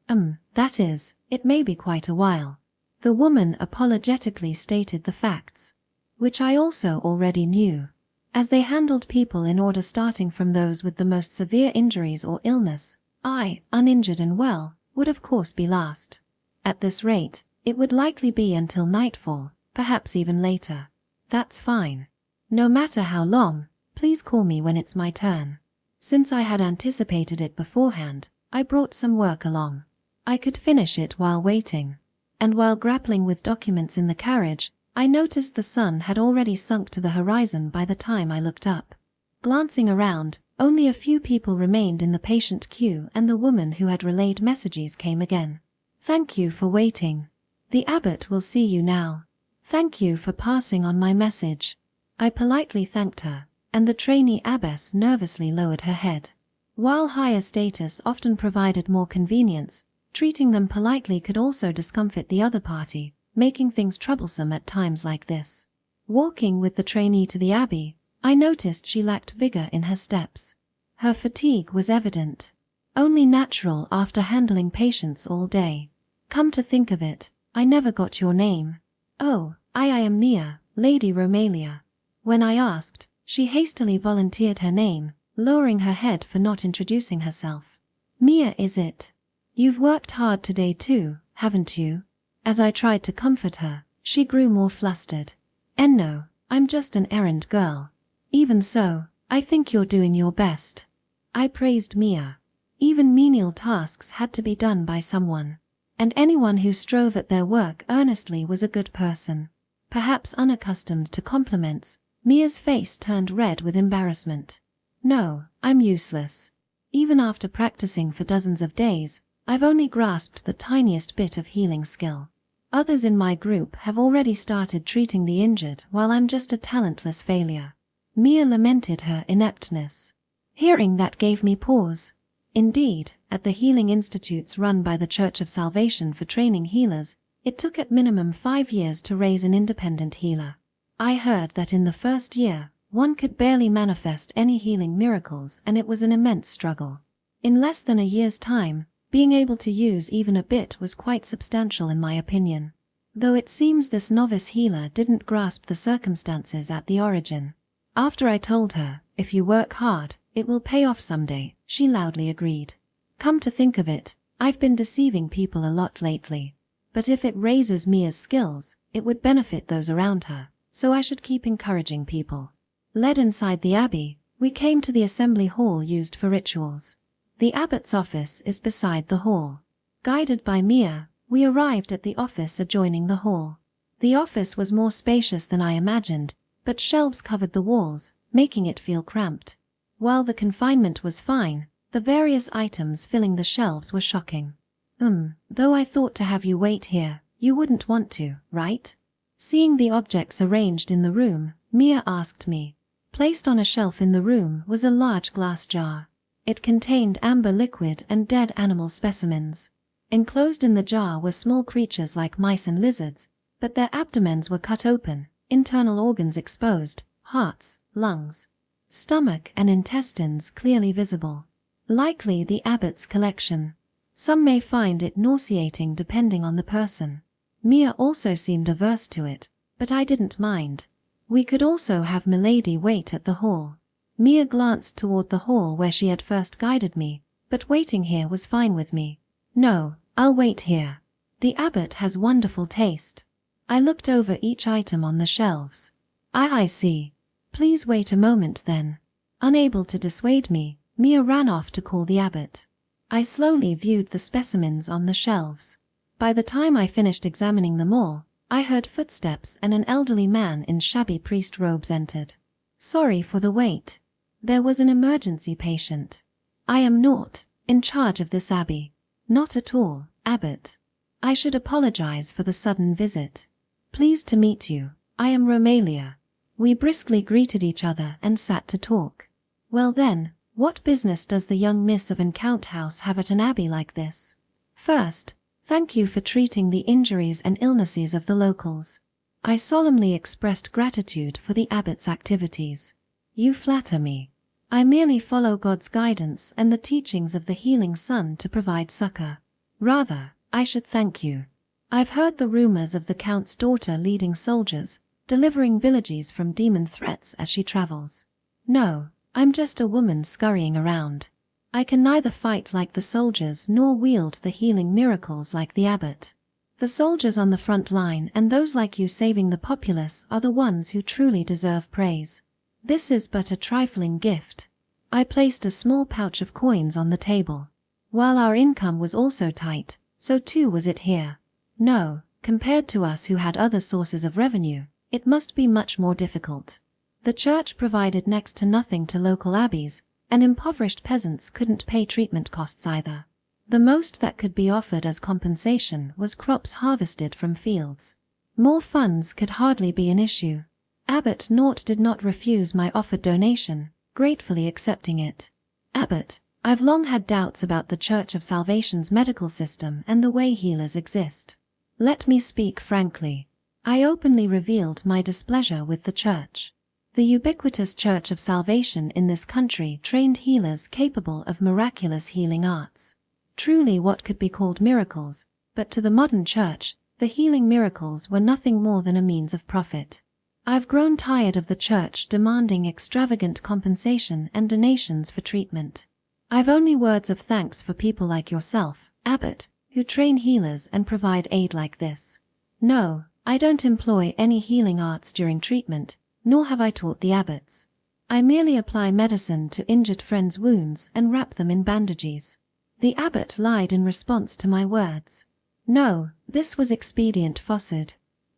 that is, it may be quite a while. The woman apologetically stated the facts, which I also already knew. As they handled people in order starting from those with the most severe injuries or illness, I, uninjured and well, would of course be last. At this rate, it would likely be until nightfall, perhaps even later. That's fine. No matter how long, please call me when it's my turn. Since I had anticipated it beforehand, I brought some work along. I could finish it while waiting. And while grappling with documents in the carriage, I noticed the sun had already sunk to the horizon by the time I looked up. Glancing around, only a few people remained in the patient queue and the woman who had relayed messages came again. "Thank you for waiting. The abbot will see you now. Thank you for passing on my message." I politely thanked her, and the trainee abbess nervously lowered her head. While higher status often provided more convenience, treating them politely could also discomfort the other party, making things troublesome at times like this. Walking with the trainee to the abbey, I noticed she lacked vigor in her steps. Her fatigue was evident. Only natural after handling patients all day. "Come to think of it, I never got your name." "Oh, I am Mia, Lady Romalia." When I asked, she hastily volunteered her name, lowering her head for not introducing herself. "Mia, is it? You've worked hard today too, haven't you?" As I tried to comfort her, she grew more flustered. "No, I'm just an errand girl." "Even so, I think you're doing your best." I praised Mia. Even menial tasks had to be done by someone. And anyone who strove at their work earnestly was a good person. Perhaps unaccustomed to compliments, Mia's face turned red with embarrassment. "No, I'm useless. Even after practicing for dozens of days, I've only grasped the tiniest bit of healing skill. Others in my group have already started treating the injured while I'm just a talentless failure." Mia lamented her ineptness. Hearing that gave me pause. Indeed, at the healing institutes run by the Church of Salvation for training healers, it took at minimum 5 years to raise an independent healer. I heard that in the first year, one could barely manifest any healing miracles and it was an immense struggle. In less than a year's time, Being able to use even a bit was quite substantial in my opinion. Though it seems this novice healer didn't grasp the circumstances at the origin. After I told her, if you work hard, it will pay off someday, she loudly agreed. Come to think of it, I've been deceiving people a lot lately. But if it raises Mia's skills, it would benefit those around her, so I should keep encouraging people. Led inside the abbey, we came to the assembly hall used for rituals. The abbot's office is beside the hall. Guided by Mia, we arrived at the office adjoining the hall. The office was more spacious than I imagined, but shelves covered the walls, making it feel cramped. While the confinement was fine, the various items filling the shelves were shocking. Though I thought to have you wait here, you wouldn't want to, right? Seeing the objects arranged in the room, Mia asked me. Placed on a shelf in the room was a large glass jar. It contained amber liquid and dead animal specimens. Enclosed in the jar were small creatures like mice and lizards, but their abdomens were cut open, internal organs exposed, hearts, lungs, stomach and intestines clearly visible. Likely the abbot's collection. Some may find it nauseating depending on the person. Mia also seemed averse to it, but I didn't mind. We could also have Milady wait at the hall. Mia glanced toward the hall where she had first guided me, but waiting here was fine with me. No, I'll wait here. The abbot has wonderful taste. I looked over each item on the shelves. I see. Please wait a moment then. Unable to dissuade me, Mia ran off to call the abbot. I slowly viewed the specimens on the shelves. By the time I finished examining them all, I heard footsteps and an elderly man in shabby priest robes entered. Sorry for the wait. There was an emergency patient. I am not in charge of this abbey. Not at all, abbot. I should apologize for the sudden visit. Pleased to meet you. I am Romalia. We briskly greeted each other and sat to talk. Well then, what business does the young miss of an count house have at an abbey like this? First, thank you for treating the injuries and illnesses of the locals. I solemnly expressed gratitude for the abbot's activities. You flatter me. I merely follow God's guidance and the teachings of the healing sun to provide succor. Rather, I should thank you. I've heard the rumors of the Count's daughter leading soldiers, delivering villages from demon threats as she travels. No, I'm just a woman scurrying around. I can neither fight like the soldiers nor wield the healing miracles like the abbot. The soldiers on the front line and those like you saving the populace are the ones who truly deserve praise. This is but a trifling gift. I placed a small pouch of coins on the table. While our income was also tight, so too was it here. No, compared to us who had other sources of revenue, it must be much more difficult. The church provided next to nothing to local abbeys, and impoverished peasants couldn't pay treatment costs either. The most that could be offered as compensation was crops harvested from fields. More funds could hardly be an issue. Abbot Naught did not refuse my offered donation, gratefully accepting it. Abbot, I've long had doubts about the Church of Salvation's medical system and the way healers exist. Let me speak frankly. I openly revealed my displeasure with the church. The ubiquitous Church of Salvation in this country trained healers capable of miraculous healing arts. Truly what could be called miracles, but to the modern church, the healing miracles were nothing more than a means of profit. I've grown tired of the church demanding extravagant compensation and donations for treatment. I've only words of thanks for people like yourself, Abbot, who train healers and provide aid like this. No, I don't employ any healing arts during treatment, nor have I taught the abbots. I merely apply medicine to injured friends' wounds and wrap them in bandages. The abbot lied in response to my words. No, this was expedient falsehood.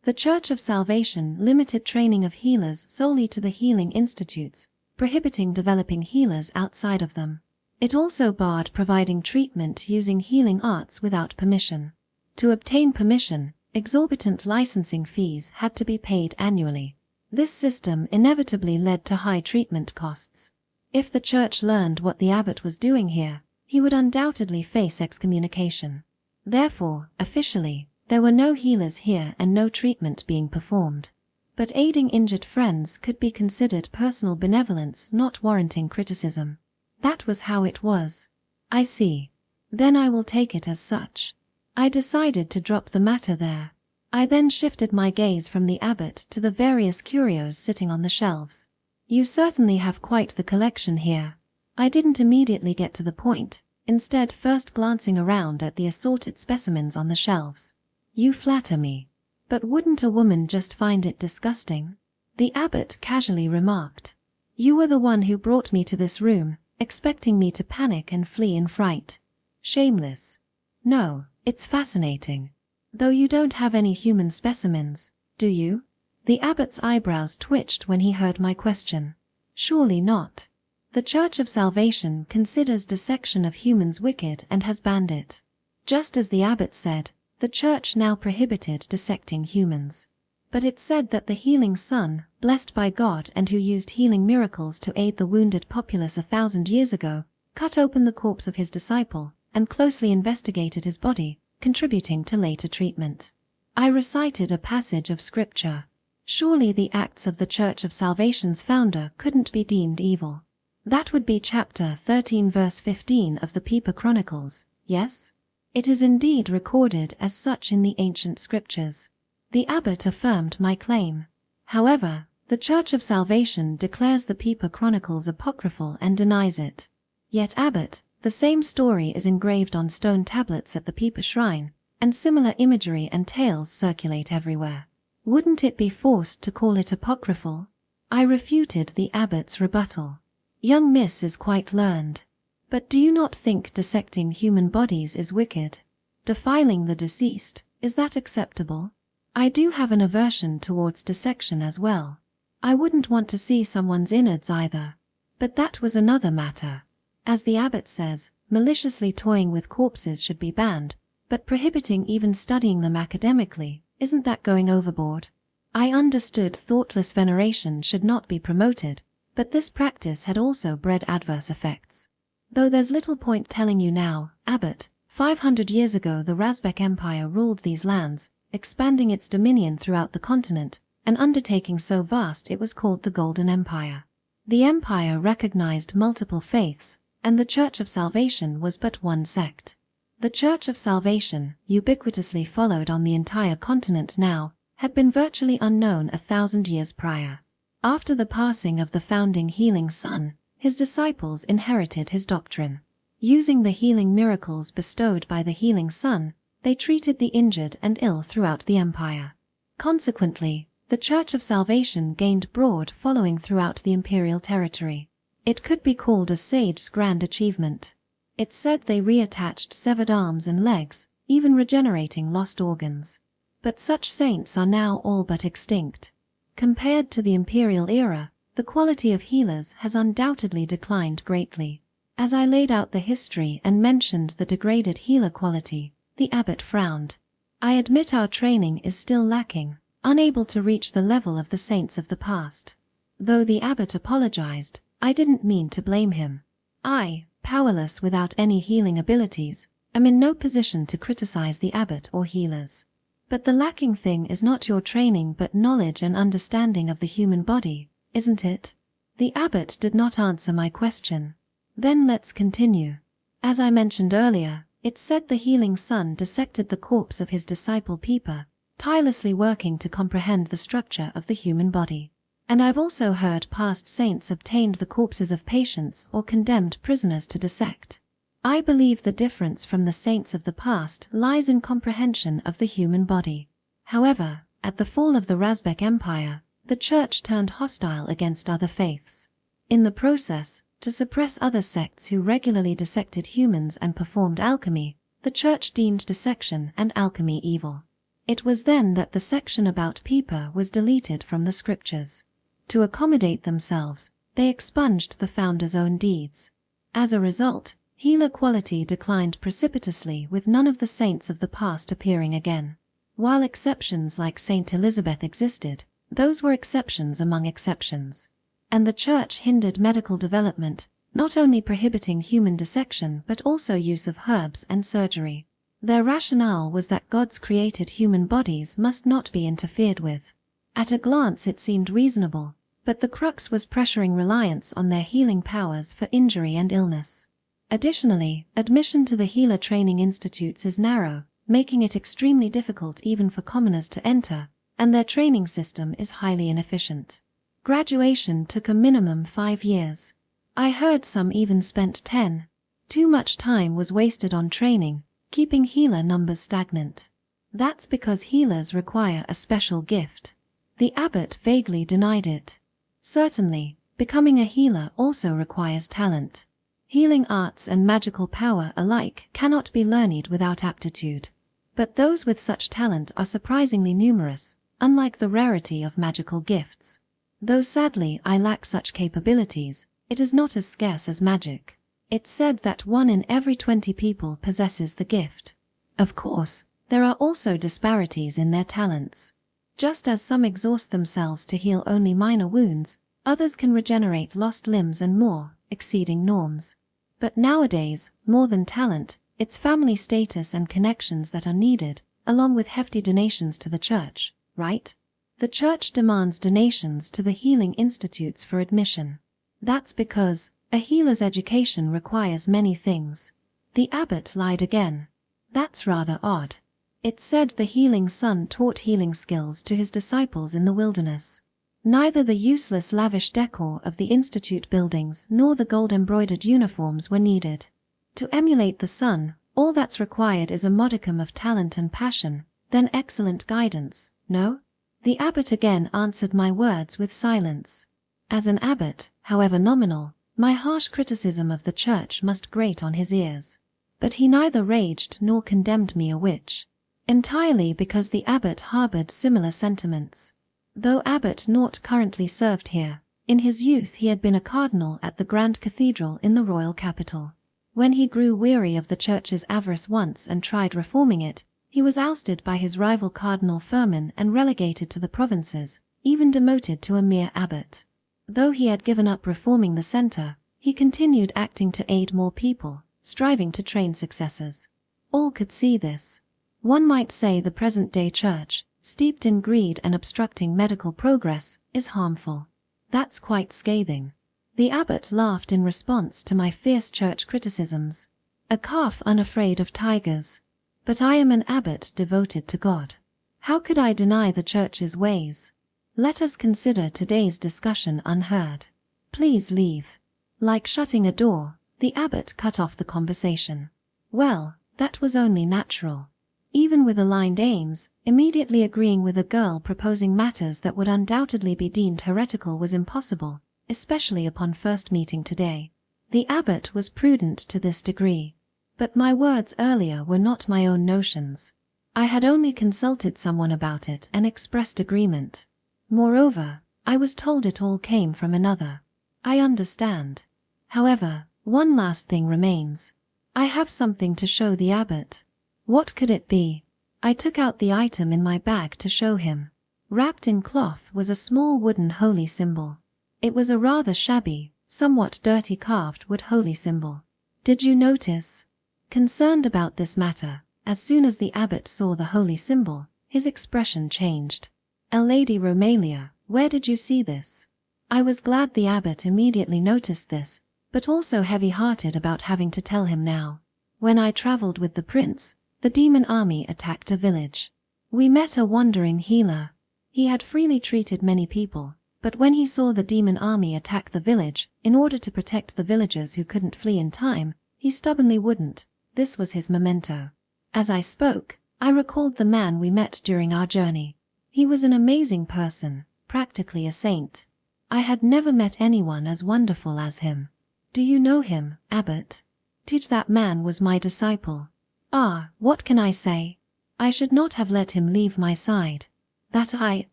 The Church of Salvation limited training of healers solely to the healing institutes, prohibiting developing healers outside of them. It also barred providing treatment using healing arts without permission. To obtain permission, exorbitant licensing fees had to be paid annually. This system inevitably led to high treatment costs. If the church learned what the abbot was doing here, he would undoubtedly face excommunication. Therefore, officially, there were no healers here and no treatment being performed. But aiding injured friends could be considered personal benevolence not warranting criticism. That was how it was. I see. Then I will take it as such. I decided to drop the matter there. I then shifted my gaze from the abbot to the various curios sitting on the shelves. You certainly have quite the collection here. I didn't immediately get to the point, instead first glancing around at the assorted specimens on the shelves. You flatter me. But wouldn't a woman just find it disgusting? The abbot casually remarked. You were the one who brought me to this room, expecting me to panic and flee in fright. Shameless. No, it's fascinating. Though you don't have any human specimens, do you? The abbot's eyebrows twitched when he heard my question. Surely not. The Church of Salvation considers dissection of humans wicked and has banned it. Just as the abbot said, the Church now prohibited dissecting humans. But it said that the healing Son, blessed by God and who used healing miracles to aid the wounded populace 1,000 years ago, cut open the corpse of his disciple and closely investigated his body, contributing to later treatment. I recited a passage of scripture. Surely the acts of the Church of Salvation's founder couldn't be deemed evil. That would be chapter 13 verse 15 of the Piper Chronicles, yes? It is indeed recorded as such in the ancient scriptures. The abbot affirmed my claim. However, the Church of Salvation declares the Piper Chronicles apocryphal and denies it. Yet abbot, the same story is engraved on stone tablets at the Piper Shrine, and similar imagery and tales circulate everywhere. Wouldn't it be forced to call it apocryphal? I refuted the abbot's rebuttal. Young miss is quite learned. But do you not think dissecting human bodies is wicked? Defiling the deceased, is that acceptable? I do have an aversion towards dissection as well. I wouldn't want to see someone's innards either. But that was another matter. As the abbot says, maliciously toying with corpses should be banned, but prohibiting even studying them academically, isn't that going overboard? I understood thoughtless veneration should not be promoted, but this practice had also bred adverse effects. Though there's little point telling you now, abbot, 500 years ago the Razbek Empire ruled these lands, expanding its dominion throughout the continent, an undertaking so vast it was called the Golden Empire. The empire recognized multiple faiths, and the Church of Salvation was but one sect. The Church of Salvation, ubiquitously followed on the entire continent now, had been virtually unknown 1,000 years prior. After the passing of the founding healing Son, his disciples inherited his doctrine. Using the healing miracles bestowed by the healing Son, they treated the injured and ill throughout the empire. Consequently, the Church of Salvation gained broad following throughout the imperial territory. It could be called a sage's grand achievement. It said they reattached severed arms and legs, even regenerating lost organs. But such saints are now all but extinct. Compared to the imperial era, the quality of healers has undoubtedly declined greatly. As I laid out the history and mentioned the degraded healer quality, the abbot frowned. I admit our training is still lacking, unable to reach the level of the saints of the past. Though the abbot apologized, I didn't mean to blame him. I, powerless without any healing abilities, am in no position to criticize the abbot or healers. But the lacking thing is not your training but knowledge and understanding of the human body, isn't it? The abbot did not answer my question. Then let's continue. As I mentioned earlier, it said the healing Son dissected the corpse of his disciple Piper, tirelessly working to comprehend the structure of the human body. And I've also heard past saints obtained the corpses of patients or condemned prisoners to dissect. I believe the difference from the saints of the past lies in comprehension of the human body. However, at the fall of the Razbek Empire, the Church turned hostile against other faiths. In the process, to suppress other sects who regularly dissected humans and performed alchemy, the Church deemed dissection and alchemy evil. It was then that the section about Piper was deleted from the scriptures. To accommodate themselves, they expunged the founder's own deeds. As a result, healer quality declined precipitously with none of the saints of the past appearing again. While exceptions like Saint Elizabeth existed, those were exceptions among exceptions. And the Church hindered medical development, not only prohibiting human dissection but also use of herbs and surgery. Their rationale was that God's created human bodies must not be interfered with. At a glance it seemed reasonable, but the crux was pressuring reliance on their healing powers for injury and illness. Additionally, admission to the healer training institutes is narrow, making it extremely difficult even for commoners to enter, and their training system is highly inefficient. Graduation took a minimum 5 years. I heard some even spent 10. Too much time was wasted on training, keeping healer numbers stagnant. That's because healers require a special gift. The abbot vaguely denied it. Certainly, becoming a healer also requires talent. Healing arts and magical power alike cannot be learned without aptitude. But those with such talent are surprisingly numerous, unlike the rarity of magical gifts. Though sadly I lack such capabilities, it is not as scarce as magic. It's said that 1 in every 20 people possesses the gift. Of course, there are also disparities in their talents. Just as some exhaust themselves to heal only minor wounds, others can regenerate lost limbs and more, exceeding norms. But nowadays, more than talent, it's family status and connections that are needed, along with hefty donations to the church, right? The church demands donations to the healing institutes for admission. That's because a healer's education requires many things. The abbot lied again. That's rather odd. It said the healing son taught healing skills to his disciples in the wilderness. Neither the useless lavish decor of the institute buildings nor the gold-embroidered uniforms were needed. To emulate the son, all that's required is a modicum of talent and passion, then excellent guidance, no? The abbot again answered my words with silence. As an abbot, however nominal, my harsh criticism of the church must grate on his ears. But he neither raged nor condemned me a witch. Entirely because the abbot harbored similar sentiments. Though Abbot Naught currently served here, in his youth he had been a cardinal at the Grand Cathedral in the royal capital. When he grew weary of the church's avarice once and tried reforming it, he was ousted by his rival Cardinal Firmin and relegated to the provinces, even demoted to a mere abbot. Though he had given up reforming the centre, he continued acting to aid more people, striving to train successors. All could see this. One might say the present-day church, steeped in greed and obstructing medical progress, is harmful. That's quite scathing. The abbot laughed in response to my fierce church criticisms. A calf unafraid of tigers. But I am an abbot devoted to God. How could I deny the church's ways? Let us consider today's discussion unheard. Please leave. Like shutting a door, the abbot cut off the conversation. Well, that was only natural. Even with aligned aims, immediately agreeing with a girl proposing matters that would undoubtedly be deemed heretical was impossible, especially upon first meeting today. The abbot was prudent to this degree. But my words earlier were not my own notions. I had only consulted someone about it and expressed agreement. Moreover, I was told it all came from another. I understand. However, one last thing remains. I have something to show the abbot. What could it be? I took out the item in my bag to show him. Wrapped in cloth was a small wooden holy symbol. It was a rather shabby, somewhat dirty carved wood holy symbol. Did you notice? Concerned about this matter, as soon as the abbot saw the holy symbol, his expression changed. Lady Romalia, where did you see this? I was glad the abbot immediately noticed this, but also heavy-hearted about having to tell him now. When I travelled with the prince, the demon army attacked a village. We met a wandering healer. He had freely treated many people, but when he saw the demon army attack the village, in order to protect the villagers who couldn't flee in time, he stubbornly wouldn't. This was his memento. As I spoke, I recalled the man we met during our journey. He was an amazing person, practically a saint. I had never met anyone as wonderful as him. Do you know him, Abbot? Teach that man was my disciple. Ah, what can I say? I should not have let him leave my side. That I,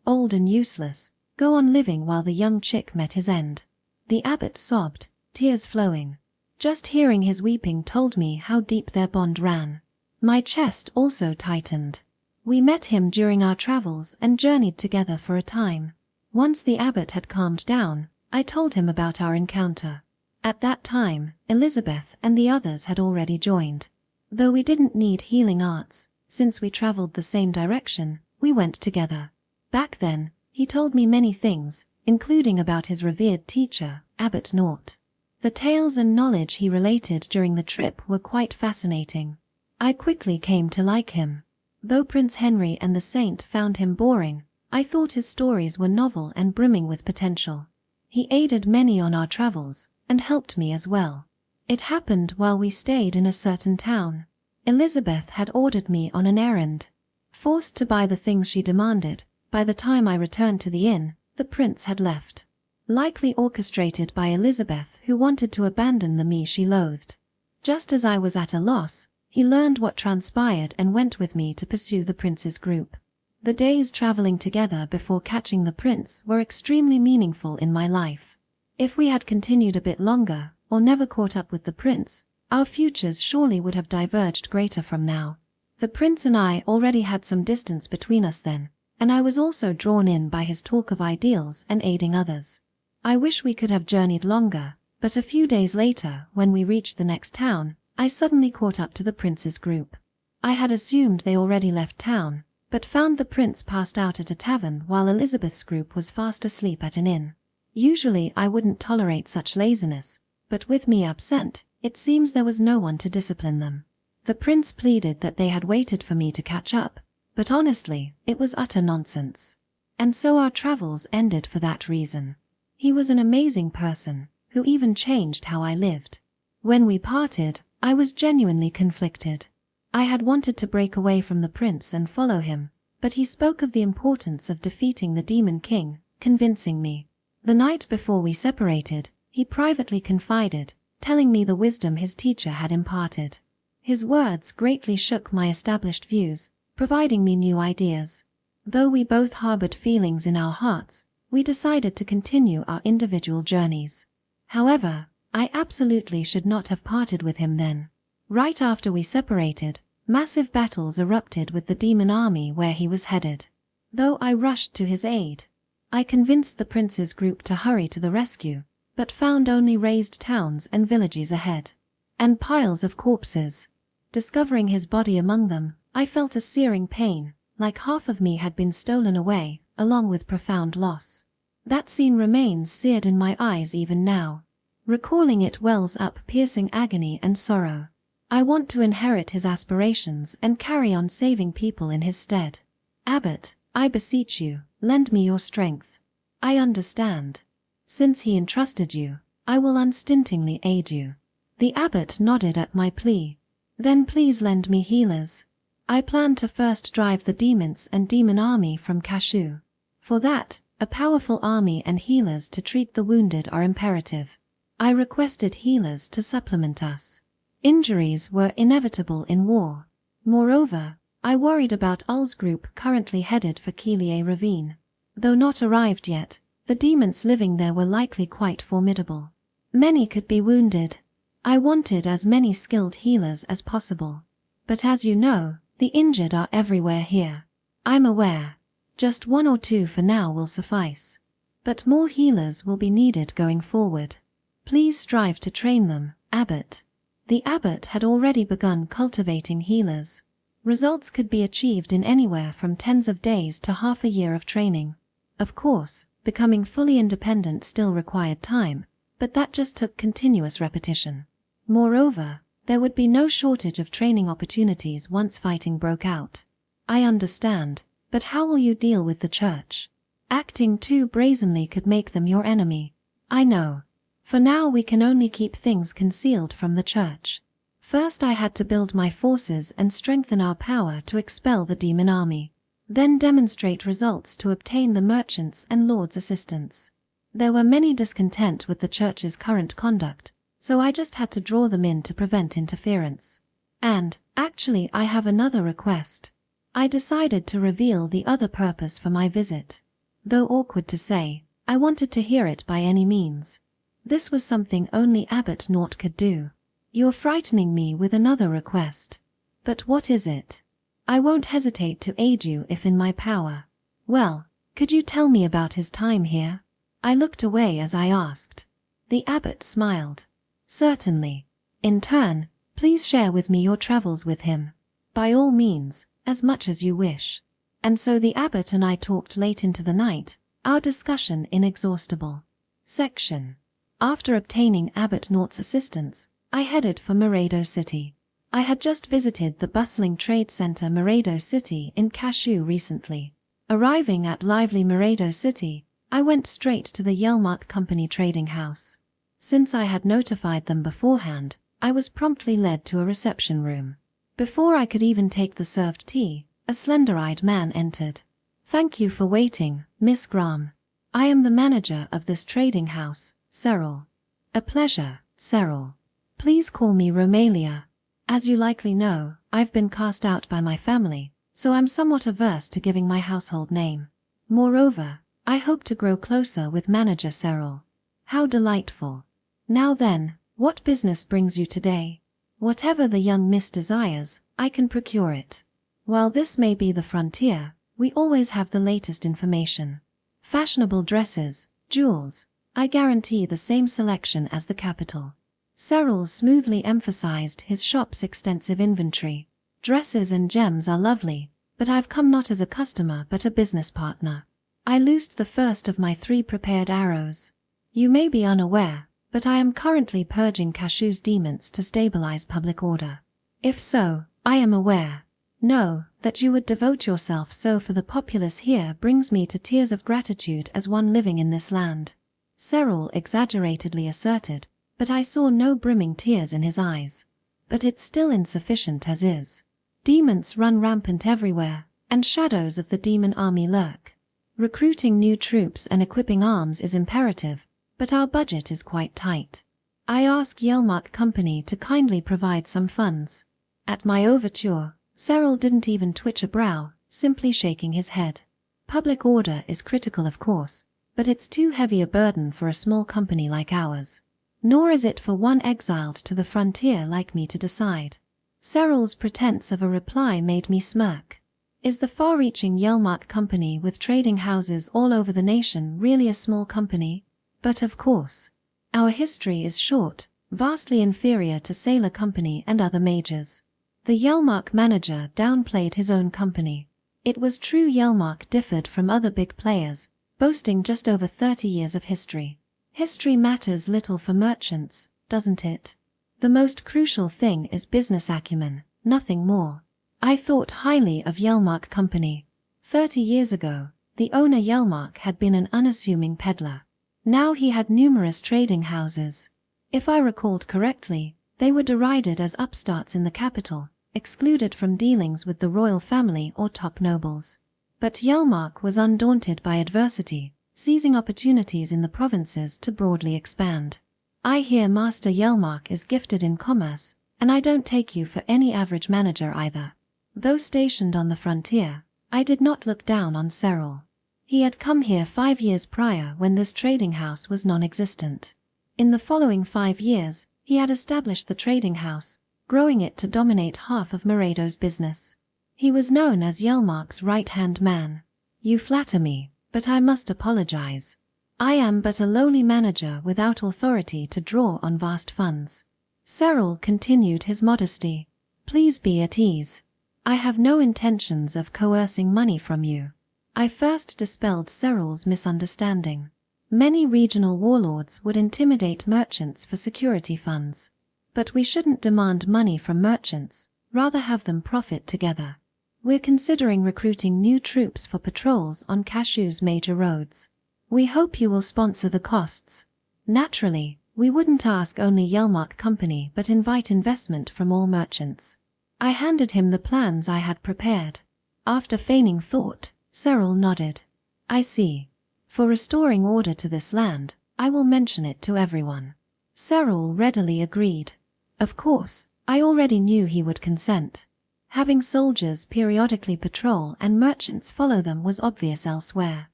old and useless, go on living while the young chick met his end. The abbot sobbed, tears flowing. Just hearing his weeping told me how deep their bond ran. My chest also tightened. We met him during our travels and journeyed together for a time. Once the abbot had calmed down, I told him about our encounter. At that time, Elizabeth and the others had already joined. Though we didn't need healing arts, since we traveled the same direction, we went together. Back then, he told me many things, including about his revered teacher, Abbot Naught. The tales and knowledge he related during the trip were quite fascinating. I quickly came to like him. Though Prince Henry and the Saint found him boring, I thought his stories were novel and brimming with potential. He aided many on our travels, and helped me as well. It happened while we stayed in a certain town. Elizabeth had ordered me on an errand. Forced to buy the things she demanded, by the time I returned to the inn, the prince had left. Likely orchestrated by Elizabeth, who wanted to abandon the me she loathed. Just as I was at a loss, he learned what transpired and went with me to pursue the prince's group. The days traveling together before catching the prince were extremely meaningful in my life. If we had continued a bit longer, or never caught up with the prince, our futures surely would have diverged greater from now. The prince and I already had some distance between us then, and I was also drawn in by his talk of ideals and aiding others. I wish we could have journeyed longer, but a few days later, when we reached the next town, I suddenly caught up to the prince's group. I had assumed they already left town, but found the prince passed out at a tavern while Elizabeth's group was fast asleep at an inn. Usually I wouldn't tolerate such laziness, but with me absent, it seems there was no one to discipline them. The prince pleaded that they had waited for me to catch up, but honestly, it was utter nonsense. And so our travels ended for that reason. He was an amazing person, who even changed how I lived. When we parted, I was genuinely conflicted. I had wanted to break away from the prince and follow him, but he spoke of the importance of defeating the Demon King, convincing me. The night before we separated, he privately confided, telling me the wisdom his teacher had imparted. His words greatly shook my established views, providing me new ideas. Though we both harbored feelings in our hearts, we decided to continue our individual journeys. However, I absolutely should not have parted with him then. Right after we separated, massive battles erupted with the demon army where he was headed. Though I rushed to his aid, I convinced the prince's group to hurry to the rescue, but found only razed towns and villages ahead. And piles of corpses. Discovering his body among them, I felt a searing pain, like half of me had been stolen away, along with profound loss. That scene remains seared in my eyes even now. Recalling it wells up piercing agony and sorrow. I want to inherit his aspirations and carry on saving people in his stead. Abbot, I beseech you, lend me your strength. I understand. Since he entrusted you, I will unstintingly aid you. The abbot nodded at my plea. Then please lend me healers. I plan to first drive the demons and demon army from Cashew. For that, a powerful army and healers to treat the wounded are imperative. I requested healers to supplement us. Injuries were inevitable in war. Moreover, I worried about Ul's group currently headed for Kila Ravine. Though not arrived yet, the demons living there were likely quite formidable. Many could be wounded. I wanted as many skilled healers as possible. But as you know, the injured are everywhere here. I'm aware. Just 1 or 2 for now will suffice. But more healers will be needed going forward. Please strive to train them, Abbot. The abbot had already begun cultivating healers. Results could be achieved in anywhere from tens of days to half a year of training. Of course, becoming fully independent still required time, but that just took continuous repetition. Moreover, there would be no shortage of training opportunities once fighting broke out. I understand, but how will you deal with the church? Acting too brazenly could make them your enemy. I know. For now we can only keep things concealed from the church. First I had to build my forces and strengthen our power to expel the demon army. Then demonstrate results to obtain the merchants' and lords' assistance. There were many discontent with the church's current conduct, so I just had to draw them in to prevent interference. And, actually, I have another request. I decided to reveal the other purpose for my visit. Though awkward to say, I wanted to hear it by any means. This was something only Abbot Naught could do. You're frightening me with another request. But what is it? I won't hesitate to aid you if in my power. Well, could you tell me about his time here? I looked away as I asked. The abbot smiled. Certainly. In turn, please share with me your travels with him. By all means, as much as you wish. And so the abbot and I talked late into the night, our discussion inexhaustible. Section After obtaining Abbot Naught's assistance, I headed for Miraculous City. I had just visited the bustling trade center Miraculous City in Cashew recently. Arriving at lively Miraculous City, I went straight to the Yellmark Company trading house. Since I had notified them beforehand, I was promptly led to a reception room. Before I could even take the served tea, a slender-eyed man entered. "Thank you for waiting, Miss Graham. I am the manager of this trading house, Cyril." "A pleasure, Cyril. Please call me Romalia. As you likely know, I've been cast out by my family, so I'm somewhat averse to giving my household name. Moreover, I hope to grow closer with manager Cyril." "How delightful. Now then, what business brings you today?" "Whatever the young miss desires, I can procure it. While this may be the frontier, we always have the latest information. Fashionable dresses, jewels, I guarantee the same selection as the capital." Cyril smoothly emphasized his shop's extensive inventory. "Dresses and gems are lovely, but I've come not as a customer but a business partner." I loosed the first of my 3 prepared arrows. "You may be unaware, but I am currently purging Cashew's demons to stabilize public order." "If so, I am aware. Know that you would devote yourself so for the populace here brings me to tears of gratitude as one living in this land," Cyril exaggeratedly asserted, but I saw no brimming tears in his eyes. "But it's still insufficient as is. Demons run rampant everywhere, and shadows of the demon army lurk. Recruiting new troops and equipping arms is imperative, but our budget is quite tight. I ask Yellmark Company to kindly provide some funds." At my overture, Cyril didn't even twitch a brow, simply shaking his head. "Public order is critical of course, but it's too heavy a burden for a small company like ours. Nor is it for one exiled to the frontier like me to decide." Cyril's pretense of a reply made me smirk. Is the far-reaching Yellmark Company with trading houses all over the nation really a small company? But of course. Our history is short, vastly inferior to Sailor Company and other majors. The Yellmark manager downplayed his own company. It was true Yellmark differed from other big players, boasting just over 30 years of history. History matters little for merchants, doesn't it? The most crucial thing is business acumen, nothing more. I thought highly of Yellmark Company. 30 years ago, the owner Yellmark had been an unassuming peddler. Now he had numerous trading houses. If I recalled correctly, they were derided as upstarts in the capital, excluded from dealings with the royal family or top nobles. But Yellmark was undaunted by adversity, seizing opportunities in the provinces to broadly expand. "I hear Master Yellmark is gifted in commerce, and I don't take you for any average manager either." Though stationed on the frontier, I did not look down on Cyril. He had come here 5 years prior when this trading house was non-existent. In the following 5 years, he had established the trading house, growing it to dominate half of Mirado's business. He was known as Yellmark's right-hand man. "You flatter me, but I must apologize. I am but a lowly manager without authority to draw on vast funds." Cyril continued his modesty. "Please be at ease. I have no intentions of coercing money from you." I first dispelled Cyril's misunderstanding. Many regional warlords would intimidate merchants for security funds. But we shouldn't demand money from merchants, rather have them profit together. We're considering recruiting new troops for patrols on Cashew's major roads. We hope you will sponsor the costs. Naturally, we wouldn't ask only Yellmark Company but invite investment from all merchants. I handed him the plans I had prepared. After feigning thought, Cyril nodded. "I see. For restoring order to this land, I will mention it to everyone." Cyril readily agreed. Of course, I already knew he would consent. Having soldiers periodically patrol and merchants follow them was obvious elsewhere.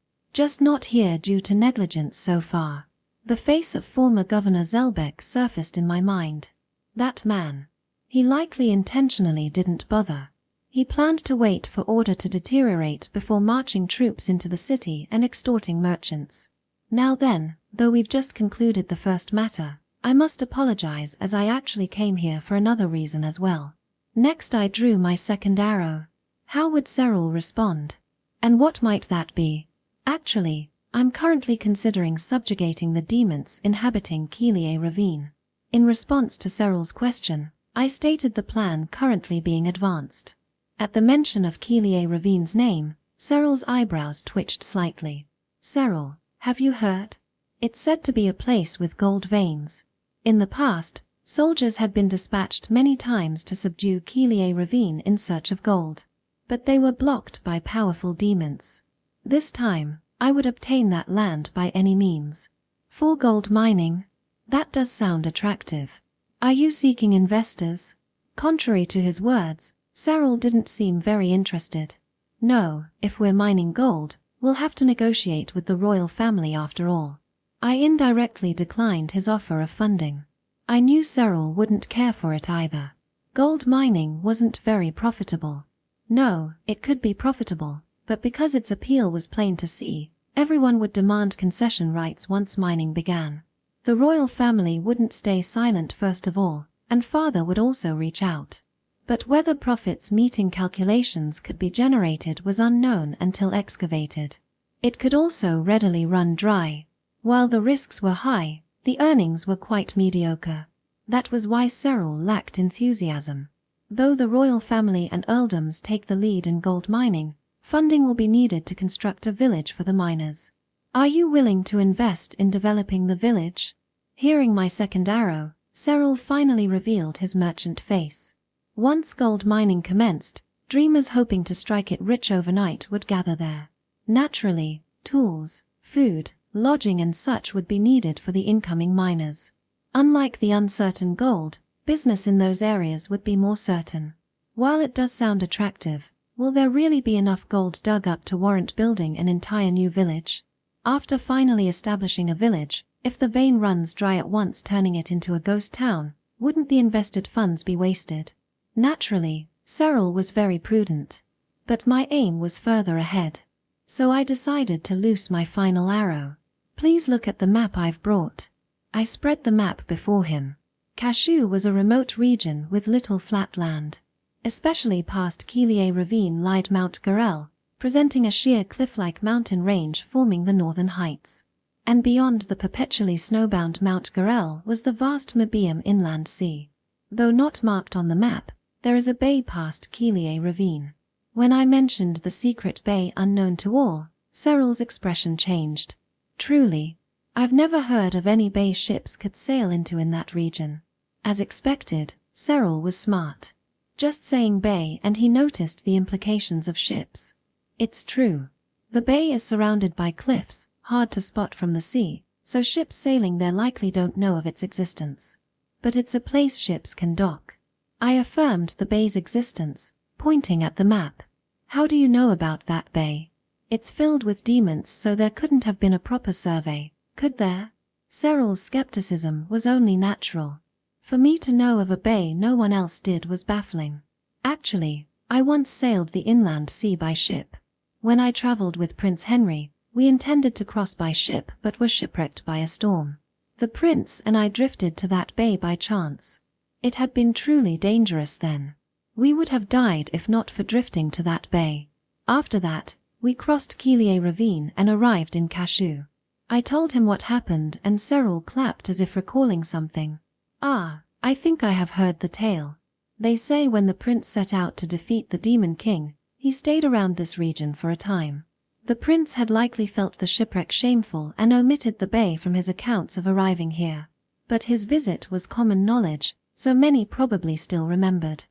Just not here due to negligence so far. The face of former Governor Zelbeck surfaced in my mind. That man. He likely intentionally didn't bother. He planned to wait for order to deteriorate before marching troops into the city and extorting merchants. Now then, though we've just concluded the first matter, I must apologize as I actually came here for another reason as well. Next I drew my second arrow. How would Cyril respond? And what might that be? Actually, I'm currently considering subjugating the demons inhabiting Kila Ravine. In response to Cyril's question, I stated the plan currently being advanced. At the mention of Kila Ravine's name, Cyril's eyebrows twitched slightly. Cyril, have you heard? It's said to be a place with gold veins. In the past, soldiers had been dispatched many times to subdue Kila Ravine in search of gold. But they were blocked by powerful demons. This time, I would obtain that land by any means. For gold mining? That does sound attractive. Are you seeking investors? Contrary to his words, Cyril didn't seem very interested. No, if we're mining gold, we'll have to negotiate with the royal family after all. I indirectly declined his offer of funding. I knew Cyril wouldn't care for it either. Gold mining wasn't very profitable. No, it could be profitable, but because its appeal was plain to see, everyone would demand concession rights once mining began. The royal family wouldn't stay silent first of all, and father would also reach out. But whether profits meeting calculations could be generated was unknown until excavated. It could also readily run dry. While the risks were high, the earnings were quite mediocre. That was why Cyril lacked enthusiasm. Though the royal family and earldoms take the lead in gold mining, funding will be needed to construct a village for the miners. Are you willing to invest in developing the village? Hearing my second arrow, Cyril finally revealed his merchant face. Once gold mining commenced, dreamers hoping to strike it rich overnight would gather there. Naturally, tools, food, lodging and such would be needed for the incoming miners. Unlike the uncertain gold, business in those areas would be more certain. While it does sound attractive, will there really be enough gold dug up to warrant building an entire new village? After finally establishing a village, if the vein runs dry at once turning it into a ghost town, wouldn't the invested funds be wasted? Naturally, Cyril was very prudent. But my aim was further ahead. So I decided to loose my final arrow. Please look at the map I've brought. I spread the map before him. Cashew was a remote region with little flat land. Especially past Kila Ravine lied Mount Gareth, presenting a sheer cliff-like mountain range forming the northern heights. And beyond the perpetually snowbound Mount Gareth was the vast Mabiam inland sea. Though not marked on the map, there is a bay past Kila Ravine. When I mentioned the secret bay unknown to all, Cyril's expression changed. Truly, I've never heard of any bay ships could sail into in that region. As expected, Cyril was smart. Just saying bay and he noticed the implications of ships. It's true. The bay is surrounded by cliffs, hard to spot from the sea, so ships sailing there likely don't know of its existence. But it's a place ships can dock. I affirmed the bay's existence, pointing at the map. How do you know about that bay? It's filled with demons, so there couldn't have been a proper survey, could there? Cyril's skepticism was only natural. For me to know of a bay no one else did was baffling. Actually, I once sailed the inland sea by ship. When I traveled with Prince Henry, we intended to cross by ship but were shipwrecked by a storm. The prince and I drifted to that bay by chance. It had been truly dangerous then. We would have died if not for drifting to that bay. After that, we crossed Kila Ravine and arrived in Cashew. I told him what happened and Cyril clapped as if recalling something. Ah, I think I have heard the tale. They say when the prince set out to defeat the demon king, he stayed around this region for a time. The prince had likely felt the shipwreck shameful and omitted the bay from his accounts of arriving here. But his visit was common knowledge, so many probably still remembered.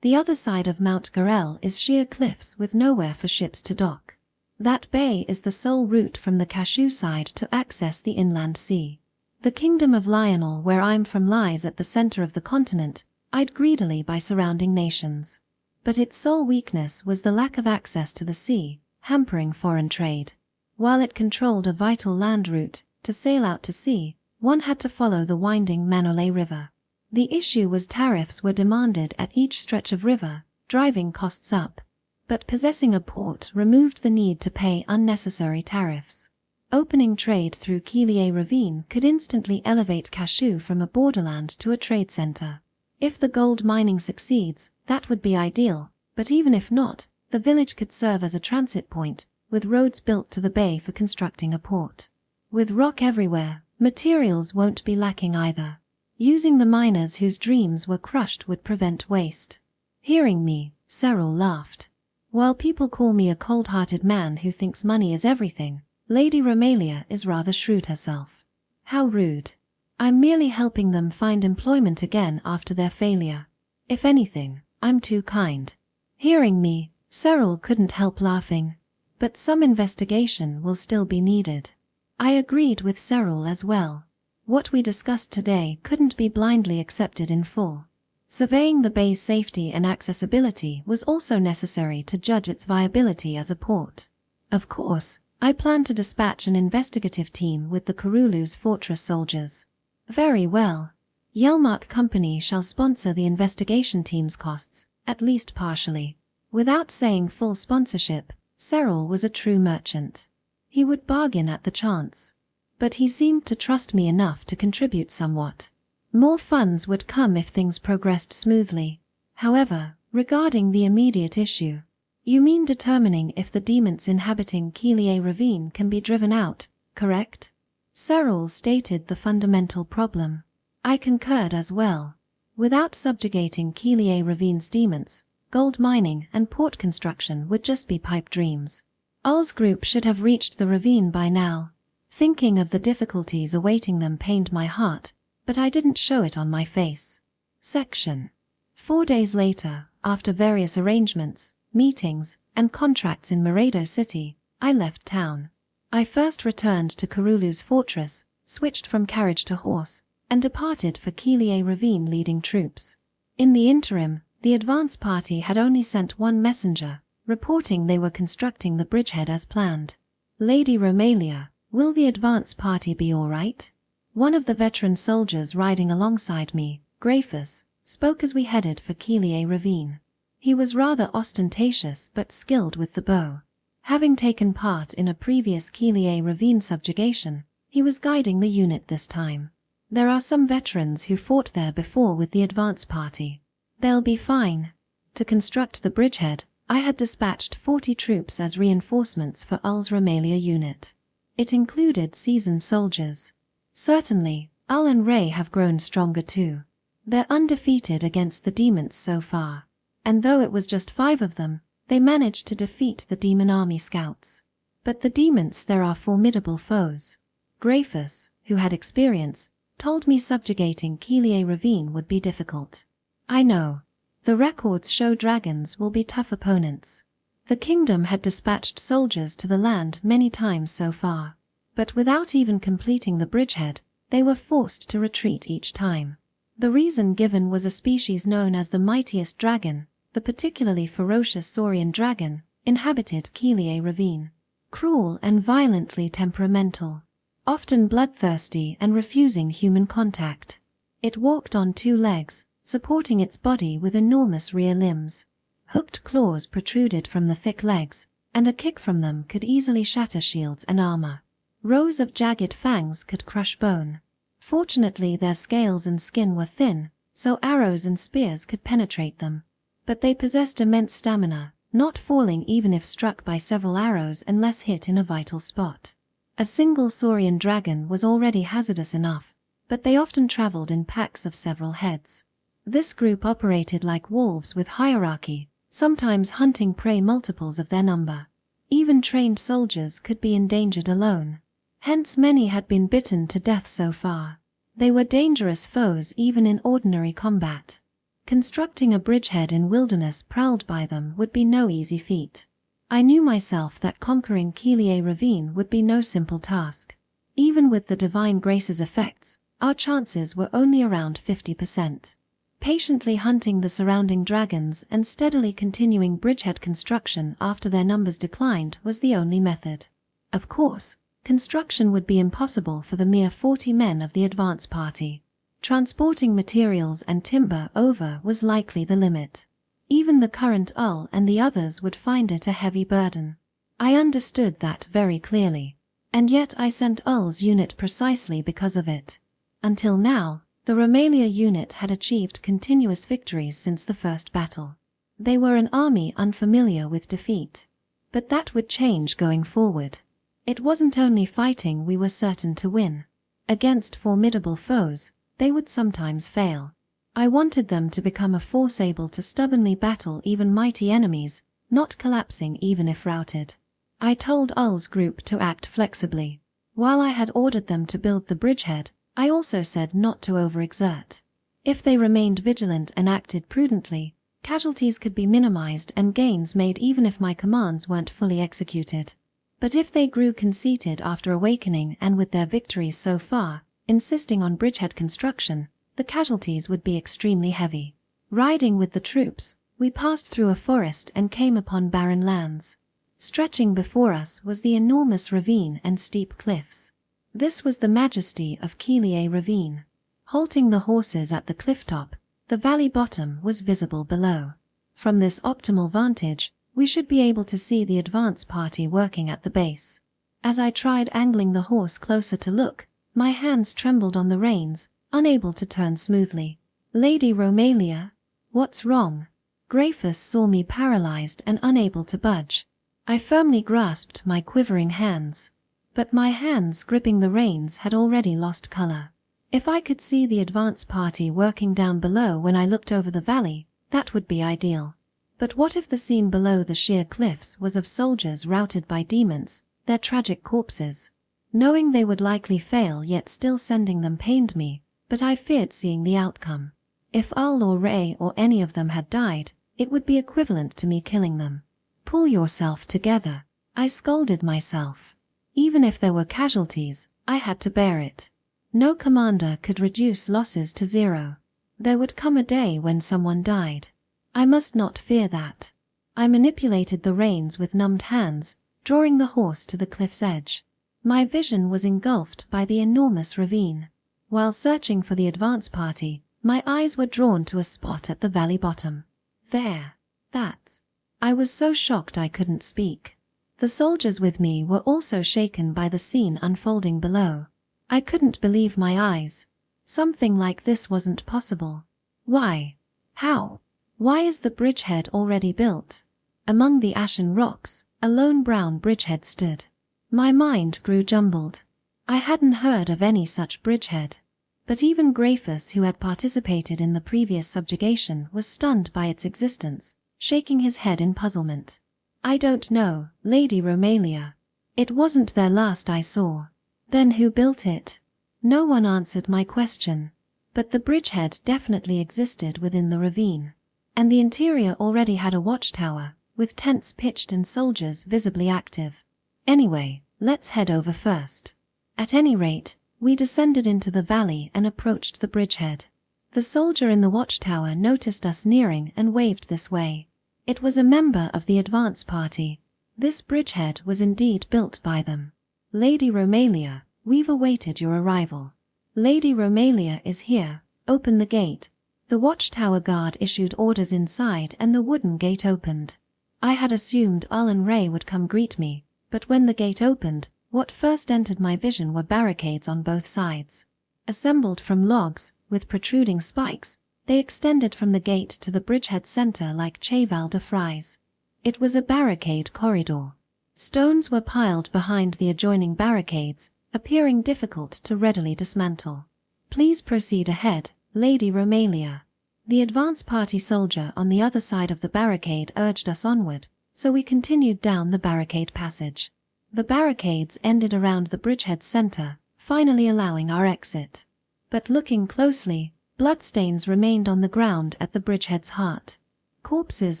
The other side of Mount Gareth is sheer cliffs with nowhere for ships to dock. That bay is the sole route from the Cashew side to access the inland sea. The kingdom of Lionel, where I'm from, lies at the center of the continent, eyed greedily by surrounding nations. But its sole weakness was the lack of access to the sea, hampering foreign trade. While it controlled a vital land route, to sail out to sea, one had to follow the winding Manole River. The issue was tariffs were demanded at each stretch of river, driving costs up. But possessing a port removed the need to pay unnecessary tariffs. Opening trade through Kila Ravine could instantly elevate Cashew from a borderland to a trade center. If the gold mining succeeds, that would be ideal, but even if not, the village could serve as a transit point, with roads built to the bay for constructing a port. With rock everywhere, materials won't be lacking either. Using the miners whose dreams were crushed would prevent waste. Hearing me, Cyril laughed. While people call me a cold-hearted man who thinks money is everything, Lady Romalia is rather shrewd herself. How rude. I'm merely helping them find employment again after their failure. If anything, I'm too kind. Hearing me, Cyril couldn't help laughing. But some investigation will still be needed. I agreed with Cyril as well. What we discussed today couldn't be blindly accepted in full. Surveying the bay's safety and accessibility was also necessary to judge its viability as a port. Of course, I plan to dispatch an investigative team with the Kurulu's fortress soldiers. Very well. Yelmark Company shall sponsor the investigation team's costs, at least partially. Without saying full sponsorship, Cyril was a true merchant. He would bargain at the chance. But he seemed to trust me enough to contribute somewhat. More funds would come if things progressed smoothly. However, regarding the immediate issue, you mean determining if the demons inhabiting Kila Ravine can be driven out, correct? Cyril stated the fundamental problem. I concurred as well. Without subjugating Kila Ravine's demons, gold mining and port construction would just be pipe dreams. Ul's group should have reached the ravine by now. Thinking of the difficulties awaiting them pained my heart, but I didn't show it on my face. Section 4 days later, after various arrangements, meetings, and contracts in Merado City, I left town. I first returned to Kurulu's fortress, switched from carriage to horse, and departed for Kila Ravine leading troops. In the interim, the advance party had only sent one messenger, reporting they were constructing the bridgehead as planned. Lady Romalia, will the advance party be all right? One of the veteran soldiers riding alongside me, Gareth, spoke as we headed for Kila Ravine. He was rather ostentatious but skilled with the bow. Having taken part in a previous Kila Ravine subjugation, he was guiding the unit this time. There are some veterans who fought there before with the advance party. They'll be fine. To construct the bridgehead, I had dispatched 40 troops as reinforcements for Ul's Romalia unit. It included seasoned soldiers. Certainly, Ul and Ray have grown stronger too. They're undefeated against the demons so far. And though it was just 5 of them, they managed to defeat the demon army scouts. But the demons there are formidable foes. Gareth, who had experience, told me subjugating Kila Ravine would be difficult. I know. The records show dragons will be tough opponents. The kingdom had dispatched soldiers to the land many times so far. But without even completing the bridgehead, they were forced to retreat each time. The reason given was a species known as the mightiest dragon, the particularly ferocious saurian dragon, inhabited Kila Ravine. Cruel and violently temperamental. Often bloodthirsty and refusing human contact. It walked on 2 legs, supporting its body with enormous rear limbs. Hooked claws protruded from the thick legs, and a kick from them could easily shatter shields and armor. Rows of jagged fangs could crush bone. Fortunately, their scales and skin were thin, so arrows and spears could penetrate them. But they possessed immense stamina, not falling even if struck by several arrows unless hit in a vital spot. A single saurian dragon was already hazardous enough, but they often traveled in packs of several heads. This group operated like wolves with hierarchy, sometimes hunting prey multiples of their number. Even trained soldiers could be endangered alone. Hence many had been bitten to death so far. They were dangerous foes even in ordinary combat. Constructing a bridgehead in wilderness prowled by them would be no easy feat. I knew myself that conquering Kila Ravine would be no simple task. Even with the Divine Grace's effects, our chances were only around 50%. Patiently hunting the surrounding dragons and steadily continuing bridgehead construction after their numbers declined was the only method. Of course, construction would be impossible for the mere 40 men of the advance party. Transporting materials and timber over was likely the limit. Even the current Ul and the others would find it a heavy burden. I understood that very clearly. And yet I sent Ul's unit precisely because of it. Until now, the Romalia unit had achieved continuous victories since the first battle. They were an army unfamiliar with defeat. But that would change going forward. It wasn't only fighting we were certain to win. Against formidable foes, they would sometimes fail. I wanted them to become a force able to stubbornly battle even mighty enemies, not collapsing even if routed. I told Ull's group to act flexibly. While I had ordered them to build the bridgehead, I also said not to overexert. If they remained vigilant and acted prudently, casualties could be minimized and gains made even if my commands weren't fully executed. But if they grew conceited after awakening and with their victories so far, insisting on bridgehead construction, the casualties would be extremely heavy. Riding with the troops, we passed through a forest and came upon barren lands. Stretching before us was the enormous ravine and steep cliffs. This was the majesty of Kula ravine. Halting the horses at the cliff top, the valley bottom was visible below. From this optimal vantage, we should be able to see the advance party working at the base. As I tried angling the horse closer to look, my hands trembled on the reins, unable to turn smoothly. Lady Romalia, what's wrong? Gareth saw me paralyzed and unable to budge. I firmly grasped my quivering hands. But my hands gripping the reins had already lost color. If I could see the advance party working down below when I looked over the valley, that would be ideal. But what if the scene below the sheer cliffs was of soldiers routed by demons, their tragic corpses? Knowing they would likely fail yet still sending them pained me, but I feared seeing the outcome. If Ull or Ray or any of them had died, it would be equivalent to me killing them. Pull yourself together, I scolded myself. Even if there were casualties, I had to bear it. No commander could reduce losses to zero. There would come a day when someone died. I must not fear that. I manipulated the reins with numbed hands, drawing the horse to the cliff's edge. My vision was engulfed by the enormous ravine. While searching for the advance party, my eyes were drawn to a spot at the valley bottom. There. That's. I was so shocked I couldn't speak. The soldiers with me were also shaken by the scene unfolding below. I couldn't believe my eyes. Something like this wasn't possible. Why? How? Why is the bridgehead already built? Among the ashen rocks, a lone brown bridgehead stood. My mind grew jumbled. I hadn't heard of any such bridgehead. But even Gareth, who had participated in the previous subjugation, was stunned by its existence, shaking his head in puzzlement. I don't know, Lady Romalia. It wasn't their last I saw. Then who built it? No one answered my question. But the bridgehead definitely existed within the ravine. And the interior already had a watchtower, with tents pitched and soldiers visibly active. Anyway, let's head over first. At any rate, we descended into the valley and approached the bridgehead. The soldier in the watchtower noticed us nearing and waved this way. It was a member of the advance party. This bridgehead was indeed built by them. Lady Romalia, we've awaited your arrival. Lady Romalia is here. Open the gate. The watchtower guard issued orders inside and the wooden gate opened. I had assumed Ull and Ray would come greet me, but when the gate opened, what first entered my vision were barricades on both sides. Assembled from logs, with protruding spikes, they extended from the gate to the bridgehead center like cheval de frise. It was a barricade corridor. Stones were piled behind the adjoining barricades, appearing difficult to readily dismantle. Please proceed ahead, Lady Romalia. The advance party soldier on the other side of the barricade urged us onward, so we continued down the barricade passage. The barricades ended around the bridgehead center, finally allowing our exit. But looking closely, bloodstains remained on the ground at the bridgehead's heart. Corpses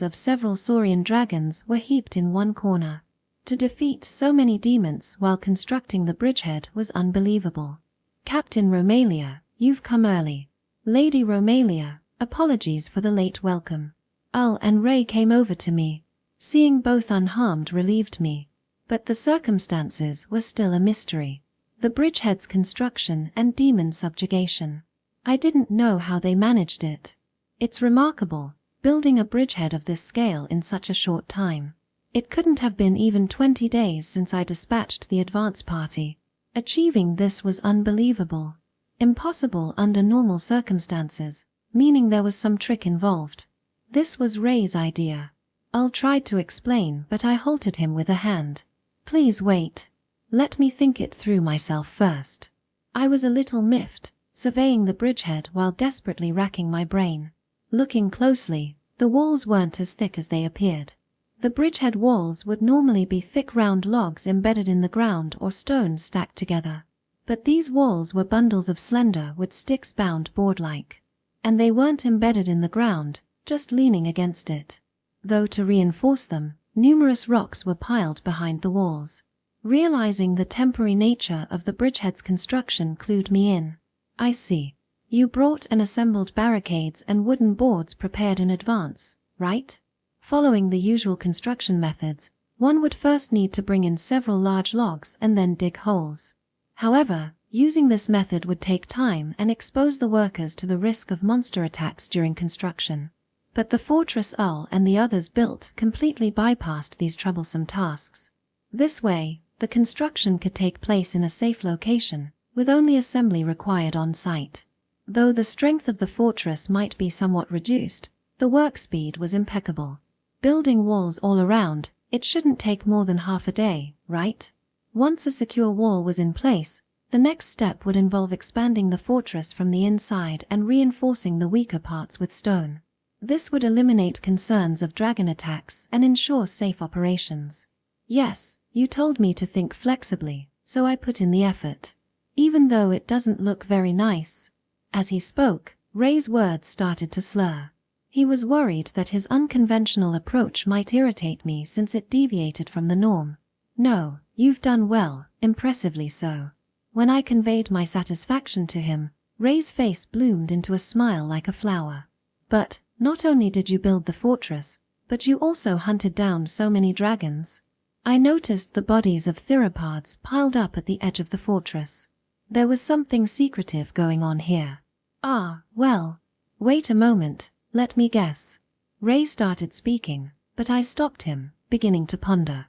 of several saurian dragons were heaped in one corner. To defeat so many demons while constructing the bridgehead was unbelievable. Captain Romalia, you've come early. Lady Romalia, apologies for the late welcome. Ull and Ray came over to me. Seeing both unharmed relieved me. But the circumstances were still a mystery. The bridgehead's construction and demon subjugation. I didn't know how they managed it. It's remarkable, building a bridgehead of this scale in such a short time. It couldn't have been even 20 days since I dispatched the advance party. Achieving this was unbelievable. Impossible under normal circumstances, meaning there was some trick involved. This was Ray's idea. Al tried to explain, but I halted him with a hand. Please wait. Let me think it through myself first. I was a little miffed, surveying the bridgehead while desperately racking my brain. Looking closely, the walls weren't as thick as they appeared. The bridgehead walls would normally be thick round logs embedded in the ground or stones stacked together. But these walls were bundles of slender wood sticks bound board-like. And they weren't embedded in the ground, just leaning against it. Though to reinforce them, numerous rocks were piled behind the walls. Realizing the temporary nature of the bridgehead's construction clued me in. I see. You brought and assembled barricades and wooden boards prepared in advance, right? Following the usual construction methods, one would first need to bring in several large logs and then dig holes. However, using this method would take time and expose the workers to the risk of monster attacks during construction. But the fortress Ull and the others built completely bypassed these troublesome tasks. This way, the construction could take place in a safe location, with only assembly required on site. Though the strength of the fortress might be somewhat reduced, the work speed was impeccable. Building walls all around, it shouldn't take more than half a day, right? Once a secure wall was in place, the next step would involve expanding the fortress from the inside and reinforcing the weaker parts with stone. This would eliminate concerns of dragon attacks and ensure safe operations. Yes, you told me to think flexibly, so I put in the effort. Even though it doesn't look very nice. As he spoke, Ray's words started to slur. He was worried that his unconventional approach might irritate me since it deviated from the norm. No, you've done well, impressively so. When I conveyed my satisfaction to him, Ray's face bloomed into a smile like a flower. But, not only did you build the fortress, but you also hunted down so many dragons. I noticed the bodies of theropods piled up at the edge of the fortress. There was something secretive going on here. Ah, well. Wait a moment, let me guess. Ray started speaking, but I stopped him, beginning to ponder.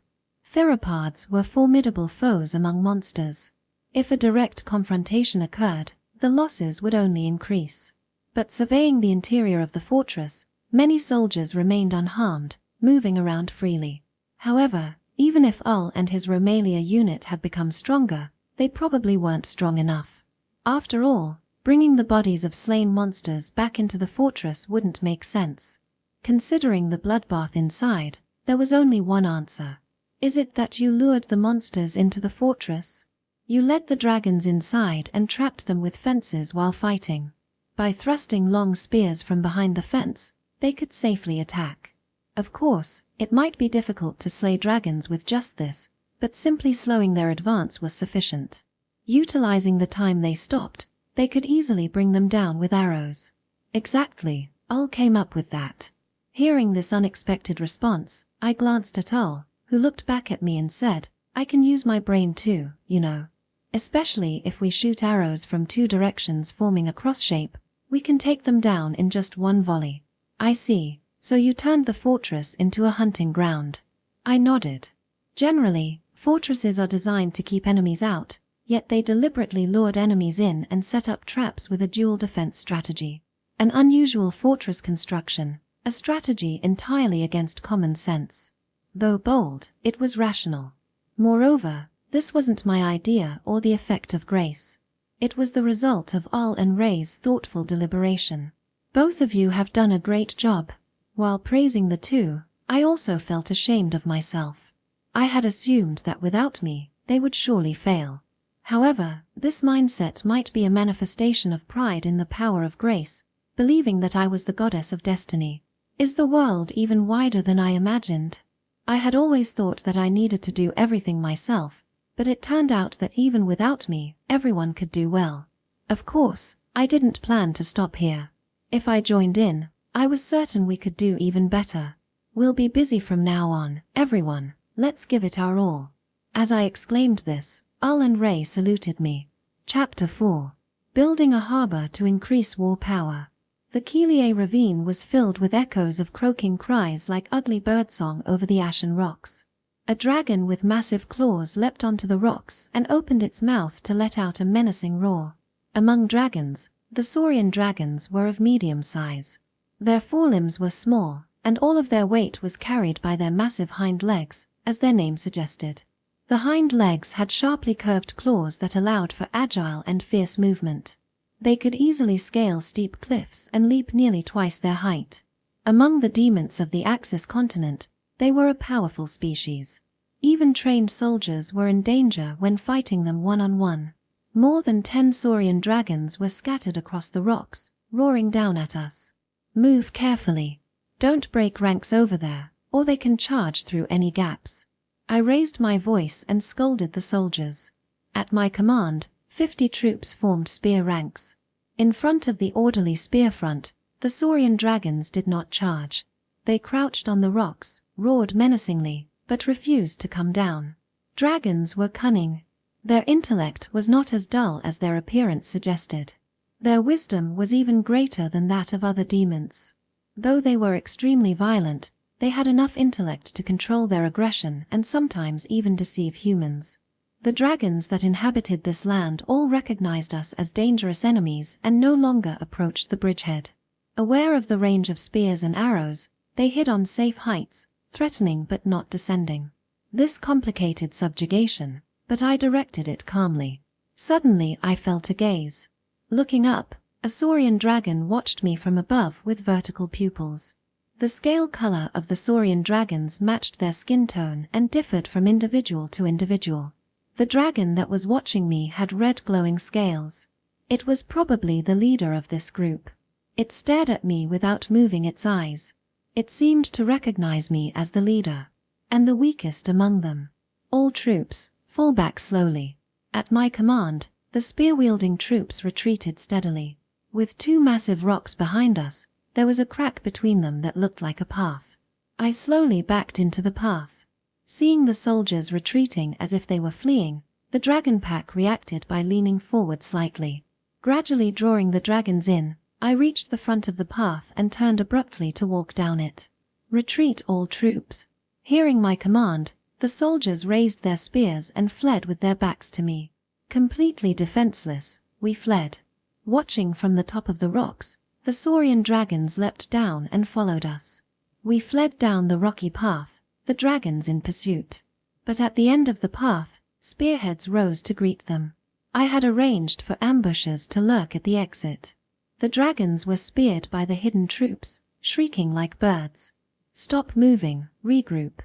Theropods were formidable foes among monsters. If a direct confrontation occurred, the losses would only increase. But surveying the interior of the fortress, many soldiers remained unharmed, moving around freely. However, even if Ull and his Romalia unit had become stronger, they probably weren't strong enough. After all, bringing the bodies of slain monsters back into the fortress wouldn't make sense. Considering the bloodbath inside, there was only one answer. Is it that you lured the monsters into the fortress? You led the dragons inside and trapped them with fences while fighting. By thrusting long spears from behind the fence, they could safely attack. Of course, it might be difficult to slay dragons with just this, but simply slowing their advance was sufficient. Utilizing the time they stopped, they could easily bring them down with arrows. Exactly, Ull came up with that. Hearing this unexpected response, I glanced at Ull, who looked back at me and said, I can use my brain too, you know. Especially if we shoot arrows from two directions forming a cross shape, we can take them down in just one volley. I see, so you turned the fortress into a hunting ground. I nodded. Generally, fortresses are designed to keep enemies out, yet they deliberately lured enemies in and set up traps with a dual defense strategy. An unusual fortress construction, a strategy entirely against common sense. Though bold, it was rational. Moreover, this wasn't my idea or the effect of grace. It was the result of Ull and Ray's thoughtful deliberation. Both of you have done a great job. While praising the two, I also felt ashamed of myself. I had assumed that without me, they would surely fail. However, this mindset might be a manifestation of pride in the power of grace, believing that I was the goddess of destiny. Is the world even wider than I imagined? I had always thought that I needed to do everything myself, but it turned out that even without me, everyone could do well. Of course, I didn't plan to stop here. If I joined in, I was certain we could do even better. We'll be busy from now on, everyone, let's give it our all. As I exclaimed this, Ull and Ray saluted me. Chapter 4. Building a harbor to increase war power. The Kila ravine was filled with echoes of croaking cries like ugly birdsong over the ashen rocks. A dragon with massive claws leapt onto the rocks and opened its mouth to let out a menacing roar. Among dragons, the saurian dragons were of medium size. Their forelimbs were small, and all of their weight was carried by their massive hind legs, as their name suggested. The hind legs had sharply curved claws that allowed for agile and fierce movement. They could easily scale steep cliffs and leap nearly twice their height. Among the demons of the Axis continent, they were a powerful species. Even trained soldiers were in danger when fighting them one-on-one. More than 10 saurian dragons were scattered across the rocks, roaring down at us. Move carefully. Don't break ranks over there, or they can charge through any gaps. I raised my voice and scolded the soldiers. At my command, 50 troops formed spear ranks. In front of the orderly spear front, the saurian dragons did not charge. They crouched on the rocks, roared menacingly, but refused to come down. Dragons were cunning. Their intellect was not as dull as their appearance suggested. Their wisdom was even greater than that of other demons. Though they were extremely violent, they had enough intellect to control their aggression and sometimes even deceive humans. The dragons that inhabited this land all recognized us as dangerous enemies and no longer approached the bridgehead. Aware of the range of spears and arrows, they hid on safe heights, threatening but not descending. This complicated subjugation, but I directed it calmly. Suddenly I felt a gaze. Looking up, a saurian dragon watched me from above with vertical pupils. The scale color of the saurian dragons matched their skin tone and differed from individual to individual. The dragon that was watching me had red glowing scales. It was probably the leader of this group. It stared at me without moving its eyes. It seemed to recognize me as the leader, and the weakest among them. All troops, fall back slowly. At my command, the spear-wielding troops retreated steadily. With 2 massive rocks behind us, there was a crack between them that looked like a path. I slowly backed into the path. Seeing the soldiers retreating as if they were fleeing, the dragon pack reacted by leaning forward slightly. Gradually drawing the dragons in, I reached the front of the path and turned abruptly to walk down it. Retreat all troops. Hearing my command, the soldiers raised their spears and fled with their backs to me. Completely defenseless, we fled. Watching from the top of the rocks, the saurian dragons leapt down and followed us. We fled down the rocky path, the dragons in pursuit. But at the end of the path, spearheads rose to greet them. I had arranged for ambushers to lurk at the exit. The dragons were speared by the hidden troops, shrieking like birds. Stop moving, regroup.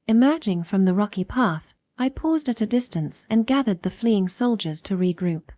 Emerging from the rocky path, I paused at a distance and gathered the fleeing soldiers to regroup.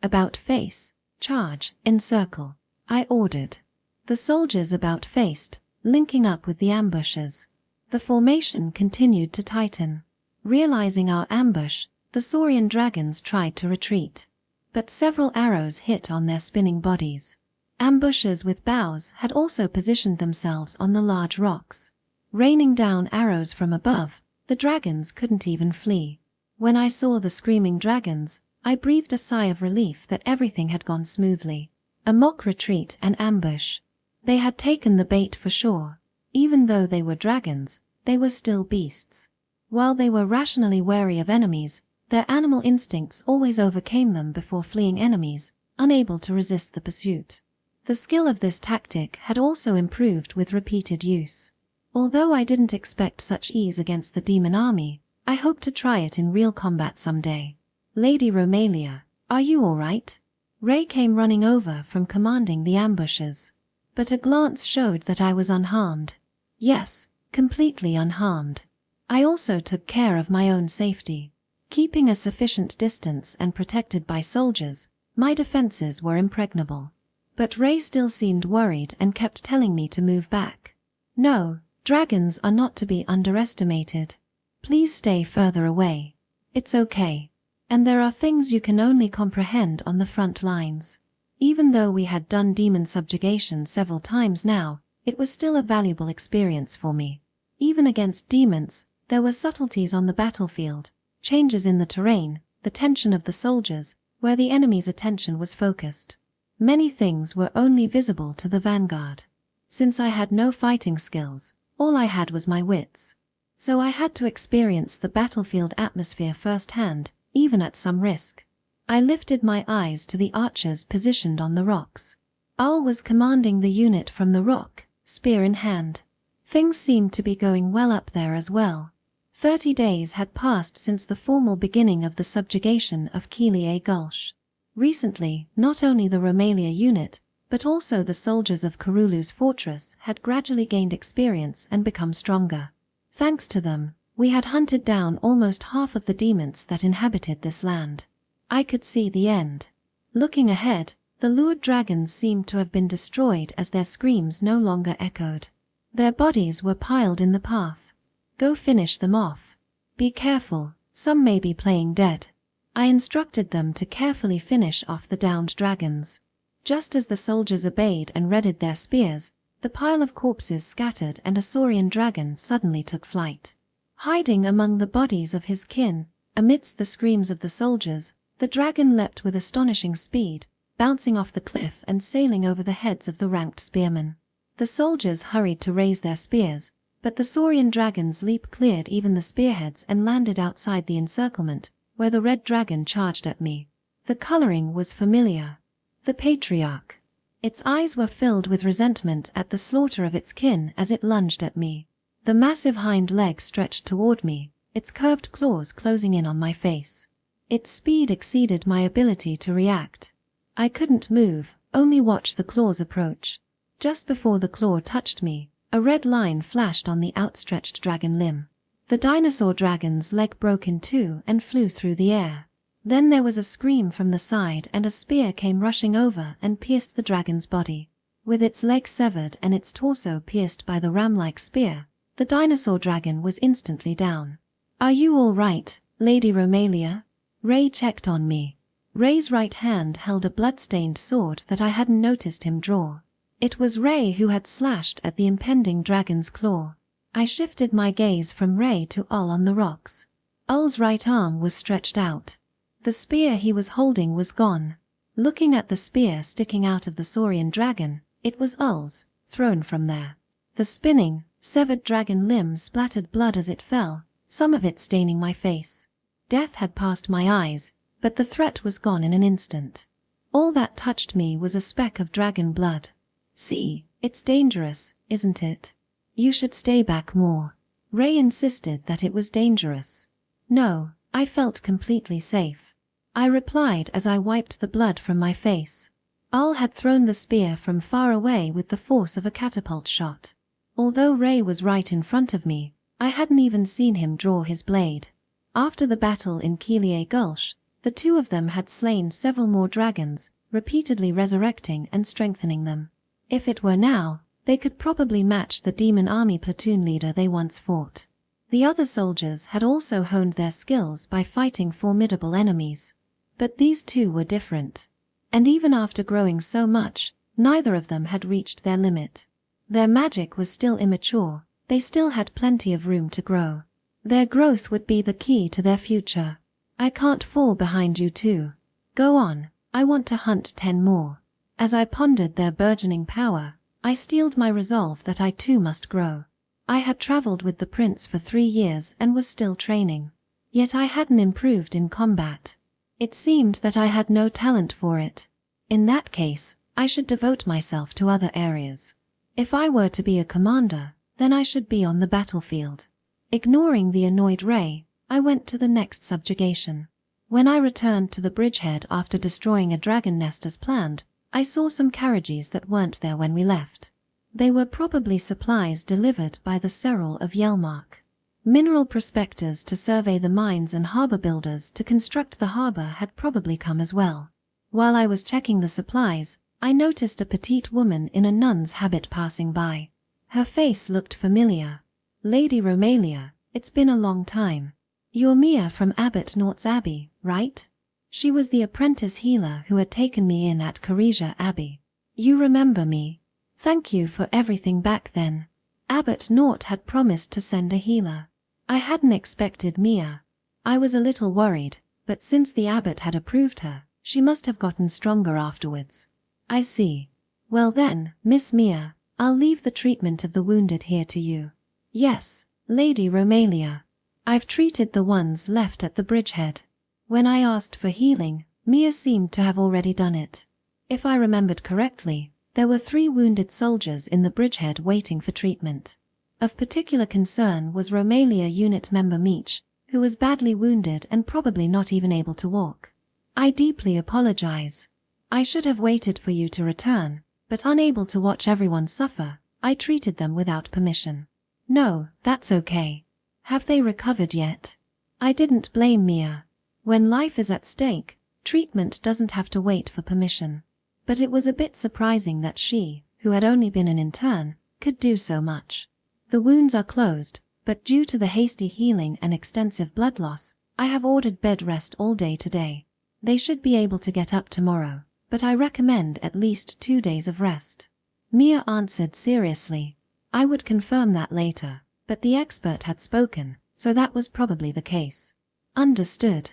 About face, charge, encircle, I ordered. The soldiers about faced, linking up with the ambushers. The formation continued to tighten. Realizing our ambush, the saurian dragons tried to retreat. But several arrows hit on their spinning bodies. Ambushers with bows had also positioned themselves on the large rocks. Raining down arrows from above, the dragons couldn't even flee. When I saw the screaming dragons, I breathed a sigh of relief that everything had gone smoothly. A mock retreat and ambush. They had taken the bait for sure. Even though they were dragons, they were still beasts. While they were rationally wary of enemies, their animal instincts always overcame them before fleeing enemies, unable to resist the pursuit. The skill of this tactic had also improved with repeated use. Although I didn't expect such ease against the demon army, I hope to try it in real combat someday. Lady Romalia, are you all right? Ray came running over from commanding the ambushers. But a glance showed that I was unharmed. Yes, completely unharmed. I also took care of my own safety. Keeping a sufficient distance and protected by soldiers, my defenses were impregnable. But Ray still seemed worried and kept telling me to move back. No, dragons are not to be underestimated. Please stay further away. It's okay. And there are things you can only comprehend on the front lines. Even though we had done demon subjugation several times now, it was still a valuable experience for me. Even against demons, there were subtleties on the battlefield, changes in the terrain, the tension of the soldiers, where the enemy's attention was focused. Many things were only visible to the vanguard. Since I had no fighting skills, all I had was my wits. So I had to experience the battlefield atmosphere firsthand, even at some risk. I lifted my eyes to the archers positioned on the rocks. Al was commanding the unit from the rock, spear in hand. Things seemed to be going well up there as well. 30 days had passed since the formal beginning of the subjugation of Kila Gulch. Recently, not only the Romalia unit, but also the soldiers of Karulu's fortress had gradually gained experience and become stronger. Thanks to them, we had hunted down almost half of the demons that inhabited this land. I could see the end. Looking ahead, the lured dragons seemed to have been destroyed as their screams no longer echoed. Their bodies were piled in the path. Go finish them off. Be careful, some may be playing dead. I instructed them to carefully finish off the downed dragons. Just as the soldiers obeyed and readied their spears, the pile of corpses scattered and a saurian dragon suddenly took flight. Hiding among the bodies of his kin, amidst the screams of the soldiers, the dragon leapt with astonishing speed, bouncing off the cliff and sailing over the heads of the ranked spearmen. The soldiers hurried to raise their spears, but the saurian dragon's leap cleared even the spearheads and landed outside the encirclement, where the red dragon charged at me. The coloring was familiar. The patriarch. Its eyes were filled with resentment at the slaughter of its kin as it lunged at me. The massive hind leg stretched toward me, its curved claws closing in on my face. Its speed exceeded my ability to react. I couldn't move, only watch the claws approach. Just before the claw touched me, a red line flashed on the outstretched dragon limb. The dinosaur dragon's leg broke in two and flew through the air. Then there was a scream from the side and a spear came rushing over and pierced the dragon's body. With its leg severed and its torso pierced by the ram-like spear, the dinosaur dragon was instantly down. "Are you all right, Lady Romalia?" Ray checked on me. Ray's right hand held a blood-stained sword that I hadn't noticed him draw. It was Ray who had slashed at the impending dragon's claw. I shifted my gaze from Ray to Ul on the rocks. Ul's right arm was stretched out. The spear he was holding was gone. Looking at the spear sticking out of the saurian dragon, it was Ul's, thrown from there. The spinning, severed dragon limb splattered blood as it fell, some of it staining my face. Death had passed my eyes, but the threat was gone in an instant. All that touched me was a speck of dragon blood. "See, it's dangerous, isn't it? You should stay back more." Ray insisted that it was dangerous. No, I felt completely safe. I replied as I wiped the blood from my face. Ul had thrown the spear from far away with the force of a catapult shot. Although Ray was right in front of me, I hadn't even seen him draw his blade. After the battle in Kila Gulch, the two of them had slain several more dragons, repeatedly resurrecting and strengthening them. If it were now, they could probably match the demon army platoon leader they once fought. The other soldiers had also honed their skills by fighting formidable enemies. But these two were different. And even after growing so much, neither of them had reached their limit. Their magic was still immature, they still had plenty of room to grow. Their growth would be the key to their future. "I can't fall behind you two. Go on, I want to hunt 10 more. As I pondered their burgeoning power, I steeled my resolve that I too must grow. I had traveled with the prince for 3 years and was still training. Yet I hadn't improved in combat. It seemed that I had no talent for it. In that case, I should devote myself to other areas. If I were to be a commander, then I should be on the battlefield. Ignoring the annoyed Ray, I went to the next subjugation. When I returned to the bridgehead after destroying a dragon nest as planned, I saw some carriages that weren't there when we left. They were probably supplies delivered by the Serral of Yelmark. Mineral prospectors to survey the mines and harbor builders to construct the harbor had probably come as well. While I was checking the supplies, I noticed a petite woman in a nun's habit passing by. Her face looked familiar. "Lady Romalia, it's been a long time. You're Mia from Abbot Naught's Abbey, right?" She was the apprentice healer who had taken me in at Caresia Abbey. "You remember me. Thank you for everything back then." Abbot Naught had promised to send a healer. I hadn't expected Mia. I was a little worried, but since the abbot had approved her, she must have gotten stronger afterwards. "I see. Well then, Miss Mia, I'll leave the treatment of the wounded here to you." "Yes, Lady Romalia. I've treated the ones left at the bridgehead." When I asked for healing, Mia seemed to have already done it. If I remembered correctly, there were 3 wounded soldiers in the bridgehead waiting for treatment. Of particular concern was Romalia unit member Meech, who was badly wounded and probably not even able to walk. I deeply apologize. I should have waited for you to return, but unable to watch everyone suffer, I treated them without permission. No, that's okay. Have they recovered yet? I didn't blame Mia. When life is at stake, treatment doesn't have to wait for permission. But it was a bit surprising that she, who had only been an intern, could do so much. The wounds are closed, but due to the hasty healing and extensive blood loss, I have ordered bed rest all day today. They should be able to get up tomorrow, but I recommend at least 2 days of rest. Mia answered seriously. I would confirm that later, but the expert had spoken, so that was probably the case. Understood.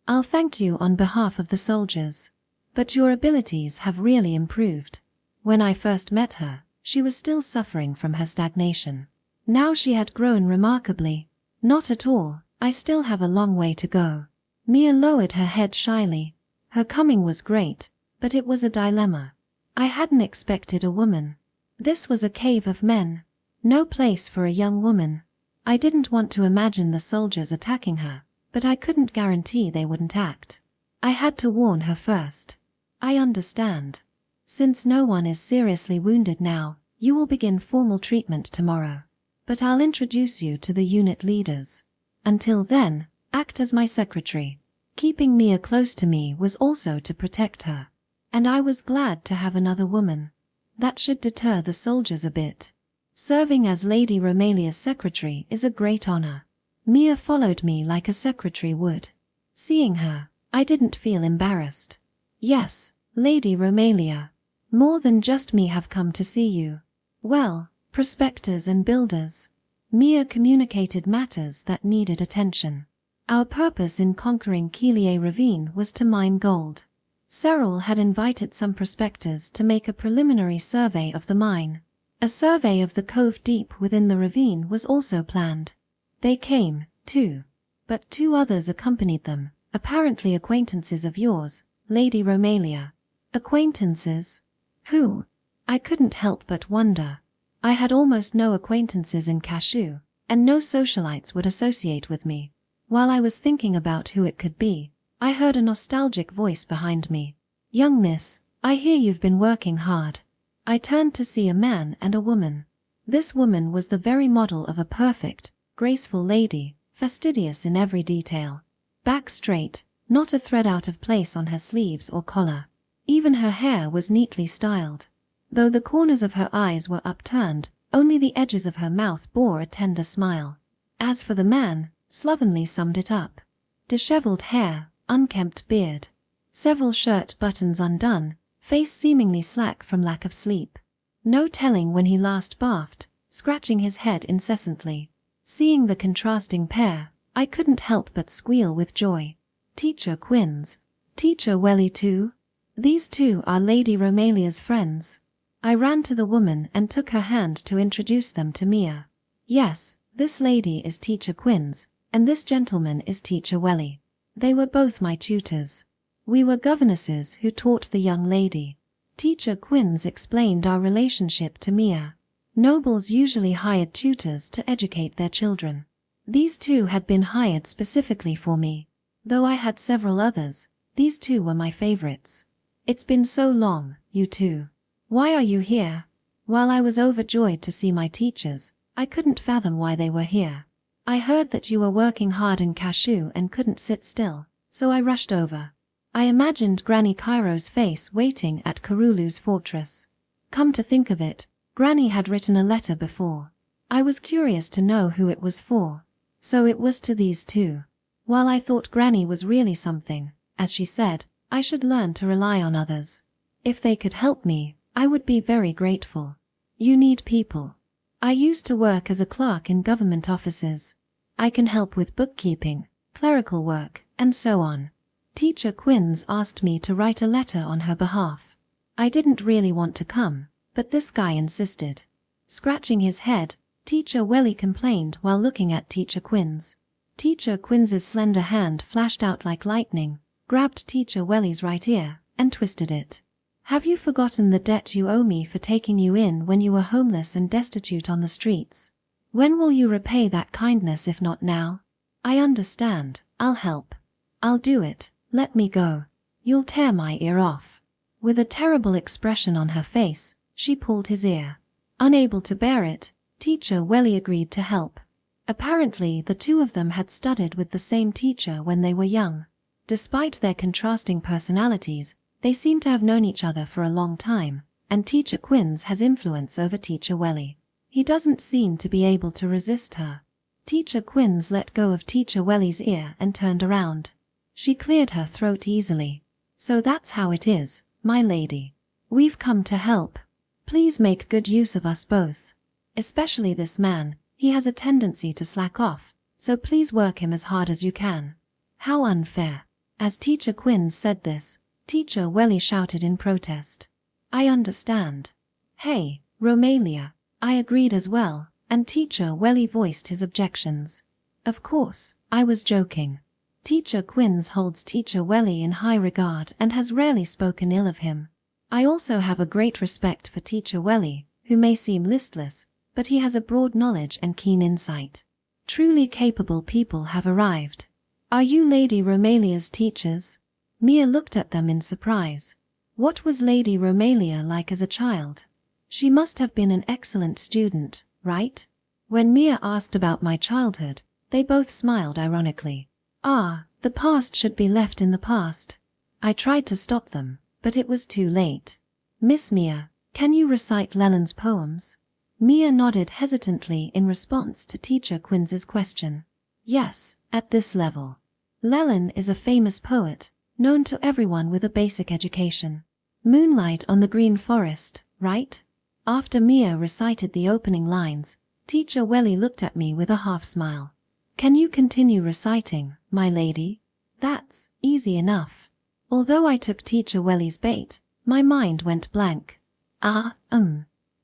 I'll thank you on behalf of the soldiers. But your abilities have really improved. When I first met her, she was still suffering from her stagnation. Now she had grown remarkably. Not at all, I still have a long way to go. Mia lowered her head shyly. Her coming was great, but it was a dilemma. I hadn't expected a woman. This was a cave of men. No place for a young woman. I didn't want to imagine the soldiers attacking her, but I couldn't guarantee they wouldn't act. I had to warn her first. I understand. Since no one is seriously wounded now, you will begin formal treatment tomorrow. But I'll introduce you to the unit leaders. Until then, act as my secretary. Keeping Mia close to me was also to protect her. And I was glad to have another woman. That should deter the soldiers a bit. Serving as Lady Romalia's secretary is a great honor. Mia followed me like a secretary would. Seeing her, I didn't feel embarrassed. Yes, Lady Romalia. More than just me have come to see you. Well, prospectors and builders. Mia communicated matters that needed attention. Our purpose in conquering Keeley Ravine was to mine gold. Cyril had invited some prospectors to make a preliminary survey of the mine. A survey of the cove deep within the ravine was also planned. They came, too. But 2 others accompanied them, apparently acquaintances of yours, Lady Romalia. Acquaintances? Who? I couldn't help but wonder. I had almost no acquaintances in Cashew, and no socialites would associate with me. While I was thinking about who it could be, I heard a nostalgic voice behind me. Young miss, I hear you've been working hard. I turned to see a man and a woman. This woman was the very model of a perfect, graceful lady, fastidious in every detail. Back straight, not a thread out of place on her sleeves or collar. Even her hair was neatly styled. Though the corners of her eyes were upturned, only the edges of her mouth bore a tender smile. As for the man, slovenly summed it up. Disheveled hair, unkempt beard. Several shirt buttons undone, face seemingly slack from lack of sleep. No telling when he last bathed, scratching his head incessantly. Seeing the contrasting pair, I couldn't help but squeal with joy. Teacher Quinns. Teacher Welly too? These 2 are Lady Romalia's friends. I ran to the woman and took her hand to introduce them to Mia. Yes, this lady is Teacher Quinns, and this gentleman is Teacher Welly. They were both my tutors. We were governesses who taught the young lady. Teacher Quinns explained our relationship to Mia. Nobles usually hired tutors to educate their children. These 2 had been hired specifically for me. Though I had several others, these 2 were my favorites. It's been so long, you 2. Why are you here? While I was overjoyed to see my teachers, I couldn't fathom why they were here. I heard that you were working hard in Cashew and couldn't sit still, so I rushed over. I imagined Granny Cairo's face waiting at Karulu's fortress. Come to think of it, Granny had written a letter before. I was curious to know who it was for. So it was to these 2. While I thought Granny was really something, as she said, I should learn to rely on others. If they could help me, I would be very grateful. You need people. I used to work as a clerk in government offices. I can help with bookkeeping, clerical work, and so on. Teacher Quinns asked me to write a letter on her behalf. I didn't really want to come, but this guy insisted. Scratching his head, Teacher Welly complained while looking at Teacher Quinns. Teacher Quinns's slender hand flashed out like lightning, grabbed Teacher Welly's right ear, and twisted it. Have you forgotten the debt you owe me for taking you in when you were homeless and destitute on the streets? When will you repay that kindness if not now? I understand, I'll help. I'll do it, let me go. You'll tear my ear off. With a terrible expression on her face, she pulled his ear. Unable to bear it, Teacher Welly agreed to help. Apparently the two of them had studied with the same teacher when they were young. Despite their contrasting personalities, they seem to have known each other for a long time, and Teacher Quinns has influence over Teacher Welly. He doesn't seem to be able to resist her. Teacher Quinns let go of Teacher Welly's ear and turned around. She cleared her throat easily. So that's how it is, my lady. We've come to help. Please make good use of us both. Especially this man, he has a tendency to slack off, so please work him as hard as you can. How unfair. As Teacher Quinns said this, Teacher Welly shouted in protest. I understand. Hey, Romalia. I agreed as well, and Teacher Welly voiced his objections. Of course, I was joking. Teacher Quinns holds Teacher Welly in high regard and has rarely spoken ill of him. I also have a great respect for Teacher Welly, who may seem listless, but he has a broad knowledge and keen insight. Truly capable people have arrived. Are you Lady Romalia's teachers? Mia looked at them in surprise. What was Lady Romalia like as a child? She must have been an excellent student, right? When Mia asked about my childhood, they both smiled ironically. Ah, the past should be left in the past. I tried to stop them, but it was too late. Miss Mia, can you recite Leland's poems? Mia nodded hesitantly in response to Teacher Quinns's question. Yes, at this level. Leland is a famous poet, known to everyone with a basic education. Moonlight on the Green Forest, right? After Mia recited the opening lines, Teacher Welly looked at me with a half-smile. Can you continue reciting, my lady? That's easy enough. Although I took Teacher Welly's bait, my mind went blank.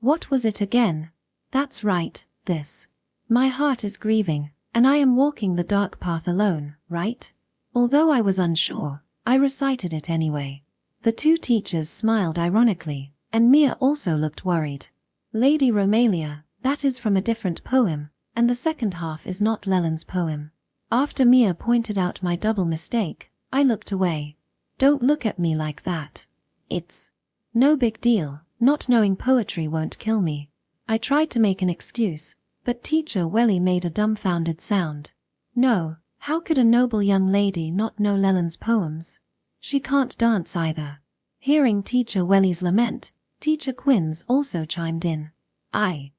What was it again? That's right, this. My heart is grieving, and I am walking the dark path alone, right? Although I was unsure, I recited it anyway. The two teachers smiled ironically, and Mia also looked worried. Lady Romalia, that is from a different poem, and the second half is not Leland's poem. After Mia pointed out my double mistake, I looked away. Don't look at me like that. It's no big deal, not knowing poetry won't kill me. I tried to make an excuse, but Teacher Welly made a dumbfounded sound. No, how could a noble young lady not know Leland's poems? She can't dance either. Hearing Teacher Welly's lament, Teacher Quinns also chimed in. I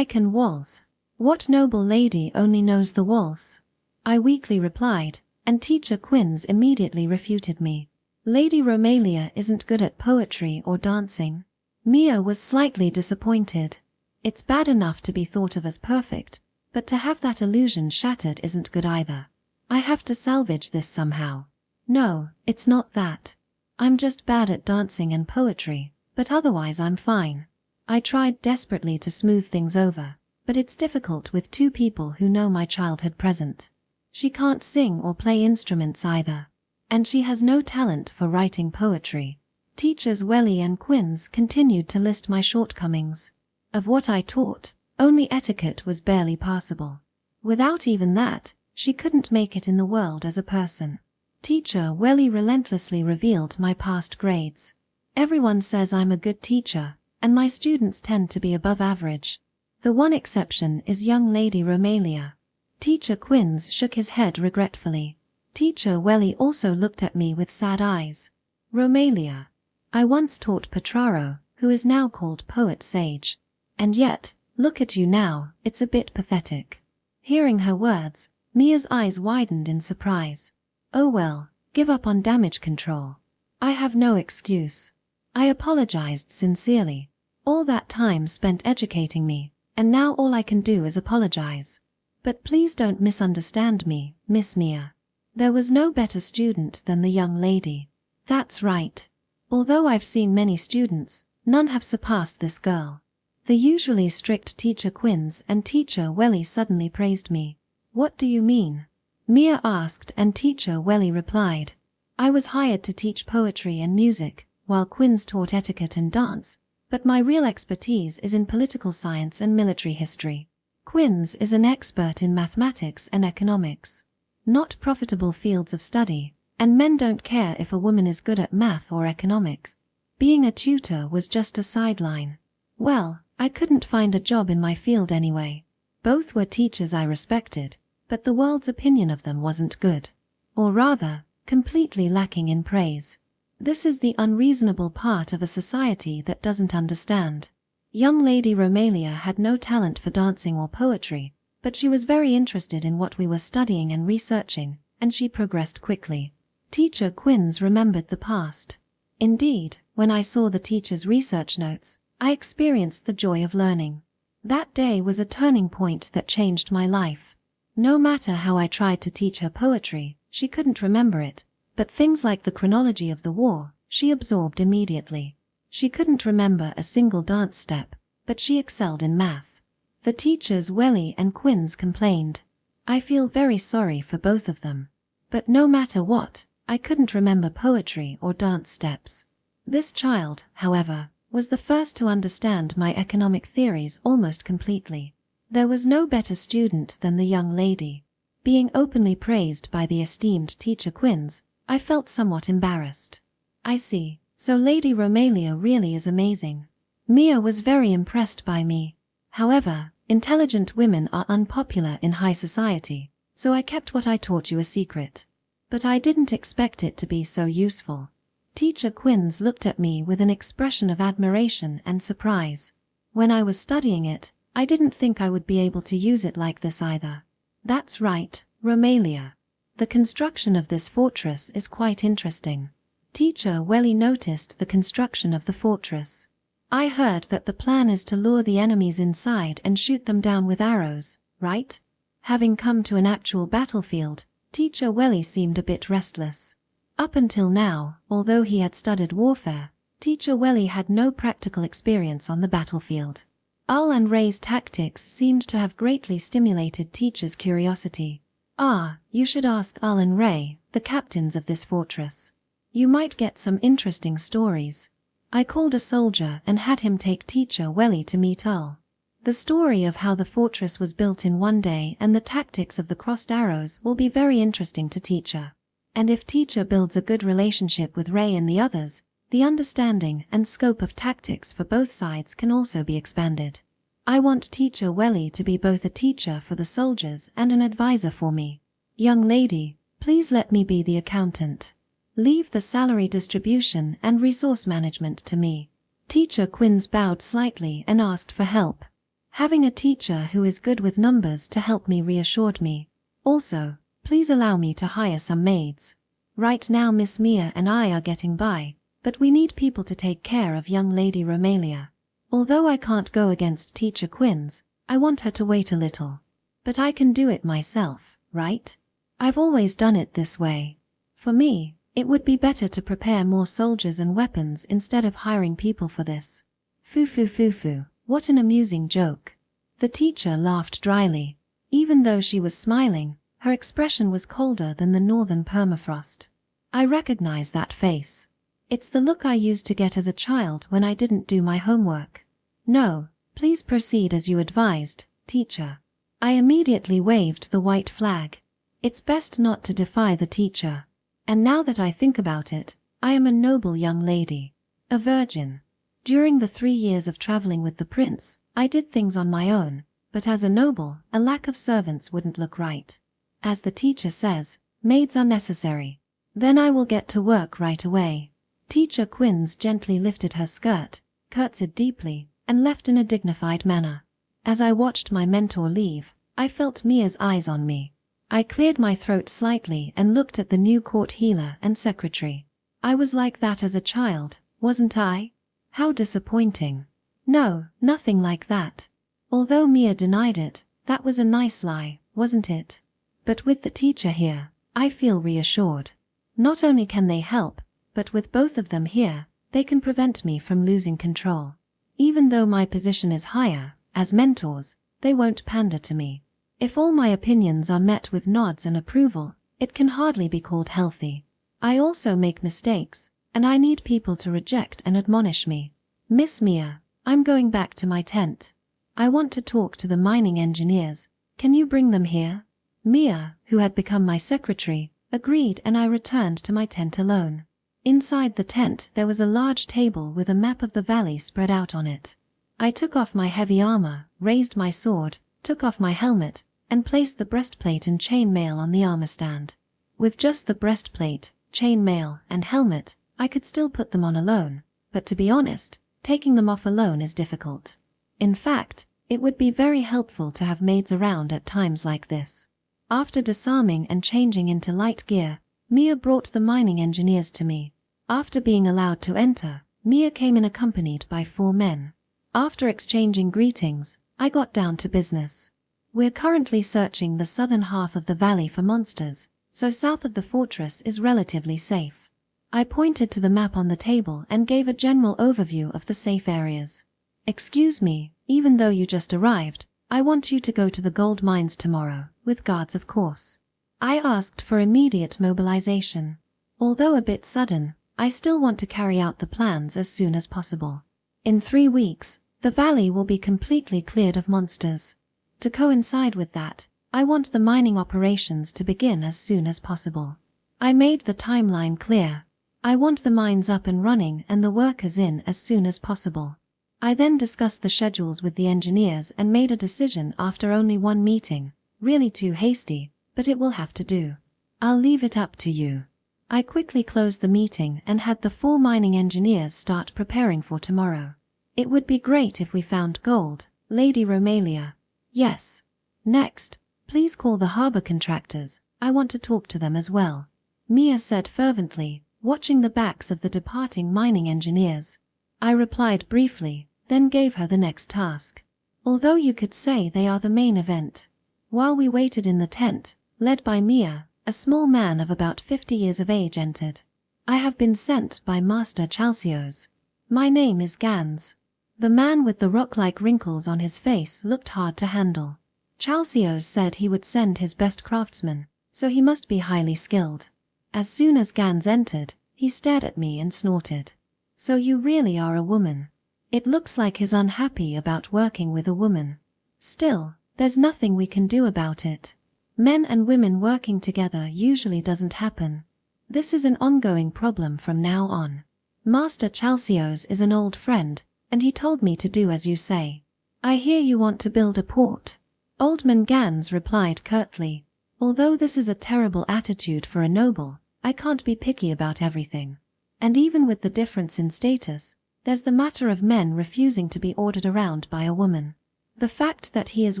can waltz. What noble lady only knows the waltz? I weakly replied, and Teacher Quinns immediately refuted me. Lady Romalia isn't good at poetry or dancing. Mia was slightly disappointed. It's bad enough to be thought of as perfect, but to have that illusion shattered isn't good either. I have to salvage this somehow. No, it's not that. I'm just bad at dancing and poetry, but otherwise I'm fine. I tried desperately to smooth things over, but it's difficult with two people who know my childhood present. She can't sing or play instruments either, and she has no talent for writing poetry. Teachers Welly and Quinns continued to list my shortcomings. Of what I taught, only etiquette was barely passable. Without even that, she couldn't make it in the world as a person. Teacher Welly relentlessly revealed my past grades. Everyone says I'm a good teacher, and my students tend to be above average. The one exception is young Lady Romalia. Teacher Quinns shook his head regretfully. Teacher Welly also looked at me with sad eyes. Romalia. I once taught Petraro, who is now called Poet Sage. And yet, look at you now, it's a bit pathetic. Hearing her words, Mia's eyes widened in surprise. Oh well, give up on damage control. I have no excuse. I apologized sincerely. All that time spent educating me, and now all I can do is apologize. But please don't misunderstand me, Miss Mia. There was no better student than the young lady. That's right. Although I've seen many students, none have surpassed this girl. The usually strict Teacher Quinns and Teacher Welly suddenly praised me. What do you mean? Mia asked, and Teacher Welly replied. I was hired to teach poetry and music, while Quinns taught etiquette and dance, but my real expertise is in political science and military history. Quinns is an expert in mathematics and economics. Not profitable fields of study, and men don't care if a woman is good at math or economics. Being a tutor was just a sideline. Well, I couldn't find a job in my field anyway. Both were teachers I respected, but the world's opinion of them wasn't good. Or rather, completely lacking in praise. This is the unreasonable part of a society that doesn't understand. Young Lady Romalia had no talent for dancing or poetry, but she was very interested in what we were studying and researching, and she progressed quickly. Teacher Quinns remembered the past. Indeed, when I saw the teacher's research notes, I experienced the joy of learning. That day was a turning point that changed my life. No matter how I tried to teach her poetry, she couldn't remember it, but things like the chronology of the war, she absorbed immediately. She couldn't remember a single dance step, but she excelled in math. The teachers Welly and Quinns complained. I feel very sorry for both of them. But no matter what, I couldn't remember poetry or dance steps. This child, however, was the first to understand my economic theories almost completely. There was no better student than the young lady. Being openly praised by the esteemed teacher Quinns, I felt somewhat embarrassed. I see, so Lady Romalia really is amazing. Mia was very impressed by me. However, intelligent women are unpopular in high society, so I kept what I taught you a secret. But I didn't expect it to be so useful. Teacher Quinns looked at me with an expression of admiration and surprise. When I was studying it, I didn't think I would be able to use it like this either. That's right, Romalia. The construction of this fortress is quite interesting. Teacher Welly noticed the construction of the fortress. I heard that the plan is to lure the enemies inside and shoot them down with arrows, right? Having come to an actual battlefield, Teacher Welly seemed a bit restless. Up until now, although he had studied warfare, Teacher Welly had no practical experience on the battlefield. Al and Ray's tactics seemed to have greatly stimulated Teacher's curiosity. Ah, you should ask Al and Ray, the captains of this fortress. You might get some interesting stories. I called a soldier and had him take Teacher Welly to meet Al. The story of how the fortress was built in one day and the tactics of the crossed arrows will be very interesting to Teacher. And if Teacher builds a good relationship with Ray and the others, the understanding and scope of tactics for both sides can also be expanded. I want Teacher Welly to be both a teacher for the soldiers and an advisor for me. Young lady, please let me be the accountant. Leave the salary distribution and resource management to me. Teacher Quinns bowed slightly and asked for help. Having a teacher who is good with numbers to help me reassured me. Also, please allow me to hire some maids. Right now Miss Mia and I are getting by, but we need people to take care of young Lady Romalia. Although I can't go against Teacher Quinns, I want her to wait a little. But I can do it myself, right? I've always done it this way. For me, it would be better to prepare more soldiers and weapons instead of hiring people for this. Foo, what an amusing joke. The teacher laughed dryly. Even though she was smiling, her expression was colder than the northern permafrost. I recognize that face. It's the look I used to get as a child when I didn't do my homework. No, please proceed as you advised, teacher. I immediately waved the white flag. It's best not to defy the teacher. And now that I think about it, I am a noble young lady. A virgin. During the 3 years of traveling with the prince, I did things on my own, but as a noble, a lack of servants wouldn't look right. As the teacher says, maids are necessary. Then I will get to work right away. Teacher Quinns gently lifted her skirt, curtsied deeply, and left in a dignified manner. As I watched my mentor leave, I felt Mia's eyes on me. I cleared my throat slightly and looked at the new court healer and secretary. I was like that as a child, wasn't I? How disappointing. No, nothing like that. Although Mia denied it, that was a nice lie, wasn't it? But with the teacher here, I feel reassured. Not only can they help, but with both of them here, they can prevent me from losing control. Even though my position is higher, as mentors, they won't pander to me. If all my opinions are met with nods and approval, it can hardly be called healthy. I also make mistakes, and I need people to reject and admonish me. Miss Mia, I'm going back to my tent. I want to talk to the mining engineers. Can you bring them here? Mia, who had become my secretary, agreed, and I returned to my tent alone. Inside the tent there was a large table with a map of the valley spread out on it. I took off my heavy armor, raised my sword, took off my helmet, and placed the breastplate and chain mail on the armor stand. With just the breastplate, chain mail, and helmet, I could still put them on alone, but to be honest, taking them off alone is difficult. In fact, it would be very helpful to have maids around at times like this. After disarming and changing into light gear, Mia brought the mining engineers to me. After being allowed to enter, Mia came in accompanied by 4 men. After exchanging greetings, I got down to business. We're currently searching the southern half of the valley for monsters, so south of the fortress is relatively safe. I pointed to the map on the table and gave a general overview of the safe areas. Excuse me, even though you just arrived, I want you to go to the gold mines tomorrow, with guards of course. I asked for immediate mobilization. Although a bit sudden, I still want to carry out the plans as soon as possible. In 3 weeks, the valley will be completely cleared of monsters. To coincide with that, I want the mining operations to begin as soon as possible. I made the timeline clear. I want the mines up and running and the workers in as soon as possible. I then discussed the schedules with the engineers and made a decision after only 1 meeting, really too hasty, but it will have to do. I'll leave it up to you. I quickly closed the meeting and had the 4 mining engineers start preparing for tomorrow. It would be great if we found gold, Lady Romalia. Yes. Next, please call the harbor contractors. I want to talk to them as well. Mia said fervently, watching the backs of the departing mining engineers. I replied briefly, then gave her the next task. Although you could say they are the main event. While we waited in the tent, led by Mia, a small man of about 50 years of age entered. I have been sent by Master Chalcios. My name is Gans. The man with the rock-like wrinkles on his face looked hard to handle. Chalcios said he would send his best craftsman, so he must be highly skilled. As soon as Gans entered, he stared at me and snorted. So you really are a woman. It looks like he's unhappy about working with a woman. Still, there's nothing we can do about it. Men and women working together usually doesn't happen. This is an ongoing problem from now on. Master Chalcios is an old friend, and he told me to do as you say. I hear you want to build a port. Oldman Gans replied curtly. Although this is a terrible attitude for a noble, I can't be picky about everything. And even with the difference in status, there's the matter of men refusing to be ordered around by a woman. The fact that he is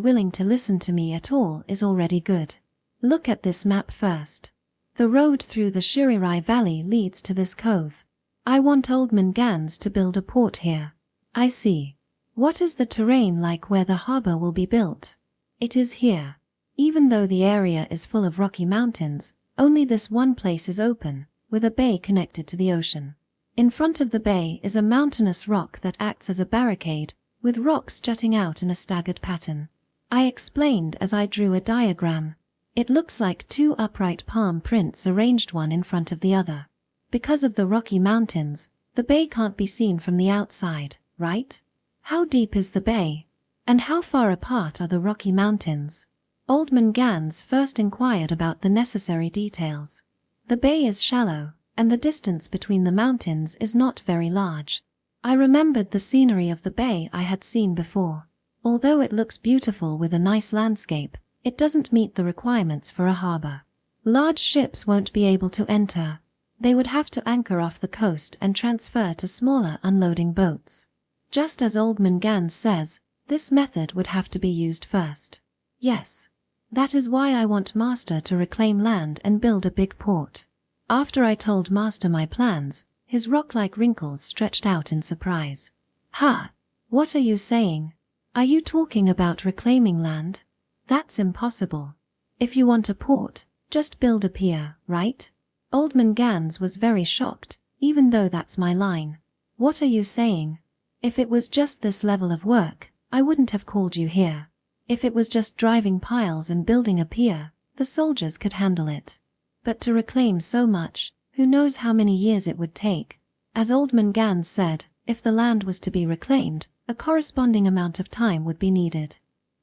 willing to listen to me at all is already good. Look at this map first. The road through the Shirirai Valley leads to this cove. I want Oldman Gans to build a port here. I see. What is the terrain like where the harbor will be built? It is here. Even though the area is full of rocky mountains, only this one place is open, with a bay connected to the ocean. In front of the bay is a mountainous rock that acts as a barricade, with rocks jutting out in a staggered pattern. I explained as I drew a diagram. It looks like 2 upright palm prints arranged one in front of the other. Because of the rocky mountains, the bay can't be seen from the outside, right? How deep is the bay? And how far apart are the Rocky Mountains? Oldman Gans first inquired about the necessary details. The bay is shallow, and the distance between the mountains is not very large. I remembered the scenery of the bay I had seen before. Although it looks beautiful with a nice landscape, it doesn't meet the requirements for a harbor. Large ships won't be able to enter. They would have to anchor off the coast and transfer to smaller unloading boats. Just as Oldman Gans says, this method would have to be used first. Yes. That is why I want Master to reclaim land and build a big port. After I told Master my plans, his rock-like wrinkles stretched out in surprise. Ha! What are you saying? Are you talking about reclaiming land? That's impossible. If you want a port, just build a pier, right? Oldman Gans was very shocked, even though that's my line. What are you saying? If it was just this level of work, I wouldn't have called you here. If it was just driving piles and building a pier, the soldiers could handle it. But to reclaim so much, who knows how many years it would take. As Oldman Gans said, if the land was to be reclaimed, a corresponding amount of time would be needed.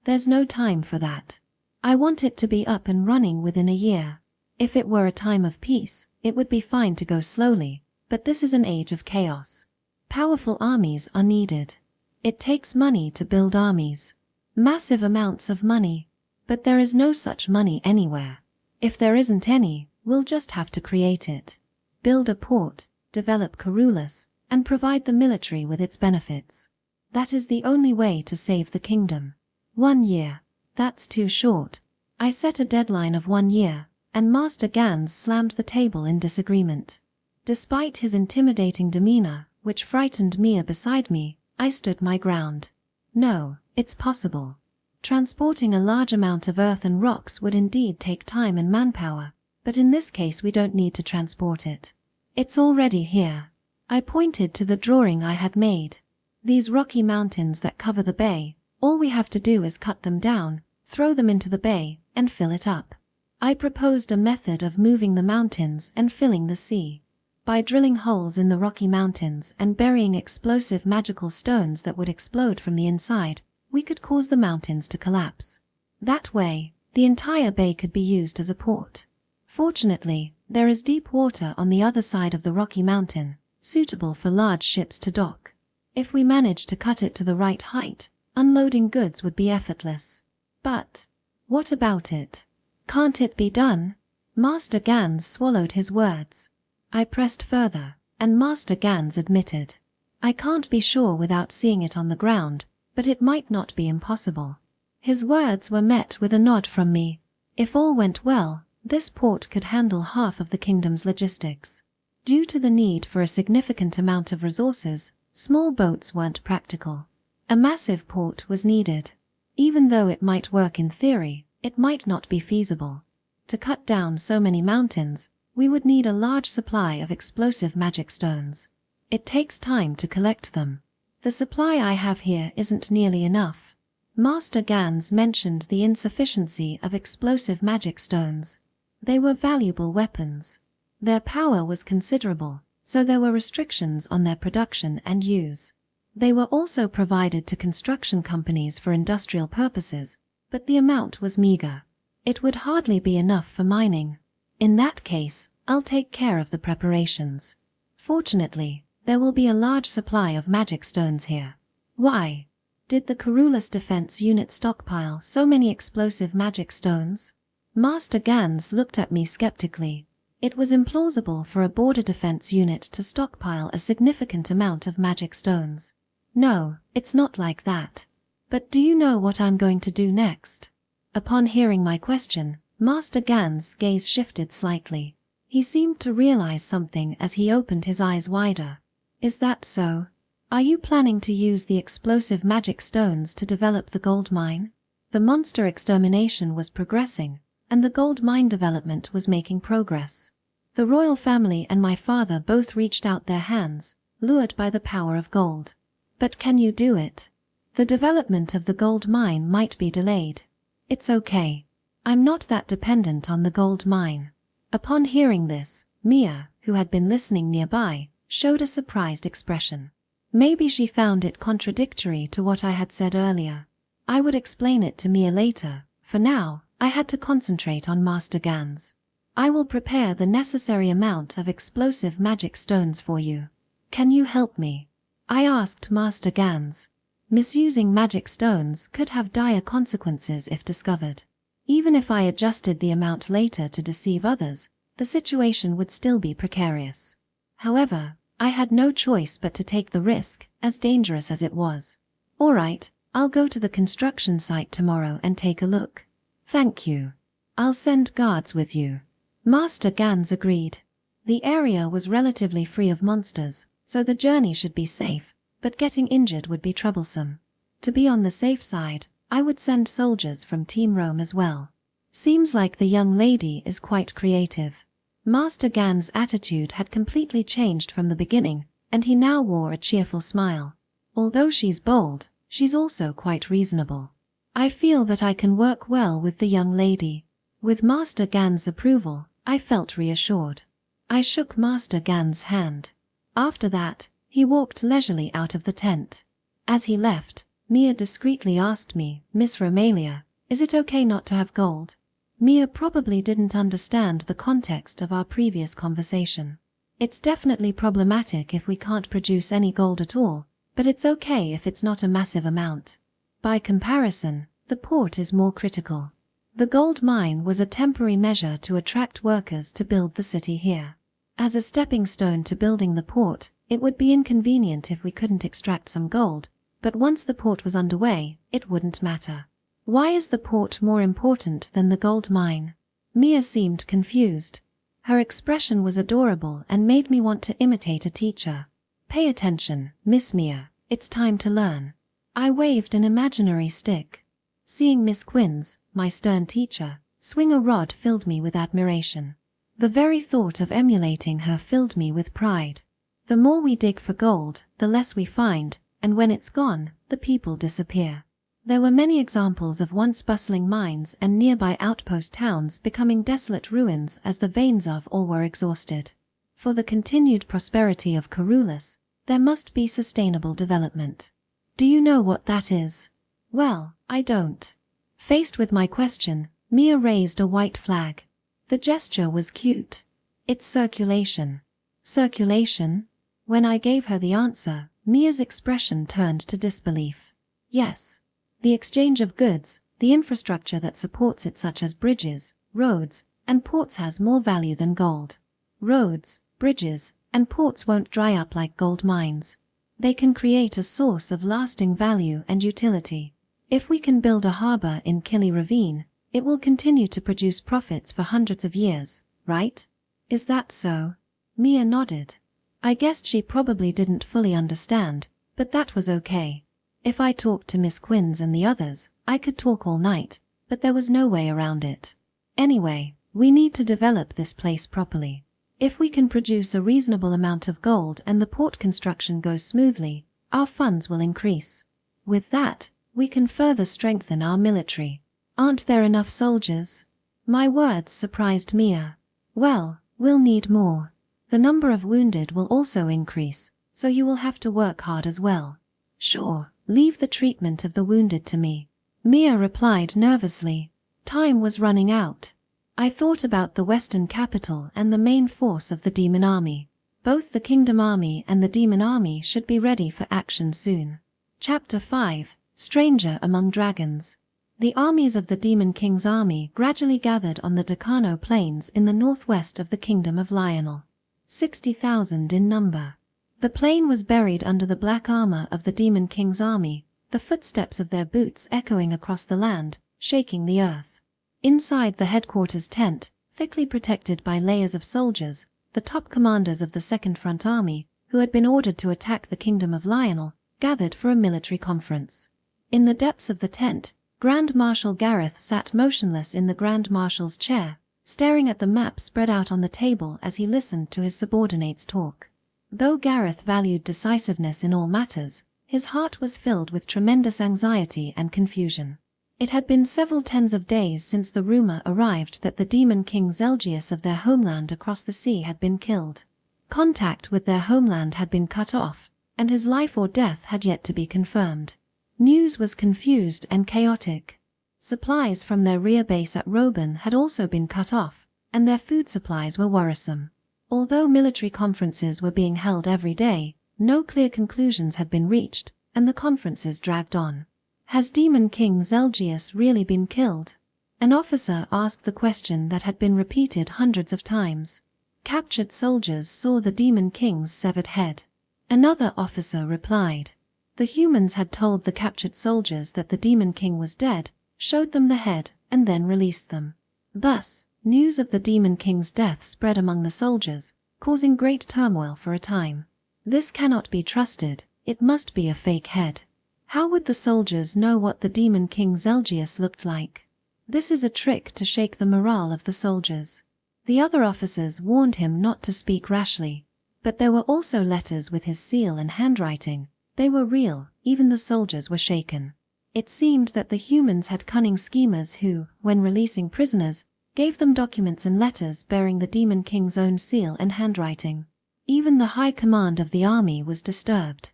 There's no time for that. I want it to be up and running within a year. If it were a time of peace, it would be fine to go slowly, but this is an age of chaos. Powerful armies are needed. It takes money to build armies. Massive amounts of money. But there is no such money anywhere. If there isn't any, we'll just have to create it. Build a port, develop Miraculous, and provide the military with its benefits. That is the only way to save the kingdom. 1 year. That's too short. I set a deadline of 1 year, and Master Gans slammed the table in disagreement. Despite his intimidating demeanor, which frightened Mia beside me, I stood my ground. No, it's possible. Transporting a large amount of earth and rocks would indeed take time and manpower, but in this case we don't need to transport it. It's already here. I pointed to the drawing I had made. These rocky mountains that cover the bay, all we have to do is cut them down, throw them into the bay, and fill it up. I proposed a method of moving the mountains and filling the sea. By drilling holes in the Rocky Mountains and burying explosive magical stones that would explode from the inside, we could cause the mountains to collapse. That way, the entire bay could be used as a port. Fortunately, there is deep water on the other side of the Rocky Mountain, suitable for large ships to dock. If we manage to cut it to the right height, unloading goods would be effortless. But what about it? Can't it be done? Master Gans swallowed his words. I pressed further, and Master Gans admitted. I can't be sure without seeing it on the ground, but it might not be impossible. His words were met with a nod from me. If all went well, this port could handle half of the kingdom's logistics. Due to the need for a significant amount of resources, small boats weren't practical. A massive port was needed. Even though it might work in theory, it might not be feasible. To cut down so many mountains, we would need a large supply of explosive magic stones. It takes time to collect them. The supply I have here isn't nearly enough. Master Gans mentioned the insufficiency of explosive magic stones. They were valuable weapons. Their power was considerable, so there were restrictions on their production and use. They were also provided to construction companies for industrial purposes, but the amount was meager. It would hardly be enough for mining. In that case, I'll take care of the preparations. Fortunately, there will be a large supply of magic stones here. Why? Did the Miraculous Defense Unit stockpile so many explosive magic stones? Master Gans looked at me skeptically. It was implausible for a border defense unit to stockpile a significant amount of magic stones. No, it's not like that. But do you know what I'm going to do next? Upon hearing my question, Master Gans' gaze shifted slightly. He seemed to realize something as he opened his eyes wider. Is that so? Are you planning to use the explosive magic stones to develop the gold mine? The monster extermination was progressing, and the gold mine development was making progress. The royal family and my father both reached out their hands, lured by the power of gold. But can you do it? The development of the gold mine might be delayed. It's okay. I'm not that dependent on the gold mine. Upon hearing this, Mia, who had been listening nearby, showed a surprised expression. Maybe she found it contradictory to what I had said earlier. I would explain it to Mia later. For now, I had to concentrate on Master Gans. I will prepare the necessary amount of explosive magic stones for you. Can you help me? I asked Master Gans. Misusing magic stones could have dire consequences if discovered. Even if I adjusted the amount later to deceive others, the situation would still be precarious. However, I had no choice but to take the risk, as dangerous as it was. All right, I'll go to the construction site tomorrow and take a look. Thank you. I'll send guards with you. Master Gans agreed. The area was relatively free of monsters, so the journey should be safe, but getting injured would be troublesome. To be on the safe side, I would send soldiers from Team Rome as well. Seems like the young lady is quite creative. Master Gans' attitude had completely changed from the beginning, and he now wore a cheerful smile. Although she's bold, she's also quite reasonable. I feel that I can work well with the young lady. With Master Gans' approval, I felt reassured. I shook Master Gans' hand. After that, he walked leisurely out of the tent. As he left, Mia discreetly asked me, "Miss Romalia, is it okay not to have gold?" Mia probably didn't understand the context of our previous conversation. It's definitely problematic if we can't produce any gold at all, but it's okay if it's not a massive amount. By comparison, the port is more critical. The gold mine was a temporary measure to attract workers to build the city here. As a stepping stone to building the port, it would be inconvenient if we couldn't extract some gold, but once the port was underway, it wouldn't matter. Why is the port more important than the gold mine? Mia seemed confused. Her expression was adorable and made me want to imitate a teacher. "Pay attention, Miss Mia, it's time to learn." I waved an imaginary stick. Seeing Miss Quinns, my stern teacher, swing a rod filled me with admiration. The very thought of emulating her filled me with pride. The more we dig for gold, the less we find, and when it's gone, the people disappear. There were many examples of once bustling mines and nearby outpost towns becoming desolate ruins as the veins of all were exhausted. For the continued prosperity of Carulus, there must be sustainable development. Do you know what that is? Well, I don't. Faced with my question, Mia raised a white flag. The gesture was cute. It's circulation. Circulation? When I gave her the answer, Mia's expression turned to disbelief. Yes. The exchange of goods, the infrastructure that supports it such as bridges, roads, and ports has more value than gold. Roads, bridges, and ports won't dry up like gold mines. They can create a source of lasting value and utility. If we can build a harbor in Kili Ravine, it will continue to produce profits for hundreds of years, right? Is that so? Mia nodded. I guessed she probably didn't fully understand, but that was okay. If I talked to Miss Quinns and the others, I could talk all night, but there was no way around it. Anyway, we need to develop this place properly. If we can produce a reasonable amount of gold and the port construction goes smoothly, our funds will increase. With that, we can further strengthen our military. Aren't there enough soldiers? My words surprised Mia. Well, we'll need more. The number of wounded will also increase, so you will have to work hard as well. Sure, leave the treatment of the wounded to me. Mia replied nervously. Time was running out. I thought about the western capital and the main force of the demon army. Both the kingdom army and the demon army should be ready for action soon. Chapter 5, Stranger Among Dragons. The armies of the Demon King's army gradually gathered on the Decano Plains in the northwest of the kingdom of Lionel. 60,000 in number. The plain was buried under the black armor of the Demon King's army, the footsteps of their boots echoing across the land, shaking the earth. Inside the headquarters tent, thickly protected by layers of soldiers, the top commanders of the Second Front Army, who had been ordered to attack the kingdom of Lionel, gathered for a military conference. In the depths of the tent, Grand Marshal Gareth sat motionless in the Grand Marshal's chair, staring at the map spread out on the table as he listened to his subordinates talk. Though Gareth valued decisiveness in all matters, his heart was filled with tremendous anxiety and confusion. It had been several tens of days since the rumor arrived that the Demon King Zelgius of their homeland across the sea had been killed. Contact with their homeland had been cut off, and his life or death had yet to be confirmed. News was confused and chaotic. Supplies from their rear base at Roban had also been cut off, and their food supplies were worrisome. Although military conferences were being held every day, no clear conclusions had been reached, and the conferences dragged on. Has Demon King Zelgius really been killed? An officer asked the question that had been repeated hundreds of times. Captured soldiers saw the Demon King's severed head. Another officer replied. The humans had told the captured soldiers that the Demon King was dead, showed them the head, and then released them. Thus, news of the Demon King's death spread among the soldiers, causing great turmoil for a time. This cannot be trusted, it must be a fake head. How would the soldiers know what the Demon King Zelgius looked like? This is a trick to shake the morale of the soldiers. The other officers warned him not to speak rashly. But there were also letters with his seal and handwriting. They were real, even the soldiers were shaken. It seemed that the humans had cunning schemers who, when releasing prisoners, gave them documents and letters bearing the Demon King's own seal and handwriting. Even the high command of the army was disturbed.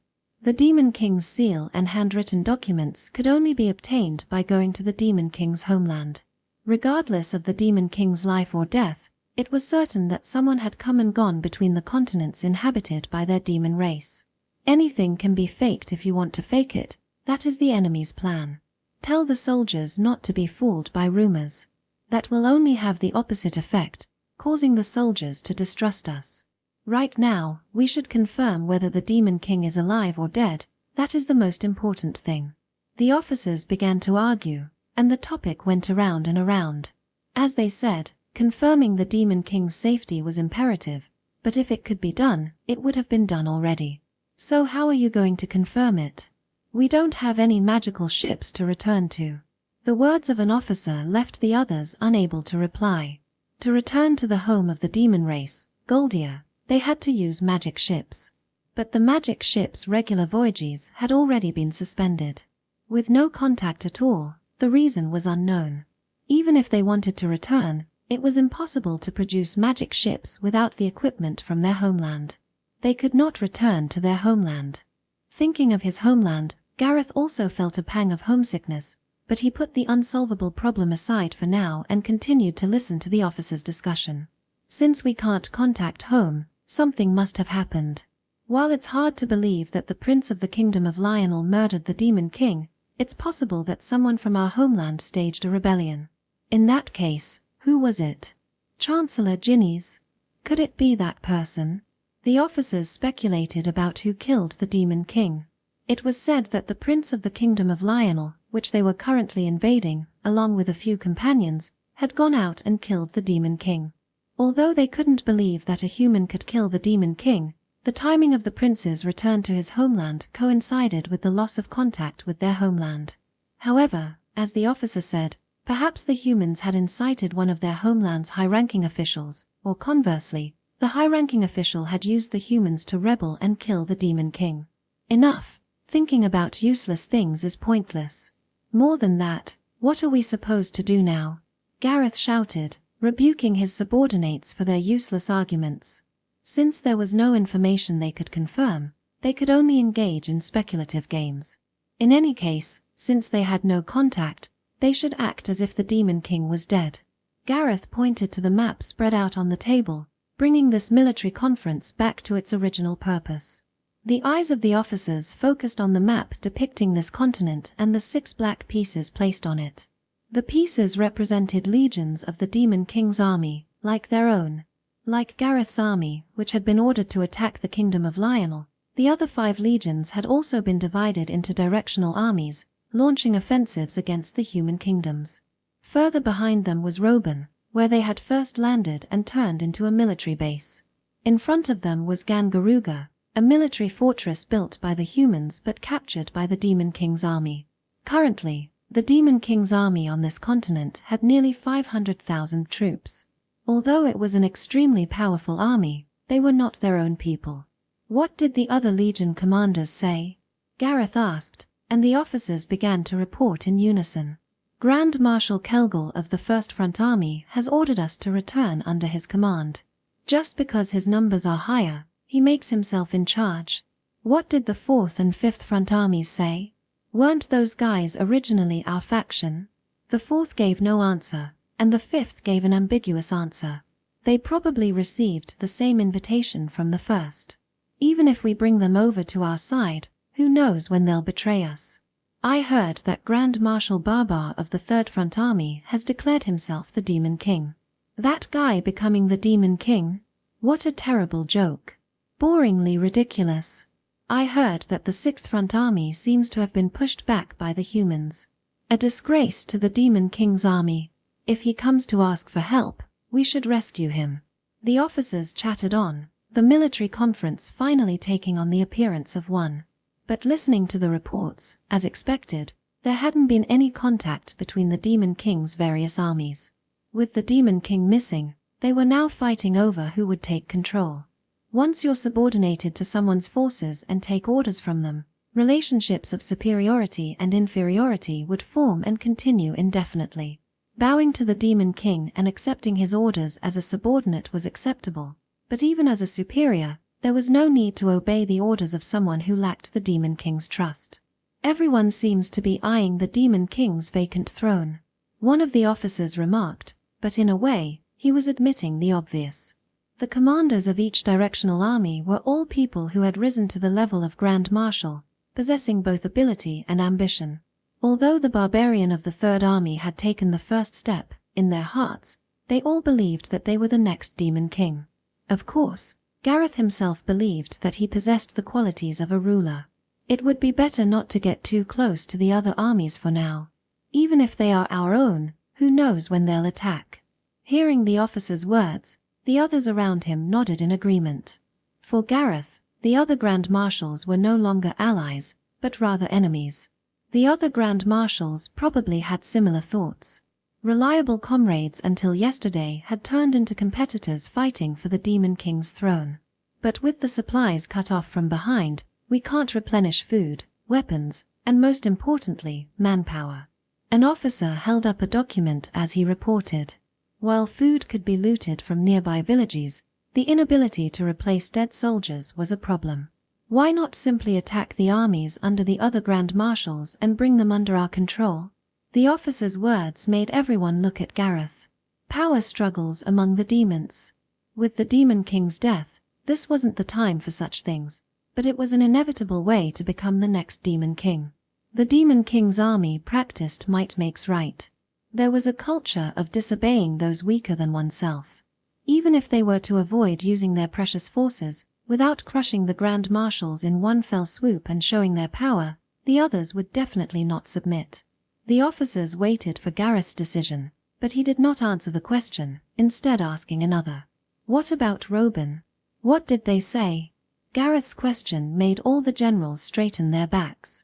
The Demon King's seal and handwritten documents could only be obtained by going to the Demon King's homeland. Regardless of the Demon King's life or death, it was certain that someone had come and gone between the continents inhabited by their demon race. Anything can be faked if you want to fake it. That is the enemy's plan. Tell the soldiers not to be fooled by rumors. That will only have the opposite effect, causing the soldiers to distrust us. Right now, we should confirm whether the Demon King is alive or dead. That is the most important thing. The officers began to argue, and the topic went around and around. As they said, confirming the Demon King's safety was imperative, but if it could be done, it would have been done already. So how are you going to confirm it? We don't have any magical ships to return to. The words of an officer left the others unable to reply. To return to the home of the demon race, Goldia, they had to use magic ships. But the magic ships' regular voyages had already been suspended. With no contact at all, the reason was unknown. Even if they wanted to return, it was impossible to produce magic ships without the equipment from their homeland. They could not return to their homeland. Thinking of his homeland, Gareth also felt a pang of homesickness, but he put the unsolvable problem aside for now and continued to listen to the officers' discussion. Since we can't contact home, something must have happened. While it's hard to believe that the Prince of the Kingdom of Lionel murdered the Demon King, it's possible that someone from our homeland staged a rebellion. In that case, who was it? Chancellor Ginny's? Could it be that person? The officers speculated about who killed the Demon King. It was said that the Prince of the Kingdom of Lionel, which they were currently invading, along with a few companions, had gone out and killed the Demon King. Although they couldn't believe that a human could kill the Demon King, the timing of the prince's return to his homeland coincided with the loss of contact with their homeland. However, as the officer said, perhaps the humans had incited one of their homeland's high-ranking officials, or conversely, the high-ranking official had used the humans to rebel and kill the Demon King. Enough. Thinking about useless things is pointless. More than that, what are we supposed to do now? Gareth shouted, rebuking his subordinates for their useless arguments. Since there was no information they could confirm, they could only engage in speculative games. In any case, since they had no contact, they should act as if the Demon King was dead. Gareth pointed to the map spread out on the table, bringing this military conference back to its original purpose. The eyes of the officers focused on the map depicting this continent and the 6 black pieces placed on it. The pieces represented legions of the Demon King's army, like their own. Like Gareth's army, which had been ordered to attack the Kingdom of Lionel, the other 5 legions had also been divided into directional armies, launching offensives against the human kingdoms. Further behind them was Roban, where they had first landed and turned into a military base. In front of them was Gangaruga, a military fortress built by the humans but captured by the Demon King's army. Currently, the Demon King's army on this continent had nearly 500,000 troops. Although it was an extremely powerful army, they were not their own people. What did the other legion commanders say? Gareth asked, and the officers began to report in unison. Grand Marshal Kelgul of the First Front Army has ordered us to return under his command. Just because his numbers are higher, he makes himself in charge. What did the 4th and 5th Front Armies say? Weren't those guys originally our faction? The 4th gave no answer, and the 5th gave an ambiguous answer. They probably received the same invitation from the 1st. Even if we bring them over to our side, who knows when they'll betray us? I heard that Grand Marshal Barbar of the 3rd Front Army has declared himself the Demon King. That guy becoming the Demon King? What a terrible joke. Boringly ridiculous. I heard that the 6th Front Army seems to have been pushed back by the humans. A disgrace to the Demon King's army. If he comes to ask for help, we should rescue him. The officers chatted on, the military conference finally taking on the appearance of one. But listening to the reports, as expected, there hadn't been any contact between the Demon King's various armies. With the Demon King missing, they were now fighting over who would take control. Once you're subordinated to someone's forces and take orders from them, relationships of superiority and inferiority would form and continue indefinitely. Bowing to the Demon King and accepting his orders as a subordinate was acceptable, but even as a superior, There was no need to obey the orders of someone who lacked the Demon King's trust. Everyone seems to be eyeing the Demon King's vacant throne, one of the officers remarked, but in a way, he was admitting the obvious. The commanders of each directional army were all people who had risen to the level of Grand Marshal, possessing both ability and ambition. Although the barbarian of the Third Army had taken the first step, in their hearts, they all believed that they were the next Demon King. Of course, Gareth himself believed that he possessed the qualities of a ruler. It would be better not to get too close to the other armies for now. Even if they are our own, who knows when they'll attack? Hearing the officer's words, the others around him nodded in agreement. For Gareth, the other Grand Marshals were no longer allies, but rather enemies. The other Grand Marshals probably had similar thoughts. Reliable comrades until yesterday had turned into competitors fighting for the Demon King's throne. But with the supplies cut off from behind, we can't replenish food, weapons, and most importantly, manpower. An officer held up a document as he reported. While food could be looted from nearby villages, the inability to replace dead soldiers was a problem. Why not simply attack the armies under the other Grand Marshals and bring them under our control? The officer's words made everyone look at Gareth. Power struggles among the demons. With the Demon King's death, this wasn't the time for such things, but it was an inevitable way to become the next Demon King. The Demon King's army practiced might makes right. There was a culture of disobeying those weaker than oneself. Even if they were to avoid using their precious forces, without crushing the Grand Marshals in one fell swoop and showing their power, the others would definitely not submit. The officers waited for Gareth's decision, but he did not answer the question, instead asking another. What about Robin? What did they say? Gareth's question made all the generals straighten their backs.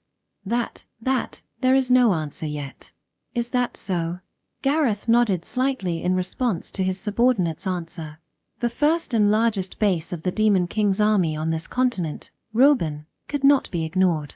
There is no answer yet. Is that so? Gareth nodded slightly in response to his subordinate's answer. The first and largest base of the Demon King's army on this continent, Robin, could not be ignored.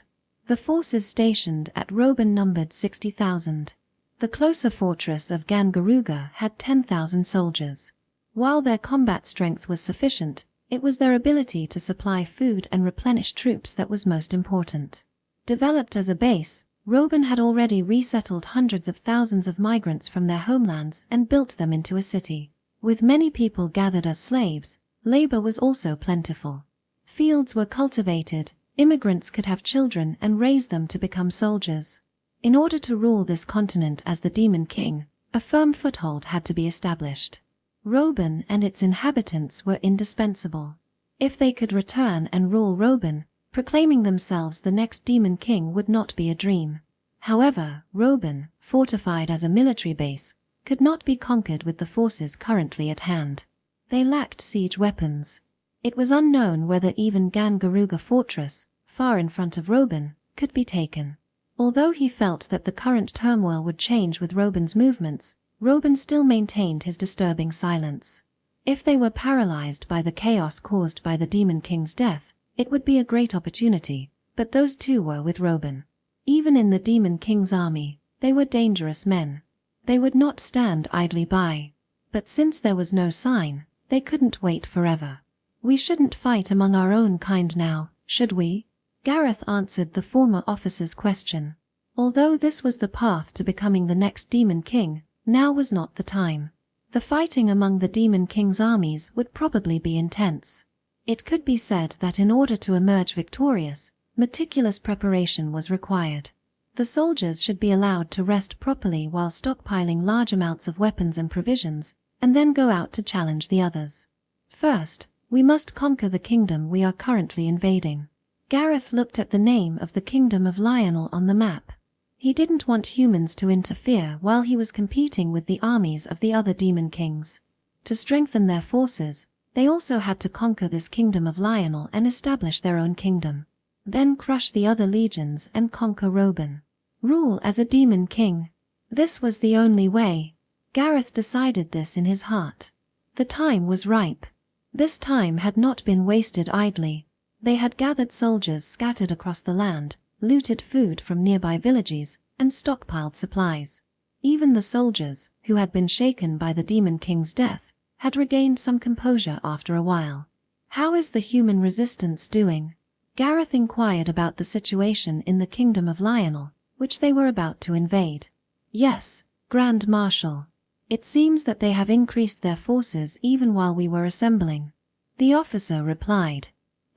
The forces stationed at Robin numbered 60,000. The closer fortress of Gangaruga had 10,000 soldiers. While their combat strength was sufficient, it was their ability to supply food and replenish troops that was most important. Developed as a base, Robin had already resettled hundreds of thousands of migrants from their homelands and built them into a city. With many people gathered as slaves, labor was also plentiful. Fields were cultivated, immigrants could have children and raise them to become soldiers. In order to rule this continent as the Demon King, a firm foothold had to be established. Robin and its inhabitants were indispensable. If they could return and rule Robin, proclaiming themselves the next Demon King would not be a dream. However, Robin, fortified as a military base, could not be conquered with the forces currently at hand. They lacked siege weapons. It was unknown whether even Gangaruga Fortress, far in front of Robin, could be taken. Although he felt that the current turmoil would change with Robin's movements, Robin still maintained his disturbing silence. If they were paralyzed by the chaos caused by the Demon King's death, it would be a great opportunity, but those two were with Robin. Even in the Demon King's army, they were dangerous men. They would not stand idly by. But since there was no sign, they couldn't wait forever. We shouldn't fight among our own kind now, should we? Gareth answered the former officer's question. Although this was the path to becoming the next Demon King, now was not the time. The fighting among the Demon King's armies would probably be intense. It could be said that in order to emerge victorious, meticulous preparation was required. The soldiers should be allowed to rest properly while stockpiling large amounts of weapons and provisions, and then go out to challenge the others. First, we must conquer the kingdom we are currently invading. Gareth looked at the name of the kingdom of Lionel on the map. He didn't want humans to interfere while he was competing with the armies of the other Demon Kings. To strengthen their forces, they also had to conquer this kingdom of Lionel and establish their own kingdom. Then crush the other legions and conquer Robin. Rule as a Demon King. This was the only way. Gareth decided this in his heart. The time was ripe. This time had not been wasted idly. They had gathered soldiers scattered across the land, looted food from nearby villages, and stockpiled supplies. Even the soldiers, who had been shaken by the Demon King's death, had regained some composure after a while. How is the human resistance doing? Gareth inquired about the situation in the Kingdom of Lionel, which they were about to invade. Yes, Grand Marshal. It seems that they have increased their forces even while we were assembling. The officer replied.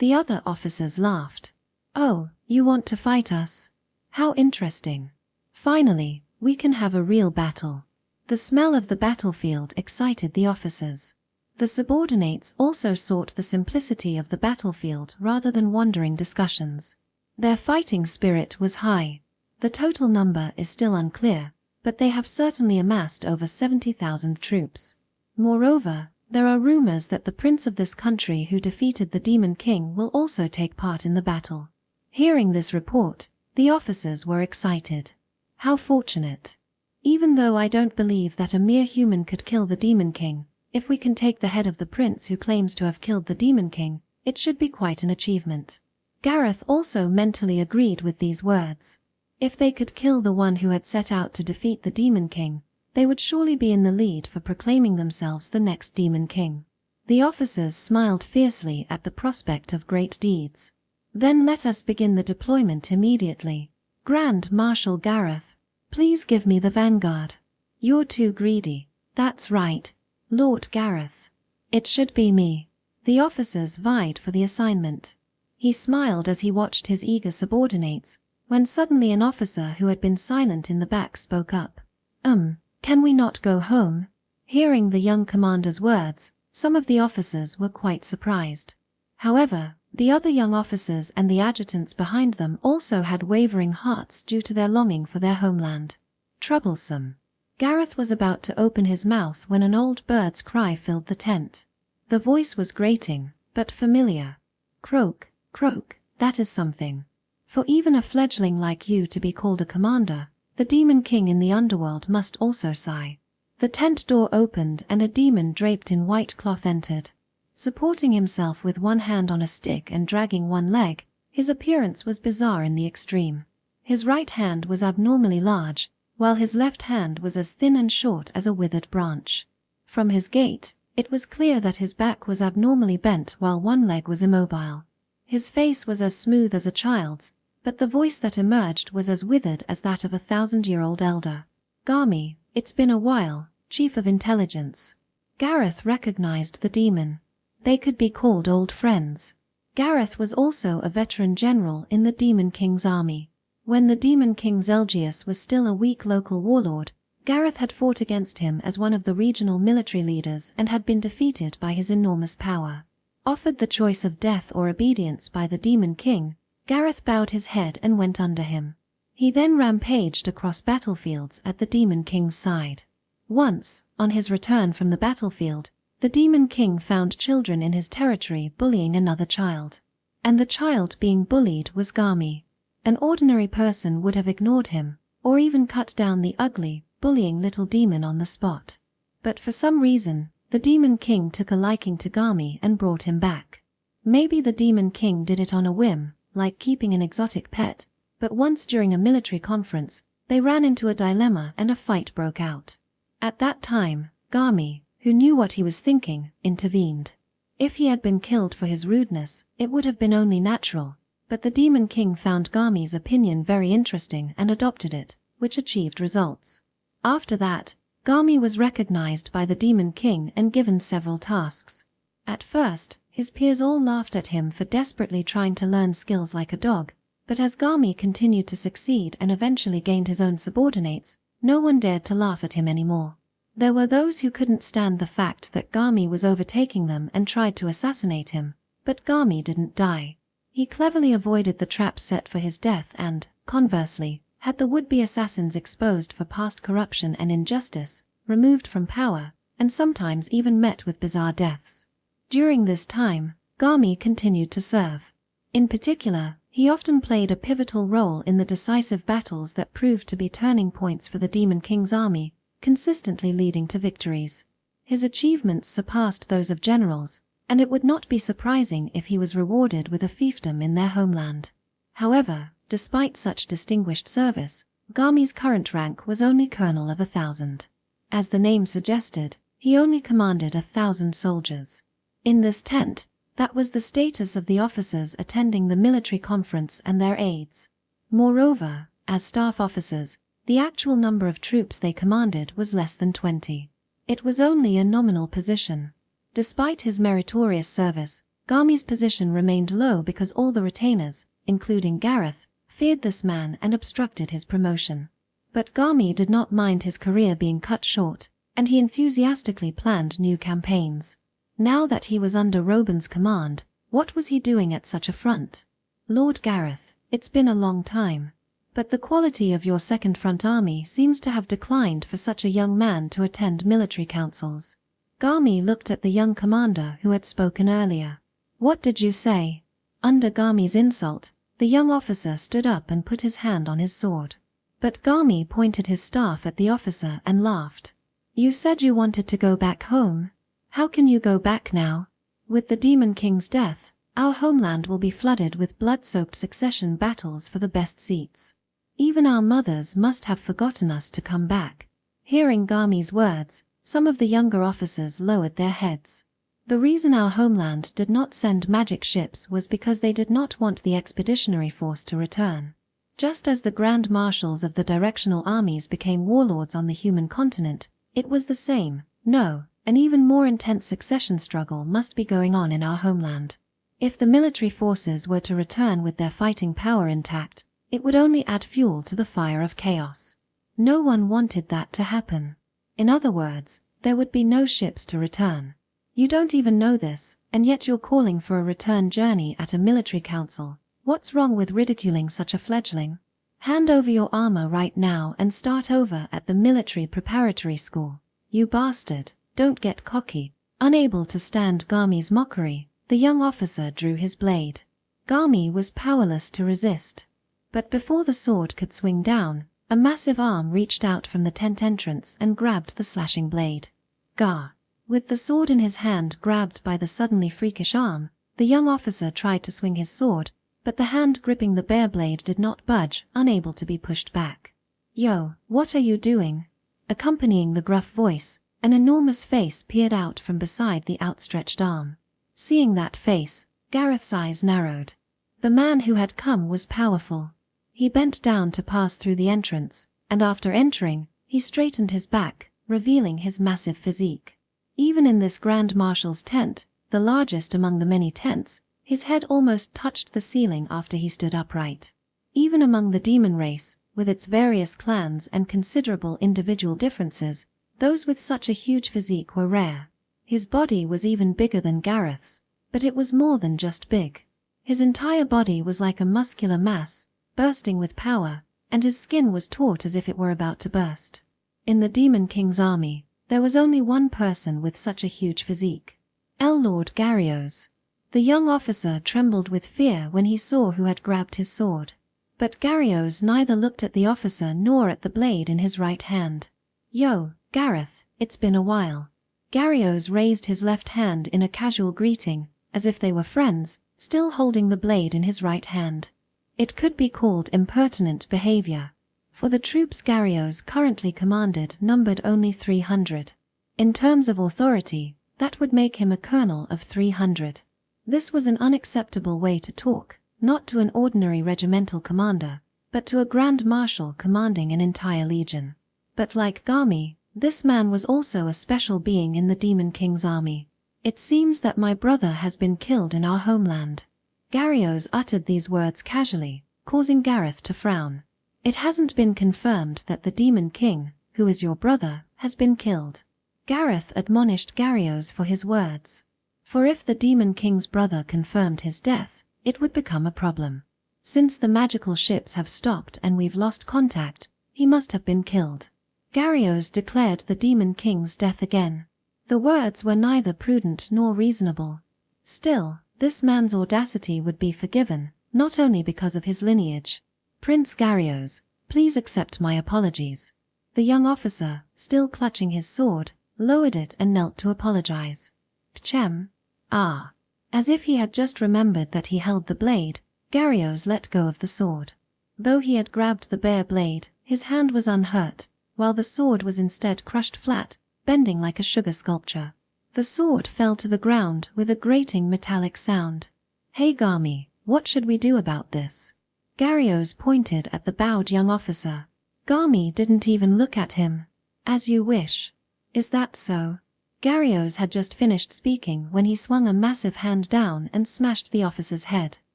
The other officers laughed. Oh, you want to fight us? How interesting. Finally, we can have a real battle. The smell of the battlefield excited the officers. The subordinates also sought the simplicity of the battlefield rather than wandering discussions. Their fighting spirit was high. The total number is still unclear, but they have certainly amassed over 70,000 troops. Moreover, there are rumors that the prince of this country who defeated the Demon King will also take part in the battle. Hearing this report, the officers were excited. How fortunate. Even though I don't believe that a mere human could kill the Demon King, if we can take the head of the prince who claims to have killed the Demon King, it should be quite an achievement. Gareth also mentally agreed with these words. If they could kill the one who had set out to defeat the Demon King, they would surely be in the lead for proclaiming themselves the next Demon King. The officers smiled fiercely at the prospect of great deeds. Then let us begin the deployment immediately. Grand Marshal Gareth, please give me the vanguard. You're too greedy. That's right, Lord Gareth. It should be me. The officers vied for the assignment. He smiled as he watched his eager subordinates, when suddenly an officer who had been silent in the back spoke up. Can we not go home? Hearing the young commander's words, some of the officers were quite surprised. However, the other young officers and the adjutants behind them also had wavering hearts due to their longing for their homeland. Troublesome. Gareth was about to open his mouth when an old bird's cry filled the tent. The voice was grating, but familiar. Croak, croak, that is something. For even a fledgling like you to be called a commander, the Demon King in the underworld must also sigh. The tent door opened and a demon draped in white cloth entered. Supporting himself with one hand on a stick and dragging one leg, his appearance was bizarre in the extreme. His right hand was abnormally large, while his left hand was as thin and short as a withered branch. From his gait, it was clear that his back was abnormally bent while one leg was immobile. His face was as smooth as a child's, but the voice that emerged was as withered as that of a 1,000-year-old elder. Garmy, it's been a while, Chief of Intelligence. Gareth recognized the demon. They could be called old friends. Gareth was also a veteran general in the Demon King's army. When the Demon King Zelgius was still a weak local warlord, Gareth had fought against him as one of the regional military leaders and had been defeated by his enormous power. Offered the choice of death or obedience by the Demon King, Gareth bowed his head and went under him. He then rampaged across battlefields at the Demon King's side. Once, on his return from the battlefield, the Demon King found children in his territory bullying another child. And the child being bullied was Garmy. An ordinary person would have ignored him, or even cut down the ugly, bullying little demon on the spot. But for some reason, the Demon King took a liking to Garmy and brought him back. Maybe the Demon King did it on a whim, like keeping an exotic pet, but once during a military conference, they ran into a dilemma and a fight broke out. At that time, Garmy, who knew what he was thinking, intervened. If he had been killed for his rudeness, it would have been only natural, but the Demon King found Garmy's opinion very interesting and adopted it, which achieved results. After that, Garmy was recognized by the Demon King and given several tasks. At first, his peers all laughed at him for desperately trying to learn skills like a dog, but as Garmy continued to succeed and eventually gained his own subordinates, no one dared to laugh at him anymore. There were those who couldn't stand the fact that Garmy was overtaking them and tried to assassinate him, but Garmy didn't die. He cleverly avoided the traps set for his death and, conversely, had the would-be assassins exposed for past corruption and injustice, removed from power, and sometimes even met with bizarre deaths. During this time, Garmy continued to serve. In particular, he often played a pivotal role in the decisive battles that proved to be turning points for the Demon King's army, consistently leading to victories. His achievements surpassed those of generals, and it would not be surprising if he was rewarded with a fiefdom in their homeland. However, despite such distinguished service, Garmy's current rank was only Colonel of 1,000. As the name suggested, he only commanded 1,000 soldiers. In this tent, That was the status of the officers attending the military conference and their aides. Moreover, as staff officers, the actual number of troops they commanded was less than 20. It was only a nominal position. Despite his meritorious service, Garmy's position remained low because all the retainers, including Gareth, feared this man and obstructed his promotion. But Garmy did not mind his career being cut short, and he enthusiastically planned new campaigns. Now that he was under Robin's command, what was he doing at such a front? Lord Gareth, it's been a long time. But the quality of your second front army seems to have declined for such a young man to attend military councils. Garmy looked at the young commander who had spoken earlier. What did you say? Under Garmy's insult, the young officer stood up and put his hand on his sword. But Garmy pointed his staff at the officer and laughed. You said you wanted to go back home. How can you go back now? With the Demon King's death, our homeland will be flooded with blood-soaked succession battles for the best seats. Even our mothers must have forgotten us to come back. Hearing Garmy's words, some of the younger officers lowered their heads. The reason our homeland did not send magic ships was because they did not want the expeditionary force to return. Just as the Grand Marshals of the directional armies became warlords on the human continent, it was the same, no, an even more intense succession struggle must be going on in our homeland. If the military forces were to return with their fighting power intact, it would only add fuel to the fire of chaos. No one wanted that to happen. In other words, there would be no ships to return. You don't even know this, and yet you're calling for a return journey at a military council. What's wrong with ridiculing such a fledgling? Hand over your armor right now and start over at the military preparatory school. You bastard, don't get cocky. Unable to stand Garmy's mockery, the young officer drew his blade. Garmy was powerless to resist. But before the sword could swing down, a massive arm reached out from the tent entrance and grabbed the slashing blade. Gah! With the sword in his hand grabbed by the suddenly freakish arm, the young officer tried to swing his sword, but the hand gripping the bare blade did not budge, unable to be pushed back. Yo, what are you doing? Accompanying the gruff voice, an enormous face peered out from beside the outstretched arm. Seeing that face, Gareth's eyes narrowed. The man who had come was powerful. He bent down to pass through the entrance, and after entering, he straightened his back, revealing his massive physique. Even in this Grand Marshal's tent, the largest among the many tents, his head almost touched the ceiling after he stood upright. Even among the demon race, with its various clans and considerable individual differences, those with such a huge physique were rare. His body was even bigger than Gareth's, but it was more than just big. His entire body was like a muscular mass, bursting with power, and his skin was taut as if it were about to burst. In the Demon King's army, there was only one person with such a huge physique. Lord Gareth. The young officer trembled with fear when he saw who had grabbed his sword. But Gareth neither looked at the officer nor at the blade in his right hand. Yo, Gareth, it's been a while. Gareth raised his left hand in a casual greeting, as if they were friends, still holding the blade in his right hand. It could be called impertinent behavior, for the troops Gareth currently commanded numbered only 300. In terms of authority, that would make him a colonel of 300. This was an unacceptable way to talk, not to an ordinary regimental commander, but to a grand marshal commanding an entire legion. But like Garmy, this man was also a special being in the Demon King's army. It seems that my brother has been killed in our homeland. Gareth uttered these words casually, causing Gareth to frown. It hasn't been confirmed that the Demon King, who is your brother, has been killed. Gareth admonished Gareth for his words. For if the Demon King's brother confirmed his death, it would become a problem. Since the magical ships have stopped and we've lost contact, he must have been killed. Gareth declared the Demon King's death again. The words were neither prudent nor reasonable. Still, this man's audacity would be forgiven, not only because of his lineage. Prince Gareth, please accept my apologies. The young officer, still clutching his sword, lowered it and knelt to apologize. Kchem. Ah. As if he had just remembered that he held the blade, Gareth let go of the sword. Though he had grabbed the bare blade, his hand was unhurt, while the sword was instead crushed flat, bending like a sugar sculpture. The sword fell to the ground with a grating metallic sound. "Hey Garmy, what should we do about this?" Gareth pointed at the bowed young officer. Garmy didn't even look at him. "As you wish." "Is that so?" Gareth had just finished speaking when he swung a massive hand down and smashed the officer's head.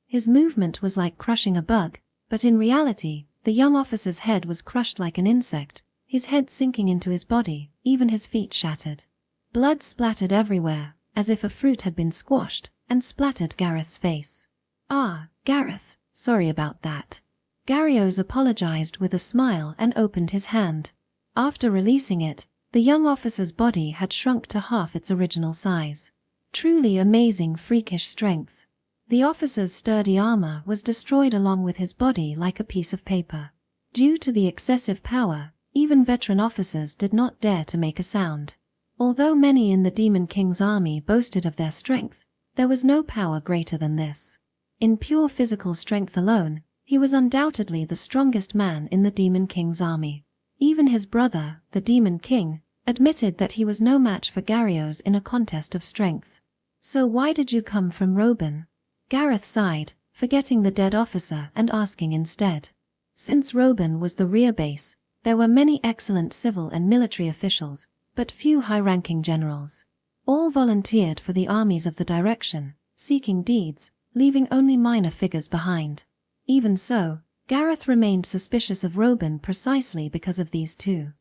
His movement was like crushing a bug, but in reality, the young officer's head was crushed like an insect, his head sinking into his body, even his feet shattered. Blood splattered everywhere, as if a fruit had been squashed, and splattered Gareth's face. "Ah, Gareth, sorry about that." Gareth apologized with a smile and opened his hand. After releasing it, the young officer's body had shrunk to half its original size. Truly amazing freakish strength. The officer's sturdy armor was destroyed along with his body like a piece of paper. Due to the excessive power, even veteran officers did not dare to make a sound. Although many in the Demon King's army boasted of their strength, there was no power greater than this. In pure physical strength alone, he was undoubtedly the strongest man in the Demon King's army. Even his brother, the Demon King, admitted that he was no match for Gareth in a contest of strength. "So why did you come from Robin?" Gareth sighed, forgetting the dead officer and asking instead. Since Robin was the rear base, there were many excellent civil and military officials, but few high-ranking generals. All volunteered for the armies of the direction, seeking deeds, leaving only minor figures behind. Even so, Gareth remained suspicious of Robin precisely because of these two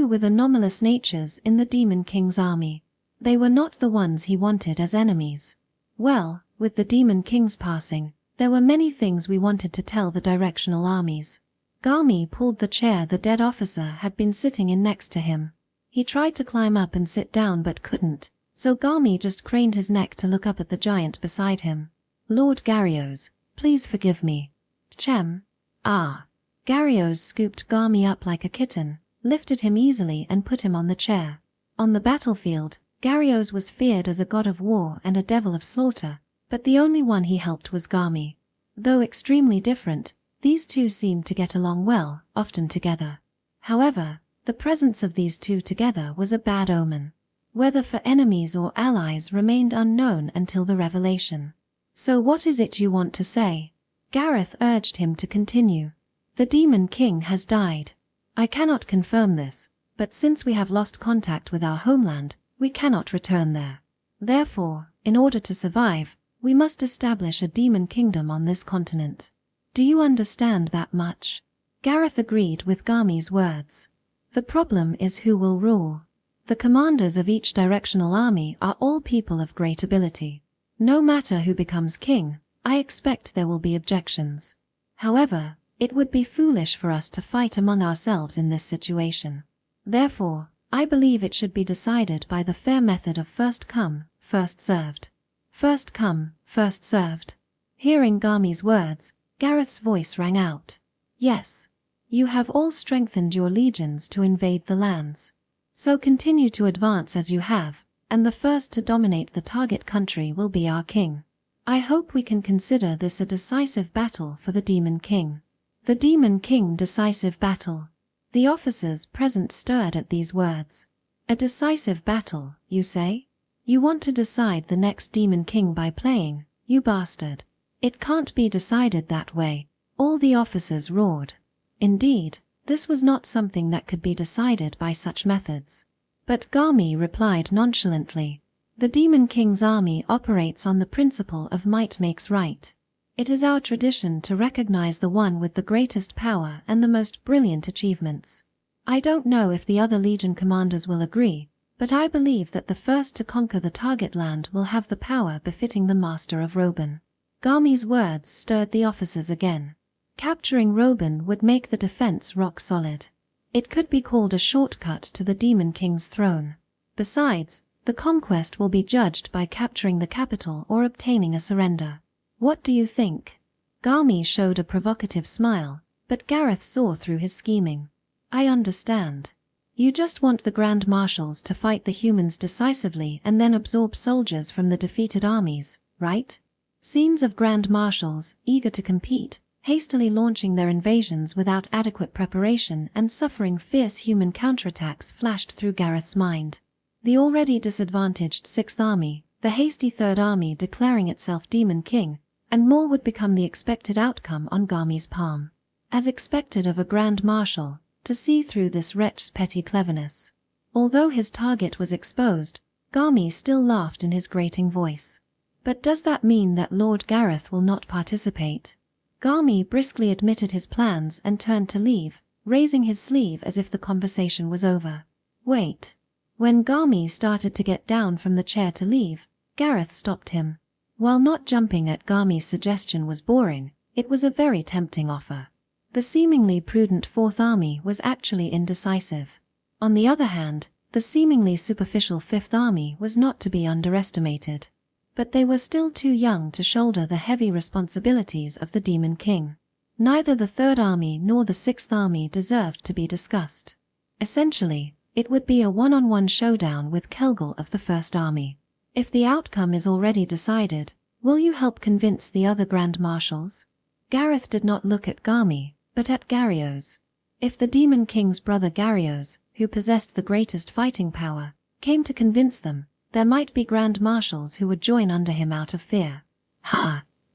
with anomalous natures in the Demon King's army. They were not the ones he wanted as enemies. Well, with the Demon King's passing, there were many things we wanted to tell the directional armies. Garmy pulled the chair the dead officer had been sitting in next to him. He tried to climb up and sit down but couldn't, so Garmy just craned his neck to look up at the giant beside him. "Lord Gareth, please forgive me." "Chem." "Ah." Gareth scooped Garmy up like a kitten, lifted him easily and put him on the chair. On the battlefield, Gareth was feared as a god of war and a devil of slaughter, but the only one he helped was Garmy. Though extremely different, these two seemed to get along well, often together. However, the presence of these two together was a bad omen. Whether for enemies or allies remained unknown until the revelation. "So what is it you want to say?" Gareth urged him to continue. "The Demon King has died. I cannot confirm this, but since we have lost contact with our homeland, we cannot return there. Therefore, in order to survive, we must establish a demon kingdom on this continent. Do you understand that much?" Gareth agreed with Garmy's words. "The problem is who will rule. The commanders of each directional army are all people of great ability. No matter who becomes king, I expect there will be objections. However, it would be foolish for us to fight among ourselves in this situation. Therefore, I believe it should be decided by the fair method of first come, first served." First come, first served. Hearing Garmy's words, Gareth's voice rang out. "Yes. You have all strengthened your legions to invade the lands. So continue to advance as you have, and the first to dominate the target country will be our king. I hope we can consider this a decisive battle for the Demon King." The Demon King decisive battle. The officers present stirred at these words. "A decisive battle, you say? You want to decide the next Demon King by playing, you bastard. It can't be decided that way," all the officers roared. Indeed, this was not something that could be decided by such methods. But Garmy replied nonchalantly, "The Demon King's army operates on the principle of might makes right. It is our tradition to recognize the one with the greatest power and the most brilliant achievements. I don't know if the other legion commanders will agree, but I believe that the first to conquer the target land will have the power befitting the master of Robin." Garmy's words stirred the officers again. Capturing Robin would make the defense rock solid. It could be called a shortcut to the Demon King's throne. Besides, the conquest will be judged by capturing the capital or obtaining a surrender. What do you think? Garmy showed a provocative smile, but Gareth saw through his scheming. "I understand. You just want the Grand Marshals to fight the humans decisively and then absorb soldiers from the defeated armies, right?" Scenes of Grand Marshals, eager to compete, hastily launching their invasions without adequate preparation and suffering fierce human counterattacks flashed through Gareth's mind. The already disadvantaged Sixth Army, the hasty Third Army declaring itself Demon King, and more would become the expected outcome on Garmy's palm. As expected of a Grand Marshal, to see through this wretch's petty cleverness. Although his target was exposed, Garmy still laughed in his grating voice. But does that mean that Lord Gareth will not participate? Garmy briskly admitted his plans and turned to leave, raising his sleeve as if the conversation was over. Wait. When Garmy started to get down from the chair to leave, Gareth stopped him. While not jumping at Garmy's suggestion was boring, it was a very tempting offer. The seemingly prudent Fourth Army was actually indecisive. On the other hand, the seemingly superficial Fifth Army was not to be underestimated. But they were still too young to shoulder the heavy responsibilities of the Demon King. Neither the Third Army nor the Sixth Army deserved to be discussed. Essentially, it would be a one-on-one showdown with Kelgel of the First Army. If the outcome is already decided, will you help convince the other Grand Marshals? Gareth did not look at Garmy, but at Gareth. If the Demon King's brother Gareth, who possessed the greatest fighting power, came to convince them, there might be Grand Marshals who would join under him out of fear.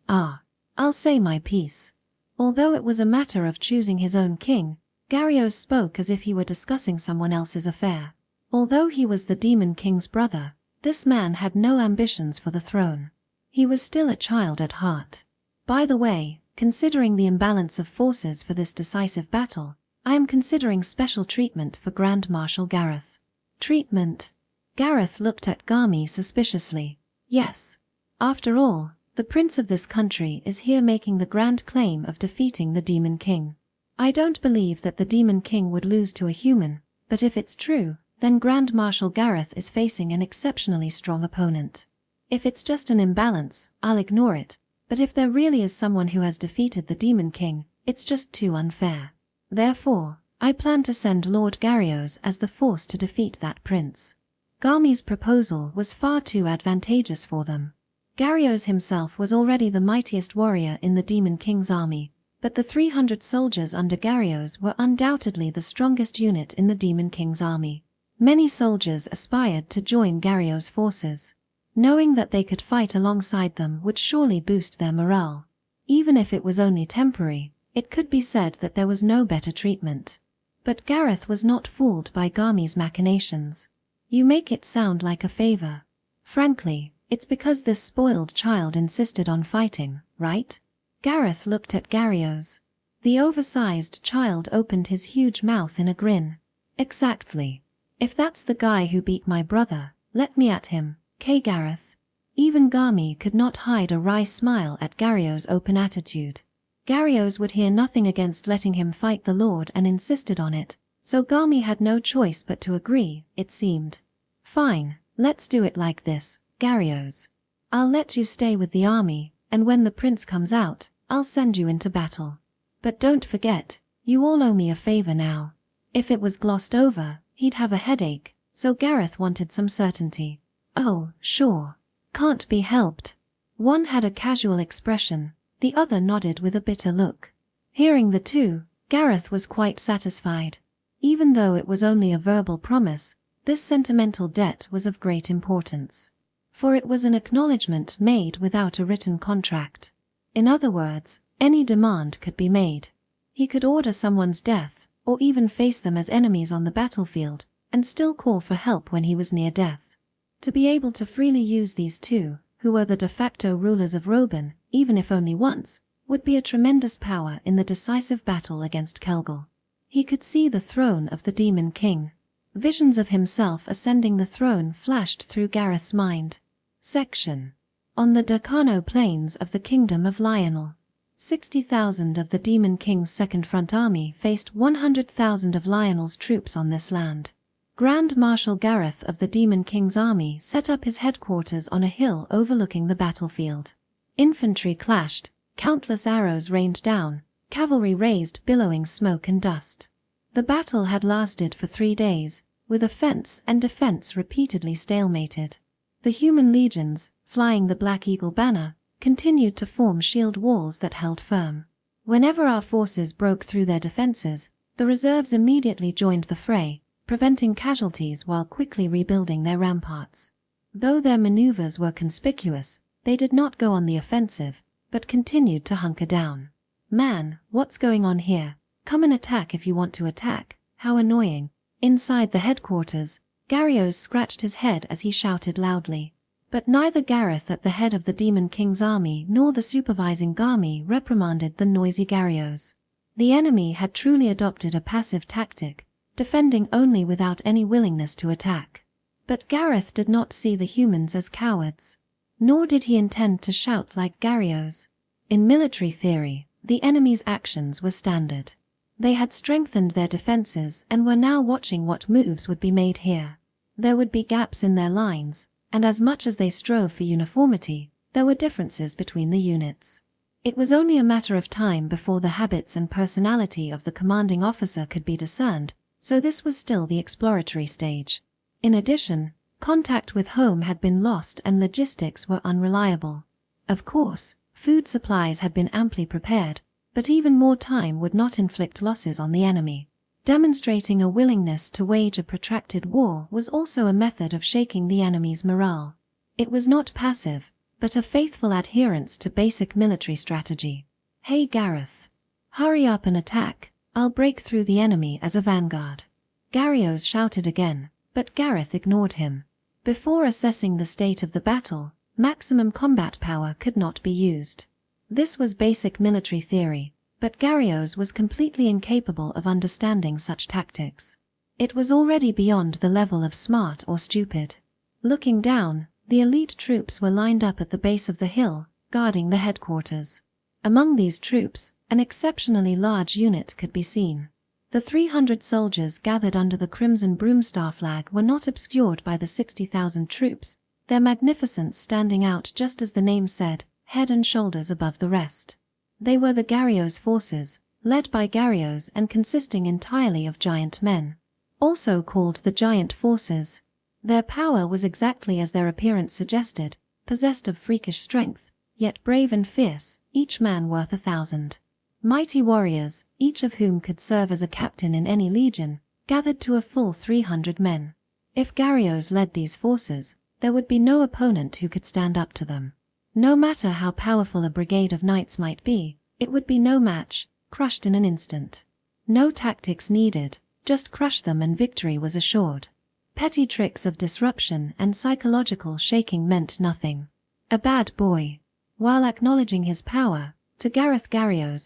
I'll say my piece. Although it was a matter of choosing his own king, Gareth spoke as if he were discussing someone else's affair. Although he was the Demon King's brother, this man had no ambitions for the throne. He was still a child at heart. By the way, considering the imbalance of forces for this decisive battle, I am considering special treatment for Grand Marshal Gareth. Treatment? Gareth looked at Garmy suspiciously. Yes. After all, the prince of this country is here making the grand claim of defeating the Demon King. I don't believe that the Demon King would lose to a human, but if it's true, then Grand Marshal Gareth is facing an exceptionally strong opponent. If it's just an imbalance, I'll ignore it, but if there really is someone who has defeated the Demon King, it's just too unfair. Therefore, I plan to send Lord Gareth as the force to defeat that prince. Garmy's proposal was far too advantageous for them. Gareth himself was already the mightiest warrior in the Demon King's army, but the 300 soldiers under Gareth were undoubtedly the strongest unit in the Demon King's army. Many soldiers aspired to join Gareth's forces. Knowing that they could fight alongside them would surely boost their morale. Even if it was only temporary, it could be said that there was no better treatment. But Gareth was not fooled by Garmy's machinations. You make it sound like a favor. Frankly, it's because this spoiled child insisted on fighting, right? Gareth looked at Gareth. The oversized child opened his huge mouth in a grin. Exactly. If that's the guy who beat my brother, let me at him, Gareth. Even Garmy could not hide a wry smile at Gareth's open attitude. Gareth would hear nothing against letting him fight the Lord and insisted on it, so Garmy had no choice but to agree, it seemed. Fine, let's do it like this, Gareth. I'll let you stay with the army, and when the prince comes out, I'll send you into battle. But don't forget, you all owe me a favor now. If it was glossed over, he'd have a headache, so Gareth wanted some certainty. Oh, sure. Can't be helped. One had a casual expression, the other nodded with a bitter look. Hearing the two, Gareth was quite satisfied. Even though it was only a verbal promise, this sentimental debt was of great importance. For it was an acknowledgement made without a written contract. In other words, any demand could be made. He could order someone's death, or even face them as enemies on the battlefield, and still call for help when he was near death. To be able to freely use these two, who were the de facto rulers of Roban, even if only once, would be a tremendous power in the decisive battle against Kelgel. He could see the throne of the Demon King. Visions of himself ascending the throne flashed through Gareth's mind. Section. On the Decano plains of the Kingdom of Lionel, 60,000 of the Demon King's Second Front Army faced 100,000 of Lionel's troops on this land. Grand Marshal Gareth of the Demon King's army set up his headquarters on a hill overlooking the battlefield. Infantry clashed, countless arrows rained down, cavalry raised billowing smoke and dust. The battle had lasted for 3 days, with offense and defense repeatedly stalemated. The human legions, flying the Black Eagle banner, continued to form shield walls that held firm. Whenever our forces broke through their defenses, the reserves immediately joined the fray, preventing casualties while quickly rebuilding their ramparts. Though their maneuvers were conspicuous, they did not go on the offensive, but continued to hunker down. "Man, what's going on here? Come and attack if you want to attack. How annoying." Inside the headquarters, Gareth scratched his head as he shouted loudly. But neither Gareth at the head of the Demon King's army nor the supervising Garmy reprimanded the noisy Gareth. The enemy had truly adopted a passive tactic, defending only without any willingness to attack. But Gareth did not see the humans as cowards. Nor did he intend to shout like Gareth. In military theory, the enemy's actions were standard. They had strengthened their defenses and were now watching what moves would be made here. There would be gaps in their lines, and as much as they strove for uniformity, there were differences between the units. It was only a matter of time before the habits and personality of the commanding officer could be discerned, so this was still the exploratory stage. In addition, contact with home had been lost and logistics were unreliable. Of course, food supplies had been amply prepared, but even more time would not inflict losses on the enemy. Demonstrating a willingness to wage a protracted war was also a method of shaking the enemy's morale. It was not passive, but a faithful adherence to basic military strategy. "Hey Gareth. Hurry up and attack, I'll break through the enemy as a vanguard." Gareth shouted again, but Gareth ignored him. Before assessing the state of the battle, maximum combat power could not be used. This was basic military theory, but Gareth was completely incapable of understanding such tactics. It was already beyond the level of smart or stupid. Looking down, the elite troops were lined up at the base of the hill, guarding the headquarters. Among these troops, an exceptionally large unit could be seen. The 300 soldiers gathered under the crimson broomstar flag were not obscured by the 60,000 troops, their magnificence standing out just as the name said, head and shoulders above the rest. They were the Gareth's forces, led by Gareth and consisting entirely of giant men. Also called the Giant Forces. Their power was exactly as their appearance suggested, possessed of freakish strength, yet brave and fierce, each man worth 1,000. Mighty warriors, each of whom could serve as a captain in any legion, gathered to a full 300 men. If Gareth led these forces, there would be no opponent who could stand up to them. No matter how powerful a brigade of knights might be, it would be no match, crushed in an instant. No tactics needed, just crush them and victory was assured. Petty tricks of disruption and psychological shaking meant nothing. A bad boy. While acknowledging his power, to Gareth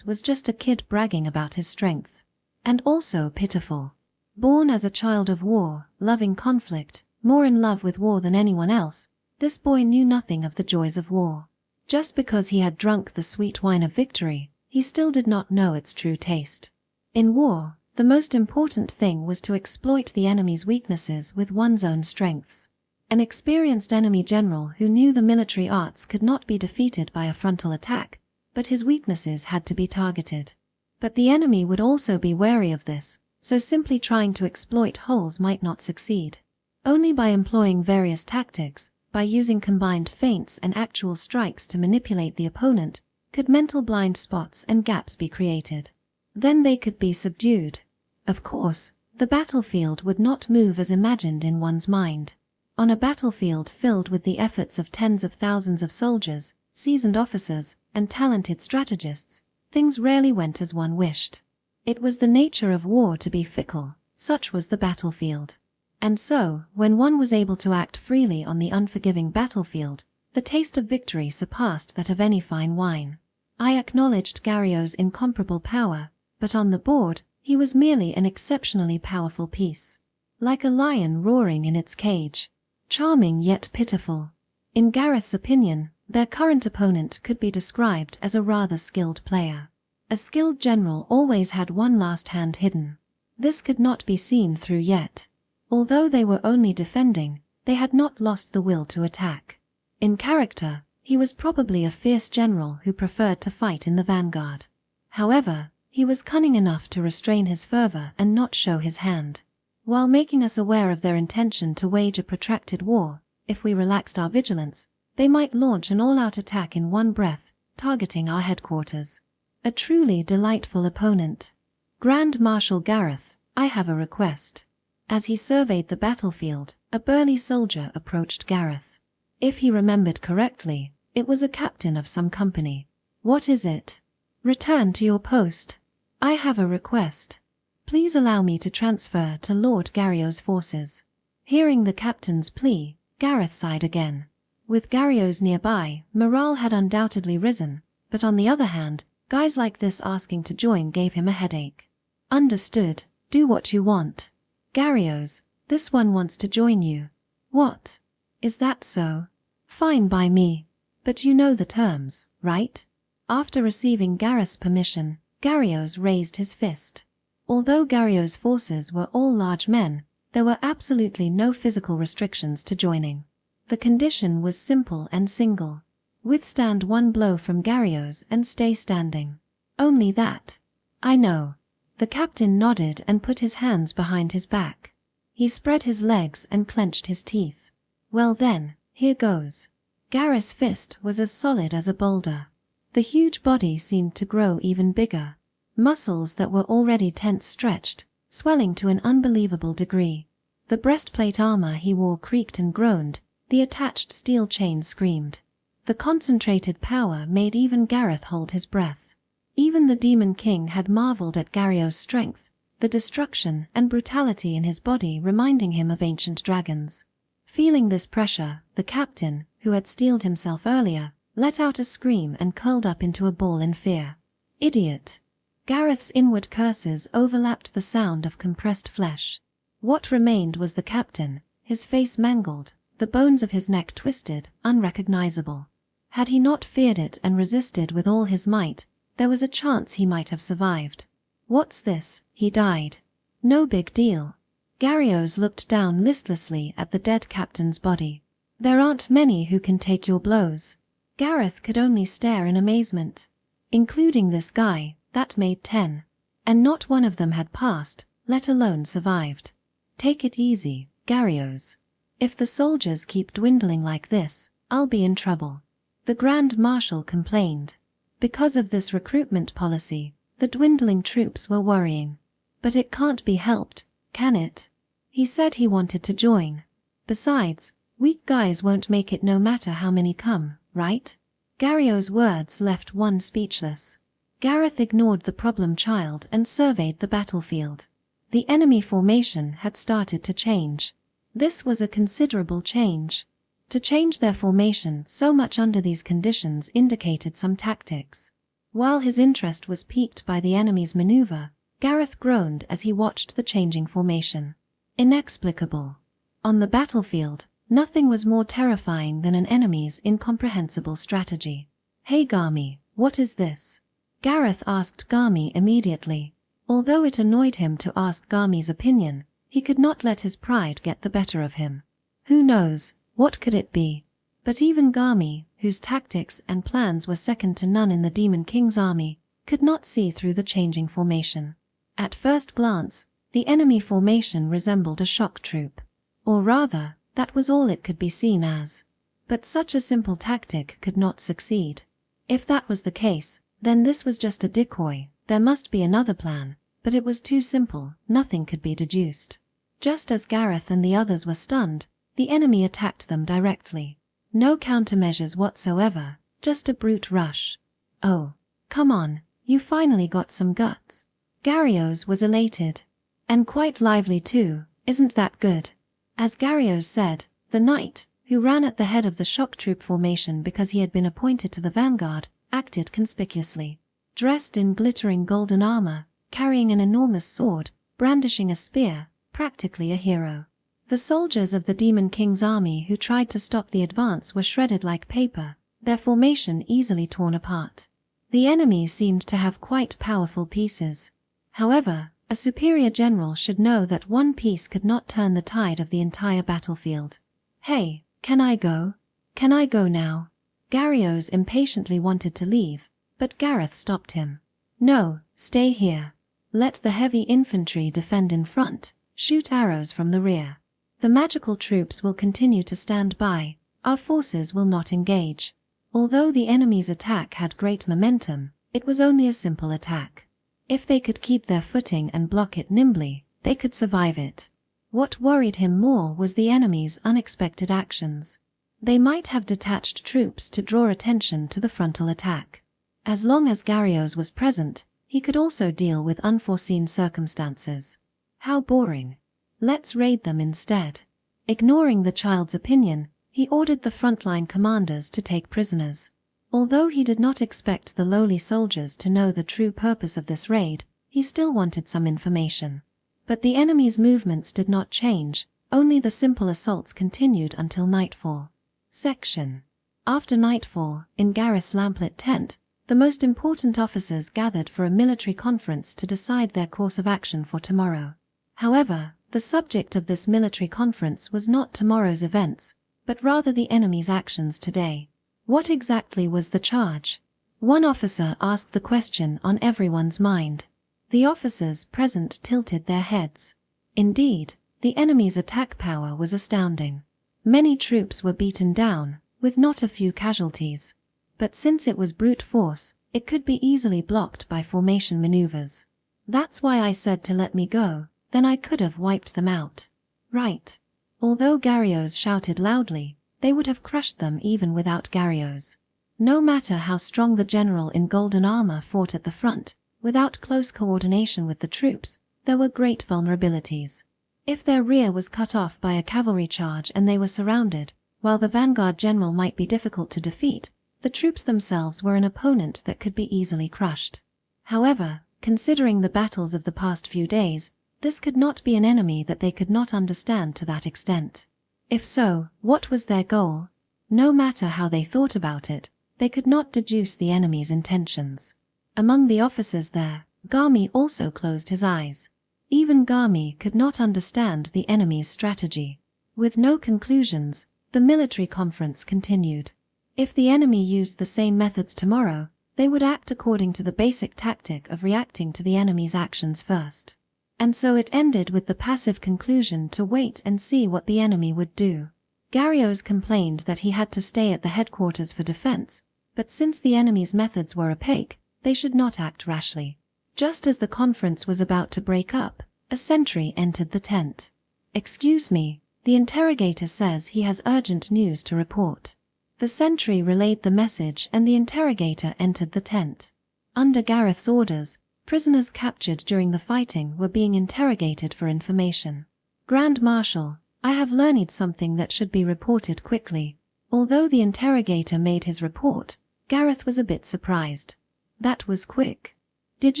was just a kid bragging about his strength. And also pitiful. Born as a child of war, loving conflict, more in love with war than anyone else, this boy knew nothing of the joys of war. Just because he had drunk the sweet wine of victory, he still did not know its true taste. In war, the most important thing was to exploit the enemy's weaknesses with one's own strengths. An experienced enemy general who knew the military arts could not be defeated by a frontal attack, but his weaknesses had to be targeted. But the enemy would also be wary of this, so simply trying to exploit holes might not succeed. Only by employing various tactics, by using combined feints and actual strikes to manipulate the opponent, could mental blind spots and gaps be created. Then they could be subdued. Of course, the battlefield would not move as imagined in one's mind. On a battlefield filled with the efforts of tens of thousands of soldiers, seasoned officers, and talented strategists, things rarely went as one wished. It was the nature of war to be fickle, such was the battlefield. And so, when one was able to act freely on the unforgiving battlefield, the taste of victory surpassed that of any fine wine. I acknowledged Gareth's incomparable power, but on the board, he was merely an exceptionally powerful piece. Like a lion roaring in its cage. Charming yet pitiful. In Gareth's opinion, their current opponent could be described as a rather skilled player. A skilled general always had one last hand hidden. This could not be seen through yet. Although they were only defending, they had not lost the will to attack. In character, he was probably a fierce general who preferred to fight in the vanguard. However, he was cunning enough to restrain his fervor and not show his hand. While making us aware of their intention to wage a protracted war, if we relaxed our vigilance, they might launch an all-out attack in one breath, targeting our headquarters. A truly delightful opponent. Grand Marshal Gareth, I have a request. As he surveyed the battlefield, a burly soldier approached Gareth. If he remembered correctly, it was a captain of some company. "What is it?" "Return to your post. I have a request. Please allow me to transfer to Lord Gario's forces." Hearing the captain's plea, Gareth sighed again. With Gario's nearby, morale had undoubtedly risen, but on the other hand, guys like this asking to join gave him a headache. "Understood, do what you want." "Gario's, this one wants to join you." "What? Is that so?" "Fine by me. But you know the terms, right?" After receiving Gareth's permission, Gario's raised his fist. Although Gario's forces were all large men, there were absolutely no physical restrictions to joining. The condition was simple and single. Withstand one blow from Gario's and stay standing. Only that. "I know." The captain nodded and put his hands behind his back. He spread his legs and clenched his teeth. "Well then, here goes." Gareth's fist was as solid as a boulder. The huge body seemed to grow even bigger. Muscles that were already tense stretched, swelling to an unbelievable degree. The breastplate armor he wore creaked and groaned, the attached steel chain screamed. The concentrated power made even Gareth hold his breath. Even the Demon King had marveled at Gario's strength, the destruction and brutality in his body reminding him of ancient dragons. Feeling this pressure, the captain, who had steeled himself earlier, let out a scream and curled up into a ball in fear. "Idiot." Gareth's inward curses overlapped the sound of compressed flesh. What remained was the captain, his face mangled, the bones of his neck twisted, unrecognizable. Had he not feared it and resisted with all his might, there was a chance he might have survived. "What's this? He died." "No big deal." Gario's looked down listlessly at the dead captain's body. "There aren't many who can take your blows." Gareth could only stare in amazement. Including this guy, that made 10. And not one of them had passed, let alone survived. "Take it easy, Gario's. If the soldiers keep dwindling like this, I'll be in trouble." The Grand Marshal complained. Because of this recruitment policy, the dwindling troops were worrying. "But it can't be helped, can it?" He said he wanted to join. "Besides, weak guys won't make it no matter how many come, right?" Gario's words left one speechless. Gareth ignored the problem child and surveyed the battlefield. The enemy formation had started to change. This was a considerable change. To change their formation so much under these conditions indicated some tactics. While his interest was piqued by the enemy's maneuver, Gareth groaned as he watched the changing formation. Inexplicable. On the battlefield, nothing was more terrifying than an enemy's incomprehensible strategy. "Hey Garmy, what is this?" Gareth asked Garmy immediately. Although it annoyed him to ask Garmy's opinion, he could not let his pride get the better of him. Who knows, what could it be? But even Garmy, whose tactics and plans were second to none in the Demon King's army, could not see through the changing formation. At first glance, the enemy formation resembled a shock troop. Or rather, that was all it could be seen as. But such a simple tactic could not succeed. If that was the case, then this was just a decoy. There must be another plan, but it was too simple, nothing could be deduced. Just as Gareth and the others were stunned, the enemy attacked them directly. No countermeasures whatsoever, just a brute rush. "Oh, come on, you finally got some guts." Gario's was elated. "And quite lively too, isn't that good?" As Gario's said, the knight, who ran at the head of the shock troop formation because he had been appointed to the vanguard, acted conspicuously. Dressed in glittering golden armor, carrying an enormous sword, brandishing a spear, practically a hero. The soldiers of the Demon King's army who tried to stop the advance were shredded like paper, their formation easily torn apart. The enemy seemed to have quite powerful pieces. However, a superior general should know that one piece could not turn the tide of the entire battlefield. "Hey, can I go? Can I go now?" Gario's impatiently wanted to leave, but Gareth stopped him. "No, stay here. Let the heavy infantry defend in front, shoot arrows from the rear. The magical troops will continue to stand by, our forces will not engage." Although the enemy's attack had great momentum, it was only a simple attack. If they could keep their footing and block it nimbly, they could survive it. What worried him more was the enemy's unexpected actions. They might have detached troops to draw attention to the frontal attack. As long as Gareth was present, he could also deal with unforeseen circumstances. How boring. Let's raid them instead. Ignoring the child's opinion, he ordered the frontline commanders to take prisoners. Although he did not expect the lowly soldiers to know the true purpose of this raid, he still wanted some information. But the enemy's movements did not change, only the simple assaults continued until nightfall. Section. After nightfall, in Gareth's lamplit tent, the most important officers gathered for a military conference to decide their course of action for tomorrow. However, the subject of this military conference was not tomorrow's events, but rather the enemy's actions today. What exactly was the charge? One officer asked the question on everyone's mind. The officers present tilted their heads. Indeed, the enemy's attack power was astounding. Many troops were beaten down, with not a few casualties. But since it was brute force, it could be easily blocked by formation maneuvers. That's why I said to let me go, then I could have wiped them out. Right. Although Gareth shouted loudly, they would have crushed them even without Gareth. No matter how strong the general in golden armor fought at the front, without close coordination with the troops, there were great vulnerabilities. If their rear was cut off by a cavalry charge and they were surrounded, while the vanguard general might be difficult to defeat, the troops themselves were an opponent that could be easily crushed. However, considering the battles of the past few days, this could not be an enemy that they could not understand to that extent. If so, what was their goal? No matter how they thought about it, they could not deduce the enemy's intentions. Among the officers there, Garmy also closed his eyes. Even Garmy could not understand the enemy's strategy. With no conclusions, the military conference continued. If the enemy used the same methods tomorrow, they would act according to the basic tactic of reacting to the enemy's actions first. And so it ended with the passive conclusion to wait and see what the enemy would do. Gareth complained that he had to stay at the headquarters for defense, but since the enemy's methods were opaque, they should not act rashly. Just as the conference was about to break up, a sentry entered the tent. "Excuse me, the interrogator says he has urgent news to report." The sentry relayed the message and the interrogator entered the tent. Under Gareth's orders, prisoners captured during the fighting were being interrogated for information. "Grand Marshal, I have learned something that should be reported quickly." Although the interrogator made his report, Gareth was a bit surprised. That was quick. "Did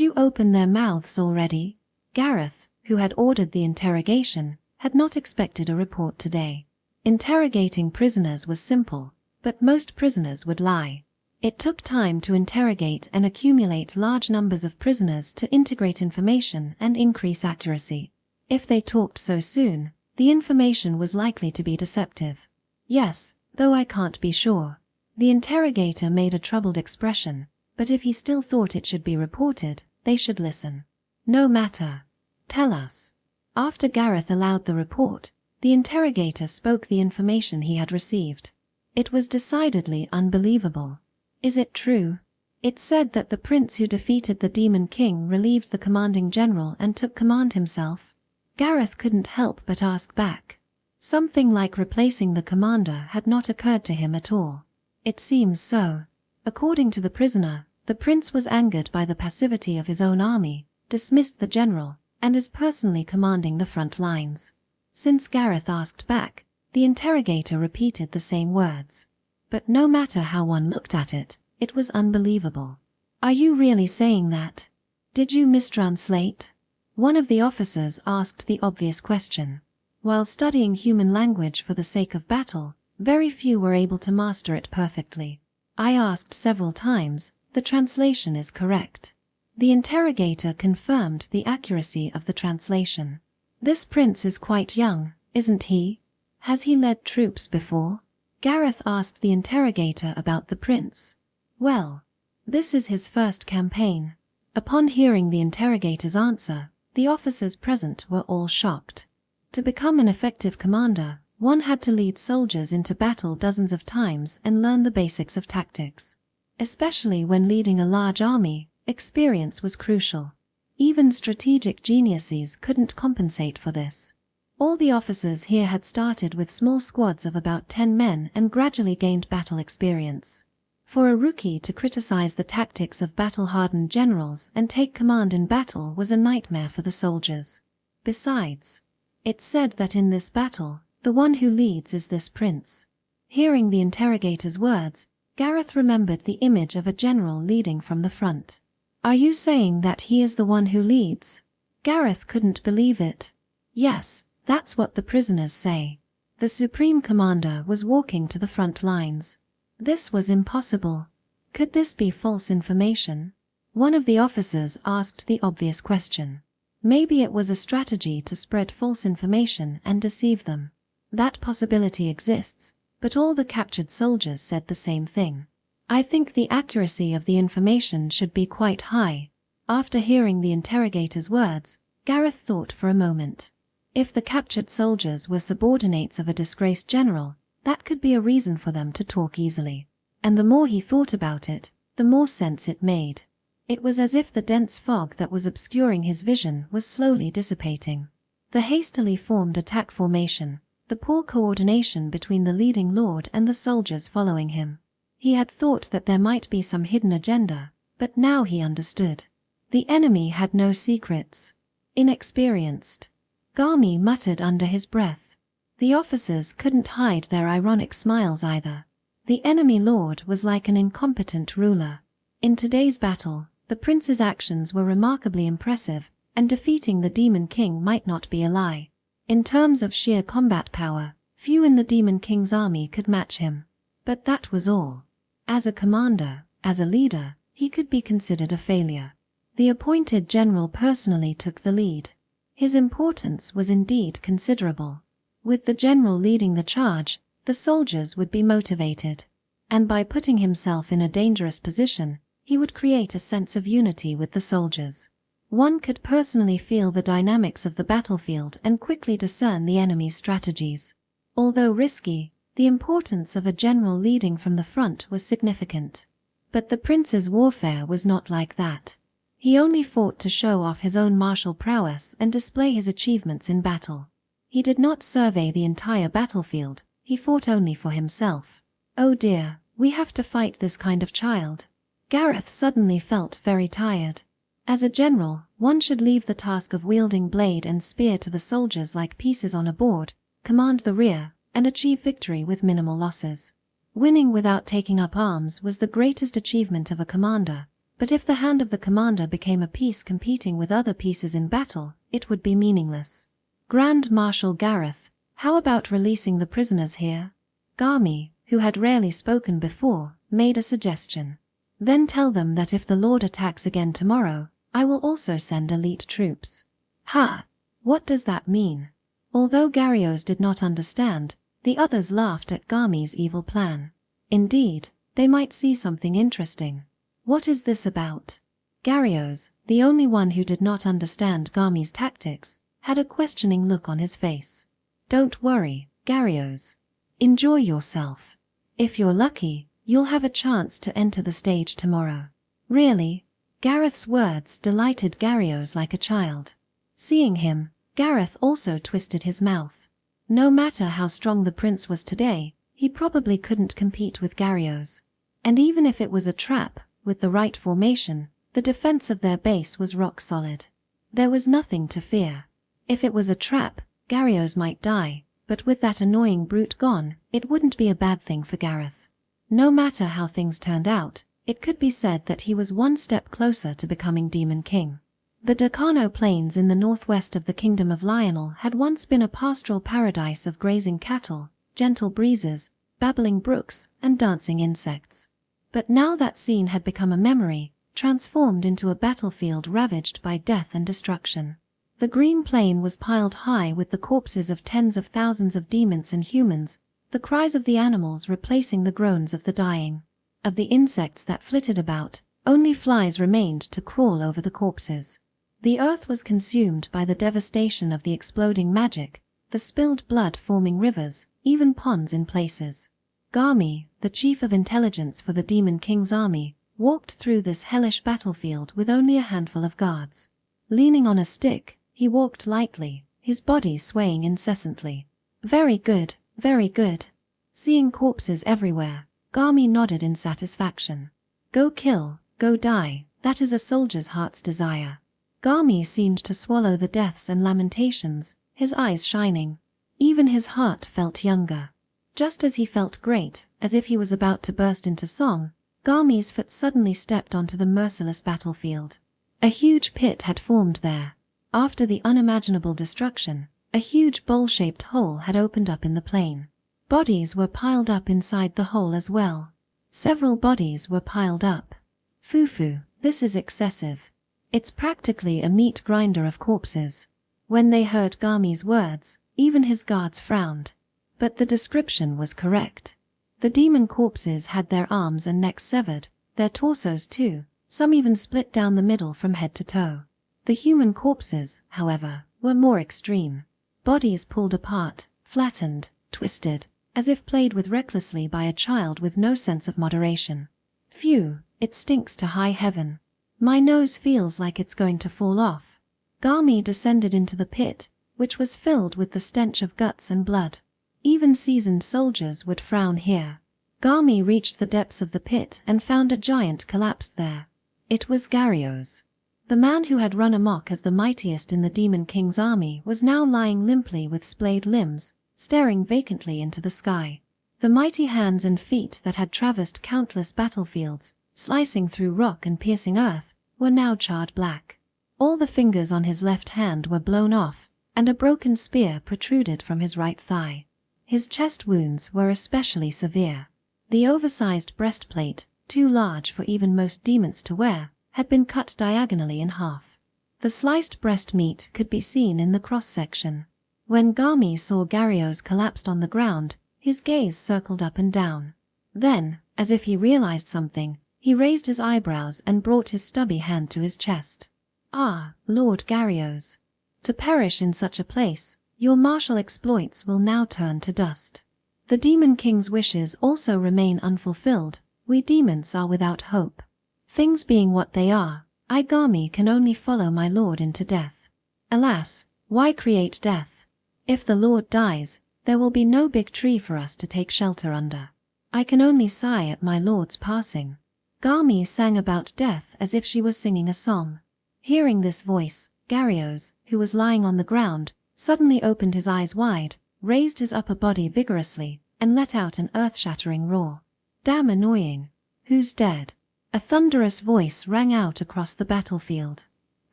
you open their mouths already?" Gareth, who had ordered the interrogation, had not expected a report today. Interrogating prisoners was simple, but most prisoners would lie. It took time to interrogate and accumulate large numbers of prisoners to integrate information and increase accuracy. If they talked so soon, the information was likely to be deceptive. "Yes, though I can't be sure." The interrogator made a troubled expression, but if he still thought it should be reported, they should listen. "No matter. Tell us." After Gareth allowed the report, the interrogator spoke the information he had received. It was decidedly unbelievable. "Is it true? It said that the prince who defeated the demon king relieved the commanding general and took command himself." Gareth couldn't help but ask back. Something like replacing the commander had not occurred to him at all. "It seems so." According to the prisoner, the prince was angered by the passivity of his own army, dismissed the general, and is personally commanding the front lines. Since Gareth asked back, the interrogator repeated the same words. But no matter how one looked at it, it was unbelievable. "Are you really saying that? Did you mistranslate?" One of the officers asked the obvious question. While studying human language for the sake of battle, very few were able to master it perfectly. "I asked several times, the translation is correct." The interrogator confirmed the accuracy of the translation. "This prince is quite young, isn't he? Has he led troops before?" Gareth asked the interrogator about the prince. "Well, this is his first campaign." Upon hearing the interrogator's answer, the officers present were all shocked. To become an effective commander, one had to lead soldiers into battle dozens of times and learn the basics of tactics. Especially when leading a large army, experience was crucial. Even strategic geniuses couldn't compensate for this. All the officers here had started with small squads of about 10 men and gradually gained battle experience. For a rookie to criticize the tactics of battle-hardened generals and take command in battle was a nightmare for the soldiers. Besides, it's said that in this battle, the one who leads is this prince. Hearing the interrogator's words, Gareth remembered the image of a general leading from the front. Are you saying that he is the one who leads? Gareth couldn't believe it. Yes, that's what the prisoners say. The supreme commander was walking to the front lines. This was impossible. Could this be false information? One of the officers asked the obvious question. Maybe it was a strategy to spread false information and deceive them. That possibility exists, but all the captured soldiers said the same thing. I think the accuracy of the information should be quite high. After hearing the interrogator's words, Gareth thought for a moment. If the captured soldiers were subordinates of a disgraced general, that could be a reason for them to talk easily. And the more he thought about it, the more sense it made. It was as if the dense fog that was obscuring his vision was slowly dissipating. The hastily formed attack formation, the poor coordination between the leading lord and the soldiers following him. He had thought that there might be some hidden agenda, but now he understood. The enemy had no secrets. Inexperienced. Garmy muttered under his breath. The officers couldn't hide their ironic smiles either. The enemy lord was like an incompetent ruler. In today's battle, the prince's actions were remarkably impressive, and defeating the Demon King might not be a lie. In terms of sheer combat power, few in the Demon King's army could match him. But that was all. As a commander, as a leader, he could be considered a failure. The appointed general personally took the lead. His importance was indeed considerable. With the general leading the charge, the soldiers would be motivated. And by putting himself in a dangerous position, he would create a sense of unity with the soldiers. One could personally feel the dynamics of the battlefield and quickly discern the enemy's strategies. Although risky, the importance of a general leading from the front was significant. But the prince's warfare was not like that. He only fought to show off his own martial prowess and display his achievements in battle. He did not survey the entire battlefield, he fought only for himself. Oh dear, we have to fight this kind of child. Gareth suddenly felt very tired. As a general, one should leave the task of wielding blade and spear to the soldiers like pieces on a board, command the rear, and achieve victory with minimal losses. Winning without taking up arms was the greatest achievement of a commander, but if the hand of the commander became a piece competing with other pieces in battle, it would be meaningless. Grand Marshal Gareth, how about releasing the prisoners here? Garmy, who had rarely spoken before, made a suggestion. Then tell them that if the Lord attacks again tomorrow, I will also send elite troops. Ha! What does that mean? Although Gareth did not understand, the others laughed at Garmy's evil plan. Indeed, they might see something interesting. What is this about? Gareth, the only one who did not understand Garmy's tactics, had a questioning look on his face. Don't worry, Gareth. Enjoy yourself. If you're lucky, you'll have a chance to enter the stage tomorrow. Really? Gareth's words delighted Gareth like a child. Seeing him, Gareth also twisted his mouth. No matter how strong the prince was today, he probably couldn't compete with Gareth. And even if it was a trap, with the right formation, the defense of their base was rock solid. There was nothing to fear. If it was a trap, Gareth might die, but with that annoying brute gone, it wouldn't be a bad thing for Gareth. No matter how things turned out, it could be said that he was one step closer to becoming Demon King. The Decano Plains in the northwest of the Kingdom of Lionel had once been a pastoral paradise of grazing cattle, gentle breezes, babbling brooks, and dancing insects. But now that scene had become a memory, transformed into a battlefield ravaged by death and destruction. The green plain was piled high with the corpses of tens of thousands of demons and humans, the cries of the animals replacing the groans of the dying. Of the insects that flitted about, only flies remained to crawl over the corpses. The earth was consumed by the devastation of the exploding magic, the spilled blood forming rivers, even ponds in places. Garmy, the chief of intelligence for the Demon King's army, walked through this hellish battlefield with only a handful of guards. Leaning on a stick, he walked lightly, his body swaying incessantly. Very good, very good. Seeing corpses everywhere, Garmy nodded in satisfaction. Go kill, go die, that is a soldier's heart's desire. Garmy seemed to swallow the deaths and lamentations, his eyes shining. Even his heart felt younger. Just as he felt great, as if he was about to burst into song, Garmy's foot suddenly stepped onto the merciless battlefield. A huge pit had formed there. After the unimaginable destruction, a huge bowl-shaped hole had opened up in the plain. Bodies were piled up inside the hole as well. Several bodies were piled up. Foo-foo, this is excessive. It's practically a meat grinder of corpses. When they heard Garmy's words, even his guards frowned. But the description was correct. The demon corpses had their arms and necks severed, their torsos too, some even split down the middle from head to toe. The human corpses, however, were more extreme. Bodies pulled apart, flattened, twisted, as if played with recklessly by a child with no sense of moderation. Phew, it stinks to high heaven. My nose feels like it's going to fall off. Garmy descended into the pit, which was filled with the stench of guts and blood. Even seasoned soldiers would frown here. Garmy reached the depths of the pit and found a giant collapsed there. It was Gareth. The man who had run amok as the mightiest in the Demon King's army was now lying limply with splayed limbs, staring vacantly into the sky. The mighty hands and feet that had traversed countless battlefields, slicing through rock and piercing earth, were now charred black. All the fingers on his left hand were blown off, and a broken spear protruded from his right thigh. His chest wounds were especially severe. The oversized breastplate, too large for even most demons to wear, had been cut diagonally in half. The sliced breast meat could be seen in the cross-section. When Garmy saw Gareth collapsed on the ground, his gaze circled up and down. Then, as if he realized something, he raised his eyebrows and brought his stubby hand to his chest. Ah, Lord Gareth. To perish in such a place, your martial exploits will now turn to dust. The Demon King's wishes also remain unfulfilled. We demons are without hope. Things being what they are, I Garmy can only follow my lord into death. Alas, why create death? If the lord dies, there will be no big tree for us to take shelter under. I can only sigh at my lord's passing. Garmy sang about death as if she was singing a song. Hearing this voice, Gareth, who was lying on the ground, suddenly opened his eyes wide, raised his upper body vigorously, and let out an earth-shattering roar. Damn annoying. Who's dead? A thunderous voice rang out across the battlefield.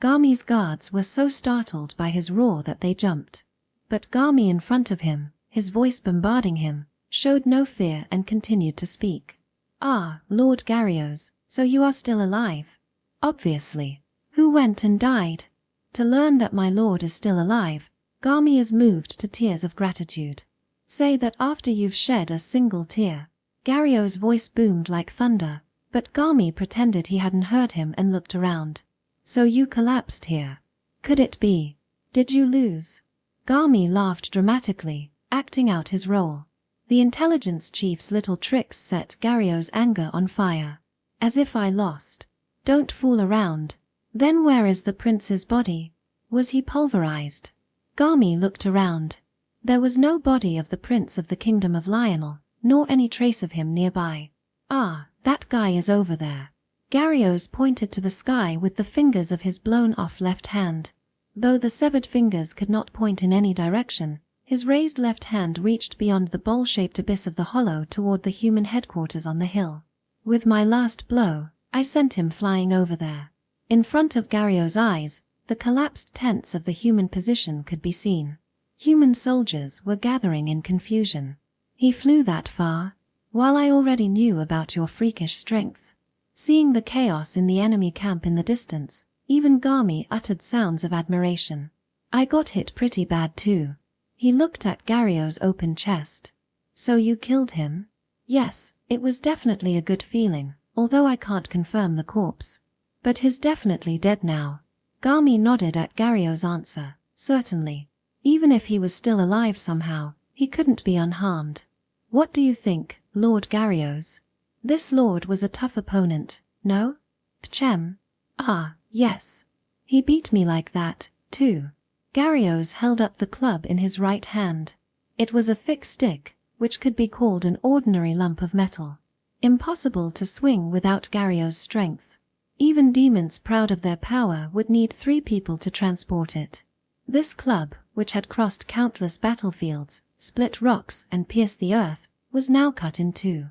Garmy's guards were so startled by his roar that they jumped. But Garmy in front of him, his voice bombarding him, showed no fear and continued to speak. Ah, Lord Gareth, so you are still alive. Obviously. Who went and died? To learn that my lord is still alive, Garmy is moved to tears of gratitude. Say that after you've shed a single tear. Gareth's voice boomed like thunder, but Garmy pretended he hadn't heard him and looked around. So you collapsed here. Could it be? Did you lose? Garmy laughed dramatically, acting out his role. The intelligence chief's little tricks set Gareth's anger on fire. As if I lost. Don't fool around. Then where is the prince's body? Was he pulverized? Garmy looked around. There was no body of the prince of the kingdom of Lionel, nor any trace of him nearby. Ah, that guy is over there. Gareth pointed to the sky with the fingers of his blown-off left hand. Though the severed fingers could not point in any direction, his raised left hand reached beyond the bowl-shaped abyss of the hollow toward the human headquarters on the hill. With my last blow, I sent him flying over there. In front of Gareth's eyes, the collapsed tents of the human position could be seen. Human soldiers were gathering in confusion. He flew that far? While I already knew about your freakish strength. Seeing the chaos in the enemy camp in the distance, even Garmy uttered sounds of admiration. I got hit pretty bad too. He looked at Gareth's open chest. So you killed him? Yes, it was definitely a good feeling, although I can't confirm the corpse. But he's definitely dead now. Garmy nodded at Gareth's answer. Certainly. Even if he was still alive somehow, he couldn't be unharmed. What do you think, Lord Gareth? This lord was a tough opponent, no? Pchem. Ah, yes. He beat me like that, too. Gareth held up the club in his right hand. It was a thick stick, which could be called an ordinary lump of metal. Impossible to swing without Gareth's strength. Even demons proud of their power would need 3 people to transport it. This club, which had crossed countless battlefields, split rocks and pierced the earth, was now cut in 2.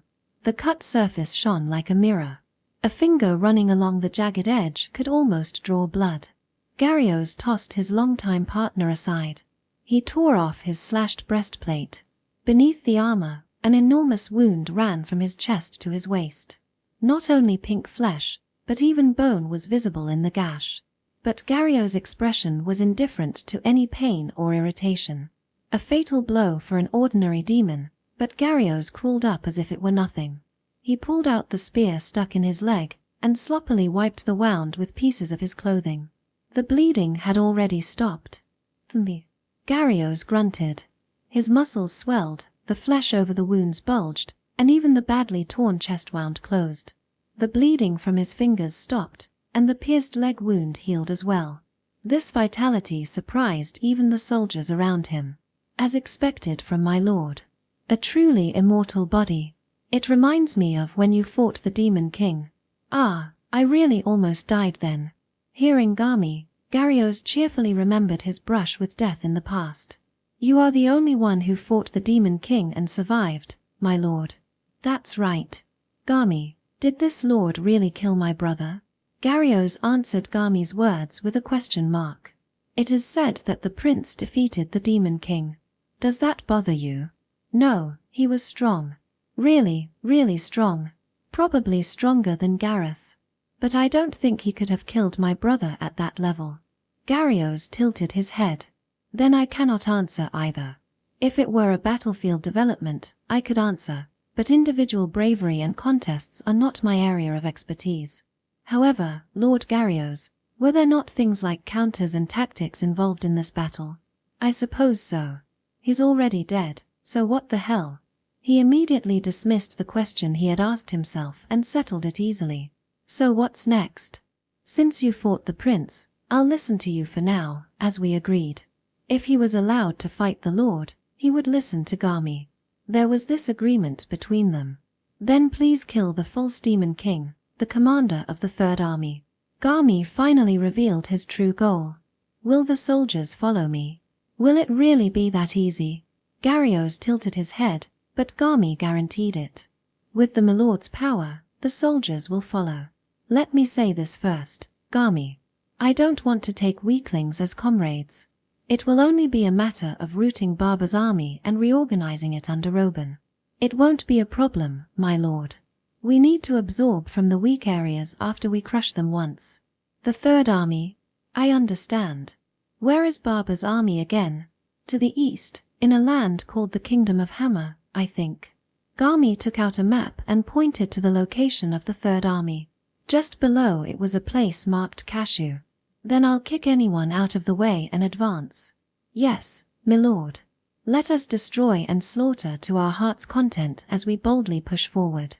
The cut surface shone like a mirror. A finger running along the jagged edge could almost draw blood. Gareth tossed his longtime partner aside. He tore off his slashed breastplate. Beneath the armor, an enormous wound ran from his chest to his waist. Not only pink flesh, but even bone was visible in the gash. But Gareth's expression was indifferent to any pain or irritation. A fatal blow for an ordinary demon, but Gareth crawled up as if it were nothing. He pulled out the spear stuck in his leg, and sloppily wiped the wound with pieces of his clothing. The bleeding had already stopped. Gareth grunted. His muscles swelled, the flesh over the wounds bulged, and even the badly torn chest wound closed. The bleeding from his fingers stopped, and the pierced leg wound healed as well. This vitality surprised even the soldiers around him. As expected from my lord. A truly immortal body. It reminds me of when you fought the Demon King. Ah, I really almost died then. Hearing Gareth cheerfully remembered his brush with death in the past. You are the only one who fought the Demon King and survived, my lord. That's right. Did this lord really kill my brother? Gareth answered Garmi's words with a question mark. It is said that the prince defeated the Demon King. Does that bother you? No, he was strong. Really, really strong. Probably stronger than Gareth. But I don't think he could have killed my brother at that level. Gareth tilted his head. Then I cannot answer either. If it were a battlefield development, I could answer, but individual bravery and contests are not my area of expertise. However, Lord Gareth, were there not things like counters and tactics involved in this battle? I suppose so. He's already dead, so what the hell? He immediately dismissed the question he had asked himself and settled it easily. So what's next? Since you fought the prince, I'll listen to you for now, as we agreed. If he was allowed to fight the lord, he would listen to Garmi. There was this agreement between them. Then please kill the false Demon King, the commander of the Third Army. Garmi finally revealed his true goal. Will the soldiers follow me? Will it really be that easy? Gareth tilted his head, but Garmi guaranteed it. With the milord's power, the soldiers will follow. Let me say this first, Garmi. I don't want to take weaklings as comrades. It will only be a matter of routing Barber's army and reorganizing it under Robin. It won't be a problem, my lord. We need to absorb from the weak areas after we crush them once. The Third Army? I understand. Where is Barber's army again? To the east, in a land called the Kingdom of Hammer, I think. Garmi took out a map and pointed to the location of the Third Army. Just below it was a place marked Cashew. Then I'll kick anyone out of the way and advance. Yes, milord. Let us destroy and slaughter to our heart's content as we boldly push forward.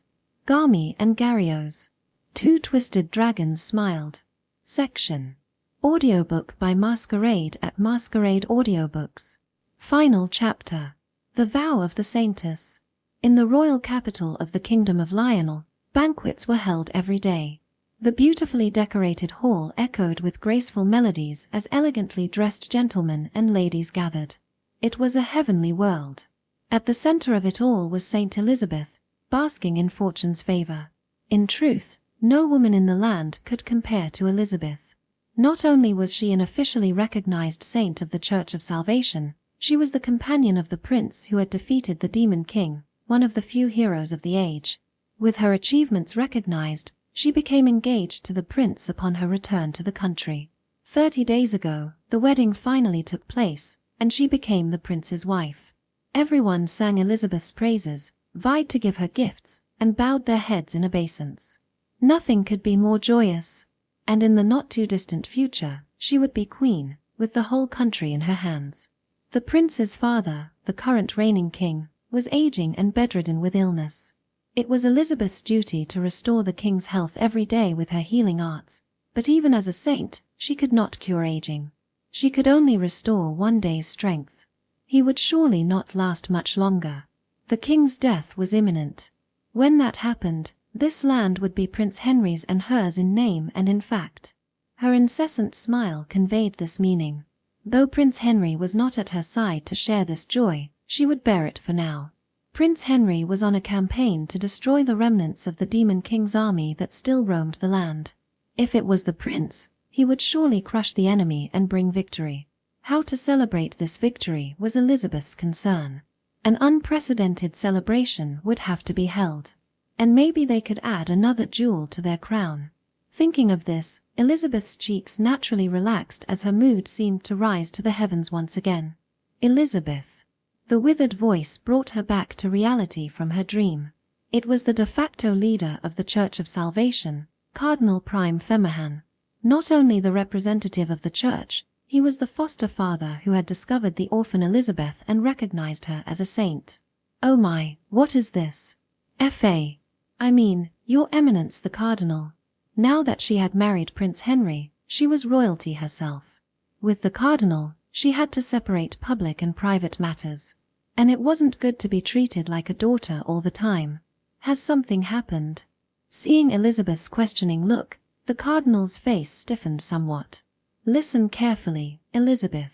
Garmi and Gareth. 2 twisted dragons smiled. Section. Audiobook by Masquerade at Masquerade Audiobooks. Final chapter. The Vow of the Saintess. In the royal capital of the Kingdom of Lionel, banquets were held every day. The beautifully decorated hall echoed with graceful melodies as elegantly dressed gentlemen and ladies gathered. It was a heavenly world. At the center of it all was Saint Elizabeth, basking in fortune's favor. In truth, no woman in the land could compare to Elizabeth. Not only was she an officially recognized saint of the Church of Salvation, she was the companion of the prince who had defeated the Demon King, one of the few heroes of the age. With her achievements recognized, she became engaged to the prince upon her return to the country. 30 days ago, the wedding finally took place, and she became the prince's wife. Everyone sang Elizabeth's praises, vied to give her gifts, and bowed their heads in obeisance. Nothing could be more joyous, and in the not-too-distant future, she would be queen, with the whole country in her hands. The prince's father, the current reigning king, was aging and bedridden with illness. It was Elizabeth's duty to restore the king's health every day with her healing arts, but even as a saint, she could not cure aging. She could only restore one day's strength. He would surely not last much longer. The king's death was imminent. When that happened, this land would be Prince Henry's and hers in name and in fact. Her incessant smile conveyed this meaning. Though Prince Henry was not at her side to share this joy, she would bear it for now. Prince Henry was on a campaign to destroy the remnants of the Demon King's army that still roamed the land. If it was the prince, he would surely crush the enemy and bring victory. How to celebrate this victory was Elizabeth's concern. An unprecedented celebration would have to be held. And maybe they could add another jewel to their crown. Thinking of this, Elizabeth's cheeks naturally relaxed as her mood seemed to rise to the heavens once again. Elizabeth. The withered voice brought her back to reality from her dream. It was the de facto leader of the Church of Salvation, Cardinal Prime Femahan. Not only the representative of the church, he was the foster father who had discovered the orphan Elizabeth and recognized her as a saint. Oh my, what is this? F.A. I mean, Your Eminence the Cardinal. Now that she had married Prince Henry, she was royalty herself. With the Cardinal, she had to separate public and private matters. And it wasn't good to be treated like a daughter all the time. Has something happened? Seeing Elizabeth's questioning look, the Cardinal's face stiffened somewhat. Listen carefully, Elizabeth.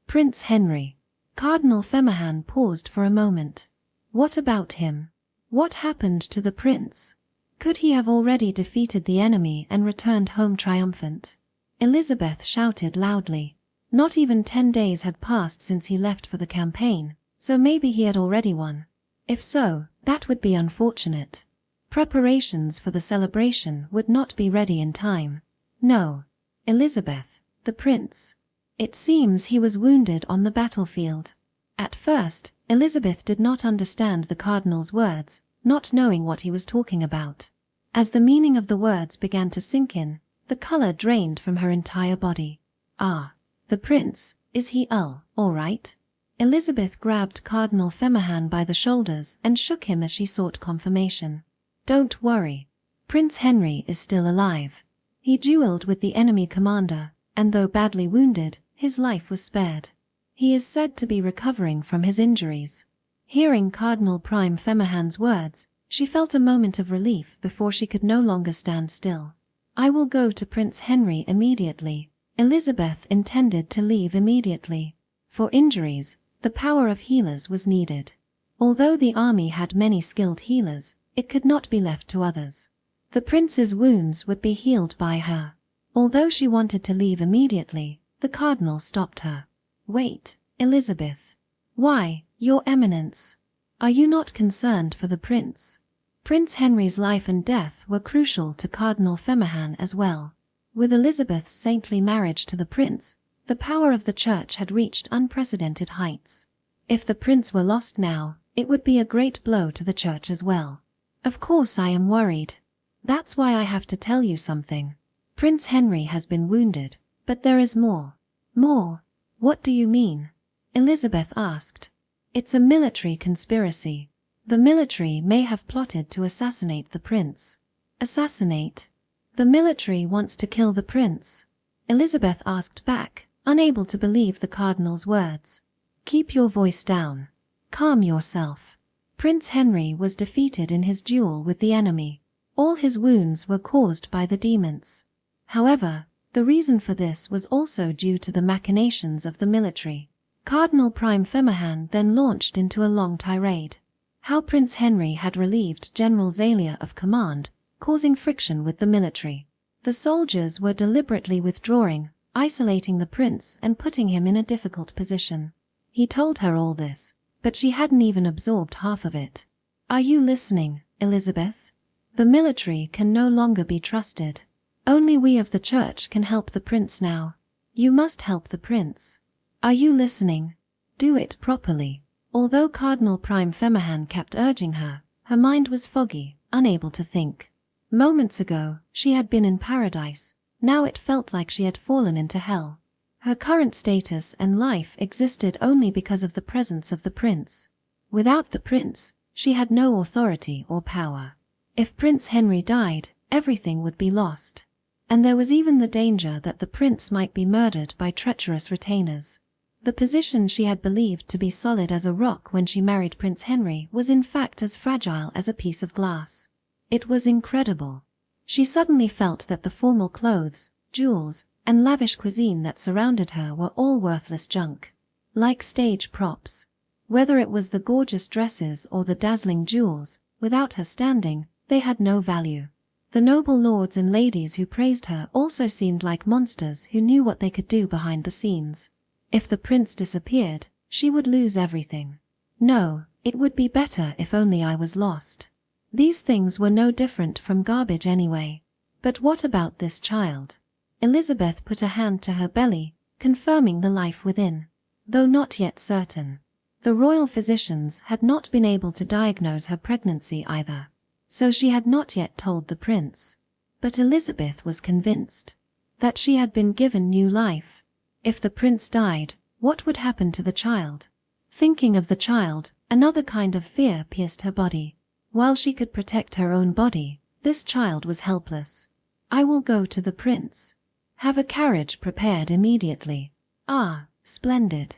Prince Henry. Cardinal Femahan paused for a moment. What about him? What happened to the prince? Could he have already defeated the enemy and returned home triumphant? Elizabeth shouted loudly. Not even 10 days had passed since he left for the campaign, so maybe he had already won. If so, that would be unfortunate. Preparations for the celebration would not be ready in time. No. Elizabeth. The prince. It seems he was wounded on the battlefield. At first, Elizabeth did not understand the cardinal's words, not knowing what he was talking about. As the meaning of the words began to sink in, the color drained from her entire body. Ah, the prince, is he all right? Elizabeth grabbed Cardinal Femahan by the shoulders and shook him as she sought confirmation. Don't worry. Prince Henry is still alive. He dueled with the enemy commander, and though badly wounded, his life was spared. He is said to be recovering from his injuries. Hearing Cardinal Prime Femahan's words, she felt a moment of relief before she could no longer stand still. I will go to Prince Henry immediately. Elizabeth intended to leave immediately. For injuries, the power of healers was needed. Although the army had many skilled healers, it could not be left to others. The prince's wounds would be healed by her. Although she wanted to leave immediately, the cardinal stopped her. Wait, Elizabeth. Why, Your Eminence? Are you not concerned for the prince? Prince Henry's life and death were crucial to Cardinal Femahan as well. With Elizabeth's saintly marriage to the prince, the power of the church had reached unprecedented heights. If the prince were lost now, it would be a great blow to the church as well. Of course I am worried. That's why I have to tell you something. Prince Henry has been wounded, but there is more. More? What do you mean? Elizabeth asked. It's a military conspiracy. The military may have plotted to assassinate the prince. Assassinate? The military wants to kill the prince. Elizabeth asked back, unable to believe the cardinal's words. Keep your voice down. Calm yourself. Prince Henry was defeated in his duel with the enemy. All his wounds were caused by the demons. However, the reason for this was also due to the machinations of the military. Cardinal Prime Femahan then launched into a long tirade. How Prince Henry had relieved General Zalia of command, causing friction with the military. The soldiers were deliberately withdrawing, isolating the prince and putting him in a difficult position. He told her all this, but she hadn't even absorbed half of it. Are you listening, Elizabeth? The military can no longer be trusted. Only we of the church can help the prince now. You must help the prince. Are you listening? Do it properly. Although Cardinal Prime Femahan kept urging her, her mind was foggy, unable to think. Moments ago, she had been in paradise. Now it felt like she had fallen into hell. Her current status and life existed only because of the presence of the prince. Without the prince, she had no authority or power. If Prince Henry died, everything would be lost. and there was even the danger that the prince might be murdered by treacherous retainers. The position she had believed to be solid as a rock when she married Prince Henry was in fact as fragile as a piece of glass. It was incredible. She suddenly felt that the formal clothes, jewels, and lavish cuisine that surrounded her were all worthless junk. Like stage props. Whether it was the gorgeous dresses or the dazzling jewels, without her standing, they had no value. The noble lords and ladies who praised her also seemed like monsters who knew what they could do behind the scenes. If the prince disappeared, she would lose everything. No, it would be better if only I was lost. These things were no different from garbage anyway. But what about this child? Elizabeth put a hand to her belly, confirming the life within. Though not yet certain. The royal physicians had not been able to diagnose her pregnancy either. So she had not yet told the prince. But Elizabeth was convinced that she had been given new life. If the prince died, what would happen to the child? Thinking of the child, another kind of fear pierced her body. While she could protect her own body, this child was helpless. I will go to the prince. Have a carriage prepared immediately. Ah, splendid.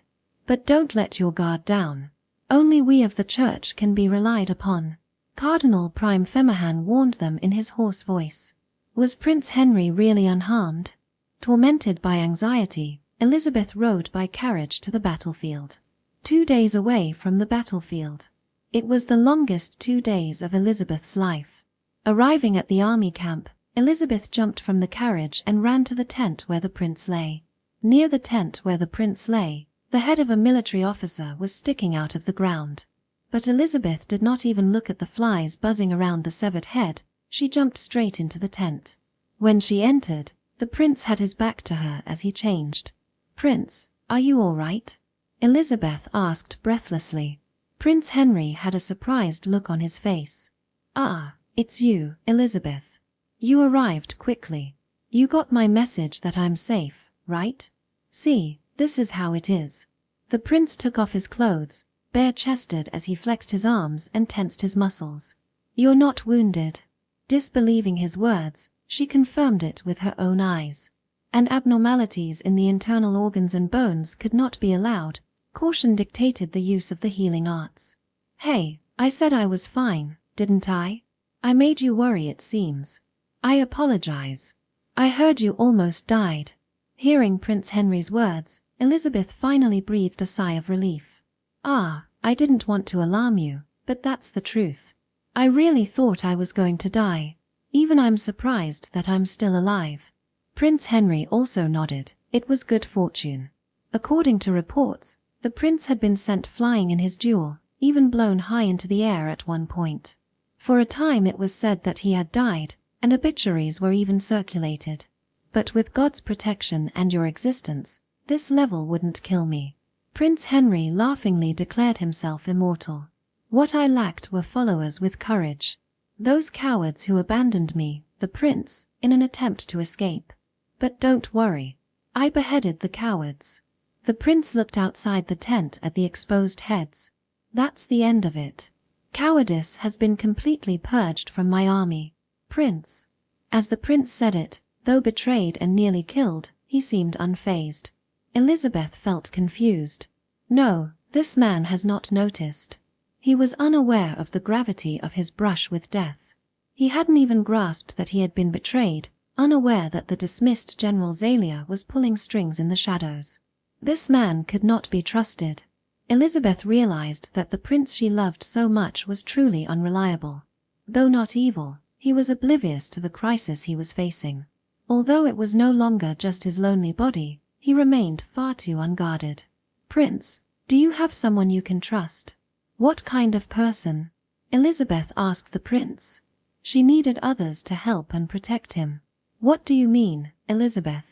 But don't let your guard down. Only we of the church can be relied upon. Cardinal Prime Femahan warned them in his hoarse voice. Was Prince Henry really unharmed? Tormented by anxiety, Elizabeth rode by carriage to the battlefield. 2 days away from the battlefield. It was the longest 2 days of Elizabeth's life. Arriving at the army camp, Elizabeth jumped from the carriage and ran to the tent where the prince lay. Near the tent where the prince lay, the head of a military officer was sticking out of the ground. But Elizabeth did not even look at the flies buzzing around the severed head. She jumped straight into the tent. When she entered, the prince had his back to her as he changed. "Prince, are you all right?" Elizabeth asked breathlessly. Prince Henry had a surprised look on his face. "Ah, it's you, Elizabeth. You arrived quickly. You got my message that I'm safe, right? See, this is how it is." The prince took off his clothes, bare-chested as he flexed his arms and tensed his muscles. "You're not wounded." Disbelieving his words, she confirmed it with her own eyes. And abnormalities in the internal organs and bones could not be allowed. Caution dictated the use of the healing arts. "Hey, I said I was fine, didn't I? I made you worry, it seems. I apologize. I heard you almost died." Hearing Prince Henry's words, Elizabeth finally breathed a sigh of relief. "Ah, I didn't want to alarm you, but that's the truth. I really thought I was going to die. Even I'm surprised that I'm still alive." Prince Henry also nodded. It was good fortune. According to reports, the prince had been sent flying in his duel, even blown high into the air at one point. For a time it was said that he had died, and obituaries were even circulated. But with God's protection and your existence, this level wouldn't kill me. Prince Henry laughingly declared himself immortal. What I lacked were followers with courage. Those cowards who abandoned me, the prince, in an attempt to escape. But don't worry. I beheaded the cowards. The prince looked outside the tent at the exposed heads. That's the end of it. Cowardice has been completely purged from my army, Prince. As the prince said it, though betrayed and nearly killed, he seemed unfazed. Elizabeth felt confused. No, this man has not noticed. He was unaware of the gravity of his brush with death. He hadn't even grasped that he had been betrayed, unaware that the dismissed General Zalia was pulling strings in the shadows. This man could not be trusted. Elizabeth realized that the prince she loved so much was truly unreliable. Though not evil, he was oblivious to the crisis he was facing. Although it was no longer just his lonely body, he remained far too unguarded. "Prince, do you have someone you can trust?" "What kind of person?" Elizabeth asked the prince. She needed others to help and protect him. "What do you mean, Elizabeth?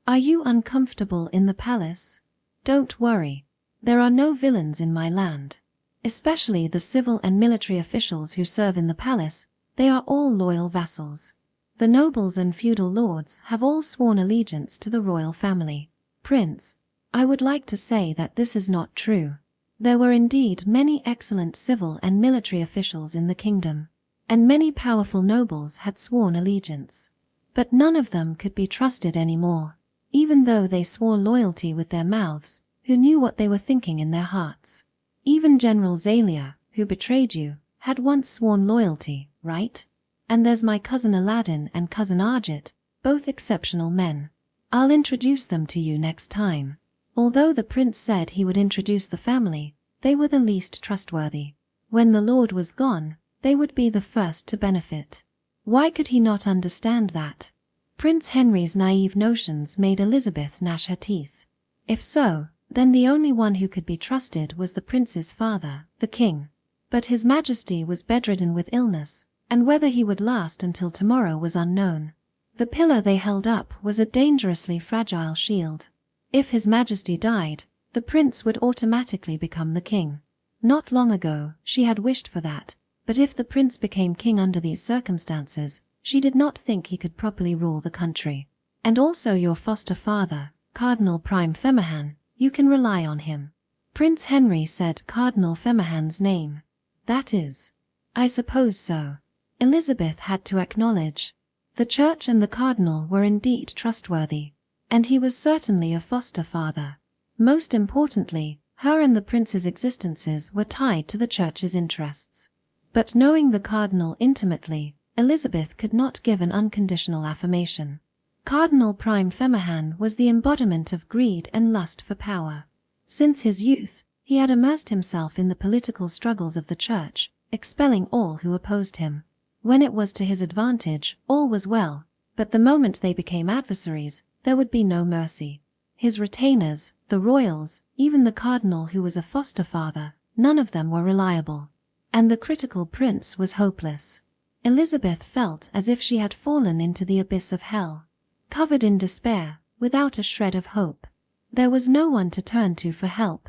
Are you uncomfortable in the palace?" "Don't worry. There are no villains in my land. Especially the civil and military officials who serve in the palace, they are all loyal vassals. The nobles and feudal lords have all sworn allegiance to the royal family. Prince, I would like to say that this is not true. There were indeed many excellent civil and military officials in the kingdom, and many powerful nobles had sworn allegiance. But none of them could be trusted anymore, even though they swore loyalty with their mouths. Who knew what they were thinking in their hearts? Even General Zalia, who betrayed you, had once sworn loyalty, right? And there's my cousin Aladdin and cousin Arjit, both exceptional men. I'll introduce them to you next time. Although the prince said he would introduce the family, they were the least trustworthy. When the Lord was gone, they would be the first to benefit. Why could he not understand that? Prince Henry's naive notions made Elizabeth gnash her teeth. If so, then the only one who could be trusted was the prince's father, the king. But His Majesty was bedridden with illness, and whether he would last until tomorrow was unknown. The pillar they held up was a dangerously fragile shield. If His Majesty died, the prince would automatically become the king. Not long ago, she had wished for that, but if the prince became king under these circumstances, she did not think he could properly rule the country. And also your foster father, Cardinal Prime Femahan, you can rely on him. Prince Henry said Cardinal Femahan's name. That is. I suppose so. Elizabeth had to acknowledge. The church and the cardinal were indeed trustworthy, and he was certainly a foster father. Most importantly, her and the prince's existences were tied to the church's interests. But knowing the cardinal intimately, Elizabeth could not give an unconditional affirmation. Cardinal Prime Femahan was the embodiment of greed and lust for power. Since his youth, he had immersed himself in the political struggles of the church, expelling all who opposed him. When it was to his advantage, all was well, but the moment they became adversaries, there would be no mercy. His retainers, the royals, even the cardinal who was a foster father, none of them were reliable. And the critical prince was hopeless. Elizabeth felt as if she had fallen into the abyss of hell. Covered in despair, without a shred of hope. There was no one to turn to for help.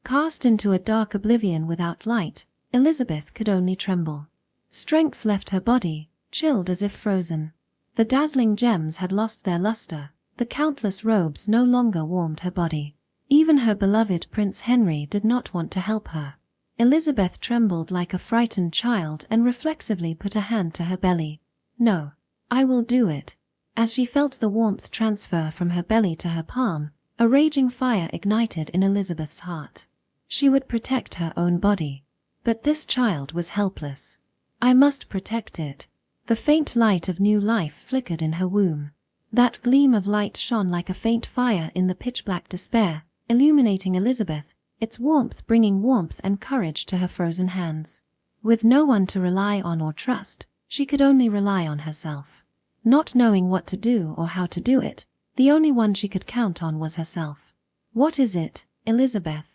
Cast into a dark oblivion without light, Elizabeth could only tremble. Strength left her body, chilled as if frozen. The dazzling gems had lost their luster, the countless robes no longer warmed her body. Even her beloved Prince Henry did not want to help her. Elizabeth trembled like a frightened child and reflexively put a hand to her belly. No, I will do it. As she felt the warmth transfer from her belly to her palm, a raging fire ignited in Elizabeth's heart. She would protect her own body. But this child was helpless. I must protect it. The faint light of new life flickered in her womb. That gleam of light shone like a faint fire in the pitch-black despair, illuminating Elizabeth, its warmth bringing warmth and courage to her frozen hands. With no one to rely on or trust, she could only rely on herself. Not knowing what to do or how to do it, the only one she could count on was herself. What is it, Elizabeth?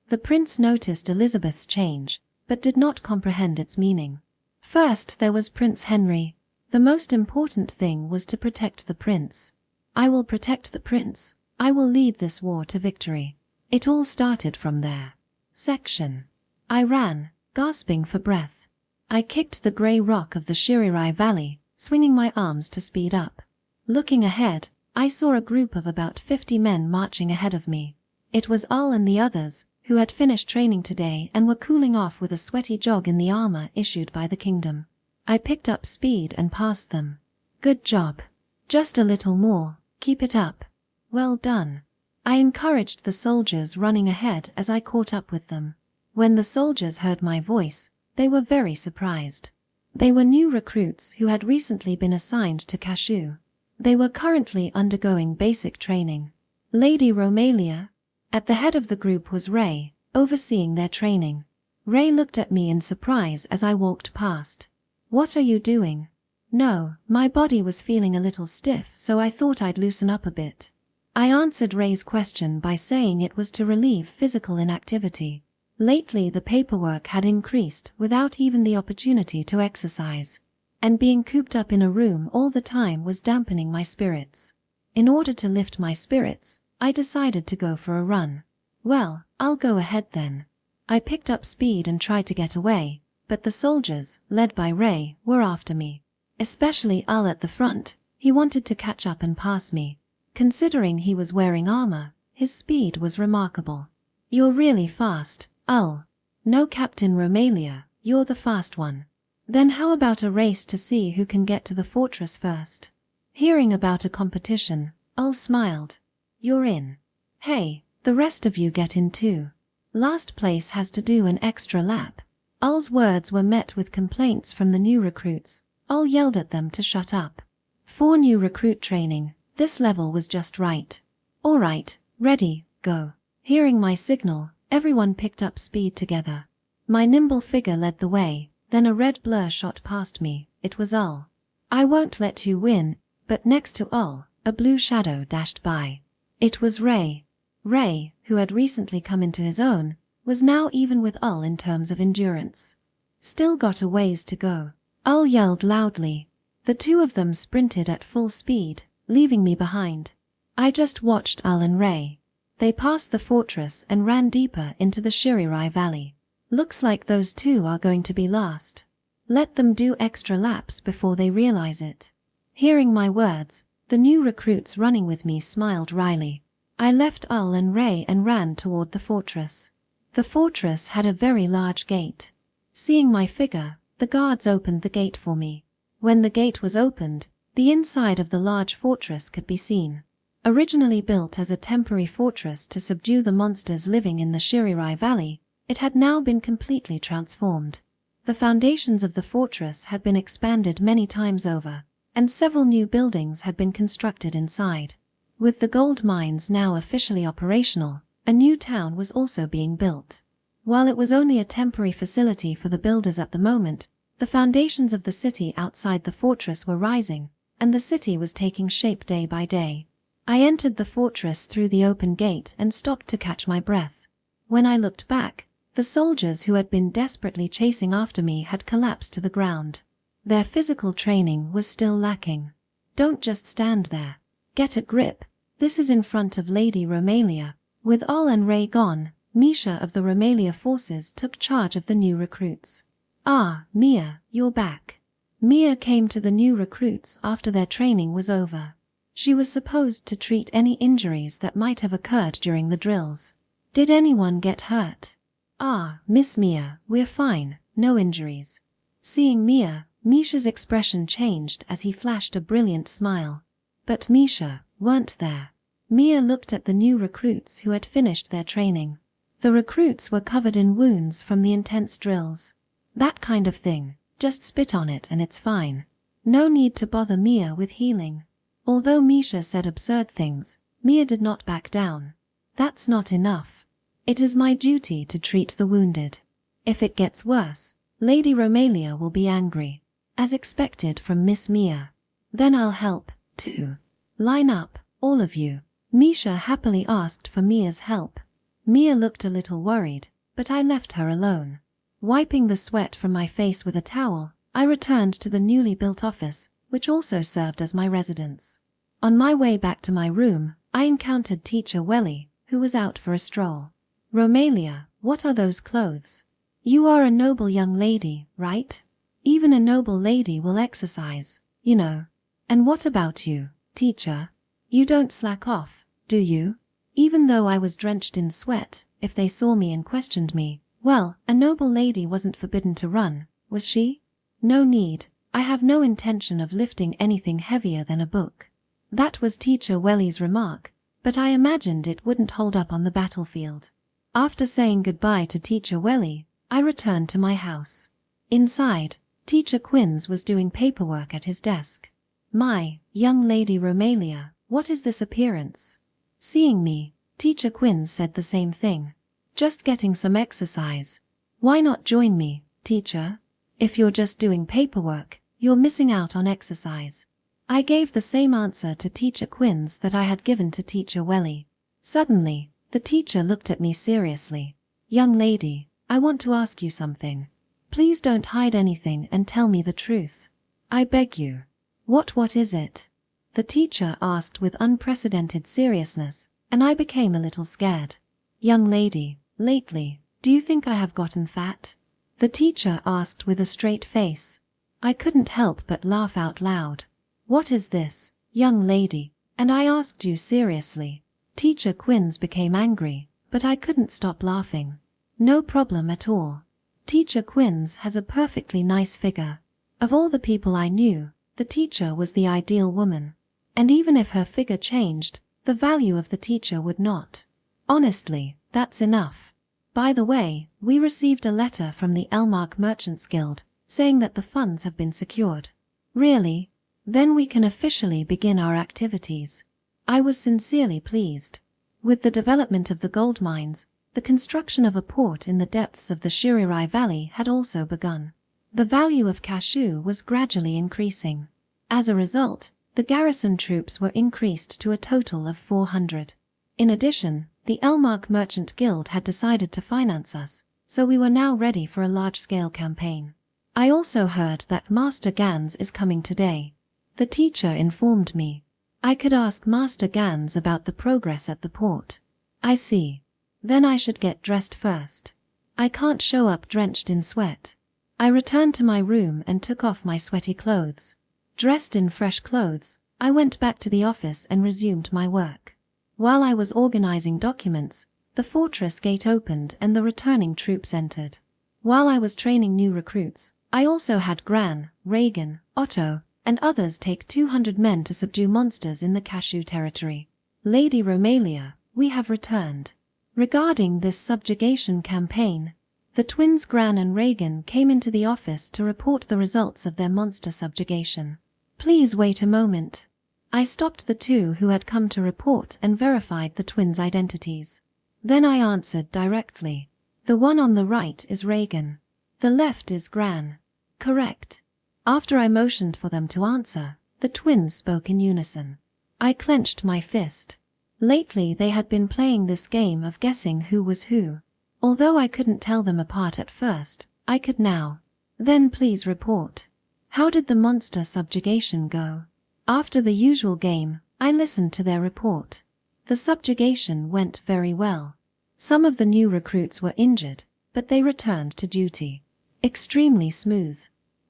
The prince noticed Elizabeth's change, but did not comprehend its meaning. First there was Prince Henry. The most important thing was to protect the prince. I will protect the prince. I will lead this war to victory. It all started from there. Section. I ran, gasping for breath. I kicked the grey rock of the Shirirai Valley, swinging my arms to speed up. Looking ahead, I saw a group of about 50 men marching ahead of me. It was Al and the others, who had finished training today and were cooling off with a sweaty jog in the armor issued by the kingdom. I picked up speed and passed them. Good job. Just a little more, keep it up. Well done. I encouraged the soldiers running ahead as I caught up with them. When the soldiers heard my voice, they were very surprised. They were new recruits who had recently been assigned to Cashew. They were currently undergoing basic training. Lady Romalia. At the head of the group was Ray, overseeing their training. Ray looked at me in surprise as I walked past. What are you doing? No, my body was feeling a little stiff, so I thought I'd loosen up a bit. I answered Ray's question by saying it was to relieve physical inactivity. Lately the paperwork had increased without even the opportunity to exercise, and being cooped up in a room all the time was dampening my spirits. In order to lift my spirits, I decided to go for a run. Well, I'll go ahead then. I picked up speed and tried to get away, but the soldiers, led by Ray, were after me. Especially Al at the front, he wanted to catch up and pass me. Considering he was wearing armor, his speed was remarkable. You're really fast, Al. No, Captain Romalia, you're the fast one. Then how about a race to see who can get to the fortress first? Hearing about a competition, Al smiled. You're in. Hey, the rest of you get in too. Last place has to do an extra lap. Al's words were met with complaints from the new recruits. Al yelled at them to shut up. For new recruit training, this level was just right. All right, ready, go. Hearing my signal, everyone picked up speed together. My nimble figure led the way, then a red blur shot past me. It was Al. I won't let you win, but next to Al, a blue shadow dashed by. It was Ray. Ray, who had recently come into his own, was now even with Al in terms of endurance. Still got a ways to go. Al yelled loudly. The two of them sprinted at full speed, leaving me behind. I just watched Al and Ray. They passed the fortress and ran deeper into the Shirirai Valley. Looks like those two are going to be last. Let them do extra laps before they realize it. Hearing my words, the new recruits running with me smiled wryly. I left Al and Ray and ran toward the fortress. The fortress had a very large gate. Seeing my figure, the guards opened the gate for me. When the gate was opened, the inside of the large fortress could be seen. Originally built as a temporary fortress to subdue the monsters living in the Shirirai Valley, it had now been completely transformed. The foundations of the fortress had been expanded many times over, and several new buildings had been constructed inside. With the gold mines now officially operational, a new town was also being built. While it was only a temporary facility for the builders at the moment, the foundations of the city outside the fortress were rising, and the city was taking shape day by day. I entered the fortress through the open gate and stopped to catch my breath. When I looked back, the soldiers who had been desperately chasing after me had collapsed to the ground. Their physical training was still lacking. Don't just stand there. Get a grip. This is in front of Lady Romalia. With Al and Ray gone, Misha of the Romalia forces took charge of the new recruits. Ah, Mia, you're back. Mia came to the new recruits after their training was over. She was supposed to treat any injuries that might have occurred during the drills. Did anyone get hurt? Ah, Miss Mia, we're fine, no injuries. Seeing Mia, Misha's expression changed as he flashed a brilliant smile. But Misha weren't there. Mia looked at the new recruits who had finished their training. The recruits were covered in wounds from the intense drills. That kind of thing, just spit on it and it's fine. No need to bother Mia with healing. Although Misha said absurd things, Mia did not back down. That's not enough. It is my duty to treat the wounded. If it gets worse, Lady Romalia will be angry. As expected from Miss Mia. Then I'll help, too. Line up, all of you. Misha happily asked for Mia's help. Mia looked a little worried, but I left her alone. Wiping the sweat from my face with a towel, I returned to the newly built office, which also served as my residence. On my way back to my room, I encountered Teacher Welly, who was out for a stroll. Romalia, what are those clothes? You are a noble young lady, right? Even a noble lady will exercise, you know. And what about you, teacher? You don't slack off, do you? Even though I was drenched in sweat, if they saw me and questioned me, well, a noble lady wasn't forbidden to run, was she? No need. I have no intention of lifting anything heavier than a book. That was Teacher Welly's remark, but I imagined it wouldn't hold up on the battlefield. After saying goodbye to Teacher Welly, I returned to my house. Inside, Teacher Quinns was doing paperwork at his desk. My, young Lady Romalia, what is this appearance? Seeing me, Teacher Quinns said the same thing. Just getting some exercise. Why not join me, teacher? If you're just doing paperwork, you're missing out on exercise. I gave the same answer to Teacher Quinns that I had given to Teacher Welly. Suddenly, the teacher looked at me seriously. Young lady, I want to ask you something. Please don't hide anything and tell me the truth. I beg you. What is it? The teacher asked with unprecedented seriousness, and I became a little scared. Young lady, lately, do you think I have gotten fat? The teacher asked with a straight face. I couldn't help but laugh out loud. What is this, young lady? And I asked you seriously. Teacher Quinns became angry, but I couldn't stop laughing. No problem at all. Teacher Quinns has a perfectly nice figure. Of all the people I knew, the teacher was the ideal woman. And even if her figure changed, the value of the teacher would not. Honestly, that's enough. By the way, we received a letter from the Elmark Merchants Guild, saying that the funds have been secured. Really? Then we can officially begin our activities. I was sincerely pleased. With the development of the gold mines, the construction of a port in the depths of the Shirirai Valley had also begun. The value of Cashew was gradually increasing. As a result, the garrison troops were increased to a total of 400. In addition, the Elmark Merchant Guild had decided to finance us, so we were now ready for a large-scale campaign. I also heard that Master Gans is coming today. The teacher informed me. I could ask Master Gans about the progress at the port. I see. Then I should get dressed first. I can't show up drenched in sweat. I returned to my room and took off my sweaty clothes. Dressed in fresh clothes, I went back to the office and resumed my work. While I was organizing documents, the fortress gate opened and the returning troops entered. While I was training new recruits, I also had Gran, Reagan, Otto, and others take 200 men to subdue monsters in the Cashew territory. Lady Romalia, we have returned. Regarding this subjugation campaign, the twins Gran and Reagan came into the office to report the results of their monster subjugation. Please wait a moment. I stopped the two who had come to report and verified the twins' identities. Then I answered directly. The one on the right is Reagan. The left is Gran. Correct. After I motioned for them to answer, the twins spoke in unison. I clenched my fist. Lately they had been playing this game of guessing who was who. Although I couldn't tell them apart at first, I could now. Then please report. How did the monster subjugation go? After the usual game, I listened to their report. The subjugation went very well. Some of the new recruits were injured, but they returned to duty. Extremely smooth.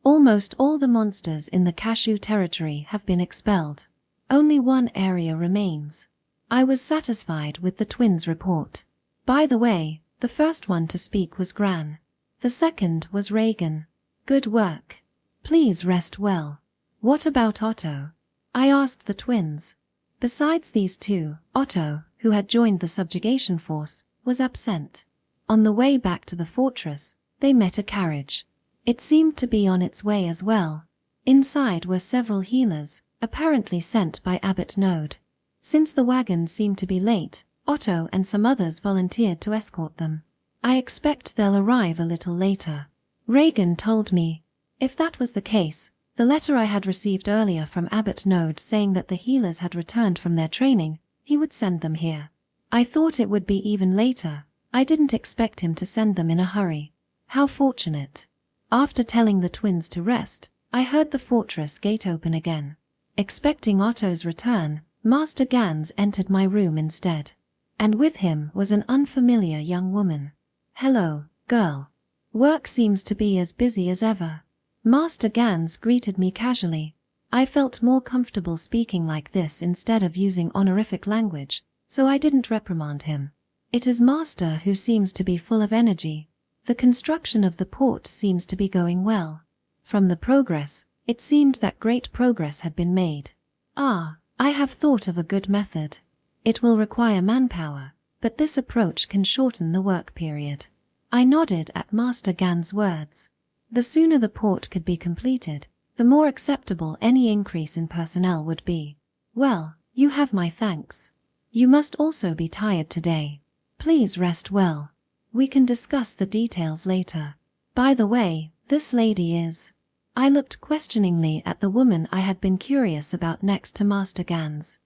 Almost all the monsters in the Cashew territory have been expelled. Only one area remains. I was satisfied with the twins' report. By the way, the first one to speak was Gran. The second was Reagan. Good work. Please rest well. What about Otto? I asked the twins. Besides these two, Otto, who had joined the subjugation force, was absent. On the way back to the fortress, they met a carriage. It seemed to be on its way as well. Inside were several healers, apparently sent by Abbot Node. Since the wagon seemed to be late, Otto and some others volunteered to escort them. I expect they'll arrive a little later. Reagan told me. If that was the case, the letter I had received earlier from Abbot Node saying that the healers had returned from their training, he would send them here. I thought it would be even later. I didn't expect him to send them in a hurry. How fortunate. After telling the twins to rest, I heard the fortress gate open again. Expecting Otto's return, Master Gans entered my room instead. And with him was an unfamiliar young woman. Hello, girl. Work seems to be as busy as ever. Master Gans greeted me casually. I felt more comfortable speaking like this instead of using honorific language, so I didn't reprimand him. It is Master who seems to be full of energy. The construction of the port seems to be going well. From the progress, it seemed that great progress had been made. I have thought of a good method. It will require manpower, but this approach can shorten the work period. I nodded at Master Gan's words. The sooner the port could be completed, the more acceptable any increase in personnel would be. Well, you have my thanks. You must also be tired today. Please rest well. We can discuss the details later. By the way, this lady is... I looked questioningly at the woman I had been curious about next to Master Gans.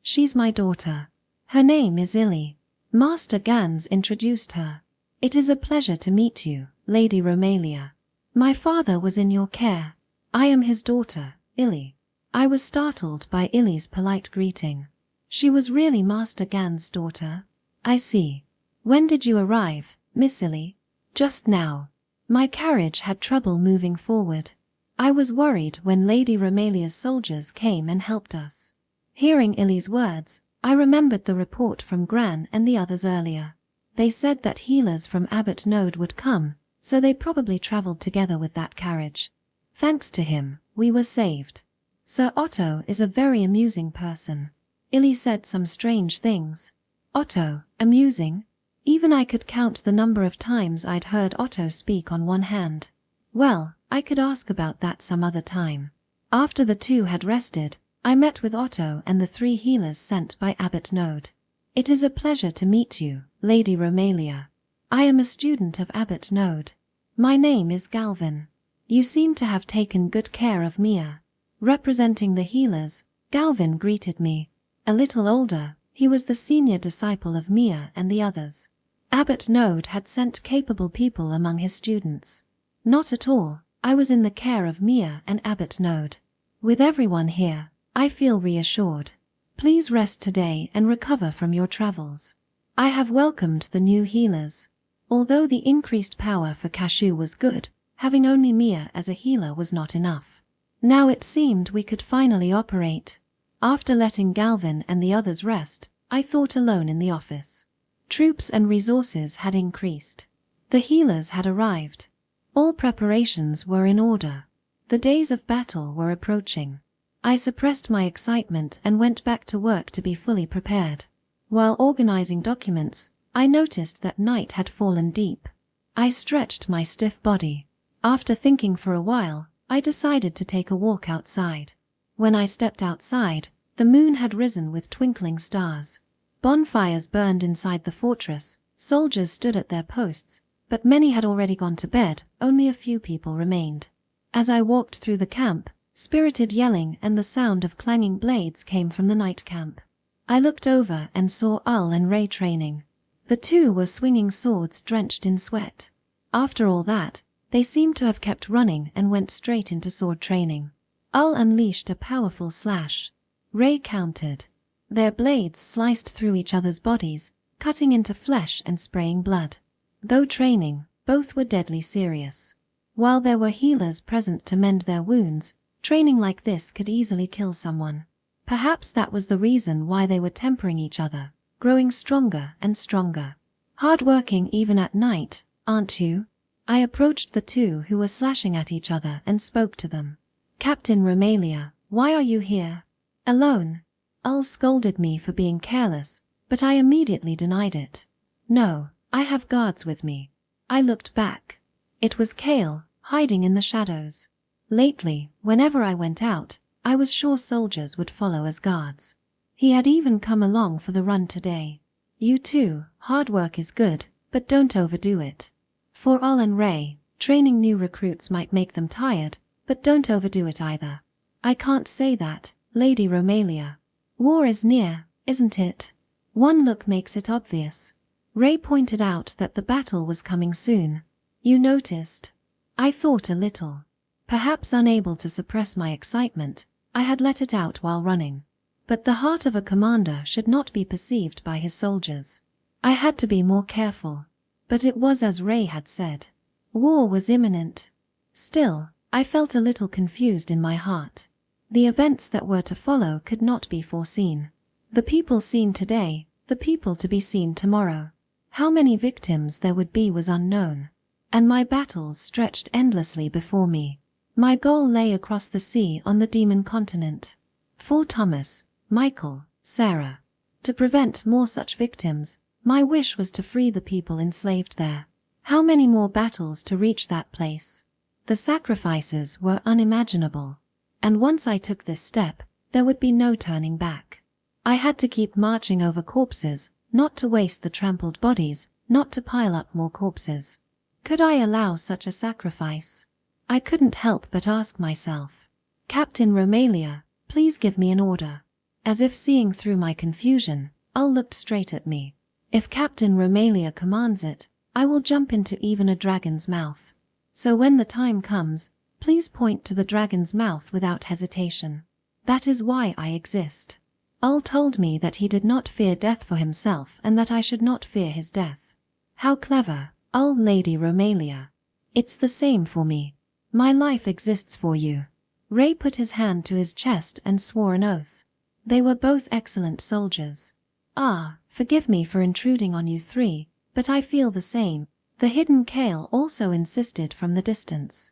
She's my daughter. Her name is Illy. Master Gans introduced her. It is a pleasure to meet you, Lady Romalia. My father was in your care. I am his daughter, Illy. I was startled by Illy's polite greeting. She was really Master Gan's daughter? I see. When did you arrive, Miss Illy? Just now. My carriage had trouble moving forward. I was worried when Lady Romalia's soldiers came and helped us. Hearing Illy's words, I remembered the report from Gran and the others earlier. They said that healers from Abbot Node would come, so they probably traveled together with that carriage. Thanks to him, we were saved. Sir Otto is a very amusing person. Illy said some strange things. Otto, amusing? Even I could count the number of times I'd heard Otto speak on one hand. Well, I could ask about that some other time. After the two had rested, I met with Otto and the 3 healers sent by Abbot Node. It is a pleasure to meet you, Lady Romalia. I am a student of Abbot Node. My name is Galvin. You seem to have taken good care of Mia. Representing the healers, Galvin greeted me. A little older, he was the senior disciple of Mia and the others. Abbot Node had sent capable people among his students. Not at all, I was in the care of Mia and Abbot Node. With everyone here, I feel reassured. Please rest today and recover from your travels. I have welcomed the new healers. Although the increased power for Cashew was good, having only Mia as a healer was not enough. Now it seemed we could finally operate. After letting Galvin and the others rest, I thought alone in the office. Troops and resources had increased. The healers had arrived. All preparations were in order. The days of battle were approaching. I suppressed my excitement and went back to work to be fully prepared. While organizing documents, I noticed that night had fallen deep. I stretched my stiff body. After thinking for a while, I decided to take a walk outside. When I stepped outside, the moon had risen with twinkling stars. Bonfires burned inside the fortress, soldiers stood at their posts, but many had already gone to bed, only a few people remained. As I walked through the camp, spirited yelling and the sound of clanging blades came from the night camp. I looked over and saw Ull and Ray training. The two were swinging swords drenched in sweat. After all that, they seemed to have kept running and went straight into sword training. Ull unleashed a powerful slash. Ray countered. Their blades sliced through each other's bodies, cutting into flesh and spraying blood. Though training, both were deadly serious. While there were healers present to mend their wounds, training like this could easily kill someone. Perhaps that was the reason why they were tempering each other, growing stronger and stronger. Hard-working even at night, aren't you? I approached the two who were slashing at each other and spoke to them. Captain Romalia, why are you here? Alone. Ull scolded me for being careless, but I immediately denied it. No, I have guards with me. I looked back. It was Kale, hiding in the shadows. Lately, whenever I went out, I was sure soldiers would follow as guards. He had even come along for the run today. You too, hard work is good, but don't overdo it. For Ull and Ray, training new recruits might make them tired, but don't overdo it either. I can't say that, Lady Romalia. War is near, isn't it? One look makes it obvious. Ray pointed out that the battle was coming soon. You noticed? I thought a little. Perhaps unable to suppress my excitement, I had let it out while running. But the heart of a commander should not be perceived by his soldiers. I had to be more careful. But it was as Ray had said. War was imminent. Still, I felt a little confused in my heart. The events that were to follow could not be foreseen. The people seen today, the people to be seen tomorrow. How many victims there would be was unknown. And my battles stretched endlessly before me. My goal lay across the sea on the demon continent. For Thomas, Michael, Sarah. To prevent more such victims, my wish was to free the people enslaved there. How many more battles to reach that place? The sacrifices were unimaginable. And once I took this step, there would be no turning back. I had to keep marching over corpses, not to waste the trampled bodies, not to pile up more corpses. Could I allow such a sacrifice? I couldn't help but ask myself. Captain Romalia, please give me an order. As if seeing through my confusion, Ull looked straight at me. If Captain Romalia commands it, I will jump into even a dragon's mouth. So when the time comes, please point to the dragon's mouth without hesitation. That is why I exist. Ull told me that he did not fear death for himself and that I should not fear his death. How clever, Ull, Lady Romalia. It's the same for me. My life exists for you. Ray put his hand to his chest and swore an oath. They were both excellent soldiers. Ah, forgive me for intruding on you three, but I feel the same. The hidden Kale also insisted from the distance.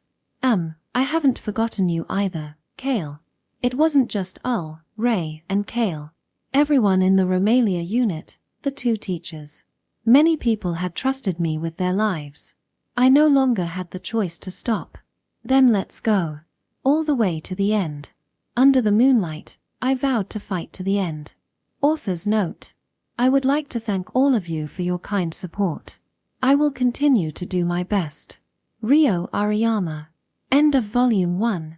I haven't forgotten you either, Kale. It wasn't just Ul, Ray, and Kale. Everyone in the Romalia unit, the 2 teachers. Many people had trusted me with their lives. I no longer had the choice to stop. Then let's go. All the way to the end. Under the moonlight, I vowed to fight to the end. Author's note. I would like to thank all of you for your kind support. I will continue to do my best. Rio Ariyama. End of Volume 1.